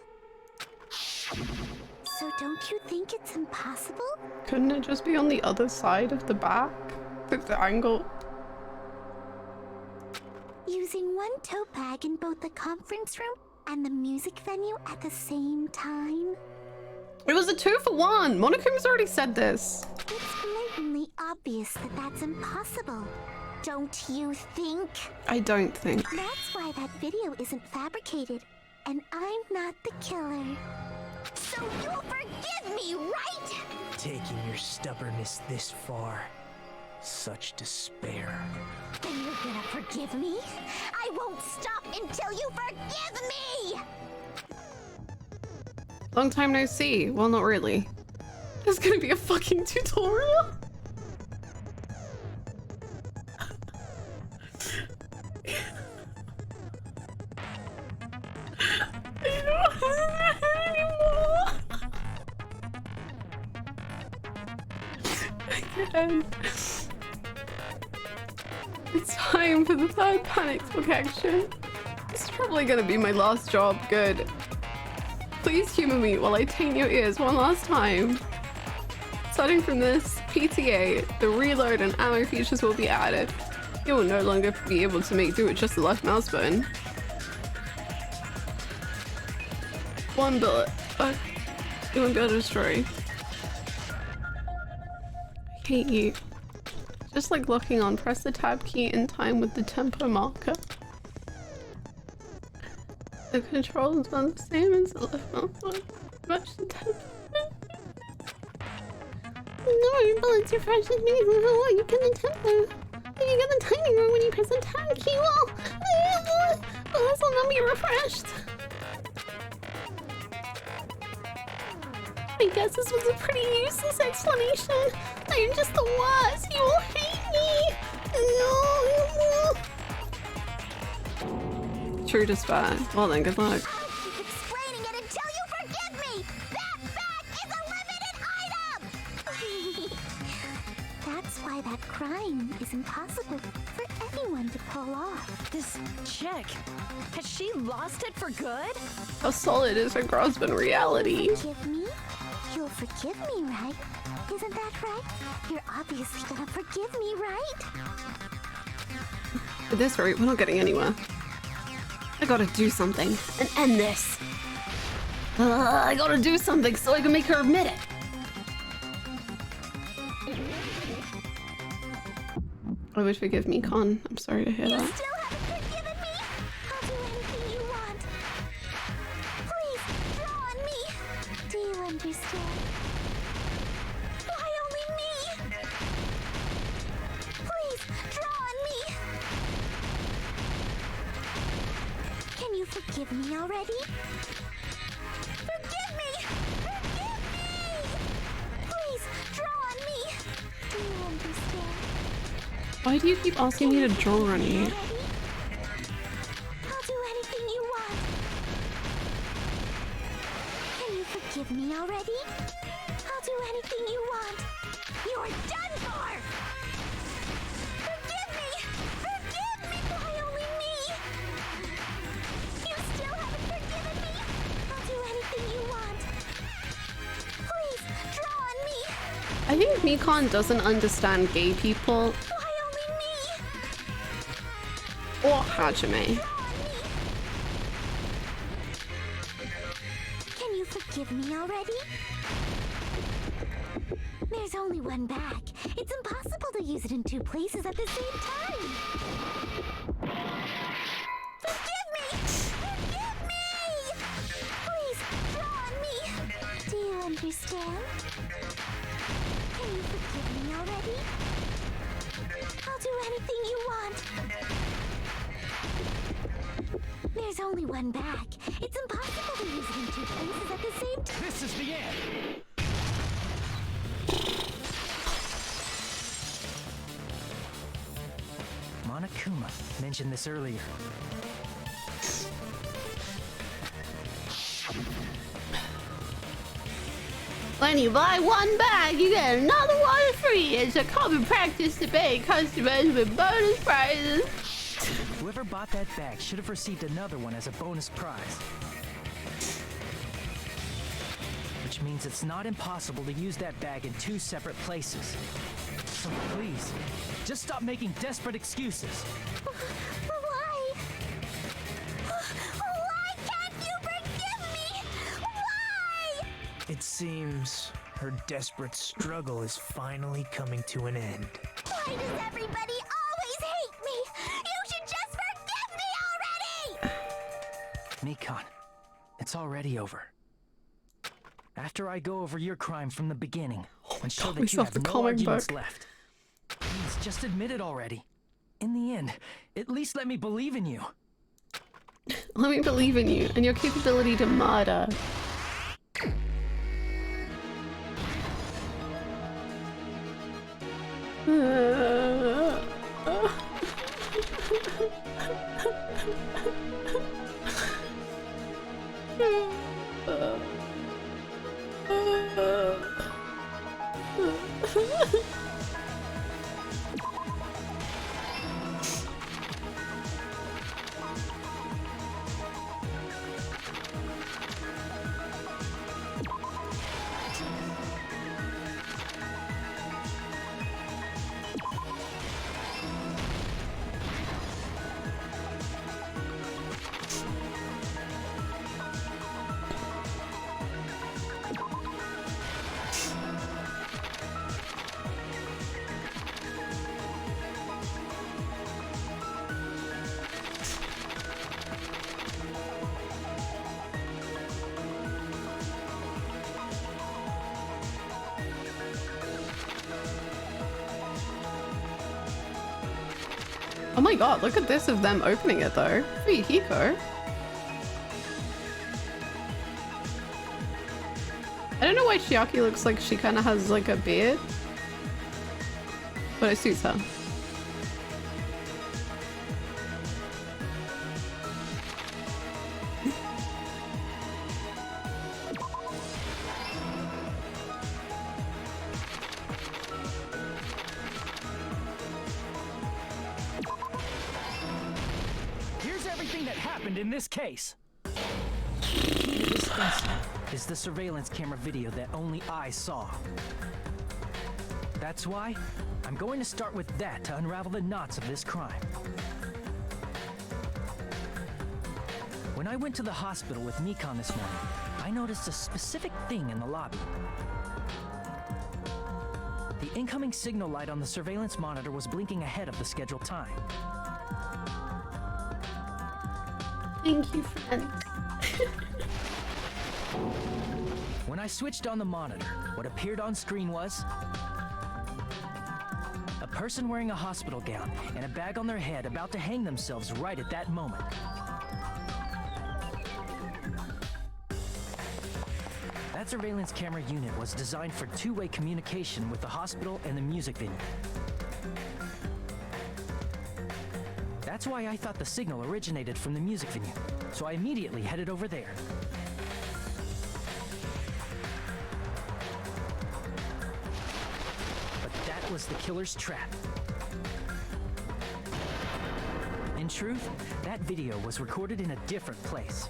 So don't you think it's impossible? Couldn't it just be on the other side of the back? The angle. using one tote bag in both the conference room and the music venue at the same time? It was a 2-for-1. Monokuma's already said this. It's blatantly obvious that that's impossible. Don't you think? I don't think. That's why that video isn't fabricated, and I'm not the killer. So you'll forgive me, right? Taking your stubbornness this far. Such despair. Then you're gonna forgive me? I won't stop until you forgive me! Long time no see. Well, not really. There's gonna be a fucking tutorial. I don't have it anymore. Again. It's time for the third panic book action. This is probably gonna be my last job. Good. Please humor me while I taint your ears one last time. Starting from this PTA, the reload and ammo features will be added. You will no longer be able to make do with just the left mouse button. One bullet. You won't be able to destroy. I hate you. Just like locking on, press the tab key in time with the tempo marker. The controls are the same as the left mouse button. Match the tempo. No, bullets are fresh as me. Oh, you get the tempo. Then you get the timing wrong when you press the tab key. Well, this will not be refreshed. I guess this was a pretty useless explanation. I'm just the worst. You will hate me. True despair. Well then, good luck. I'll keep explaining it until you forgive me! That bag is a limited item! That's why that crime is impossible for anyone to pull off. This chick, has she lost it for good? How solid is her grasp in reality? Forgive me? You'll forgive me, right? Isn't that right? You're obviously gonna forgive me, right? At this rate, we're not getting anywhere. I gotta do something and end this. I gotta do something so I can make her admit it. I would forgive me, Con. I'm sorry to hear You that. still haven't forgiven me? I'll do anything you want. Please, draw on me. Do you understand? Why only me? Please, draw on me. Can you forgive me already? Forgive me! Forgive me! Please, draw on me. Do you understand? Why do you keep asking me to draw on you? I'll do anything you want. Can you forgive me already? I'll do anything you want. You're done for! Forgive me! Forgive me! Why only me? You still haven't forgiven me? I'll do anything you want. Please, draw on me. I think Mikon doesn't understand gay people Why only me? or Hajime. Can you forgive me already? There's only one bag. It's impossible to use it in two places at the same time. Forgive me! Forgive me! Please, draw on me. Do you understand? Can you forgive me already? I'll do anything you want. There's only one bag. It's impossible to use it in two places at the same time. This is the end. Monokuma mentioned this earlier. When you buy one bag, you get another one free. It's a common practice to pay customers with bonus prizes. Whoever bought that bag should have received another one as a bonus prize. Which means it's not impossible to use that bag in two separate places. So please, just stop making desperate excuses. Why? It seems her desperate struggle is finally coming to an end. Why does everybody always hate me? You should just forgive me already! Mikon, it's already over. After I go over your crime from the beginning and show that you have no arguments left, please just admit it already. In the end, at least let me believe in you. Let me believe in you and your capability to murder. Oh my god, look at this of them opening it though. Free Hiko. I don't know why Chiaki looks like she kind of has like a beard, but it suits her. In this case, this incident is the surveillance camera video that only I saw. That's why I'm going to start with that to unravel the knots of this crime. When I went to the hospital with Mikon this morning, I noticed a specific thing in the lobby. The incoming signal light on the surveillance monitor was blinking ahead of the scheduled time. Thank you, friends. When I switched on the monitor, what appeared on screen was a person wearing a hospital gown and a bag on their head about to hang themselves right at that moment. That surveillance camera unit was designed for two-way communication with the hospital and the music venue. That's why I thought the signal originated from the music venue, so I immediately headed over there. But that was the killer's trap. In truth, that video was recorded in a different place.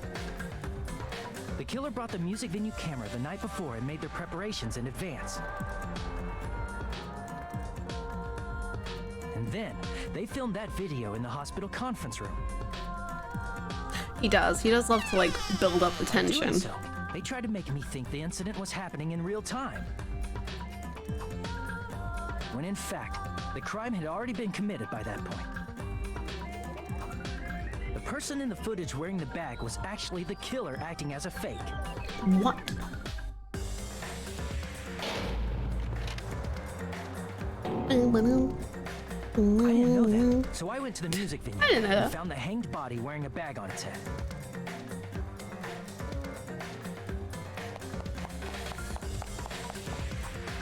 The killer brought the music venue camera the night before and made their preparations in advance. And then, they filmed that video in the hospital conference room. He does love to like build up the tension. Doing so, they tried to make me think the incident was happening in real time. When in fact, the crime had already been committed by that point. The person in the footage wearing the bag was actually the killer acting as a fake. What? I didn't know that, so I went to the music venue and found the hanged body wearing a bag on its head.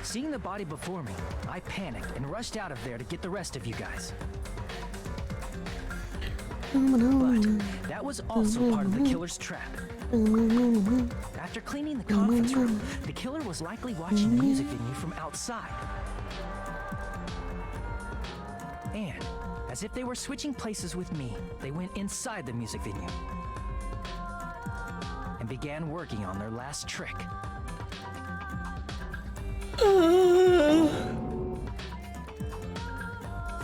Seeing the body before me, I panicked and rushed out of there to get the rest of you guys. But that was also part of the killer's trap. After cleaning the conference room, the killer was likely watching the music venue from outside. And, as if they were switching places with me, they went inside the music venue and began working on their last trick.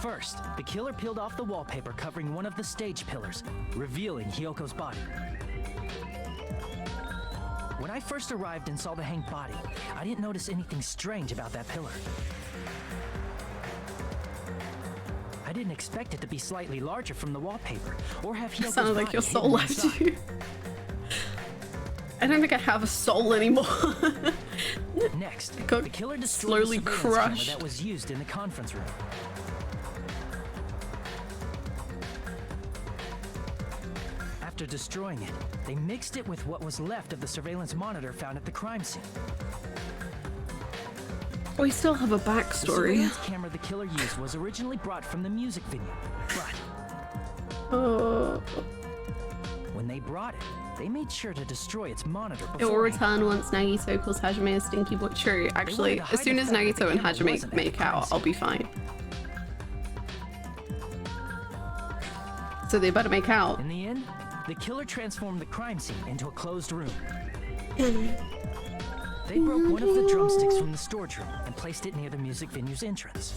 First, the killer peeled off the wallpaper covering one of the stage pillars, revealing Hyoko's body. When When I first arrived and saw the hanged body, I didn't notice anything strange about that pillar. I didn't expect it to be slightly larger from the wallpaper, or have Hyoko's Sounded like body your soul hidden left inside. you. I don't think I have a soul anymore. Next, got the killer destroyed slowly the surveillance camera crushed. that was used in the conference room. After destroying it, they mixed it with what was left of the surveillance monitor found at the crime scene. We still have a The backstory. surveillance camera the killer used was originally brought from the music venue, but when they brought it, they made sure to destroy its monitor It will beforehand. return once Nagito calls Hajime a stinky boy. True, actually, to hide as soon the as fact that the Nagito and camera Hajime wasn't at make the crime out, scene. I'll be fine. So they better make out. In the end, the killer transformed the crime scene into a closed room. They broke one of the drumsticks from the storage room and placed it near the music venue's entrance.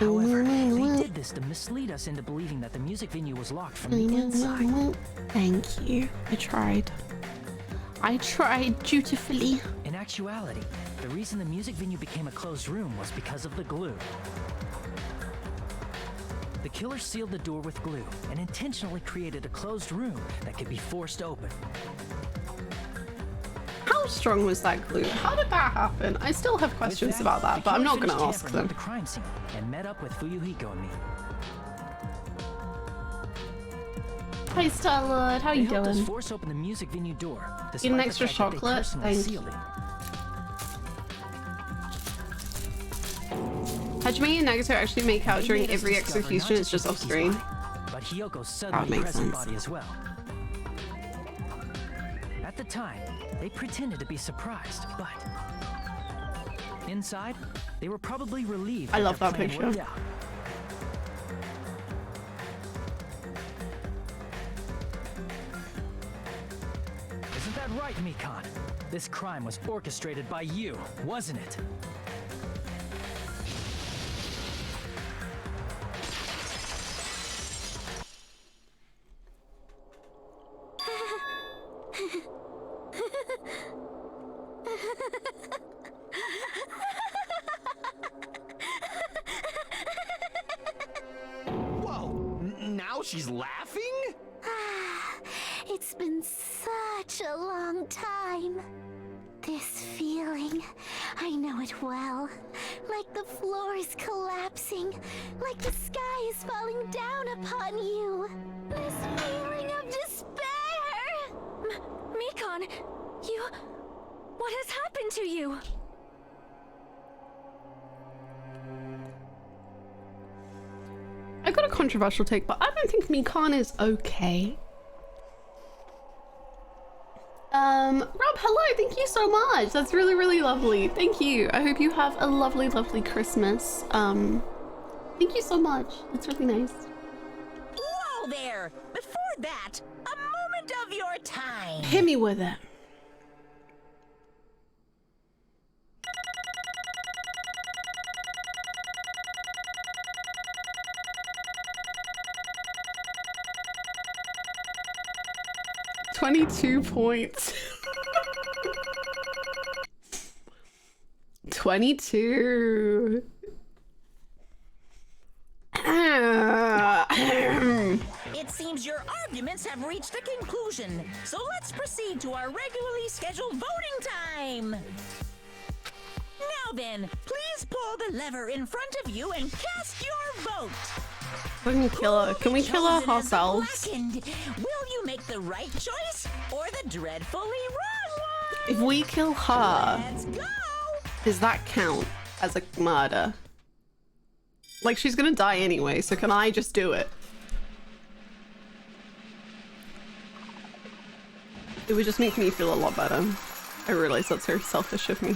However, they did this to mislead us into believing that the music venue was locked from the inside. Thank you. I tried. I tried dutifully. In actuality, the reason the music venue became a closed room was because of the glue. The killer sealed the door with glue and intentionally created a closed room that could be forced open. How strong was that glue? How did that happen? I still have questions about that, but I'm not going to ask them. The crime scene and met up with Fuyuhiko and me. Hi, Starlord. How you They helped us doing? force open the music venue door. Get an despite the extra fact that they chocolate? personally Thank sealed you. it. Hajime and Nagito actually make out They during made us every discover execution. not It's just off Yuki's screen. body, but Hyoko's That suddenly makes present sense. body as well. At the time, they pretended to be surprised, but inside, they were probably relieved. I love their that plan picture. worked out. Isn't that right, Mikan? This crime was orchestrated by you, wasn't it? Whoa, now she's laughing? It's been such a long time. This feeling, I know it well. Like the floor is collapsing, like the sky is falling down upon you. This feeling of despair! Mikan, you... What has happened to you? I got a controversial take, but I don't think Mikan is okay. Rob, hello, thank you so much. That's really, really lovely. Thank you. I hope you have a lovely, lovely Christmas. Thank you so much. It's really nice. Whoa there! Before that, a moment of your time. Hit me with it. $22 points. 22. It seems your arguments have reached a conclusion, so let's proceed to our regularly scheduled voting time. Now then, please pull the lever in front of you and cast your vote. We can kill her. Can we kill her Chosen as the ourselves? blackened. Will you make the right choice or the dreadfully wrong one? If we kill her, Let's go! does that count as a murder? Like, she's gonna die anyway, so can I just do it? It would just make me feel a lot better. I realize that's very selfish of me.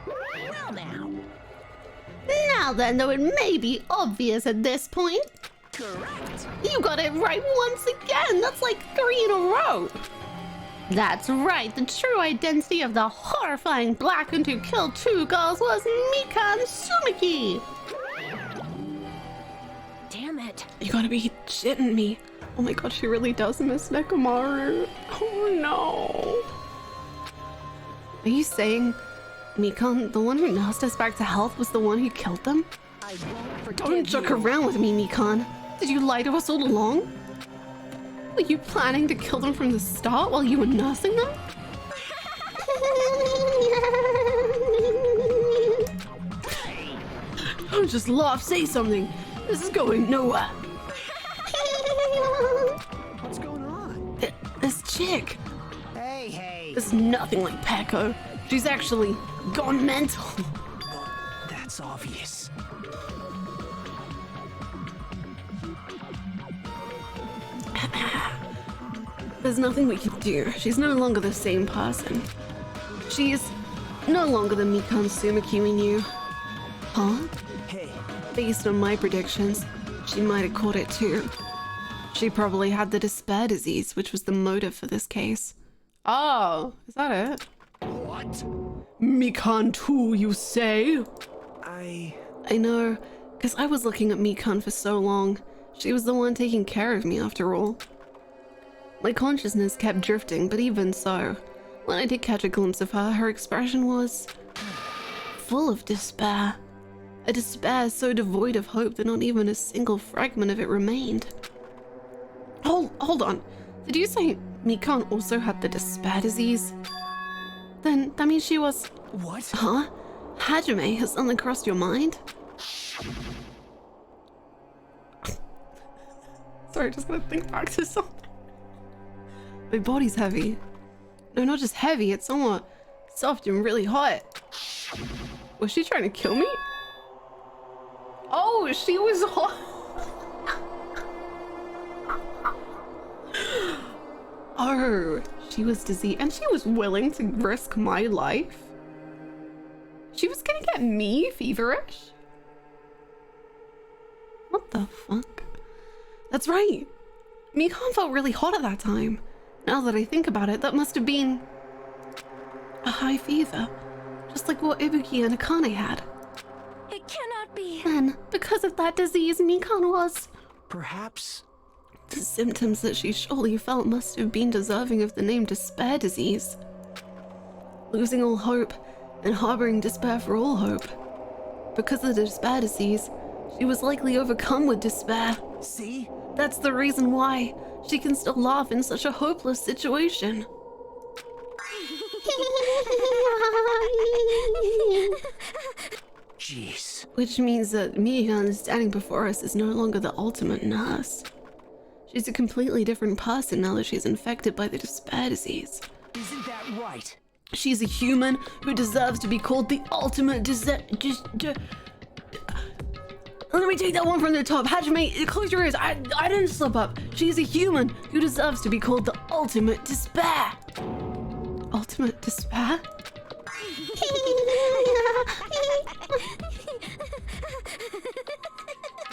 Well now, Now then, though it may be obvious at this point, correct. you got it right once again! That's like 3 in a row! That's right, the true identity of the horrifying blackened who killed 2 girls was Mikan Sumiki! Damn it. You gotta be shitting me. Oh my god, she really does miss Nekomaru. Oh no. Are you saying Mikan, the one who nursed us back to health, was the one who killed them? I won't forgive Don't joke around with me, Mikan. Did you lie to us all along? Were you planning to kill them from the start while you were nursing them? Don't just laugh, say something. This is going nowhere. What's going on? This chick. Hey. Is nothing like Peko. She's actually gone mental. That's obvious. There's nothing we can do. She's no longer the same person. She is no longer the Mikan Sumiki we knew. Huh? Hey. Based on my predictions, she might have caught it too. She probably had the despair disease, which was the motive for this case. Oh, is that it? What? Mikan too, you say? I know, because I was looking at Mikan for so long. She was the one taking care of me after all. My consciousness kept drifting, but even so, when I did catch a glimpse of her, her expression was full of despair. A despair so devoid of hope that not even a single fragment of it remained. Hold on. Did you say Mikan also had the despair disease? Then that means she was... What? Huh? Hajime, has something crossed your mind? Sorry, just gonna think back to something. My body's heavy. No, not just heavy, it's somewhat soft and really hot. Was she trying to kill me? Oh, she was hot. Oh, she was diseased and she was willing to risk my life. She was gonna get me feverish? What the fuck? That's right. Mikan felt really hot at that time. Now that I think about it, that must have been a high fever. Just like what Ibuki and Akane had. It cannot be. Then, because of that disease, Mikan was... Perhaps... The symptoms that she surely felt must have been deserving of the name despair disease. Losing all hope and harboring despair for all hope. Because of the despair disease, she was likely overcome with despair. See? That's the reason why she can still laugh in such a hopeless situation. Jeez. Which means that Mikan standing before us is no longer the ultimate nurse. She's a completely different person now that she's infected by the despair disease. Isn't that right? She's a human who deserves to be called the ultimate Let me take that one from the top. Hajime, close your ears. I didn't slip up. She's a human who deserves to be called the ultimate despair. Ultimate despair?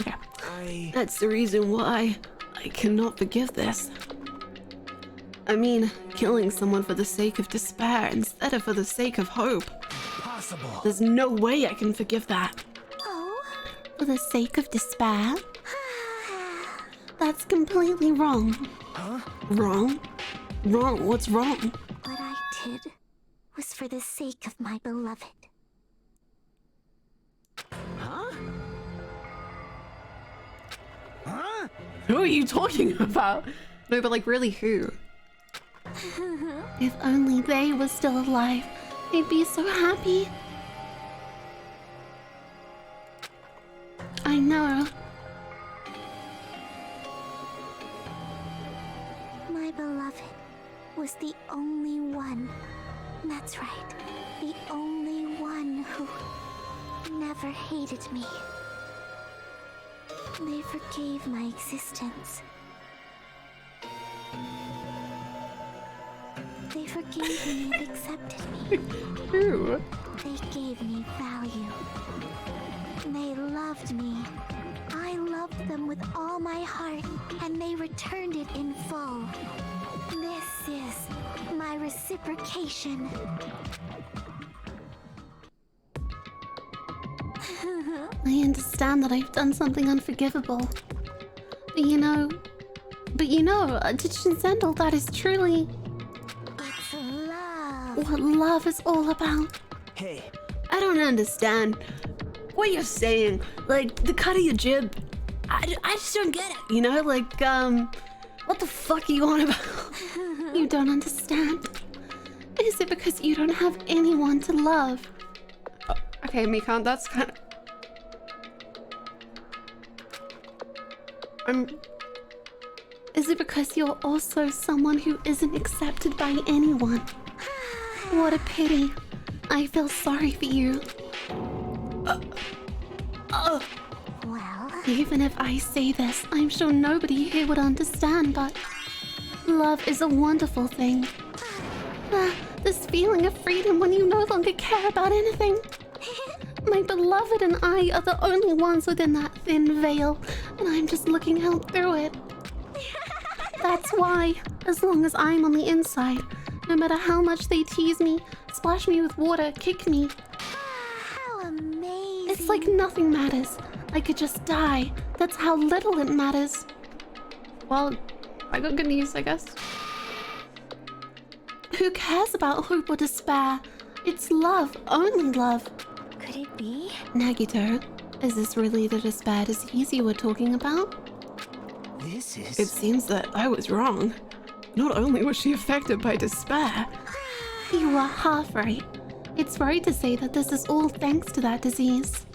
Yeah. That's the reason why I cannot forgive this. I mean, killing someone for the sake of despair instead of for the sake of hope. Possible. There's no way I can forgive that. Oh? For the sake of despair? That's completely wrong. Huh? Wrong? Wrong? What's wrong? What I did was for the sake of my beloved. Huh? Huh? Who are you talking about? No, but like really who? If only they were still alive, they'd be so happy. I know. My beloved was the only one. That's right. The only one who never hated me. They forgave my existence. They forgave me and accepted me. Who? They gave me value. They loved me. I loved them with all my heart, and they returned it in full. This is my reciprocation. I understand that I've done something unforgivable. But you know, to transcend that is truly... It's love. What love is all about. Hey. I don't understand what you're saying. Like, the cut of your jib, I just don't get it. You know, like, what the fuck are you on about? You don't understand. Is it because you don't have anyone to love? Oh, okay, Mikan, that's kind of... Is it because you're also someone who isn't accepted by anyone? What a pity. I feel sorry for you. Well... Even if I say this, I'm sure nobody here would understand, but... Love is a wonderful thing. This feeling of freedom when you no longer care about anything. My beloved and I are the only ones within that thin veil, and I'm just looking out through it. That's why, as long as I'm on the inside, no matter how much they tease me, splash me with water, kick me, How amazing. it's like nothing matters. I could just die. That's how little it matters. Well, I got good news, I guess. Who cares about hope or despair? It's love, only love. Could it be? Nagito, is this really the despair disease you were talking about? This is... It seems that I was wrong. Not only was she affected by despair... You are half right. It's right to say that this is all thanks to that disease.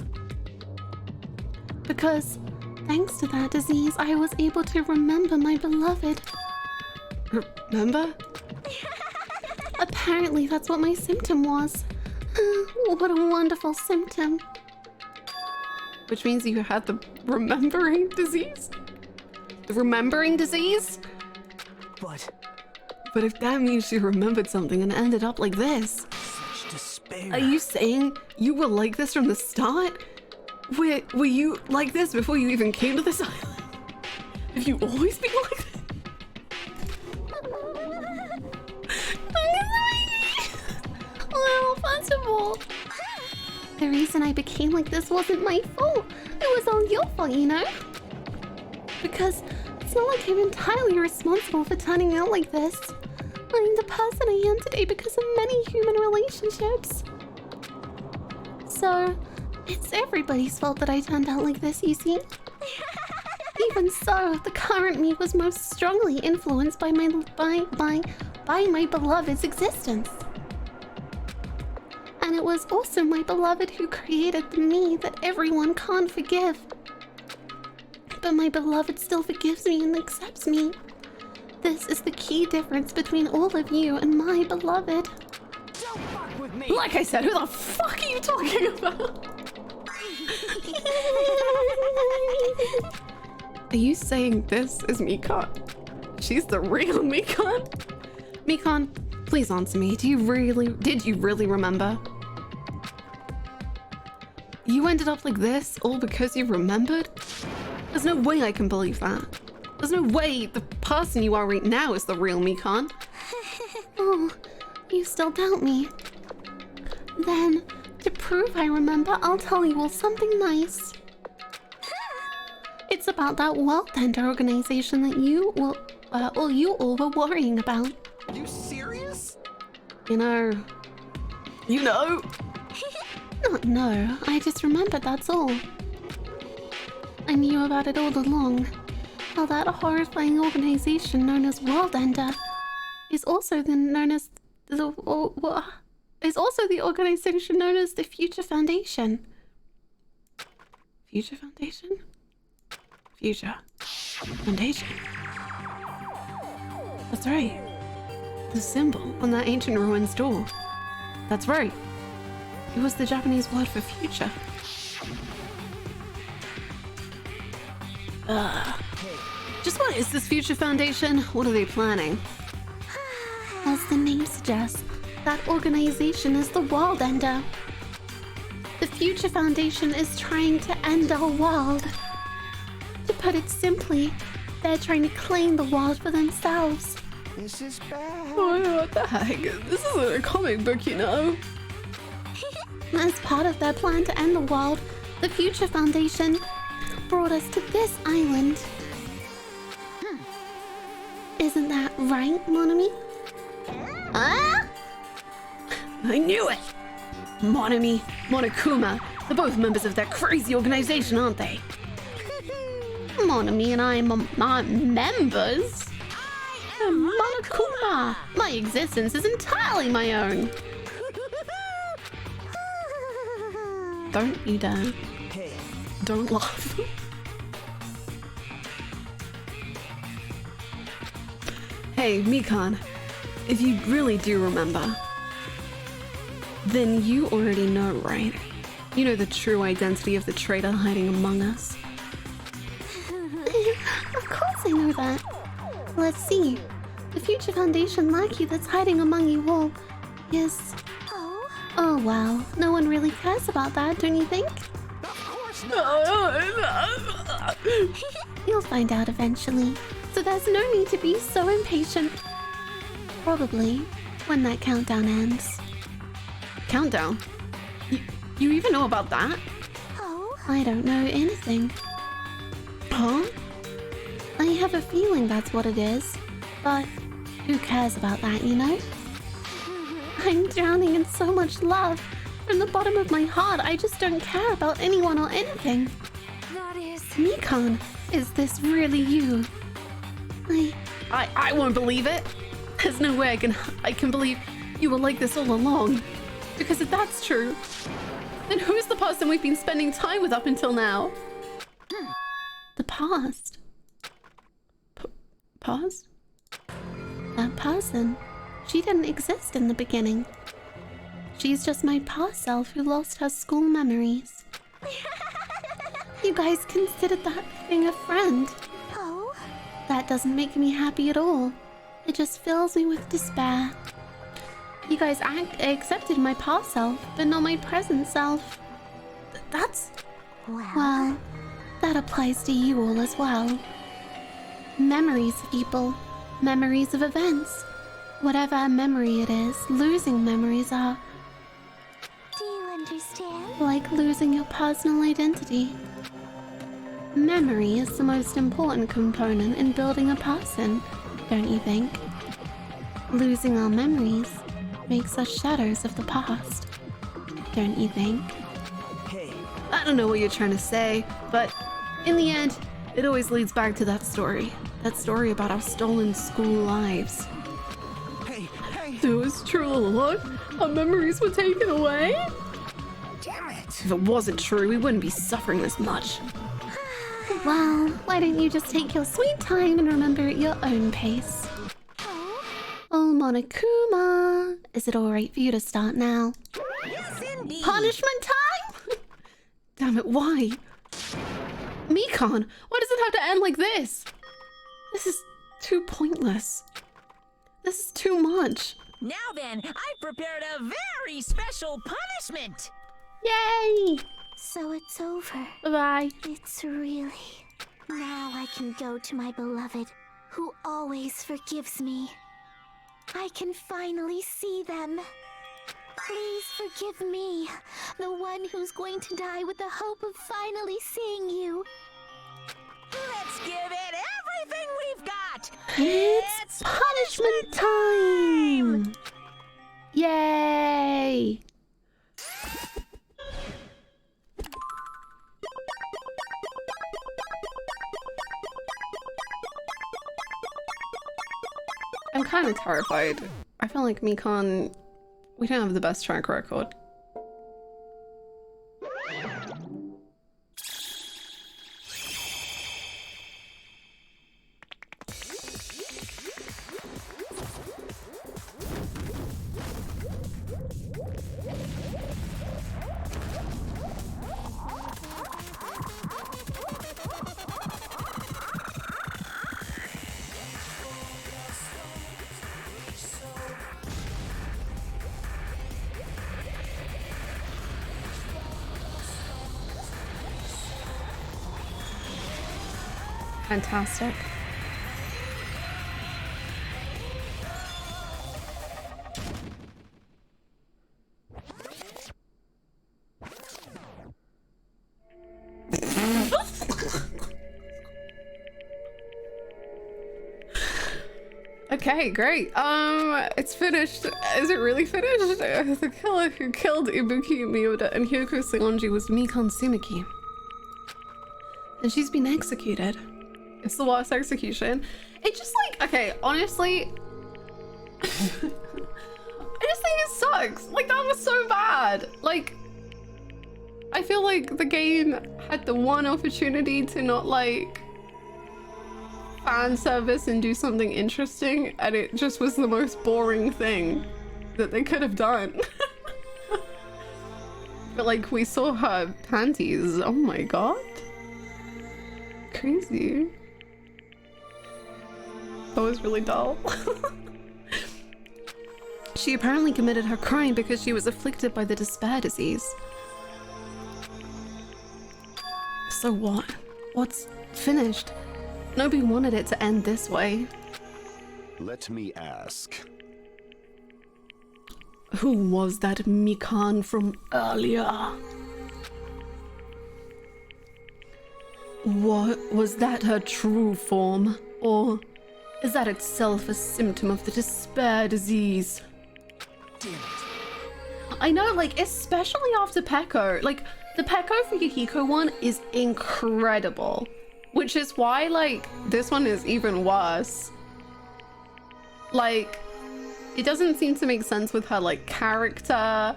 Because, thanks to that disease, I was able to remember my beloved. Remember? Apparently, that's what my symptom was. What a wonderful symptom. Which means you had the remembering disease? The remembering disease? But if that means you remembered something and ended up like this... Such despair. Are you saying you were like this from the start? Were you like this before you even came to this island? Have you always been like this? Well, first of all, the reason I became like this wasn't my fault. It was all your fault, you know? Because it's not like I'm entirely responsible for turning out like this. I'm the person I am today because of many human relationships. So, it's everybody's fault that I turned out like this, you see? Even so, the current me was most strongly influenced by my beloved's existence. And it was also my beloved who created the me that everyone can't forgive. But my beloved still forgives me and accepts me. This is the key difference between all of you and my beloved. Don't fuck with me. Like I said, who the fuck are you talking about? Are you saying this is Mikan? She's the real Mikan? Mikan, please answer me. Did you really remember? You ended up like this all because you remembered? There's no way I can believe that. There's no way the person you are right now is the real Mikan. Oh, you still doubt me. Then, to prove I remember, I'll tell you all something nice. It's about that World Ender organization that you all were worrying about. Are you serious? You know. Not no, I just remembered, that's all. I knew about it all along. How that horrifying organization known as World Ender is also known as the organization known as the Future Foundation. Future Foundation? Future Foundation. That's right. The symbol on that ancient ruins door. That's right. It was the Japanese word for future. Just what is this Future Foundation? What are they planning? As the name suggests, that organization is the World Ender. The Future Foundation is trying to end our world. To put it simply, they're trying to claim the world for themselves. This is bad. Oh, what the heck? This isn't a comic book, you know. As part of their plan to end the world, the Future Foundation brought us to this island. Isn't that right, mon ami? Ah! I knew it! Mon ami, Monokuma, they're both members of that crazy organization, aren't they? Mon ami and I are members. Monokuma! My existence is entirely my own. Don't you dare. Hey, Don't laugh. Hey, Mikan, if you really do remember, then you already know, right? You know the true identity of the traitor hiding among us. Of course I know that. Let's see. The Future Foundation lackey that's hiding among you all is... Oh well, no one really cares about that, don't you think? You'll find out eventually, so there's no need to be so impatient. Probably when that countdown ends. Countdown? You even know about that? I don't know anything. Huh? I have a feeling that's what it is, but who cares about that, you know? I'm drowning in so much love. From the bottom of my heart, I just don't care about anyone or anything. That is... Mikan, is this really you? I won't believe it. There's no way I can believe you were like this all along. Because if that's true, then who's the person we've been spending time with up until now? The past. Past? That person. She didn't exist in the beginning. She's just my past self who lost her school memories. You guys considered that thing a friend. Oh? That doesn't make me happy at all. It just fills me with despair. You guys accepted my past self, but not my present self. That's... Well, that applies to you all as well. Memories, people. Memories of events. Whatever memory it is, losing memories are... Do you understand? Like losing your personal identity. Memory is the most important component in building a person, don't you think? Losing our memories makes us shadows of the past, don't you think? hey, I don't know what you're trying to say, but in the end, it always leads back to that story. That story about our stolen school lives. hey! It was true all along. Our memories were taken away. Damn it! If it wasn't true, we wouldn't be suffering this much. Well, why don't you just take your sweet time and remember at your own pace? Oh, Monokuma, is it alright for you to start now? Yes, indeed. Punishment time? Damn it, why? Mikan, why does it have to end like this? This is too pointless. This is too much. Now then, I've prepared a very special punishment. Yay! So it's over. Bye-bye. It's really... Now I can go to my beloved, who always forgives me. I can finally see them. Please forgive me, the one who's going to die with the hope of finally seeing you. Let's give it everything we've got. It's punishment time! Yay! I'm kind of terrified. I feel like Mikan, we don't have the best track record. Fantastic. Okay, great. It's finished. Is it really finished? The killer who killed Ibuki Miyoda and Hyoko Seonji was Mikan Sumiki. And she's been executed. It's the worst execution. It just like, okay, honestly, I just think it sucks. Like, that was so bad. Like, I feel like the game had the one opportunity to not like fan service and do something interesting, and it just was the most boring thing that they could have done. But like, we saw her panties. Oh my god. Crazy. That was really dull. She apparently committed her crime because she was afflicted by the despair disease. So what? What's finished? Nobody wanted it to end this way. Let me ask. Who was that Mikan from earlier? What was that her true form? Or is that itself a symptom of the despair disease? Damn it. I know, like, especially after Peko. Like, the Peko for Yahiko one is incredible. Which is why, like, this one is even worse. Like, it doesn't seem to make sense with her, like, character.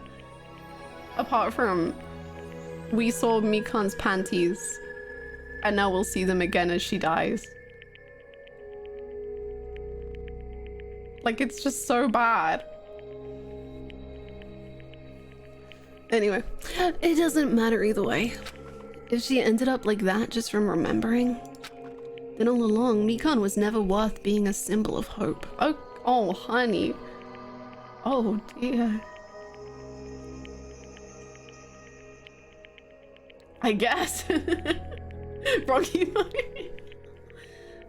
Apart from, we saw Mikan's panties. And now we'll see them again as she dies. Like, it's just so bad. Anyway, it doesn't matter either way. If she ended up like that just from remembering, then all along, Mikan was never worth being a symbol of hope. Oh, honey. Oh, dear. I guess. Rocky.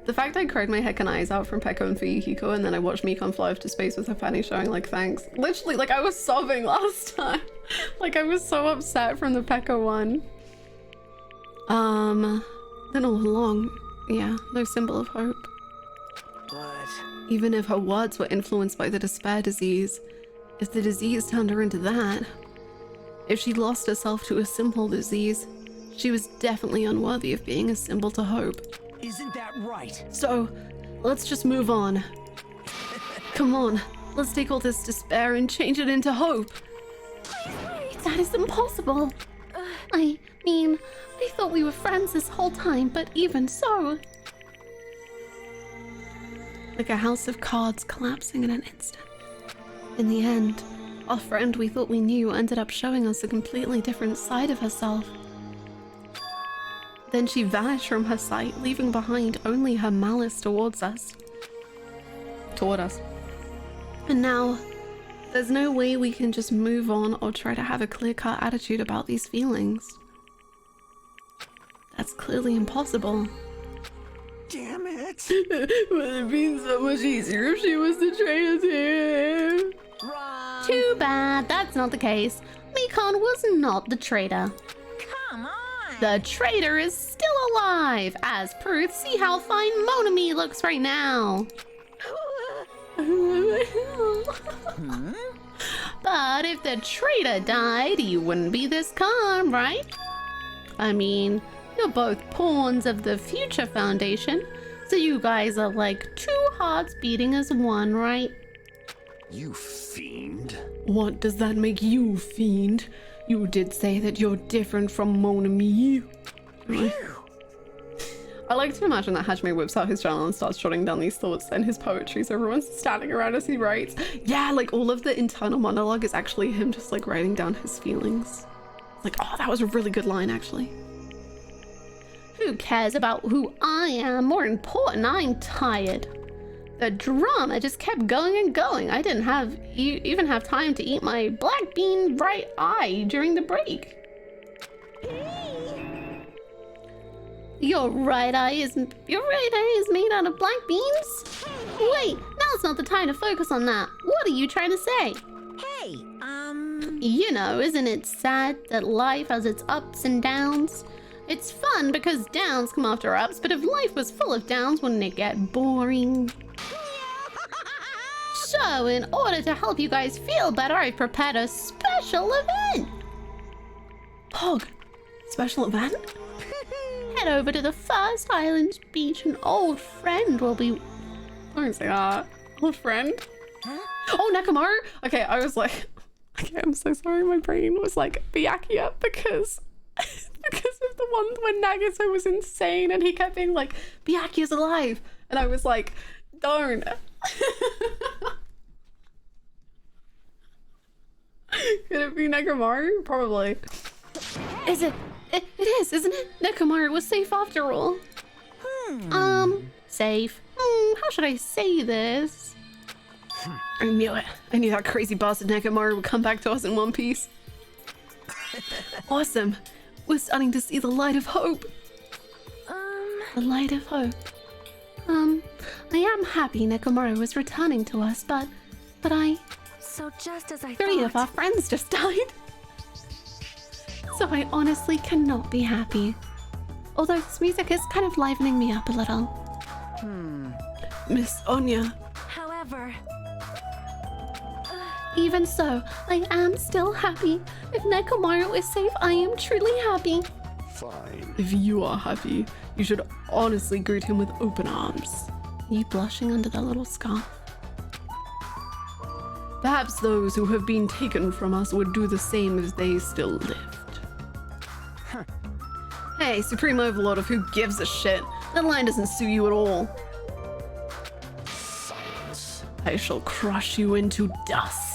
The fact I cried my heckin' eyes out from Peko and Fuyuhiko, and then I watched Mikan fly off to space with her panties showing, like, thanks. Literally, like, I was sobbing last time. Like, I was so upset from the Peko one. Then all along, yeah, no symbol of hope. But even if her words were influenced by the despair disease, if the disease turned her into that, if she lost herself to a simple disease, she was definitely unworthy of being a symbol to hope. isn't that right? So, let's just move on. Come on, let's take all this despair and change it into hope. That is impossible. I mean, I thought we were friends this whole time, but even so. Like a house of cards collapsing in an instant. In the end, our friend we thought we knew ended up showing us a completely different side of herself. Then she vanished from her sight, leaving behind only her malice towards us. And now, there's no way we can just move on or try to have a clear-cut attitude about these feelings. That's clearly impossible. Damn it! Would have been so much easier if she was the traitor to him. Wrong. Too bad, that's not the case. Mikan was not the traitor. Come on! The traitor is still alive! As proof, see how fine Monami looks right now. But if the traitor died, you wouldn't be this calm, right? I mean, you're both pawns of the Future Foundation, so you guys are like two hearts beating as one, right? You fiend. What does that make you, fiend? You did say that you're different from Monami. I like to imagine that Hajime whips out his journal and starts jotting down these thoughts and his poetry, so everyone's standing around as he writes. Yeah, like all of the internal monologue is actually him just like writing down his feelings. Like, oh, that was a really good line, actually. Who cares about who I am? More important, I'm tired. The drama just kept going and going. I didn't even have time to eat my black bean right eye during the break. Your right eye is made out of black beans? Wait, now's not the time to focus on that. What are you trying to say? Hey, You know, isn't it sad that life has its ups and downs? It's fun because downs come after ups, but if life was full of downs, wouldn't it get boring? So, in order to help you guys feel better, I've prepared a special event. Pog, special event? Head over to the First Island Beach. An old friend will be... Don't say that. Old friend? Huh? Oh, Nekomaru? Okay, I was like... Okay, I'm so sorry. My brain was like Byakuya because of the one when Nagito was insane and he kept being like, Byakuya's alive. And I was like, don't. Could it be Nekomaru? Probably. Is it? It is, isn't it? Nekomaru was safe after all. Safe. How should I say this? I knew it. I knew that crazy bastard Nekomaru would come back to us in one piece. Awesome. We're starting to see the light of hope. The light of hope. I am happy Nekomaru is returning to us, but So just as I three of our friends just died. So I honestly cannot be happy. Although this music is kind of livening me up a little. Miss Anya. However... Even so, I am still happy. If Nekomaru is safe, I am truly happy. Fine. If you are happy, you should honestly greet him with open arms. Are you blushing under that little scarf? Perhaps those who have been taken from us would do the same if they still lived. Huh. Hey, Supreme Overlord of who gives a shit. That line doesn't suit you at all. Silence. I shall crush you into dust.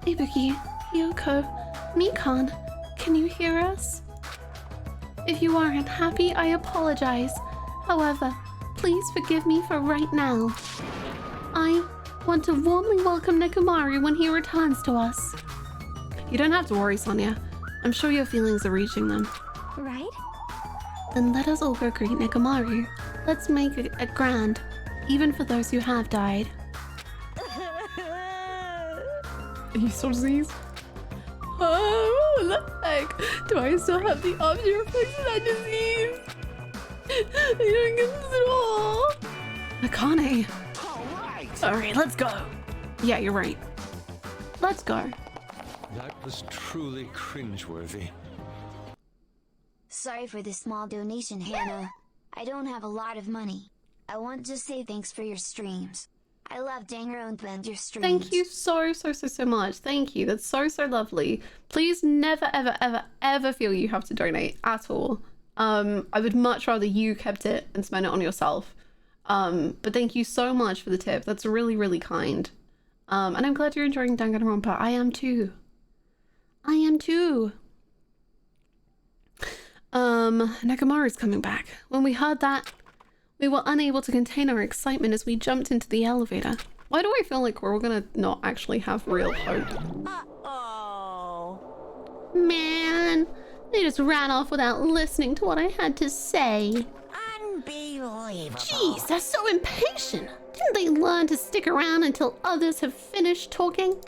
Ibuki, Yoko, Mikan, can you hear us? If you aren't happy, I apologize. However, please forgive me for right now. I want to warmly welcome Nekomaru when he returns to us. You don't have to worry, Sonia. I'm sure your feelings are reaching them. Right? Then let us all go greet Nekomaru. Let's make it grand, even for those who have died. Are you still diseased? Oh, look! Do I still have the option of fixing that disease? I don't get this at all. Akane. Alright, let's go. Yeah, you're right. Let's go. That was truly cringeworthy. Sorry for the small donation, Hannah. I don't have a lot of money. I want to say thanks for your streams. I love Danganronpa and your streams. Thank you so much. Thank you. That's so lovely. Please never, ever feel you have to donate at all. I would much rather you kept it and spent it on yourself. But thank you so much for the tip. That's really kind. And I'm glad you're enjoying Danganronpa. I am too. Nekomaru's coming back. When we heard that, we were unable to contain our excitement as we jumped into the elevator. Why do I feel like we're gonna not actually have real hope? Uh-oh. Man, they just ran off without listening to what I had to say. Unbelievable. Jeez, they're so impatient. Didn't they learn to stick around until others have finished talking?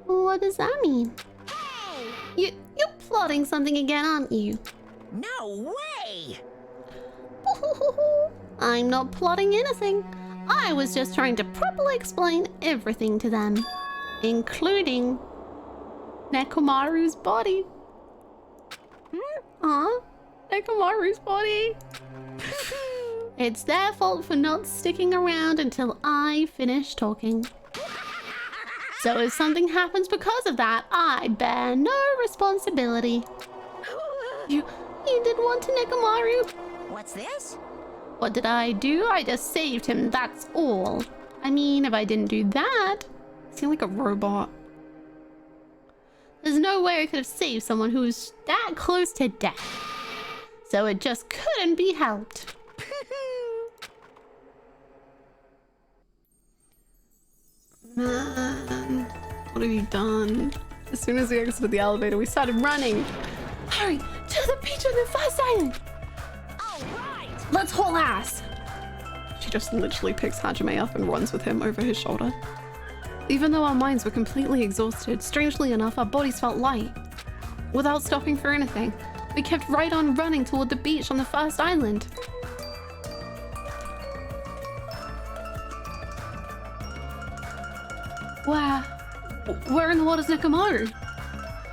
What does that mean? Hey! You're plotting something again, aren't you? No way! I'm not plotting anything. I was just trying to properly explain everything to them, including Nekomaru's body. Nekomaru's body. It's their fault for not sticking around until I finish talking. So if something happens because of that, I bear no responsibility. You did want to Nekomaru. What's this? What did I do? I just saved him, that's all. I mean, if I didn't do that, I seem like a robot. There's no way I could have saved someone who's that close to death. So it just couldn't be helped. Man, what have you done? As soon as we exited the elevator, we started running. Hurry, to the beach on the First Island. Let's haul ass! She just literally picks Hajime up and runs with him over his shoulder. Even though our minds were completely exhausted, strangely enough, our bodies felt light. Without stopping for anything, we kept right on running toward the beach on the First Island. Where in the world is Nekomaru?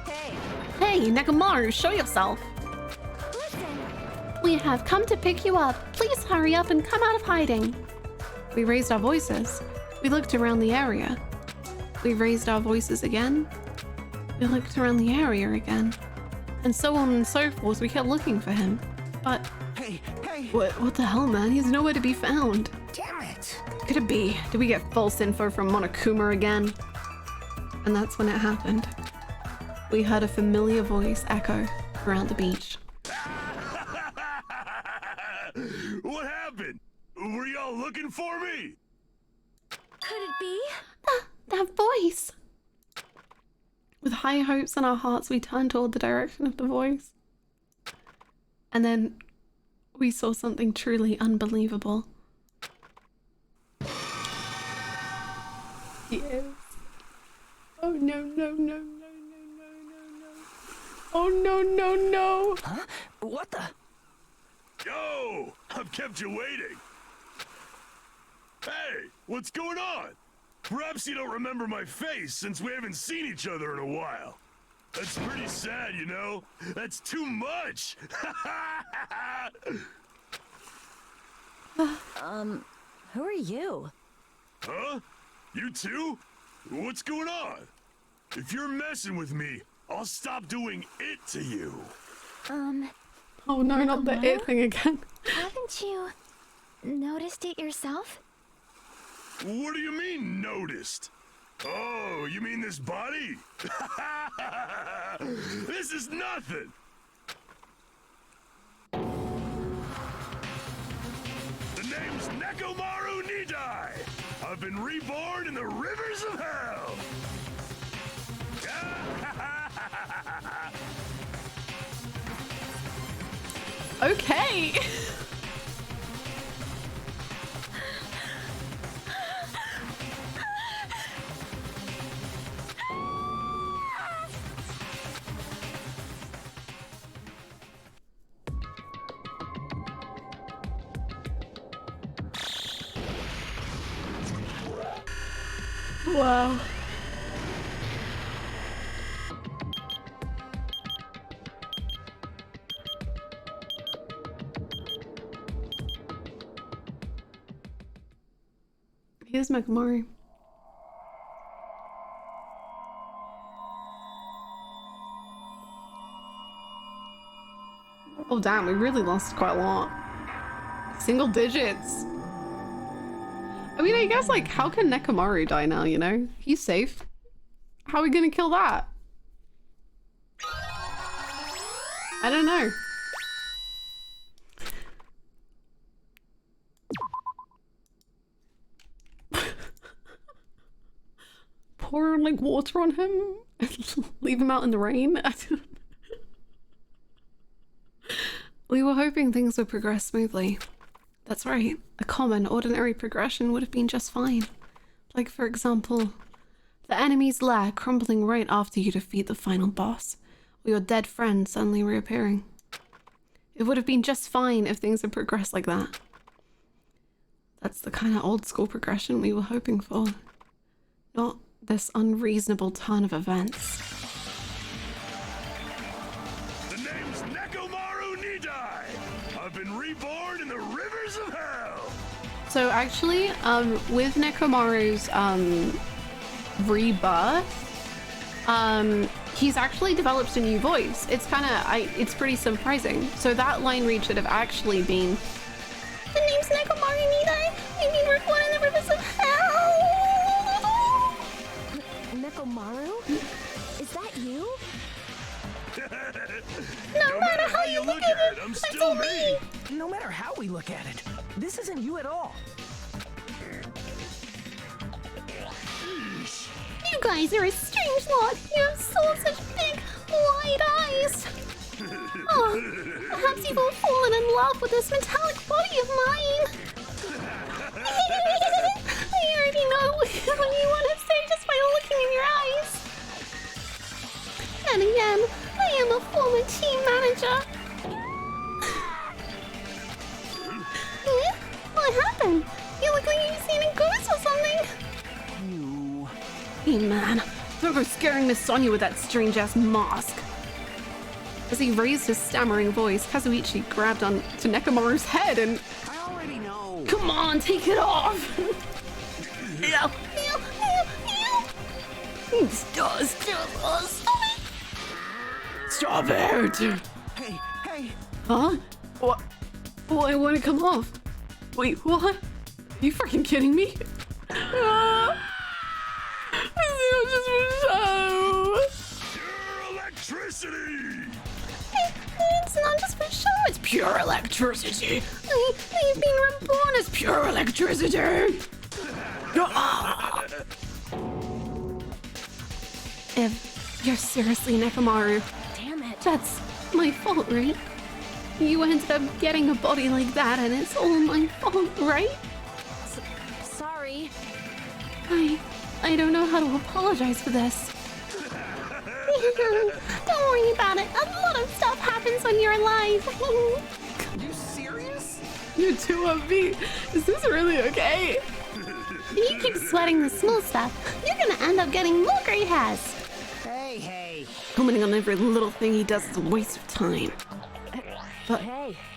Hey. Hey, Nekomaru, show yourself. Listen. We have come to pick you up. Please hurry up and come out of hiding. We raised our voices. We looked around the area. We raised our voices again. We looked around the area again. And so on and so forth. We kept looking for him. But... Hey! What the hell, man? He's nowhere to be found. Damn it! Could it be? Did we get false info from Monokuma again? And that's when it happened. We heard a familiar voice echo around the beach. What happened? Were y'all looking for me? Could it be? That voice! With high hopes in our hearts, we turned toward the direction of the voice. And then we saw something truly unbelievable. Yes. Oh no, no, no, no, no, no, no, no. Oh no, no, no. Huh? What the? Yo! I've kept you waiting. Hey, what's going on? Perhaps you don't remember my face since we haven't seen each other in a while. That's pretty sad, you know? That's too much! Who are you? Huh? You too? What's going on? If you're messing with me, I'll stop doing it to you. Oh no, not the it thing again. Haven't you noticed it yourself? What do you mean, noticed? Oh, you mean this body? This is nothing! The name's Nekomaru Nidai! I've been reborn in the rivers of hell! Okay. Wow. Here's Nekomaru. Oh damn, we really lost quite a lot. Single digits. I mean, I guess, like, how can Nekomaru die now, you know? He's safe. How are we gonna kill that? I don't know. Pour, like, water on him and leave him out in the rain? We were hoping things would progress smoothly. That's right. A common, ordinary progression would have been just fine. Like, for example, the enemy's lair crumbling right after you defeat the final boss, or your dead friend suddenly reappearing. It would have been just fine if things had progressed like that. That's the kind of old school progression we were hoping for. Not this unreasonable turn of events. The name's Nekomaru Nidai! I've been reborn in the rivers of hell! So actually, with Nekomaru's rebirth, he's actually developed a new voice. It's it's pretty surprising. So that line read should have actually been, the name's Nekomaru Nidai. I've been reborn in the rivers of hell. Nekomaru? Is that you? No matter how you look at it, I'm still me! No matter how we look at it, this isn't you at all. You guys are a strange lot. You have such big, wide eyes. Oh, perhaps you've all fallen in love with this metallic body of mine. I already know what you want to say just by looking in your eyes. And again, I am a former team manager. What happened? You look like you've seen a ghost or something. Hey man, don't go scaring Miss Sonia with that strange-ass mask. As he raised his stammering voice, Kazuichi grabbed on to Nekomaru's head and... I already know. Come on, take it off! Stop it! Hey, hey. Huh? What? Why won't it come off? Wait, what? Are you freaking kidding me? Pure electricity! It's not just for show, it's pure electricity. We've been reborn as pure electricity. If you're seriously Nekomaru, Damn it. that's my fault, right? You ended up getting a body like that and it's all my fault, right? Sorry. I don't know how to apologize for this. Don't worry about it. A lot of stuff happens when you're alive. Are you serious? You two of me. Is this really okay? If you keep sweating the small stuff, you're gonna end up getting more gray hairs. Hey. Commenting on every little thing he does is a waste of time. But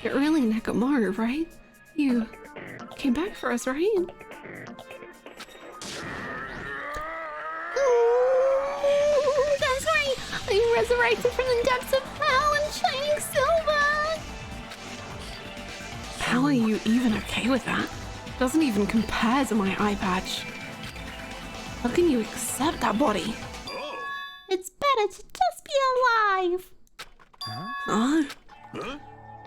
you're really Nekomaru, right? You came back for us, right? That's right. I resurrected from the depths of hell in shining silver. How are you even okay with that? Doesn't even compare to my eye patch. How can you accept that body? It's better to just be alive. Huh?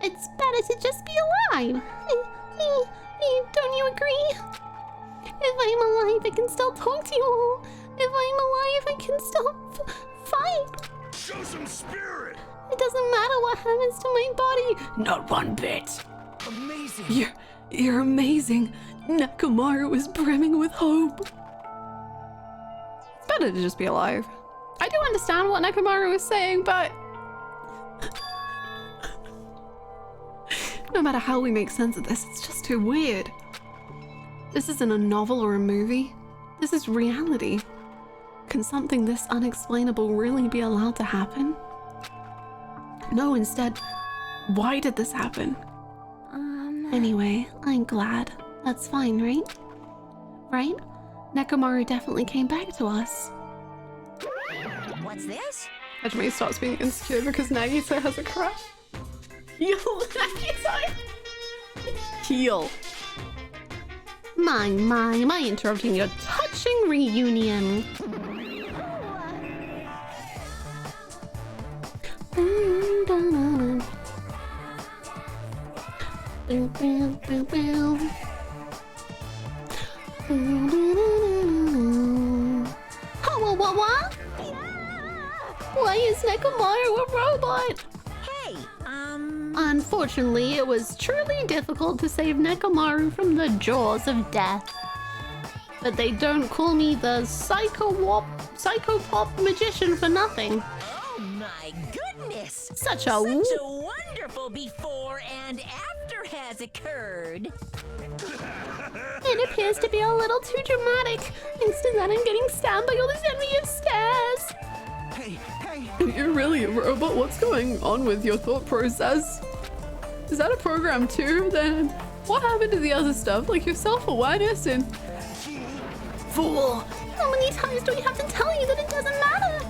It's better to just be alive. Don't you agree? If I'm alive, I can still talk to you all. If I'm alive, I can still fight. Show some spirit! It doesn't matter what happens to my body. Not one bit. Amazing. You're amazing. Nekomaru is brimming with hope. It's better to just be alive. I do understand what Nekomaru was saying, but... no matter how we make sense of this, it's just too weird. This isn't a novel or a movie. This is reality. Can something this unexplainable really be allowed to happen? No, instead, why did this happen? Anyway, I'm glad. That's fine, right? Right? Nekomaru definitely came back to us. What's this? Hajime starts being insecure because Nagito has a crush. Heal, Nagito! Heal. My, am I interrupting your touching reunion? What? Why is Nekomaru a robot? Hey, Unfortunately, it was truly difficult to save Nekomaru from the jaws of death. But they don't call me the psychopop magician for nothing. oh my goodness! Such a wonderful before and after has occurred. It appears to be a little too dramatic. Thanks to that, I'm getting stabbed by all this envious stares. Hey. You're really a robot? What's going on with your thought process? Is that a program too? Then what happened to the other stuff, like your self-awareness and... Fool! How many times do we have to tell you that it doesn't matter?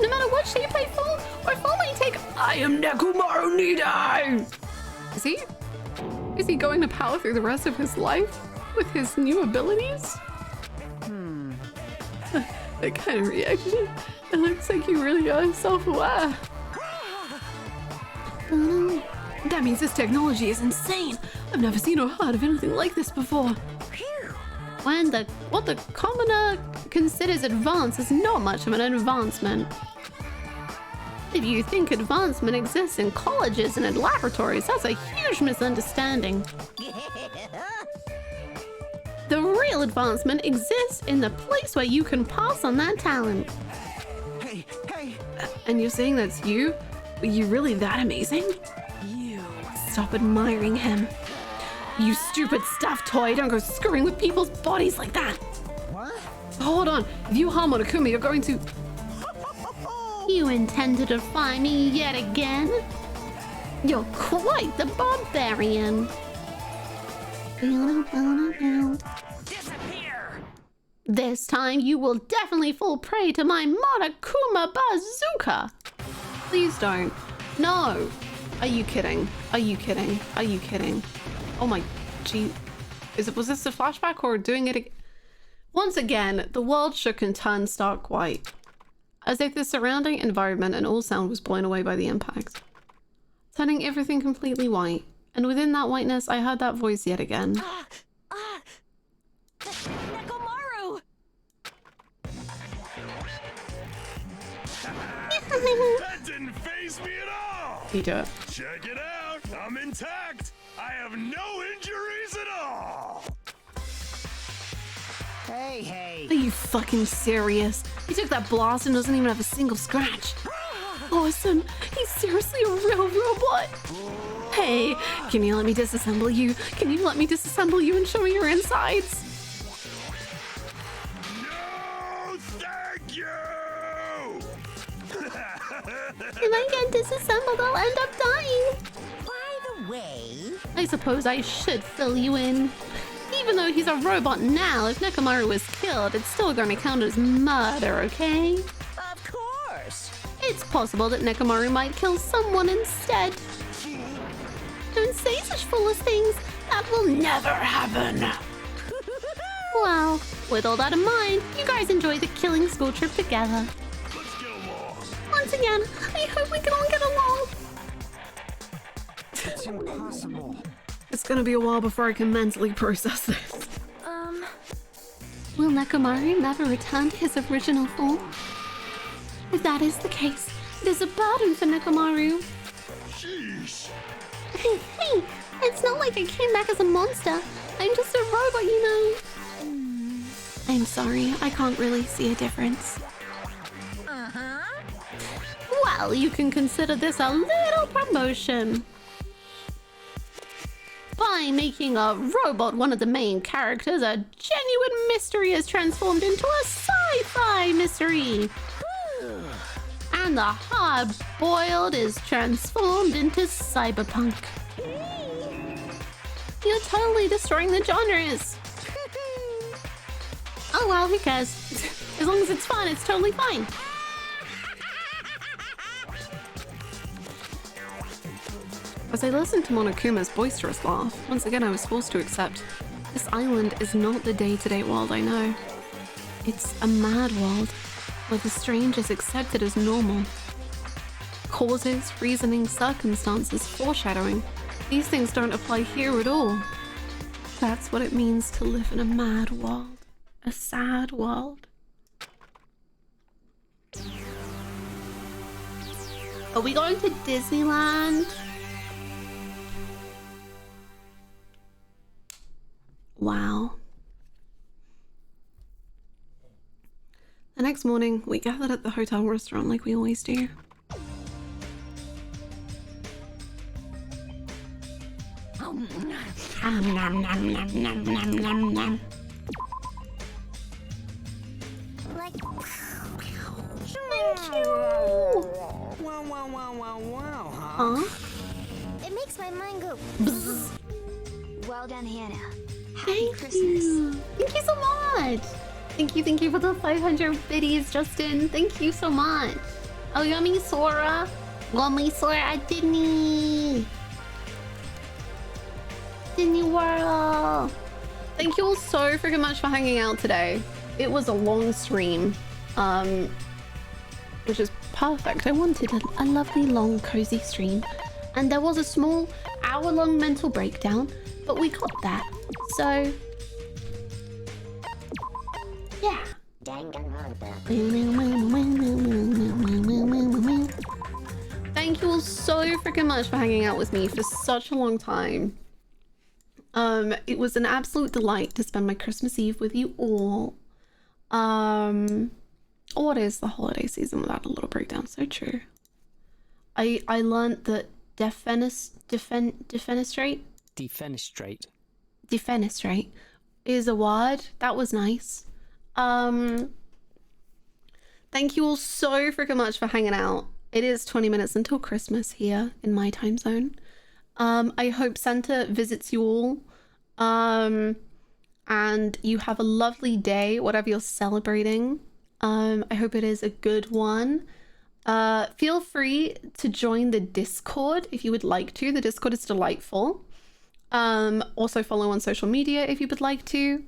No matter what shape I fall or form I take, I am Nekomaru Nidai! Is he going to power through the rest of his life with his new abilities? That kind of reaction. It looks like you really are self-aware. That means this technology is insane. I've never seen or heard of anything like this before. when what the commoner considers advanced is not much of an advancement. If you think advancement exists in colleges and in laboratories, that's a huge misunderstanding. The real advancement exists in the place where you can pass on that talent. Hey. And you're saying that's you? Are you really that amazing? You. Stop admiring him. You stupid stuffed toy, don't go screwing with people's bodies like that. What? So hold on. If you harm Monokuma, you're going to... You intend to defy me yet again? You're quite the barbarian. Disappear! This time you will definitely fall prey to my Monokuma bazooka. Please don't. No. Are you kidding? Are you kidding? Are you kidding? Oh my... Gee. Was this a flashback or doing it again? Once again, the world shook and turned stark white, as if the surrounding environment and all sound was blown away by the impact, turning everything completely white. And within that whiteness, I heard that voice yet again. Nekomaru! That didn't faze me at all! You do it. Check it out! I'm intact! I have no injuries at all! Hey. Are you fucking serious? He took that blast and doesn't even have a single scratch. Awesome. He's seriously a real robot. Hey, can you let me disassemble you? Can you let me disassemble you and show me your insides? No, thank you! If I get disassembled, I'll end up dying. By the way... I suppose I should fill you in. Even though he's a robot now, if Nekomaru was killed, it's still gonna count as murder, okay? Of course! It's possible that Nekomaru might kill someone instead. Don't say such foolish things. That will never happen. Well, with all that in mind, you guys enjoy the killing school trip together. Let's get along. Once again, I hope we can all get along. It's impossible. It's gonna be a while before I can mentally process this. Will Nekomaru never return to his original form? If that is the case, it is a burden for Nekomaru. Sheesh. Hey, it's not like I came back as a monster. I'm just a robot, you know. I'm sorry, I can't really see a difference. Well, you can consider this a little promotion. By making a robot one of the main characters, a genuine mystery is transformed into a sci-fi mystery. And the hard-boiled is transformed into cyberpunk. You're totally destroying the genres. Oh well, who cares? As long as it's fun, it's totally fine. As I listened to Monokuma's boisterous laugh, once again I was forced to accept this island is not the day-to-day world I know. It's a mad world, where the strange is accepted as normal. Causes, reasoning, circumstances, foreshadowing, these things don't apply here at all. That's what it means to live in a mad world. A sad world. Are we going to Disneyland? Wow. The next morning, we gathered at the hotel restaurant like we always do. Thank you. Wow, Huh? It makes my mind go. Well done, Hannah. Happy Thank Christmas. you. Thank you so much. Thank you for the 500 biddies, Justin. Thank you so much. Oh, yummy Sora. Yummy Sora, Disney. Disney World. Thank you all so freaking much for hanging out today. It was a long stream, which is perfect. I wanted a lovely, long, cozy stream. And there was a small hour-long mental breakdown, but we got that. So, yeah. Thank you all so freaking much for hanging out with me for such a long time. It was an absolute delight to spend my Christmas Eve with you all. What is the holiday season without a little breakdown? So true. I learned that defenestrate is a word. That was nice. Thank you all so freaking much for hanging out. It is 20 minutes until Christmas here in my time zone. I hope Santa visits you all. And you have a lovely day, whatever you're celebrating. I hope it is a good one. Feel free to join the Discord if you would like to. The Discord is delightful. Also follow on social media if you would like to.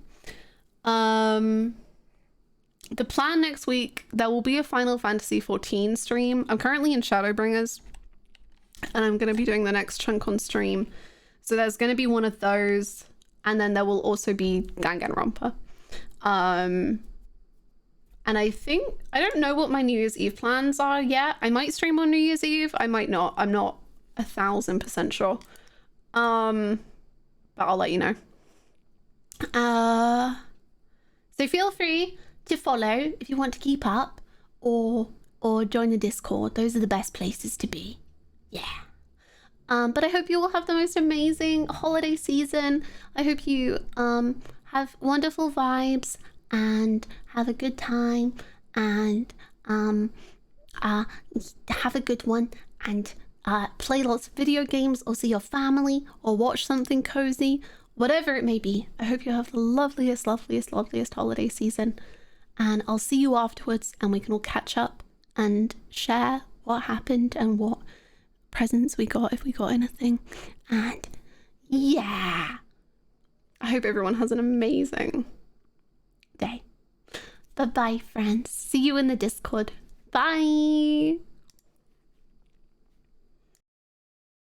The plan next week, there will be a Final Fantasy XIV stream. I'm currently in Shadowbringers, and I'm going to be doing the next chunk on stream. So there's going to be one of those, and then there will also be Danganronpa. And I think, I don't know what my New Year's Eve plans are yet. I might stream on New Year's Eve. I might not. I'm not 1000% sure. But I'll let you know. So feel free to follow if you want to keep up, or join the Discord. Those are the best places to be. Yeah. But I hope you all have the most amazing holiday season. I hope you have wonderful vibes and have a good time, and have a good one, and play lots of video games, or see your family, or watch something cozy, whatever it may be. I hope you have the loveliest holiday season, and I'll see you afterwards, and we can all catch up and share what happened and what presents we got, if we got anything. And yeah, I hope everyone has an amazing day. Bye bye, friends. See you in the Discord. Bye.